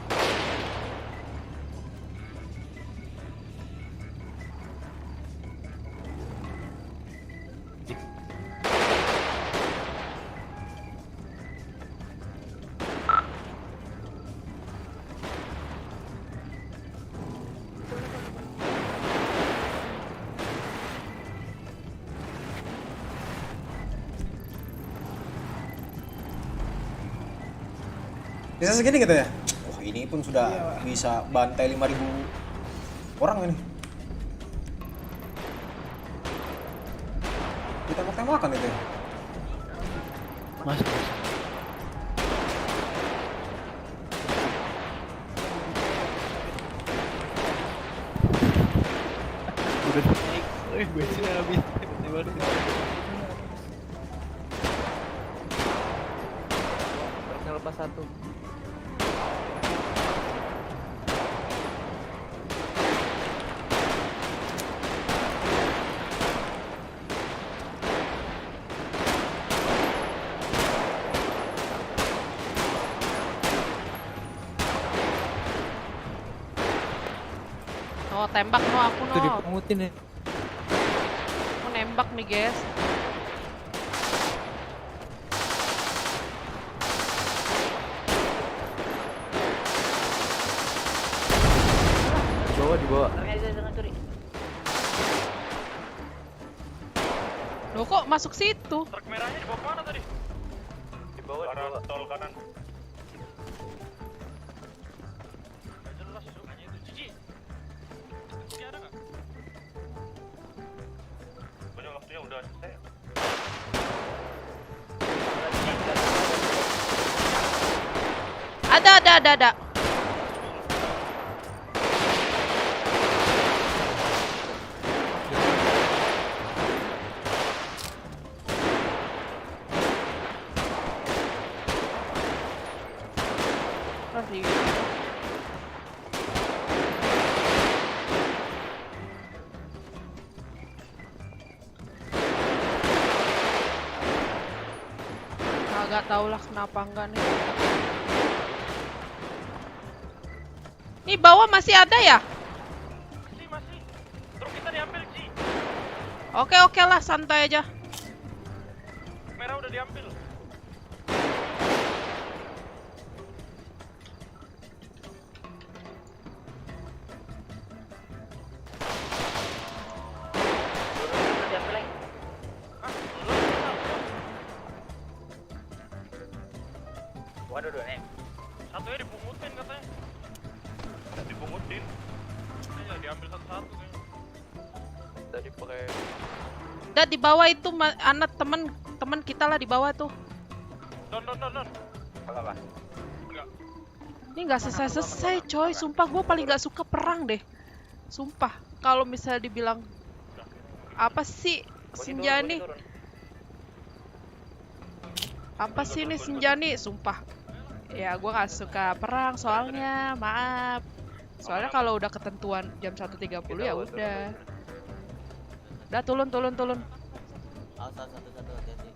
Bisa segini gitu ya? Wah ini pun sudah bisa bantai 5.000 orang ini. Kita tembak-tembakan itu ya? Mas. Udah naik, gue sih habis. Lepas satu. Oh, tembak no aku no. Itu dipungutin ya. Aku nembak nih, guys. Dibawa. Loh kok masuk situ? Truk merahnya dibawa kemana tadi? Dibawa tol kanan. Jelas sukanya itu Cici. Cici ada nggak? Banyak waktunya udah selesai. Ada. Agak tau lah kenapa enggak nih. Nih bawah masih ada ya? Masih. Truk kita diambil, Ci. Oke lah, santai aja. Merah udah diambil. Waduh, nih. Satunya dipungutin katanya. Dipungutin. Ini diambil satu-satu kayaknya. Tadi pakai. Udah di bawah itu anak teman kita lah di bawah tuh. Don. Apa? Enggak. Ini nggak selesai coy. Sumpah gue paling nggak suka perang deh. Sumpah. Kalau misalnya dibilang apa sih Sinjani. Apa sih ini Sinjani? Sumpah. Ya gua gak suka perang soalnya, maaf. Soalnya kalau udah ketentuan jam 1.30 ya udah. Udah turun. Satu hati-hati.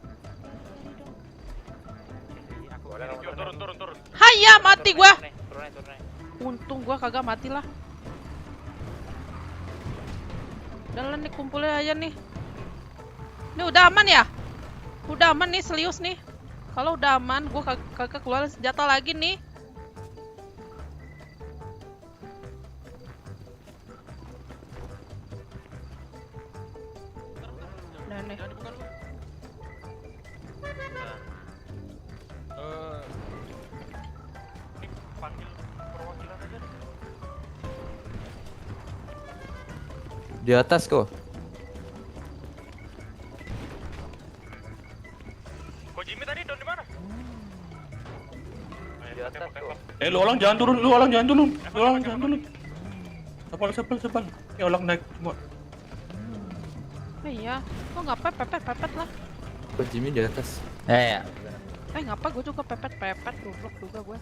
Turun. Haya mati gua. Untung gua kagak mati lah. Udah lah nih kumpulnya aja nih. Ini udah aman ya? Udah aman nih, serius nih. Kalau udah aman, gua kagak keluar senjata lagi nih. Udah nih. Ini panggil perwakilan aja. Di atas kok. Kok Jimmy tadi down di mana? Di atas tuh. Lu orang jangan turun. Sepal. Ya orang naik semua. Iya, kok ngapa pepet lah. Kok Jimmy di atas? Ngapa gue juga pepet goblok juga gue.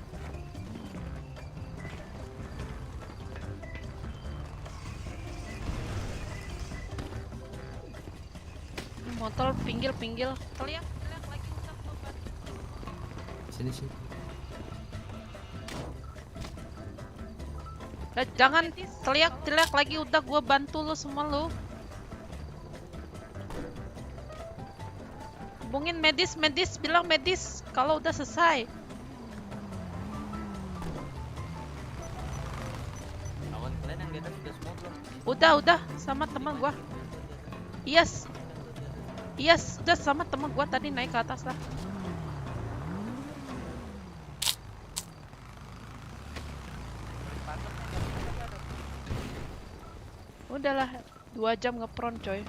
Ini motor pinggir. Teriak lagi udah sobat. Sini. Jangan teriak lagi udah gua bantu lu semua lu. Hubungin medis, bilang medis kalau udah selesai. Kawan kalian yang di atas udah semua belum? Udah sama teman gua. Yes, udah sama teman gua tadi naik ke atas lah. Udahlah, 2 jam ngepron coy.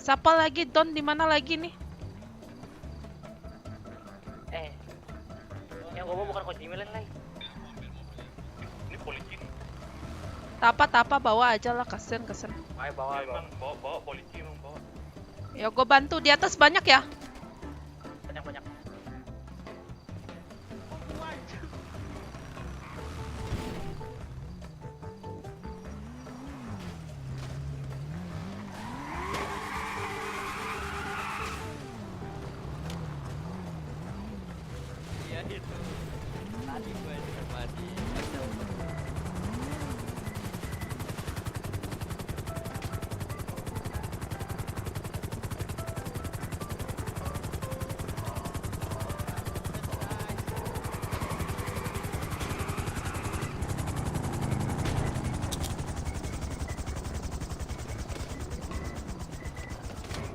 Siapa lagi Don di mana lagi nih? Yang gue bukan Coach Jimmy lagi. Ini polisi nih. Tapa bawa aja lah, kasian. Ayo bawa. Bawa polisi emang bawa. Ya gue bantu, di atas banyak ya? Banyak. Iya itu. Tadi gue juga di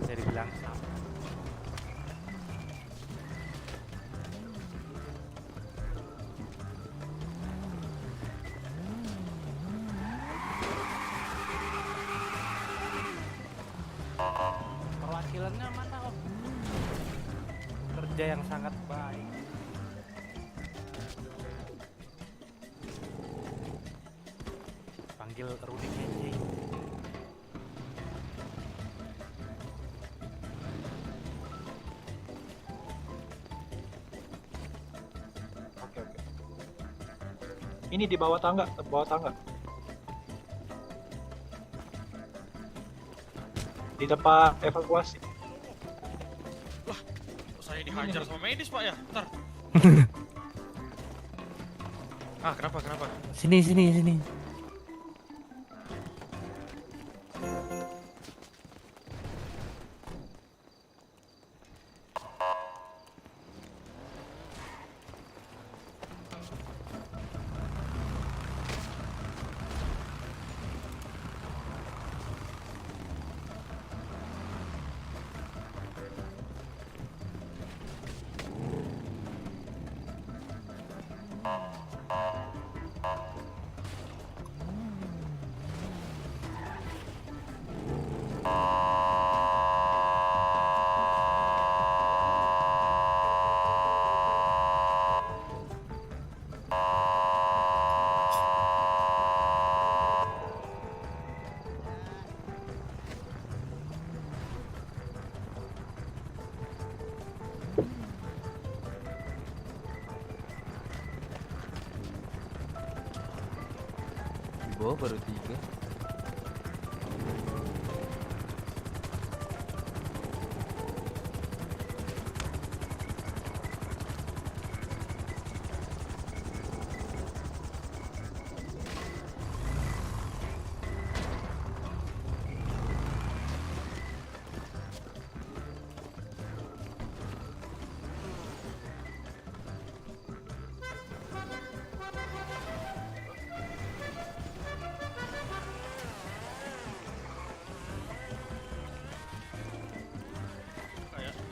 Jadi bilang sama. Perwakilannya mana Om? Kerja yang sangat baik. Panggil Rudy Kenji. Oke. Ini di bawah tangga. Di tempat evakuasi. Lah, saya dihajar sama medis Pak ya? Ntar. Kenapa? Sini. Oh, baru 3.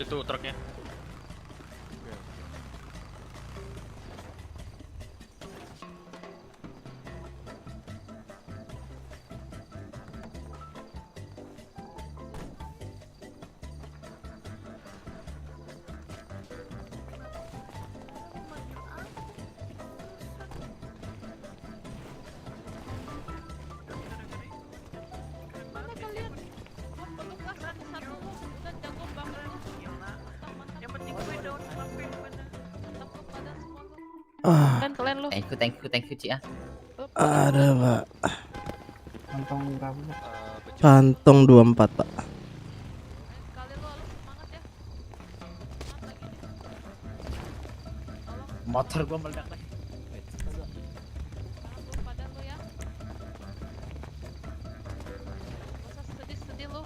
Itu truknya. Mana kalian? Gua peluklah satu-satu lu. Udah jago banget lu. Yang penting gue down sampai mana. Tepuk badan semua lu. Ah. Kalian lu. Thank you, Ci ya. Ada pak. Kantong berapa? Kantong 24 pak. Motor gua meledak lagi. Badan lu ya. Gak usah sedih-sedih lu.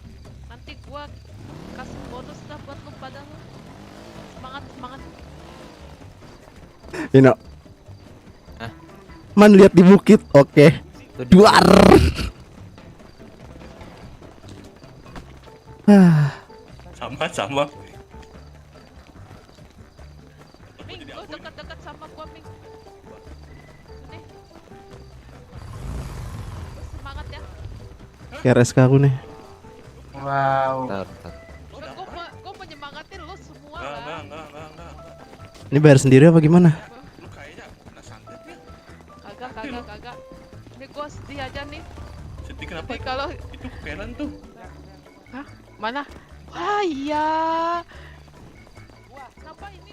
Nanti gua kasih bonus dah buat lu badan lu. Semangat. Ino. Hah? Man lihat di bukit, oke. Duar. Sama. Ming, lu dekat-dekat sama gua, Ming. Nih. Lu semangat ya. Kayak SK aku nih. Wow. Gua menyemangatin lu semua lah. Ini bayar sendiri apa gimana? Kagak. Ini gua sedih aja nih. Sedih kenapa? Tapi kalau Itu Karen tuh. hah? Mana? Wah iya. Kenapa ini?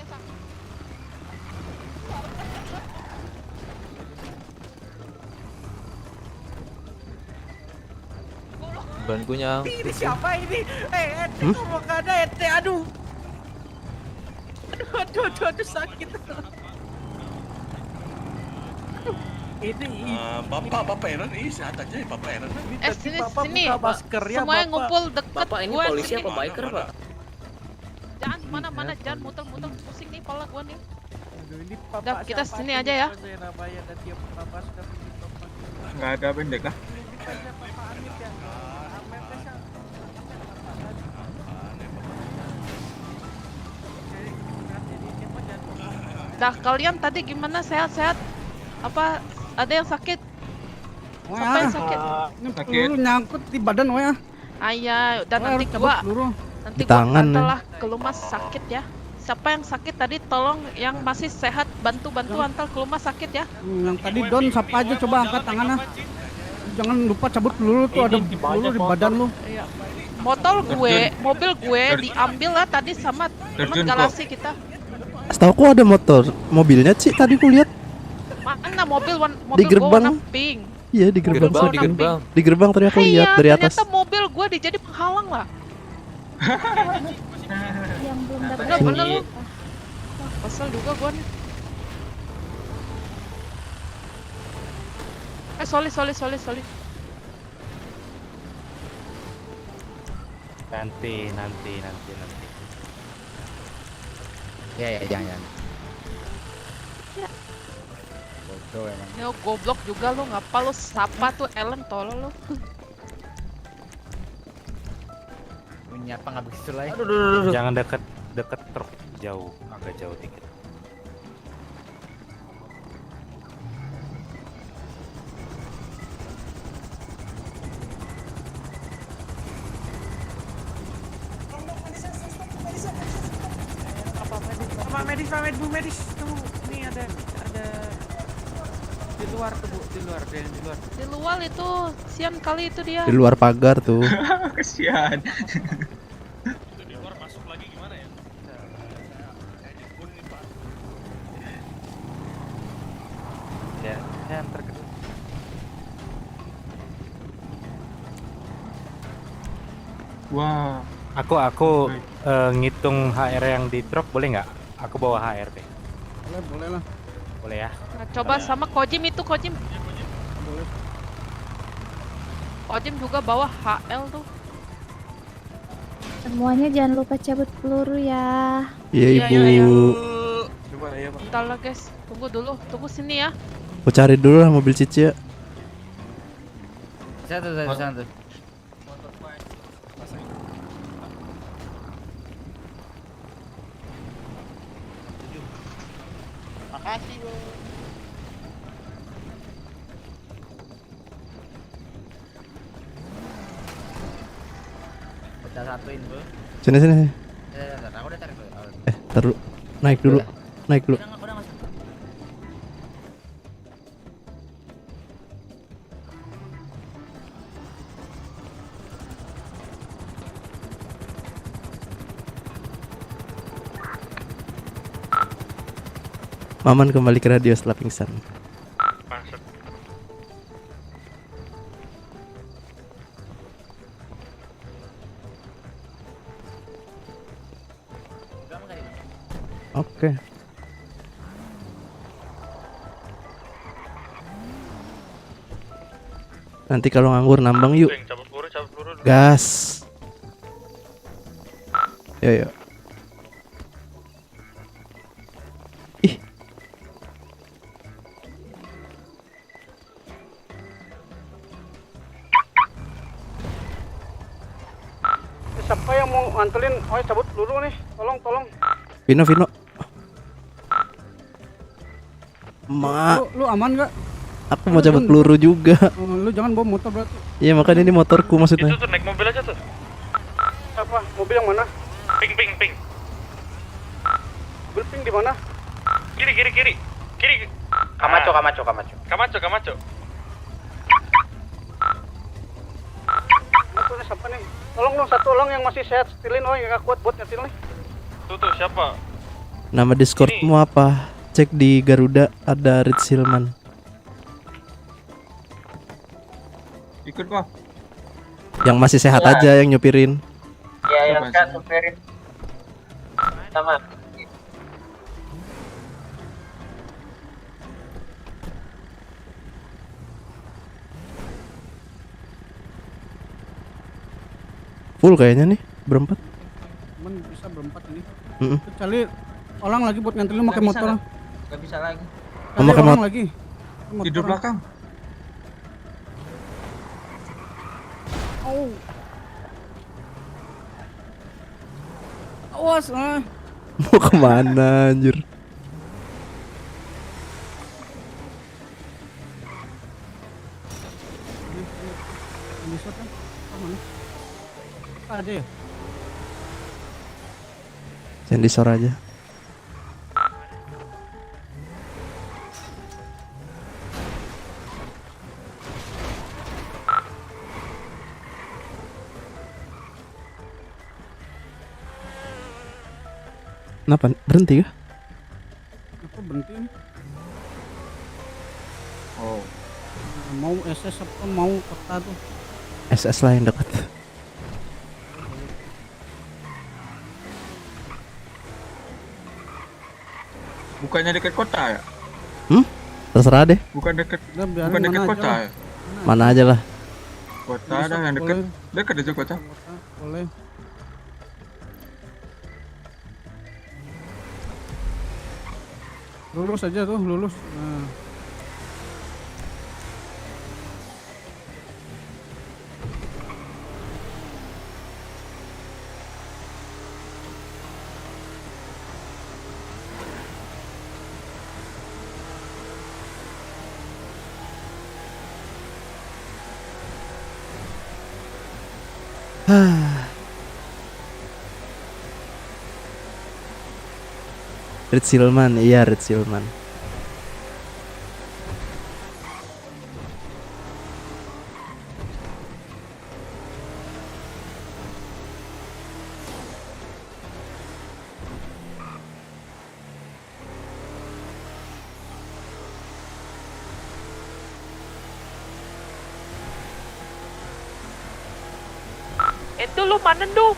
Sak. Banku nyang. Ini siapa ini? Tolong ada ente, aduh sakit. Ini Bapak Aaron ini sehat aja ya Bapak Aaron. Sini. buka maskernya, Semuanya Bapak. ngumpul deket Bapak ini gua polisi sini. apa biker, Pak? Jangan mana jangan muter-muter pusing nih kepala gua nih. Aduh, ini Udah, kita sini aja ya. Nggak ada pendek lah. Dah kalian tadi gimana, sehat-sehat? Apa ada yang sakit? Siapa yang sakit? Ini peluru nyangkut di badan ya. Ayah, dan Wah, nanti harus cabut gua peluru. nanti Di gua tangan, antarlah ke rumah sakit ya. Siapa yang sakit tadi tolong yang masih sehat bantu antar ke rumah sakit ya. Yang tadi Don siapa aja coba angkat tangannya. Jangan lupa cabut peluru tuh, ada peluru di badan lu. Iya. Mobil gue diambil lah tadi sama teman Galaxy kita. Setahu aku ada mobilnya sih tadi ku lihat Mana mobil di gerbang. warna pink? Iya di gerbang. Di gerbang tadi aku lihat dari atas. Ternyata mobil gue dijadi penghalang lah. Yang belum dapat. Bener lu. Kesel juga gue nih. Sorry. Nanti. Ya, jangan. Bodoh emang. Yo goblok juga lu, ngapa lu sapa tuh Ellen tolol lu. Nyapa nggak begitu lah. Jangan deket truk, jauh, agak jauh dikit. Bu medis tunggu, ini ada di luar tuh Bu, di luar. Di luar itu sian kali itu dia. Di luar pagar tuh. Kesian. Di luar masuk lagi gimana ya? Wah. Aku ngitung HR yang di truk boleh nggak? Aku bawa HR deh. Boleh lah. Boleh ya. Nah, coba sama Kojim itu Kojim. Kojim juga bawa HL tuh. Semuanya jangan lupa cabut peluru ya. Iya ibu. Coba ya Pak. Bentar lah guys, tunggu dulu, tunggu sini ya. Aku cari dulu lah mobil Cici ya. Satu. Makasih bro. Udah satuin bro. Sini. Aku udah tarik dulu. Taruh. Naik dulu. Maman kembali ke radio setelah pingsan. Masuk. Oke. Nanti kalau nganggur nambang yuk. Cabut peluru dulu. Gas. Yo. Siapa yang mau ngantelin? Oh, cabut dulu nih. Tolong. Vino. Ma, Lu aman gak? aku mau cabut peluru juga. Lu jangan bawa motor berarti. Iya makanya ini motorku maksudnya. Itu tuh naik mobil aja tuh. Apa? Mobil yang mana? Ping. Mobil pink di mana? Kiri. Kamacho. Motornya siapa nih? Tolong dong satu orang yang masih sehat setilin yang gak kuat buat nyetil nih. Tuh siapa? Nama Discordmu apa? Cek di Garuda ada Rich Hilman. Ikut kok. Yang masih sehat aja yang nyupirin. Ya yang sehat supirin. Sama. Full kayaknya nih, berempat. Cuman bisa berempat ini. Mm-mm. Kecuali orang lagi buat ngantelin pakai motor. Gak bisa lagi. Kamu pakai orang motor lagi. Tidur belakang. Oh. Awas ah. Mau kemana anjir? Bisa kan? Mana? Ada ya? Jangan disor aja. Kenapa berhenti kah? Apa berhenti nih? Oh. Mau SS apa mau kota tuh? SS lah yang dekat. Bukannya dekat kota ya? Terserah deh. Bukan dekat mana kota aja ya? Mana aja lah. Kota ada yang dekat. Dekat aja kota. Boleh. Lulus aja tuh, lulus. Nah. Rich Hilman, iya Rich Hilman. Itu lu mana tuh?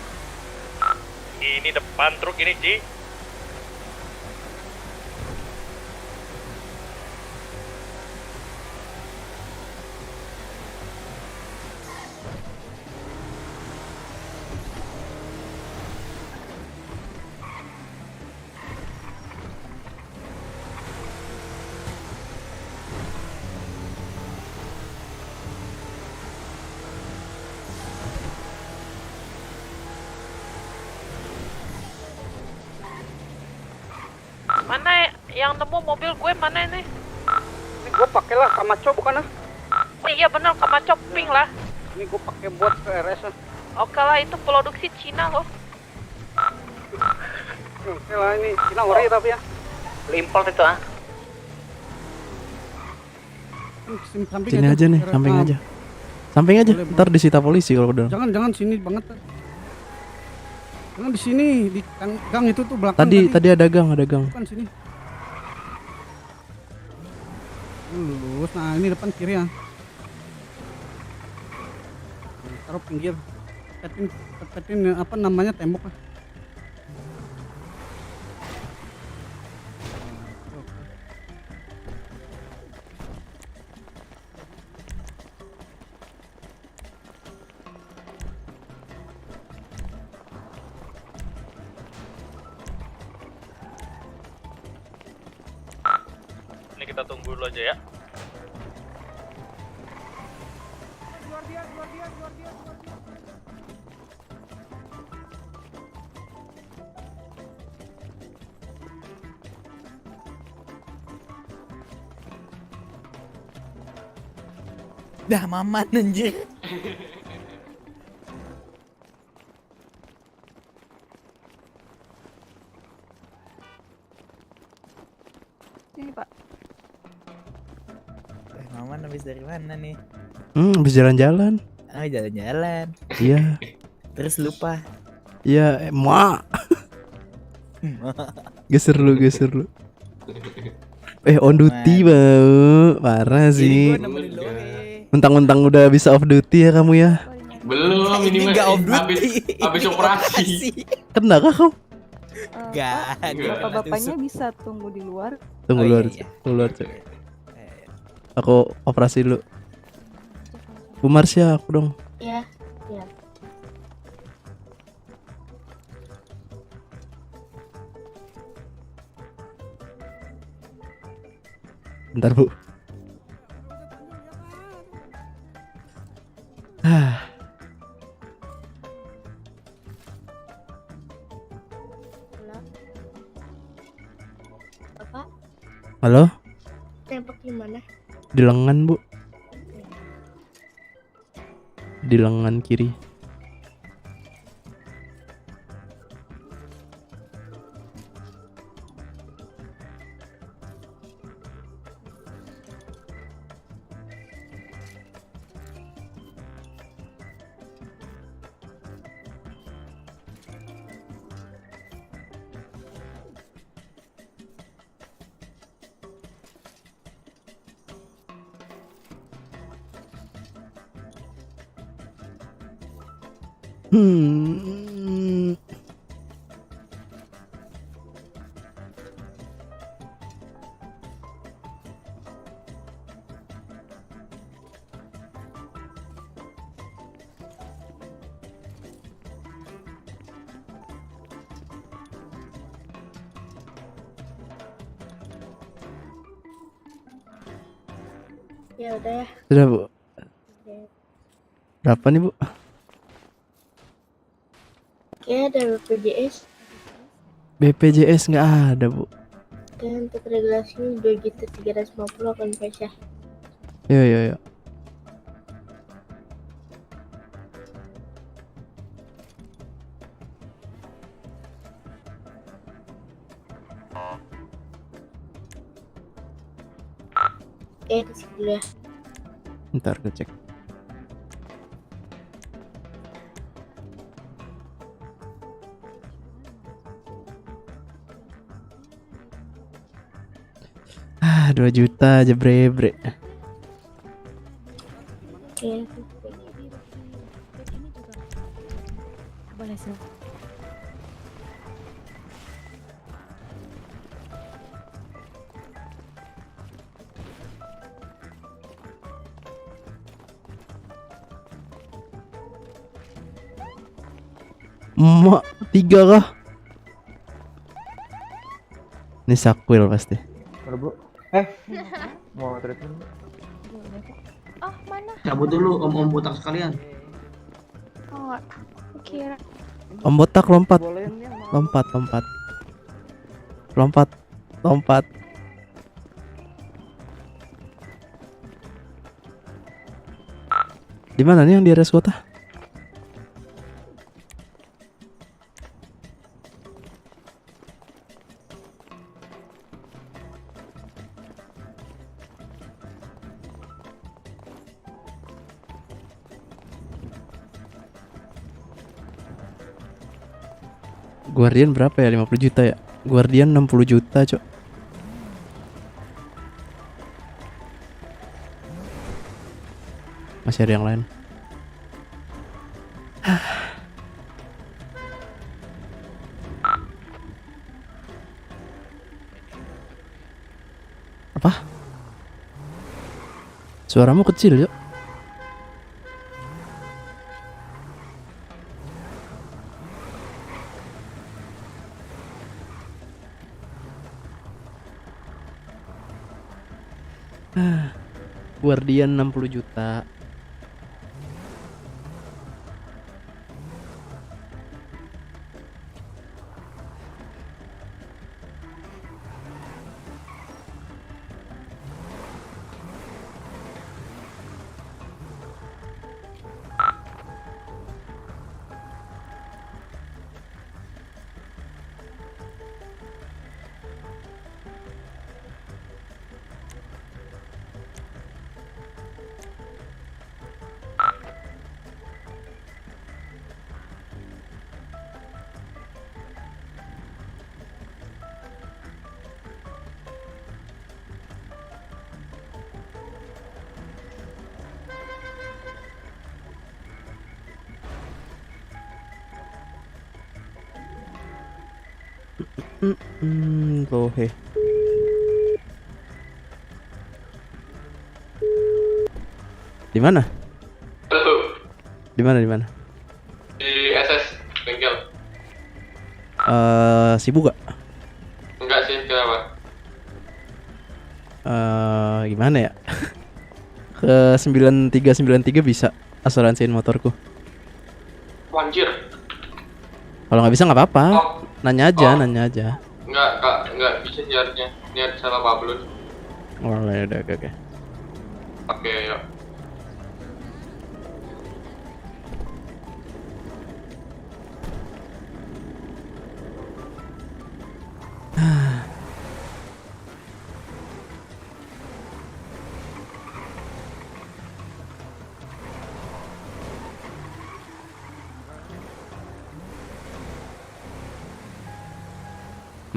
Ini depan truk ini, Ci. Mana yang nemu mobil gue mana ini? Ini gue pakai lah Kamacho bukan ah? Oh, iya bener, Kamacho pink lah. Ini gue pakai buat ke RS ah. Oke lah, itu produksi Cina loh. Oke lah, ini Cina ori tapi ya. Import itu ah. Sini aja nih, samping aja. Samping aja, ntar disita polisi kalau udah. Jangan sini banget. Jangan di sini, di gang itu tuh belakang. Tadi ada gang. Bukan sini. Lurus, nah ini depan kiri ya. Taruh pinggir. Tepetin apa namanya tembok lah. Ini kita tunggu dulu aja ya. Dah maman anjir. Ini Pak. Maman habis dari mana nih? Habis jalan-jalan. Ah, jalan-jalan. Iya. Terus lupa. Iya, mak. Geser lu. On duty bau, parah sih. Mentang-mentang udah bisa off duty ya kamu ya? Belum, ini nggak off duty. Habis operasi. Kena kah kamu? Gak. Bapak-bapaknya bisa tunggu di luar. Tunggu luar cek. Aku operasi dulu. Bu Marsha, aku dong. Iya. Bentar Bu. Bapak, Halo? tembak di mana? Di lengan Bu. Di lengan kiri. Ya udah ya. Sudah Bu. Berapa nih Bu? Kayaknya ada BPJS. BPJS nggak ada Bu. Dan untuk regulasinya 2.350 akan pecah. Yo. Di sini dulu ya. Ntar gue cek. Ah, 2 juta aja bre. Oke. Boleh sih. Emak 3 kah? Ini Sakwil pasti. Halo Bu. Mau treatment? Oh, mana? Cabut dulu om botak sekalian. Oh, kira. Om botak lompat. Lompat. Di mana nih yang di res kota? Guardian berapa ya? 50 juta ya? Guardian 60 juta, Cok. Masih ada yang lain. Apa? Suaramu kecil, Cok. Guardian 60 juta. Bohe. Di mana? Di mana? Di SS bengkel. Sibuk gak? Enggak sih, kenapa? Gimana ya? Ke 9393 bisa asuransiin motorku. Anjir. Kalau nggak bisa nggak apa-apa. Oh. Nanya aja. Enggak, Kak, enggak bisa niatnya. Niat salah Pablo. Oh, udah, oke. Oke, yuk.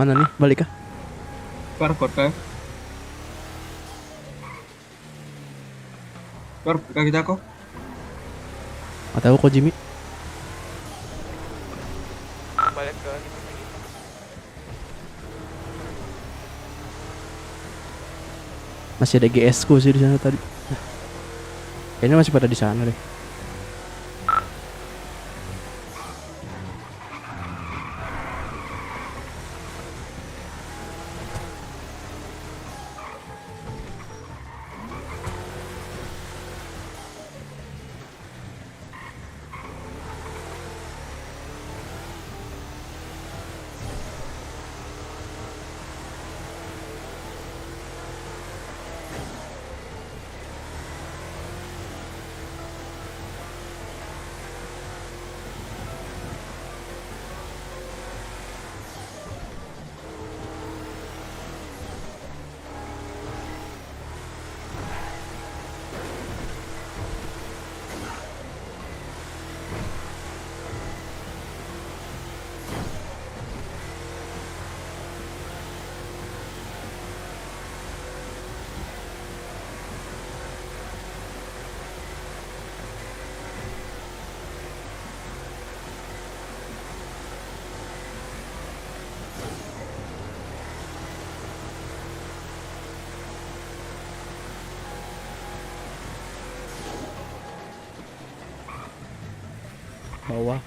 Mana nih? Balik kah? Keluar kota. Keluar kita kok. Nggak tahu kok Jimmy. Balik ke Masih ada GS ku sih di sana tadi. Kayaknya masih pada di sana deh. bawah.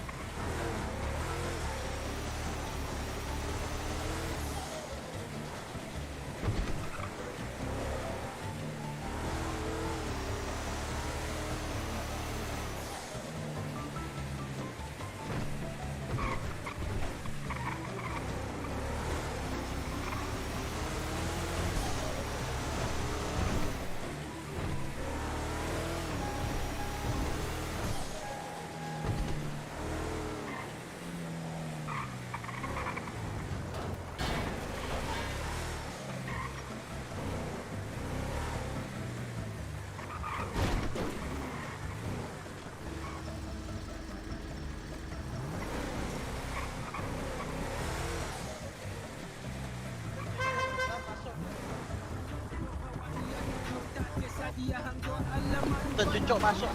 Cucuk masuk.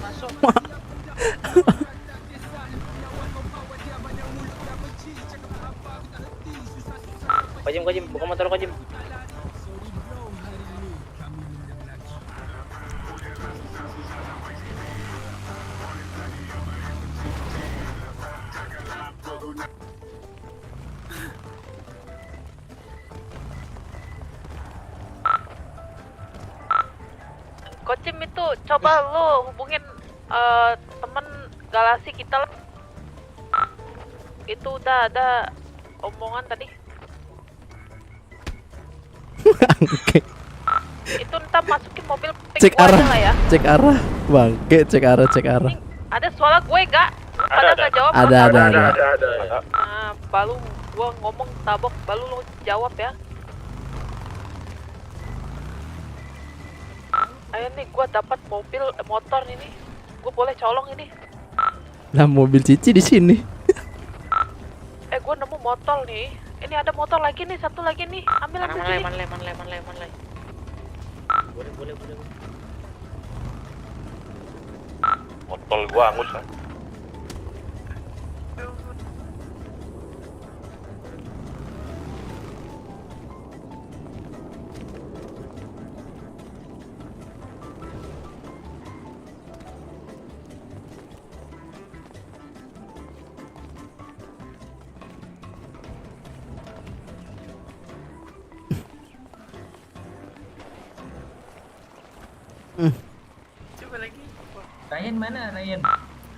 Kojim, buka motor Kojim. Kocim itu coba lu hubungin temen Galaxy kita lah. Itu udah ada omongan tadi. Itu ntar masukin mobil Cek gua arah. aja lah ya. Cek arah. Bangke, cek arah. Ada suara gue gak? Pada gak jawab? Ada. Nah, baru gua ngomong tabok, baru lu jawab ya. Ayo nih, gua dapat motor ini. Gua boleh colong ini. Nah, mobil Cici di sini. Gua nemu motor nih. Ini ada motor lagi nih, satu lagi nih. Ambil sini. Manlay. Boleh. Motor gua angus kan. Coba lagi. Ryan mana Ryan?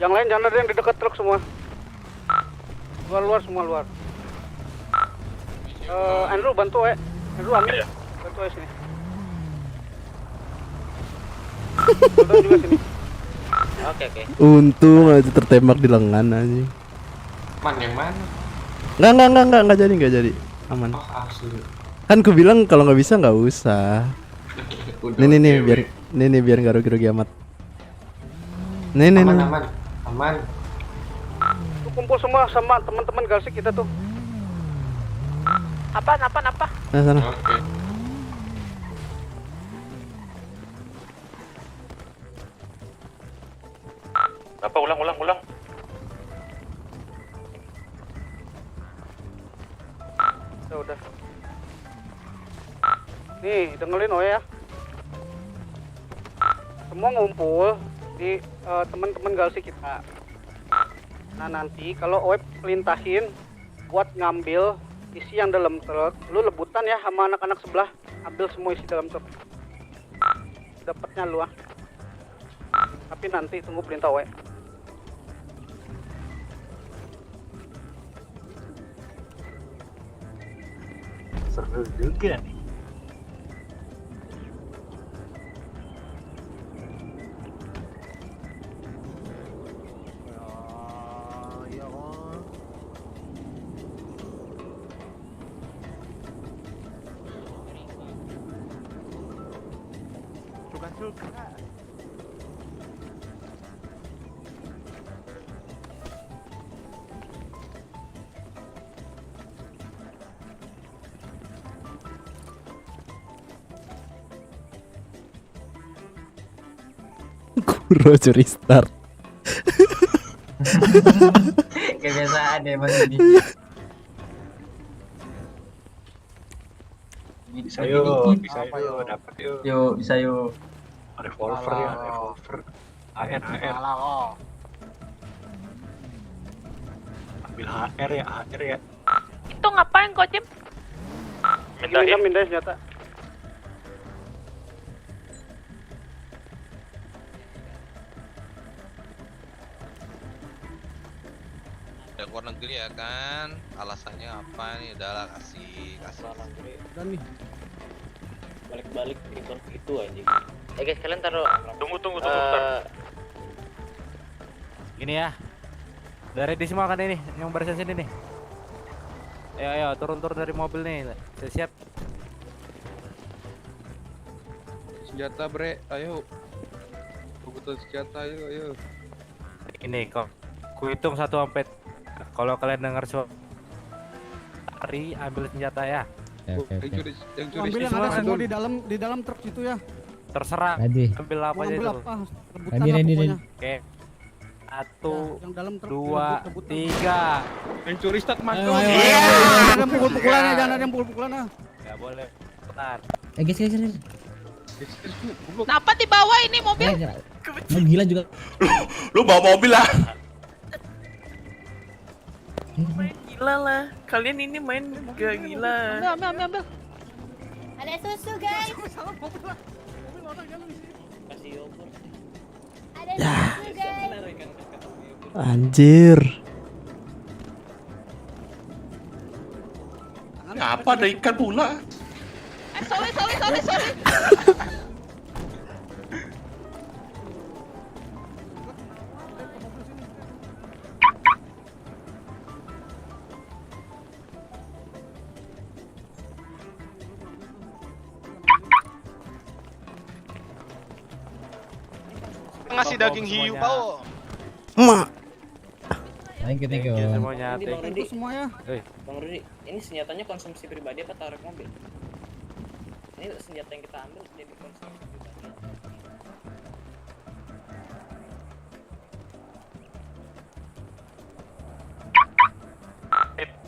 Yang lain jangan ada yang di dekat truk semua. Luar semua. Andrew bantu Andrew ambil. Bantu sini. Bantu juga sini. Oke. Untung aja tertembak di lengan anjing. Man yang mana? Enggak jadi. Aman. Oh, asli. Kan ku bilang kalau nggak bisa nggak usah. Nih biar nggak rugi amat. Nih. Aman. Kumpul semua sama teman-teman Galaxy kita tuh. Apa? Nah, sana. Oke. Apa ulang? Udah. Nih, dengerin ya. Semua ngumpul di teman-teman Galaxy kita. Nah, nanti kalau Oep pelintahin buat ngambil isi yang dalam truk, lu lebutan ya sama anak-anak sebelah, ambil semua isi dalam truk. Dapatnya lu ah. Tapi nanti tunggu perintah Oep. Seru juga nih. Kuro curi start. Kebiasaan emang ini. Bisa yuk, dapat yuk. Yuk, bisa yuk. Revolver ya, revolver. AN. Ambil HR ya. Itu ngapain kok, Cim? Minta senjata. Udah keluar negeri ya kan? Alasannya apa nih? Udahlah kasih. Dan nih. Balik-balik itu anjing. Guys, kalian taruh. Tunggu bentar. Gini ya. Udah ready semua kan ini yang barisan sini nih. Ayo turun dari mobil nih. Siap. Senjata bre, ayo. Kebutuhan senjata ayo. Ini kok. Ku hitung 1 sampai. Kalau kalian dengar suara hari ambil senjata ya. Yang curi Ambil yang ada semua di dalam truk itu ya. Terserah. Ready. Ambil apa aja Ambil itu. apa? Rebutan lah pokoknya. Oke. 1, Yang dalam truk 2, 3. Yang curi start masuk. Jangan ada yang pukul-pukulannya, jangan ada yang pukul-pukulannya. Enggak boleh. Bentar. Guys. Kenapa di bawah ini mobil? Mau gila juga. Lu bawa mobil lah. Main gila lah. Kalian ini main gak gila. Ambil. Ada susu guys. Ada susu guys. Anjir. Apa ada ikan pula? Sorry. Ngasih daging hiu Pao. Mak. Thank you. Semuanya. Itu semua ya. Bang Rudi, ini senjatanya konsumsi pribadi apa taruh mobil? Ini senjata yang kita ambil jadi konsumsi pribadi.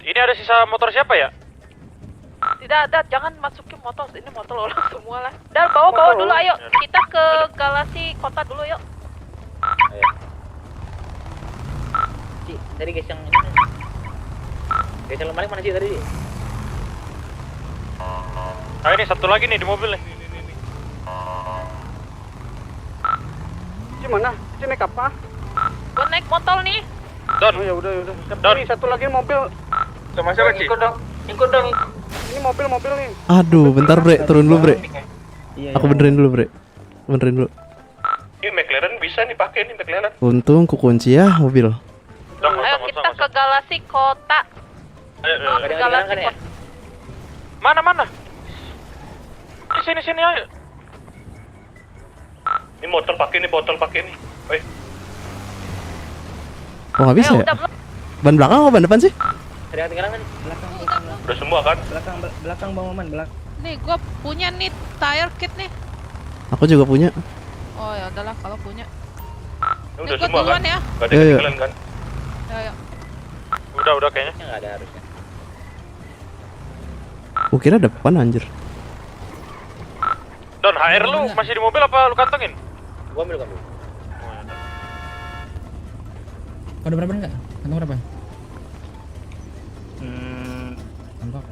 Ini ada sisa motor siapa ya? Tidak ada, jangan masukin motor. Ini motor orang semua lah. Dan bawa dulu, ayo. Kita ke Galasi kota dulu, yuk. Ayo. Ci, tadi guys yang ini. Guys yang lemari mana sih tadi? Nah ini satu lagi nih di mobil nih. Gimana? Ci naik apa? Gua naik motor nih. Don. Oh ya udah. Don. Ini satu lagi mobil. Sama siapa Ci? Ikut dong. Ini mobil nih. Aduh, bentar bre, turun dulu bre. Aku benerin dulu bre. Ini McLaren bisa nih pakai nih McLaren. Untung kukunci ya mobil. Ayo kita ke Galasi kota. Ayo. Ke Galasi kota. Mana? Sini ayo. Ini motor pakai nih, botol pakai nih. Woi. Oh nggak bisa ya? Ban belakang apa ban depan sih? Ada yang tinggalan kan? Belakang. Udah semua kan? Belakang Bang Maman, belakang. Nih, gua punya nih tire kit nih. Aku juga punya. Oh ya udahlah kalau punya. Udah Nih, gua semua duluan kan? ya. Gak ada ketinggalan kan? Ya. Udah kayaknya. Enggak ada harusnya. Kira depan anjir. Don, HR lu masih di mobil apa lu kantongin? Gua ambil. Ada berapa enggak? Kantong berapa? Kantong.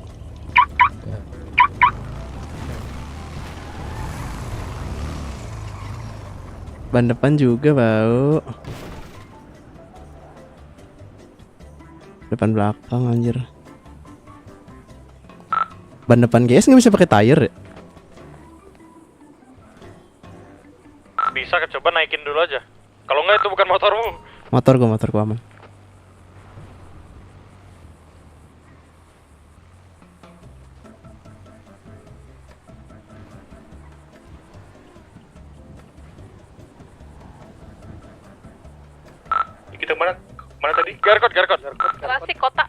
Ban depan juga bau. Depan belakang anjir. Ban depan GS nggak bisa pakai tire ya? Bisa, coba naikin dulu aja. Kalau nggak itu bukan motormu. Motor gua aman. Kita mana tadi? Garkot. Galasi kota.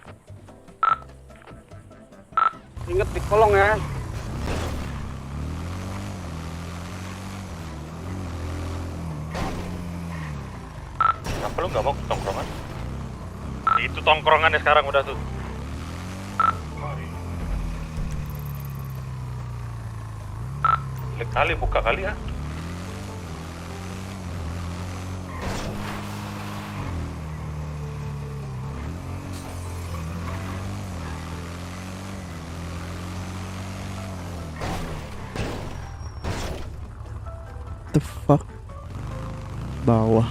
Ingat di kolong ya. Kenapa lu nggak mau ke tongkrongan? Itu tongkrongannya sekarang udah tuh. Kali buka kali ya. bawah.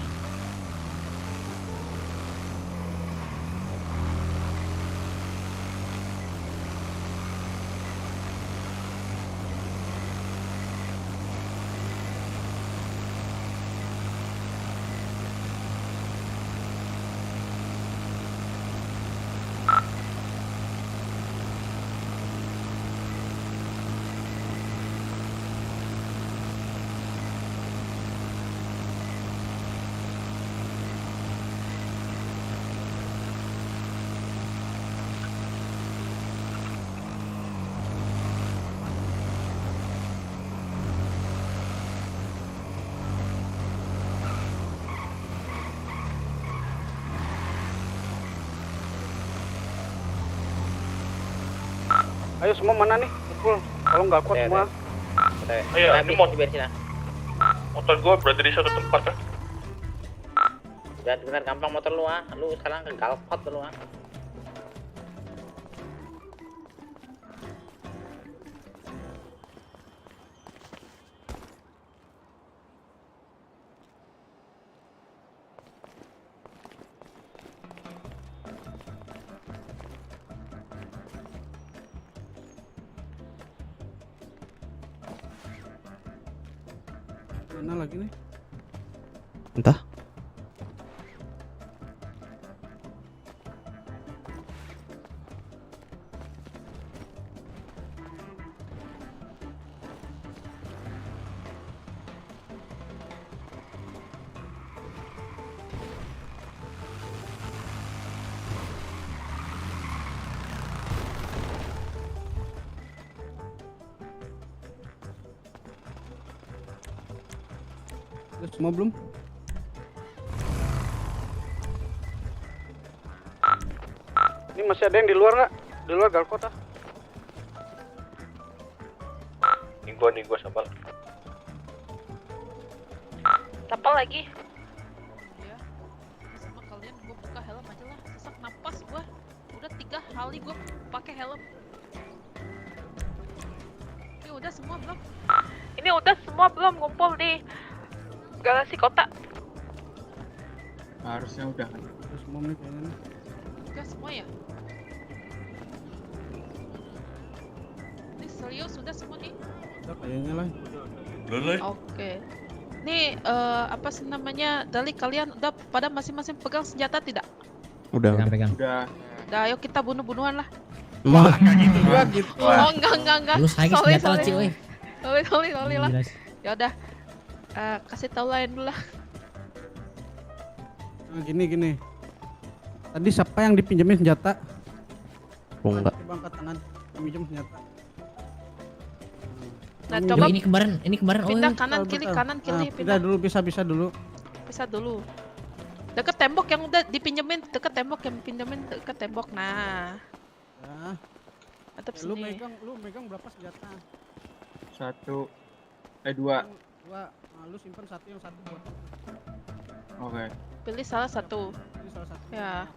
Ayo semua mana nih? Betul. Kalau nggak kuat semua. Ayo, ini motor gue berada di satu tempat kan? Jangan benar gampang motor lu ah. Lu sekarang ke galpot lu ah. Mana lagi nih? Entah. Udah semua belum? Ini masih ada yang di luar nggak? Di luar galkot ah? Nih gue sabar. Tapal lagi. Ya, sama kalian gue buka helm aja lah. Sesak napas gue. Udah 3 kali gue pakai helm. Ini udah semua belum? Ini udah semua belum ngumpul di Galaksi Kota? Harusnya udah kan. Udah semua nih kayaknya nih. Udah semua ya? Ini serius sudah semua nih? Udah kayaknya lah. Oke. Nih apa sih namanya? Dali kalian udah pada masing-masing pegang senjata tidak? Udah. Pegang. Udah. Udah ayo kita bunuh-bunuhan lah. Mah. Gitu juga gitu. Oh enggak. Lu lagi senjata lah Ci, woi. Sorry lah. Ya udah. Kasih tahu lain dulu lah. Nah, gini. Tadi siapa yang dipinjemin senjata? Oh enggak. Coba angkat tangan, pinjam senjata. Nah, coba ini kemarin pindah oh, kanan Betul, kiri betul. kanan kiri Nah, pindah dulu bisa dulu. Bisa dulu. Deket tembok yang udah dipinjemin, deket tembok yang pinjemin deket tembok. Nah. Ya. Atap Lu sini. megang berapa senjata? 2. Dua. Nah, lu simpen satu yang satu buat. Oke. Pilih salah satu. Ini salah satu. Ya.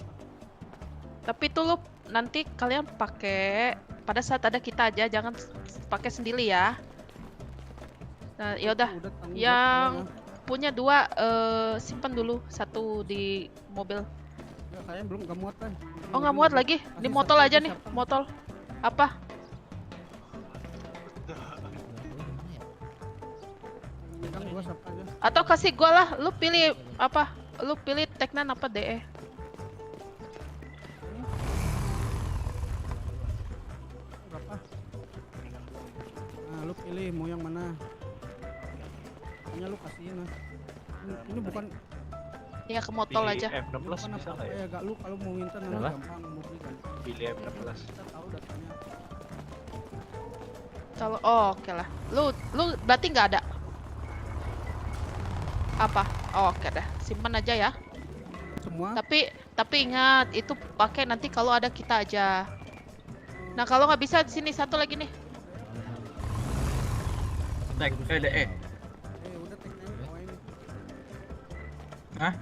Tapi itu lu nanti kalian pakai pada saat ada kita aja, jangan pakai sendiri ya. Nah, yaudah. Yang punya 2 simpan dulu, 1 di mobil. Ya, kalian belum nggak muat kan? Oh nggak muat lagi, di motor aja nih, motor. Apa? Megang gua siapa aja? Atau kasih gua lah, lu pilih apa? Lu pilih Teknan apa DE? Berapa? Nah, lu pilih mau yang mana? Hanya lu kasihin lah. Ini bukan Ya ke motor Pilih aja. M16 bukan bisa apa-apa nggak ya? ya, gak lu kalau mau minta nanti Kenapa? gampang mau beli kan. Pilih M16. Kita tahu datanya. Kalau oke lah. Lu berarti nggak ada. Apa? Oh, oke dah. Simpan aja ya. Semua. Tapi ingat itu pakai nanti kalau ada kita aja. Nah, kalau nggak bisa di sini satu lagi nih. Tek DE. Udah teknya bawain. Hah?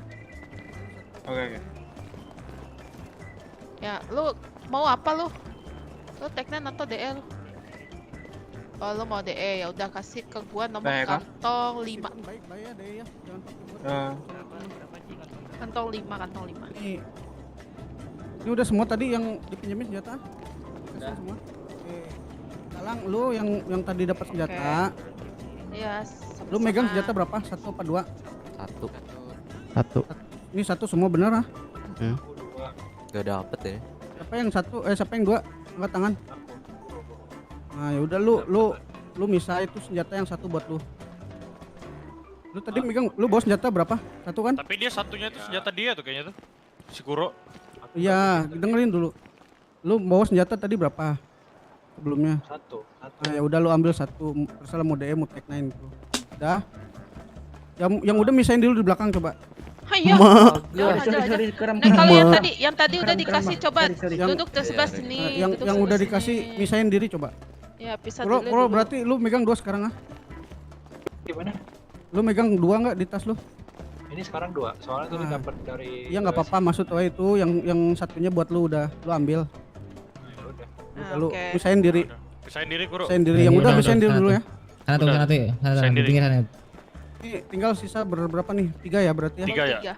Oke. Ya, lu mau apa lu? Lu Teknan atau DE lu? Oh, lu mau DE, ya udah kasih ke gua nomor Baik, Kak. kantong 5. Baik ya deh ya, jangan pakai buat Kantong 5, kantong 5. Ini udah semua tadi yang dipinjemin senjata? Udah semua. Oke. Galang, lu yang tadi dapat senjata. Iya, Lu megang senjata berapa? 1 apa 2? 1. Ini 1 semua bener ah? Gak dapet ya. Siapa yang 1? Siapa yang 2? Angkat tangan. Nah, ya udah lu misah itu senjata yang 1 buat lu. Lu tadi megang, lu bawa senjata berapa? 1 kan? Tapi dia satunya itu senjata dia tuh kayaknya tuh. Si Kuro. Iya, dengerin dulu. Lu bawa senjata tadi berapa? Sebelumnya? 1. Nah, ya udah lu ambil 1, terserah mau DM mau Tech 9 itu. Udah. Yang udah misahin dulu di belakang coba. Iya. Nah, kalau yang tadi udah dikasih coba duduk di sebelah sini. Yang udah dikasih misahin diri coba. Ya, pisah dulu. Kalau berarti lu megang 2 sekarang ah? Gimana? Lu megang 2 enggak di tas lu? Ini sekarang 2. Soalnya tadi dapat dari Iya enggak apa-apa, maksud gue itu yang satunya buat lu udah lu ambil. Udah lu misahin diri. Pisahin diri Kuro. Misahin diri. Yang udah misahin diri dulu ya. Sana tuh, sana tuh ya. Sana di pinggir sana. Ini tinggal sisa berapa nih? 3 ya berarti ya? 3 ya.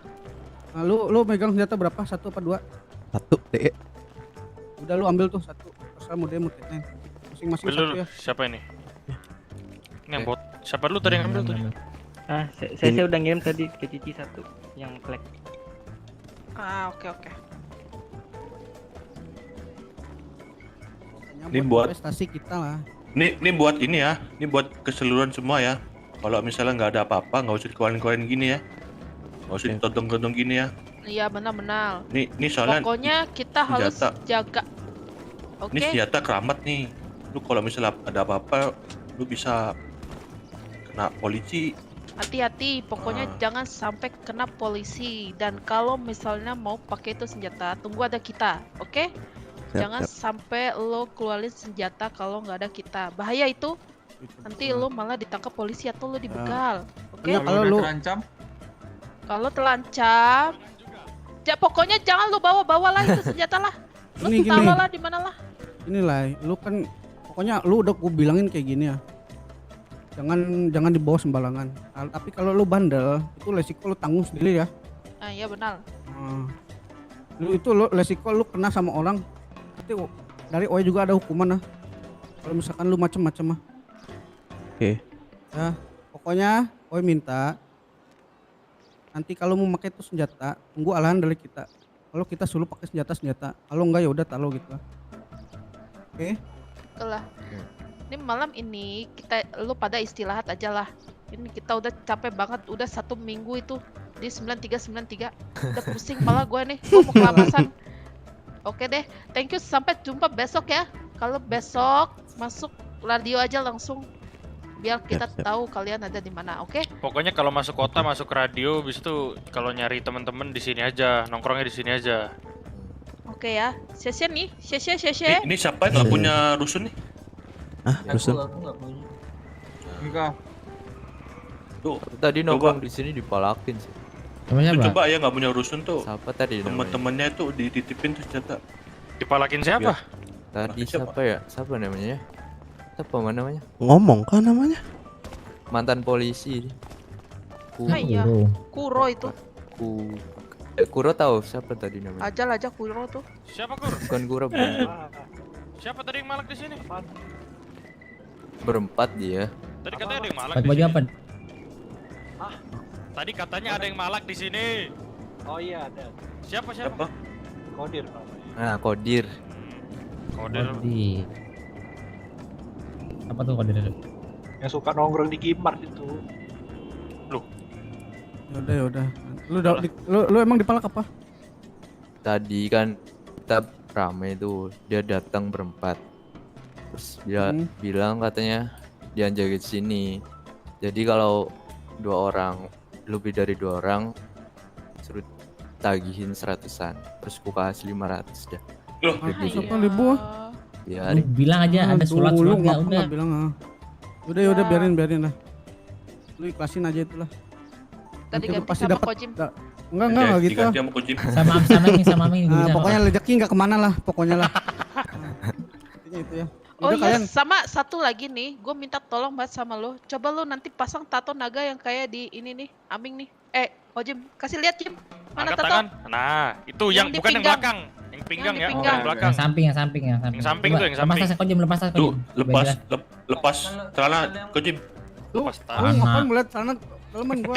Nah, lu megang senjata berapa? 1 apa 2? 1 DE. Udah lu ambil tuh 1. Terserah mau DM mau Tech 9. Masing-masing Ambil 1 dulu. ya. Siapa ini? Ini yang bot. Siapa dulu tadi yang ambil tuh? Saya udah ngirim tadi ke Cici 1 yang flag. Oke. Ini buat prestasi kita lah. Ini buat ini ya. Ini buat keseluruhan semua ya. Kalau misalnya nggak ada apa-apa, nggak usah dikeluarin gini ya. Nggak usah ditodong-todong gini ya. Iya, benar. Ini soalnya pokoknya kita harus jaga. Oke. Ini senjata keramat nih. Lu kalau misalnya ada apa-apa, lu bisa kena polisi. Hati-hati, pokoknya jangan sampai kena polisi. Dan kalau misalnya mau pakai itu senjata, tunggu ada kita, oke? Jangan sampai lo keluarin senjata kalau nggak ada kita. Bahaya itu. Nanti lo malah ditangkap polisi atau lo dibegal, oke? Kalau lu Kalau terancam, ya pokoknya jangan lo bawa-bawa lah itu senjata lah. Lo taruh lah di mana lah. Inilah, lu kan pokoknya lu udah gue bilangin kayak gini ya. Jangan dibawa sembarangan. Tapi kalau lu bandel, itu resiko lu tanggung sendiri ya. Iya benar. Lu resiko lu kena sama orang. Nanti dari OE juga ada hukuman lah. Kalau misalkan lu macem-macem mah. Oke. Ya, pokoknya OE minta nanti kalau mau pakai itu senjata, tunggu arahan dari kita. Kalau kita suruh pakai senjata, kalau enggak ya udah taruh gitu. Oke. Lah. Ini malam ini lu pada istirahat aja lah. Ini kita udah capek banget, udah 1 minggu itu di 9393. Udah pusing malah gue nih, gue mau kelapasan. Oke deh, thank you, sampai jumpa besok ya. Kalau besok masuk radio aja langsung, biar kita tahu kalian ada di mana, oke? Pokoknya kalau masuk kota, masuk radio, bis itu kalau nyari teman-teman di sini aja, nongkrongnya di sini aja. Oke ya, Sheshe nih, Sheshe. Ini siapa yang nggak punya rusun nih? Rusun? Aku nggak punya. Enggak. Tuh, tadi nongkrong di sini dipalakin sih. Namanya apa? Coba ya nggak punya rusun tuh. Siapa tadi namanya? Temen-temennya tuh dititipin tuh senjata. Dipalakin siapa? Tadi siapa ya? Siapa namanya? Siapa namanya? Ngomong kan namanya? Mantan polisi. Iya, Kuro itu. Kuro tahu siapa tadi namanya? Ajal aja Kuro tuh. Siapa Kuro? Bukan Kuro, bukan. Siapa tadi yang malak di sini? Berempat dia. Tadi katanya ada yang malak. Pakai baju apa? Tadi katanya ada yang malak di sini. Oh iya ada. Siapa? Kodir namanya. Nah, Kodir. Kodir. Apa tuh Kodir? Yang suka nongkrong di Kimart itu. Loh. Yaudah. Lu emang dipalak apa? Tadi kan kita rame tuh, dia datang berempat. Terus dia bilang katanya dia jaga sini. Jadi kalau 2 orang, lebih dari 2 orang suruh tagihin 100-an. Terus ku kasih 500 dah. Loh, siapa ribu? Ya, bilang aja ada surat enggak udah. Bilang Udah biarin lah. Lu ikhlasin aja itulah. Tadi ganti pasti sama dapat. Kojim. Enggak gitu. Sama ini nah, pokoknya rezeki enggak kemana lah, pokoknya lah. Intinya itu ya. Oh iya, sama satu lagi nih, gue minta tolong banget sama lo. Coba lo nanti pasang tato naga yang kayak di ini nih, Aming nih. Jim, kasih lihat Jim. Mana Angkat tato? tangan. Nah, itu yang di bukan yang pinggang. belakang. Yang pinggang Yang di ya, pinggang. yang belakang. Yang samping. Yang samping tuh, yang Lepas samping. tas kau Jim, lepas tas kau Tuh, Jim. lepas celana ke Jim. Lu Tangan. ngapain melihat sana teman gua?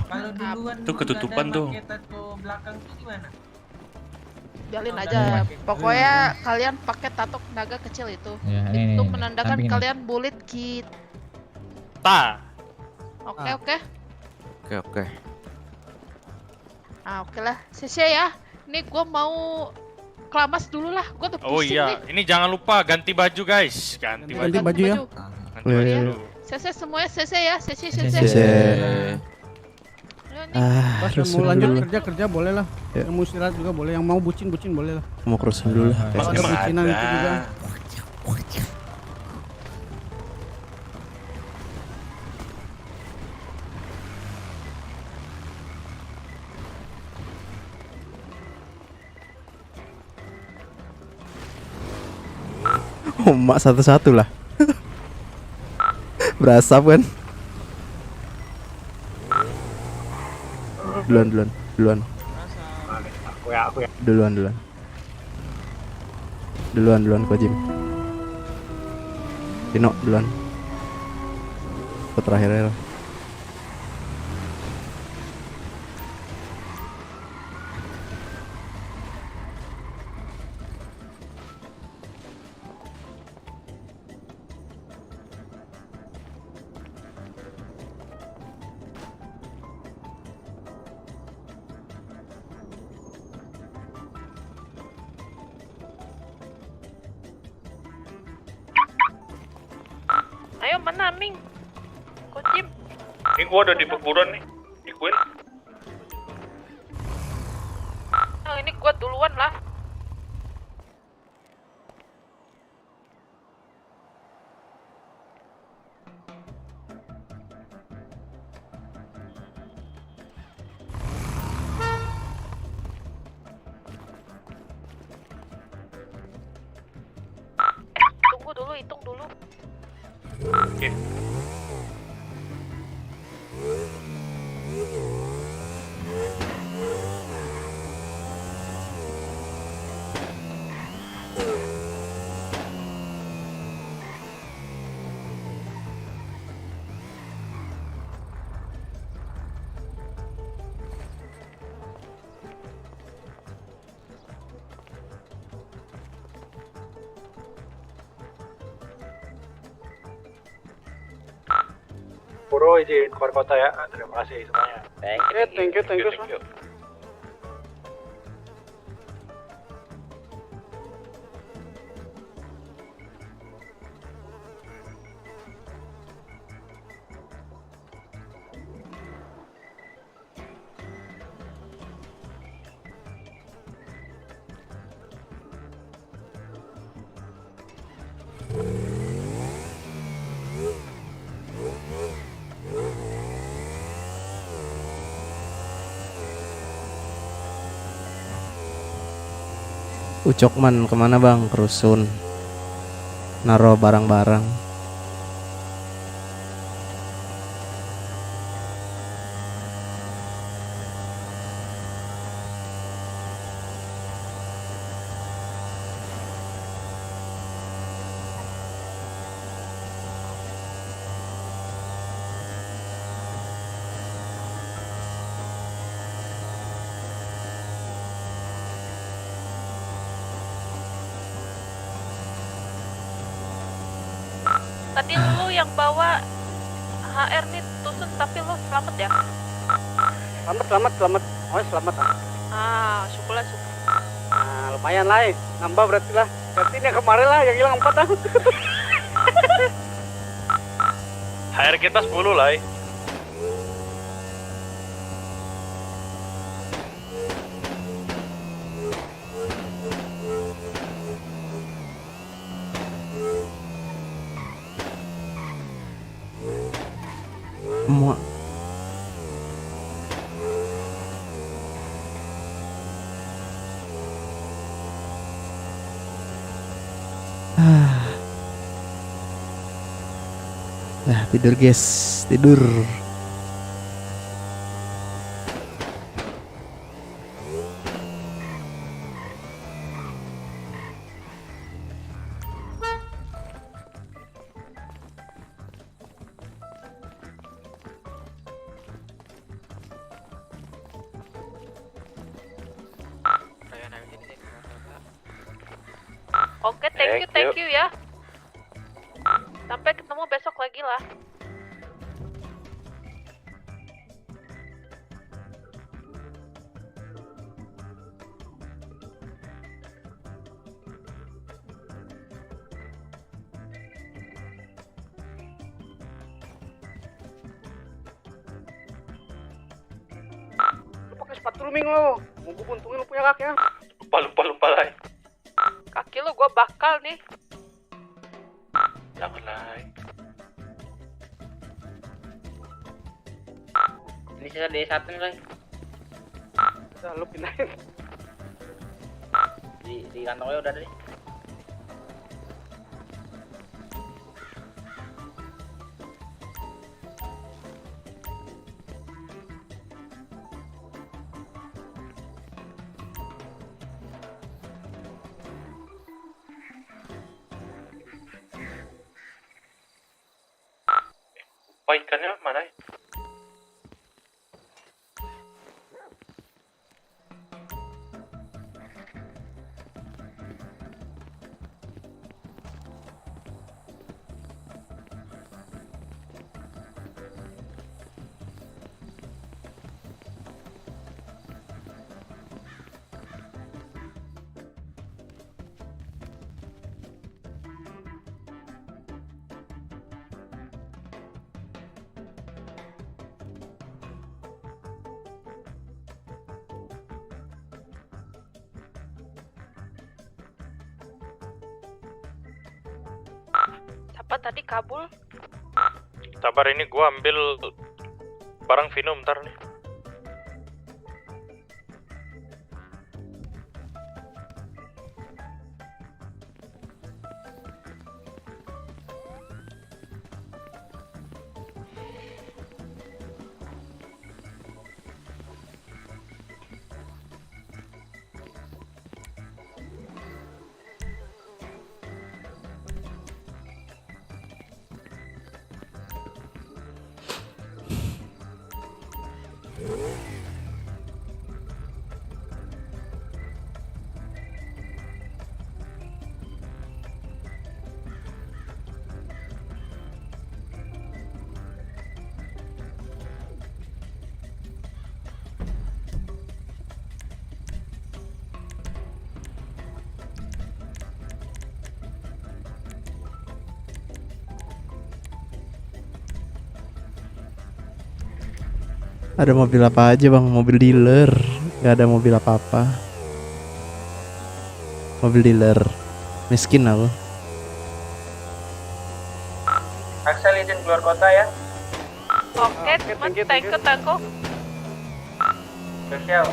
Kalau duluan Tuh ketutupan tuh. tato belakang tuh gimana? Jalin aja. Pokoknya kalian pakai tato naga kecil itu. Ya, ini, Itu ini, menandakan samping ini. kalian bullet kid. Oke. Oke. Ah, oke lah. Sese ya. Ini gua mau kelamas dulu lah. Gua udah Oh pusing iya, nih. ini jangan lupa ganti baju guys. Ganti baju. Ganti baju ya. Ganti baju dulu. Sese semuanya sese ya. Sese. Pas yang mau rusun lanjut dulu. kerja boleh lah. Ya. Yang mau istirahat juga boleh. Yang mau bucin boleh lah. Mau ke rusun dulu lah. Kalau ada bucinan itu juga. Oh, mak satu-satu lah. Berasap kan? Duluan. Aku ya. Duluan Ko Jim. Dino duluan. Aku terakhir ya. Ayo mana Ming? Ko Jim. Ini gua udah di perburuan nih. Di Queen. Nah, ini gua duluan lah. Tunggu dulu, hitung dulu. Oke. Puro izin keluar kota ya. Terima kasih semuanya. Thank you. Ucokman kemana bang? Ke rusun. Naro barang-barang. Tadi lu yang bawa HR nih Tusun tapi lu selamat ya? Selamat. Oh, selamat. Ah, syukurlah. Nah, lumayan lah. Nambah berarti lah. Berarti ini yang kemarin lah yang hilang 4 tahun. HR kita 10 lah. Muak. Nah, tidur guys, tidur. Oke, thank you ya. Sampai ketemu besok lagi lah. Lu pakai sepatu rooming lo. Mau gue buntungin lu punya kaki ya. Lupa lah. Kaki lu gua bakal nih. Jangan lah. Ini sisa D1 nih, Lai. Udah lu pindahin. Di kantongnya udah ada nih. Ikannya mana? Siapa tadi kabul? Sabar, ini gua ambil barang Vino bentar nih. Ada mobil apa aja bang? Mobil dealer. Gak ada mobil apa-apa. Mobil dealer. Miskin aku. Axel izin keluar kota ya. Oke, thank you. Spesial.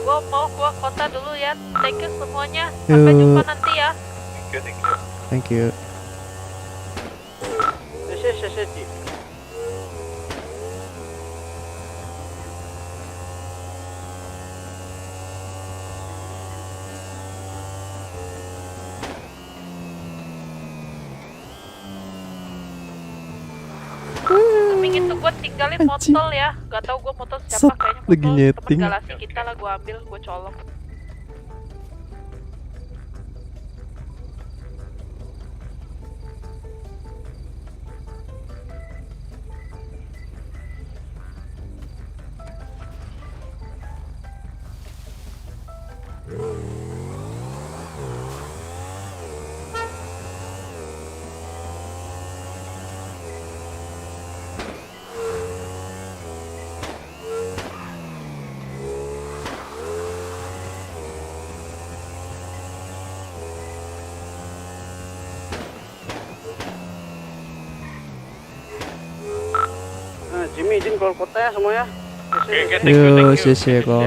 Gua mau keluar kota dulu ya. Thank you semuanya. Sampai jumpa nanti ya. Thank you. Sesi. Seming itu gue tinggalin motor ya. Gak tau gue motor siapa, kayaknya lagi motor nyeting. temen galasi kita lah. Gue ambil, gue colok. Jimmy izin keluar kota ya semuanya. Oke, thank you. Yo, sesi kok.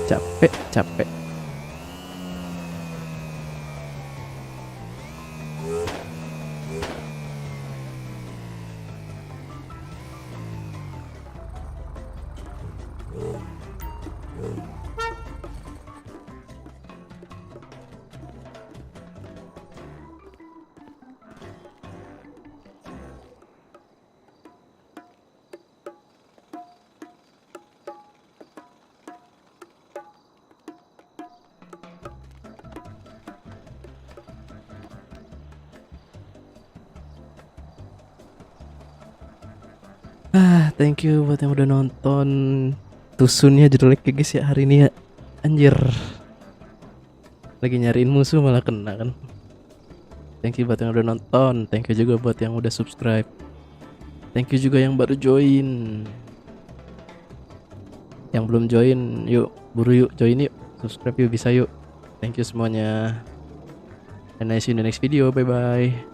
Capek. Thank you buat yang udah nonton. Tusunnya jelek ya guys ya hari ini ya. Anjir. Lagi nyariin musuh malah kena kan. Thank you buat yang udah nonton. Thank you juga buat yang udah subscribe. Thank you juga yang baru join. Yang belum join, yuk buru yuk join yuk. Subscribe yuk, bisa yuk. Thank you semuanya. And I see you in the next video. Bye bye.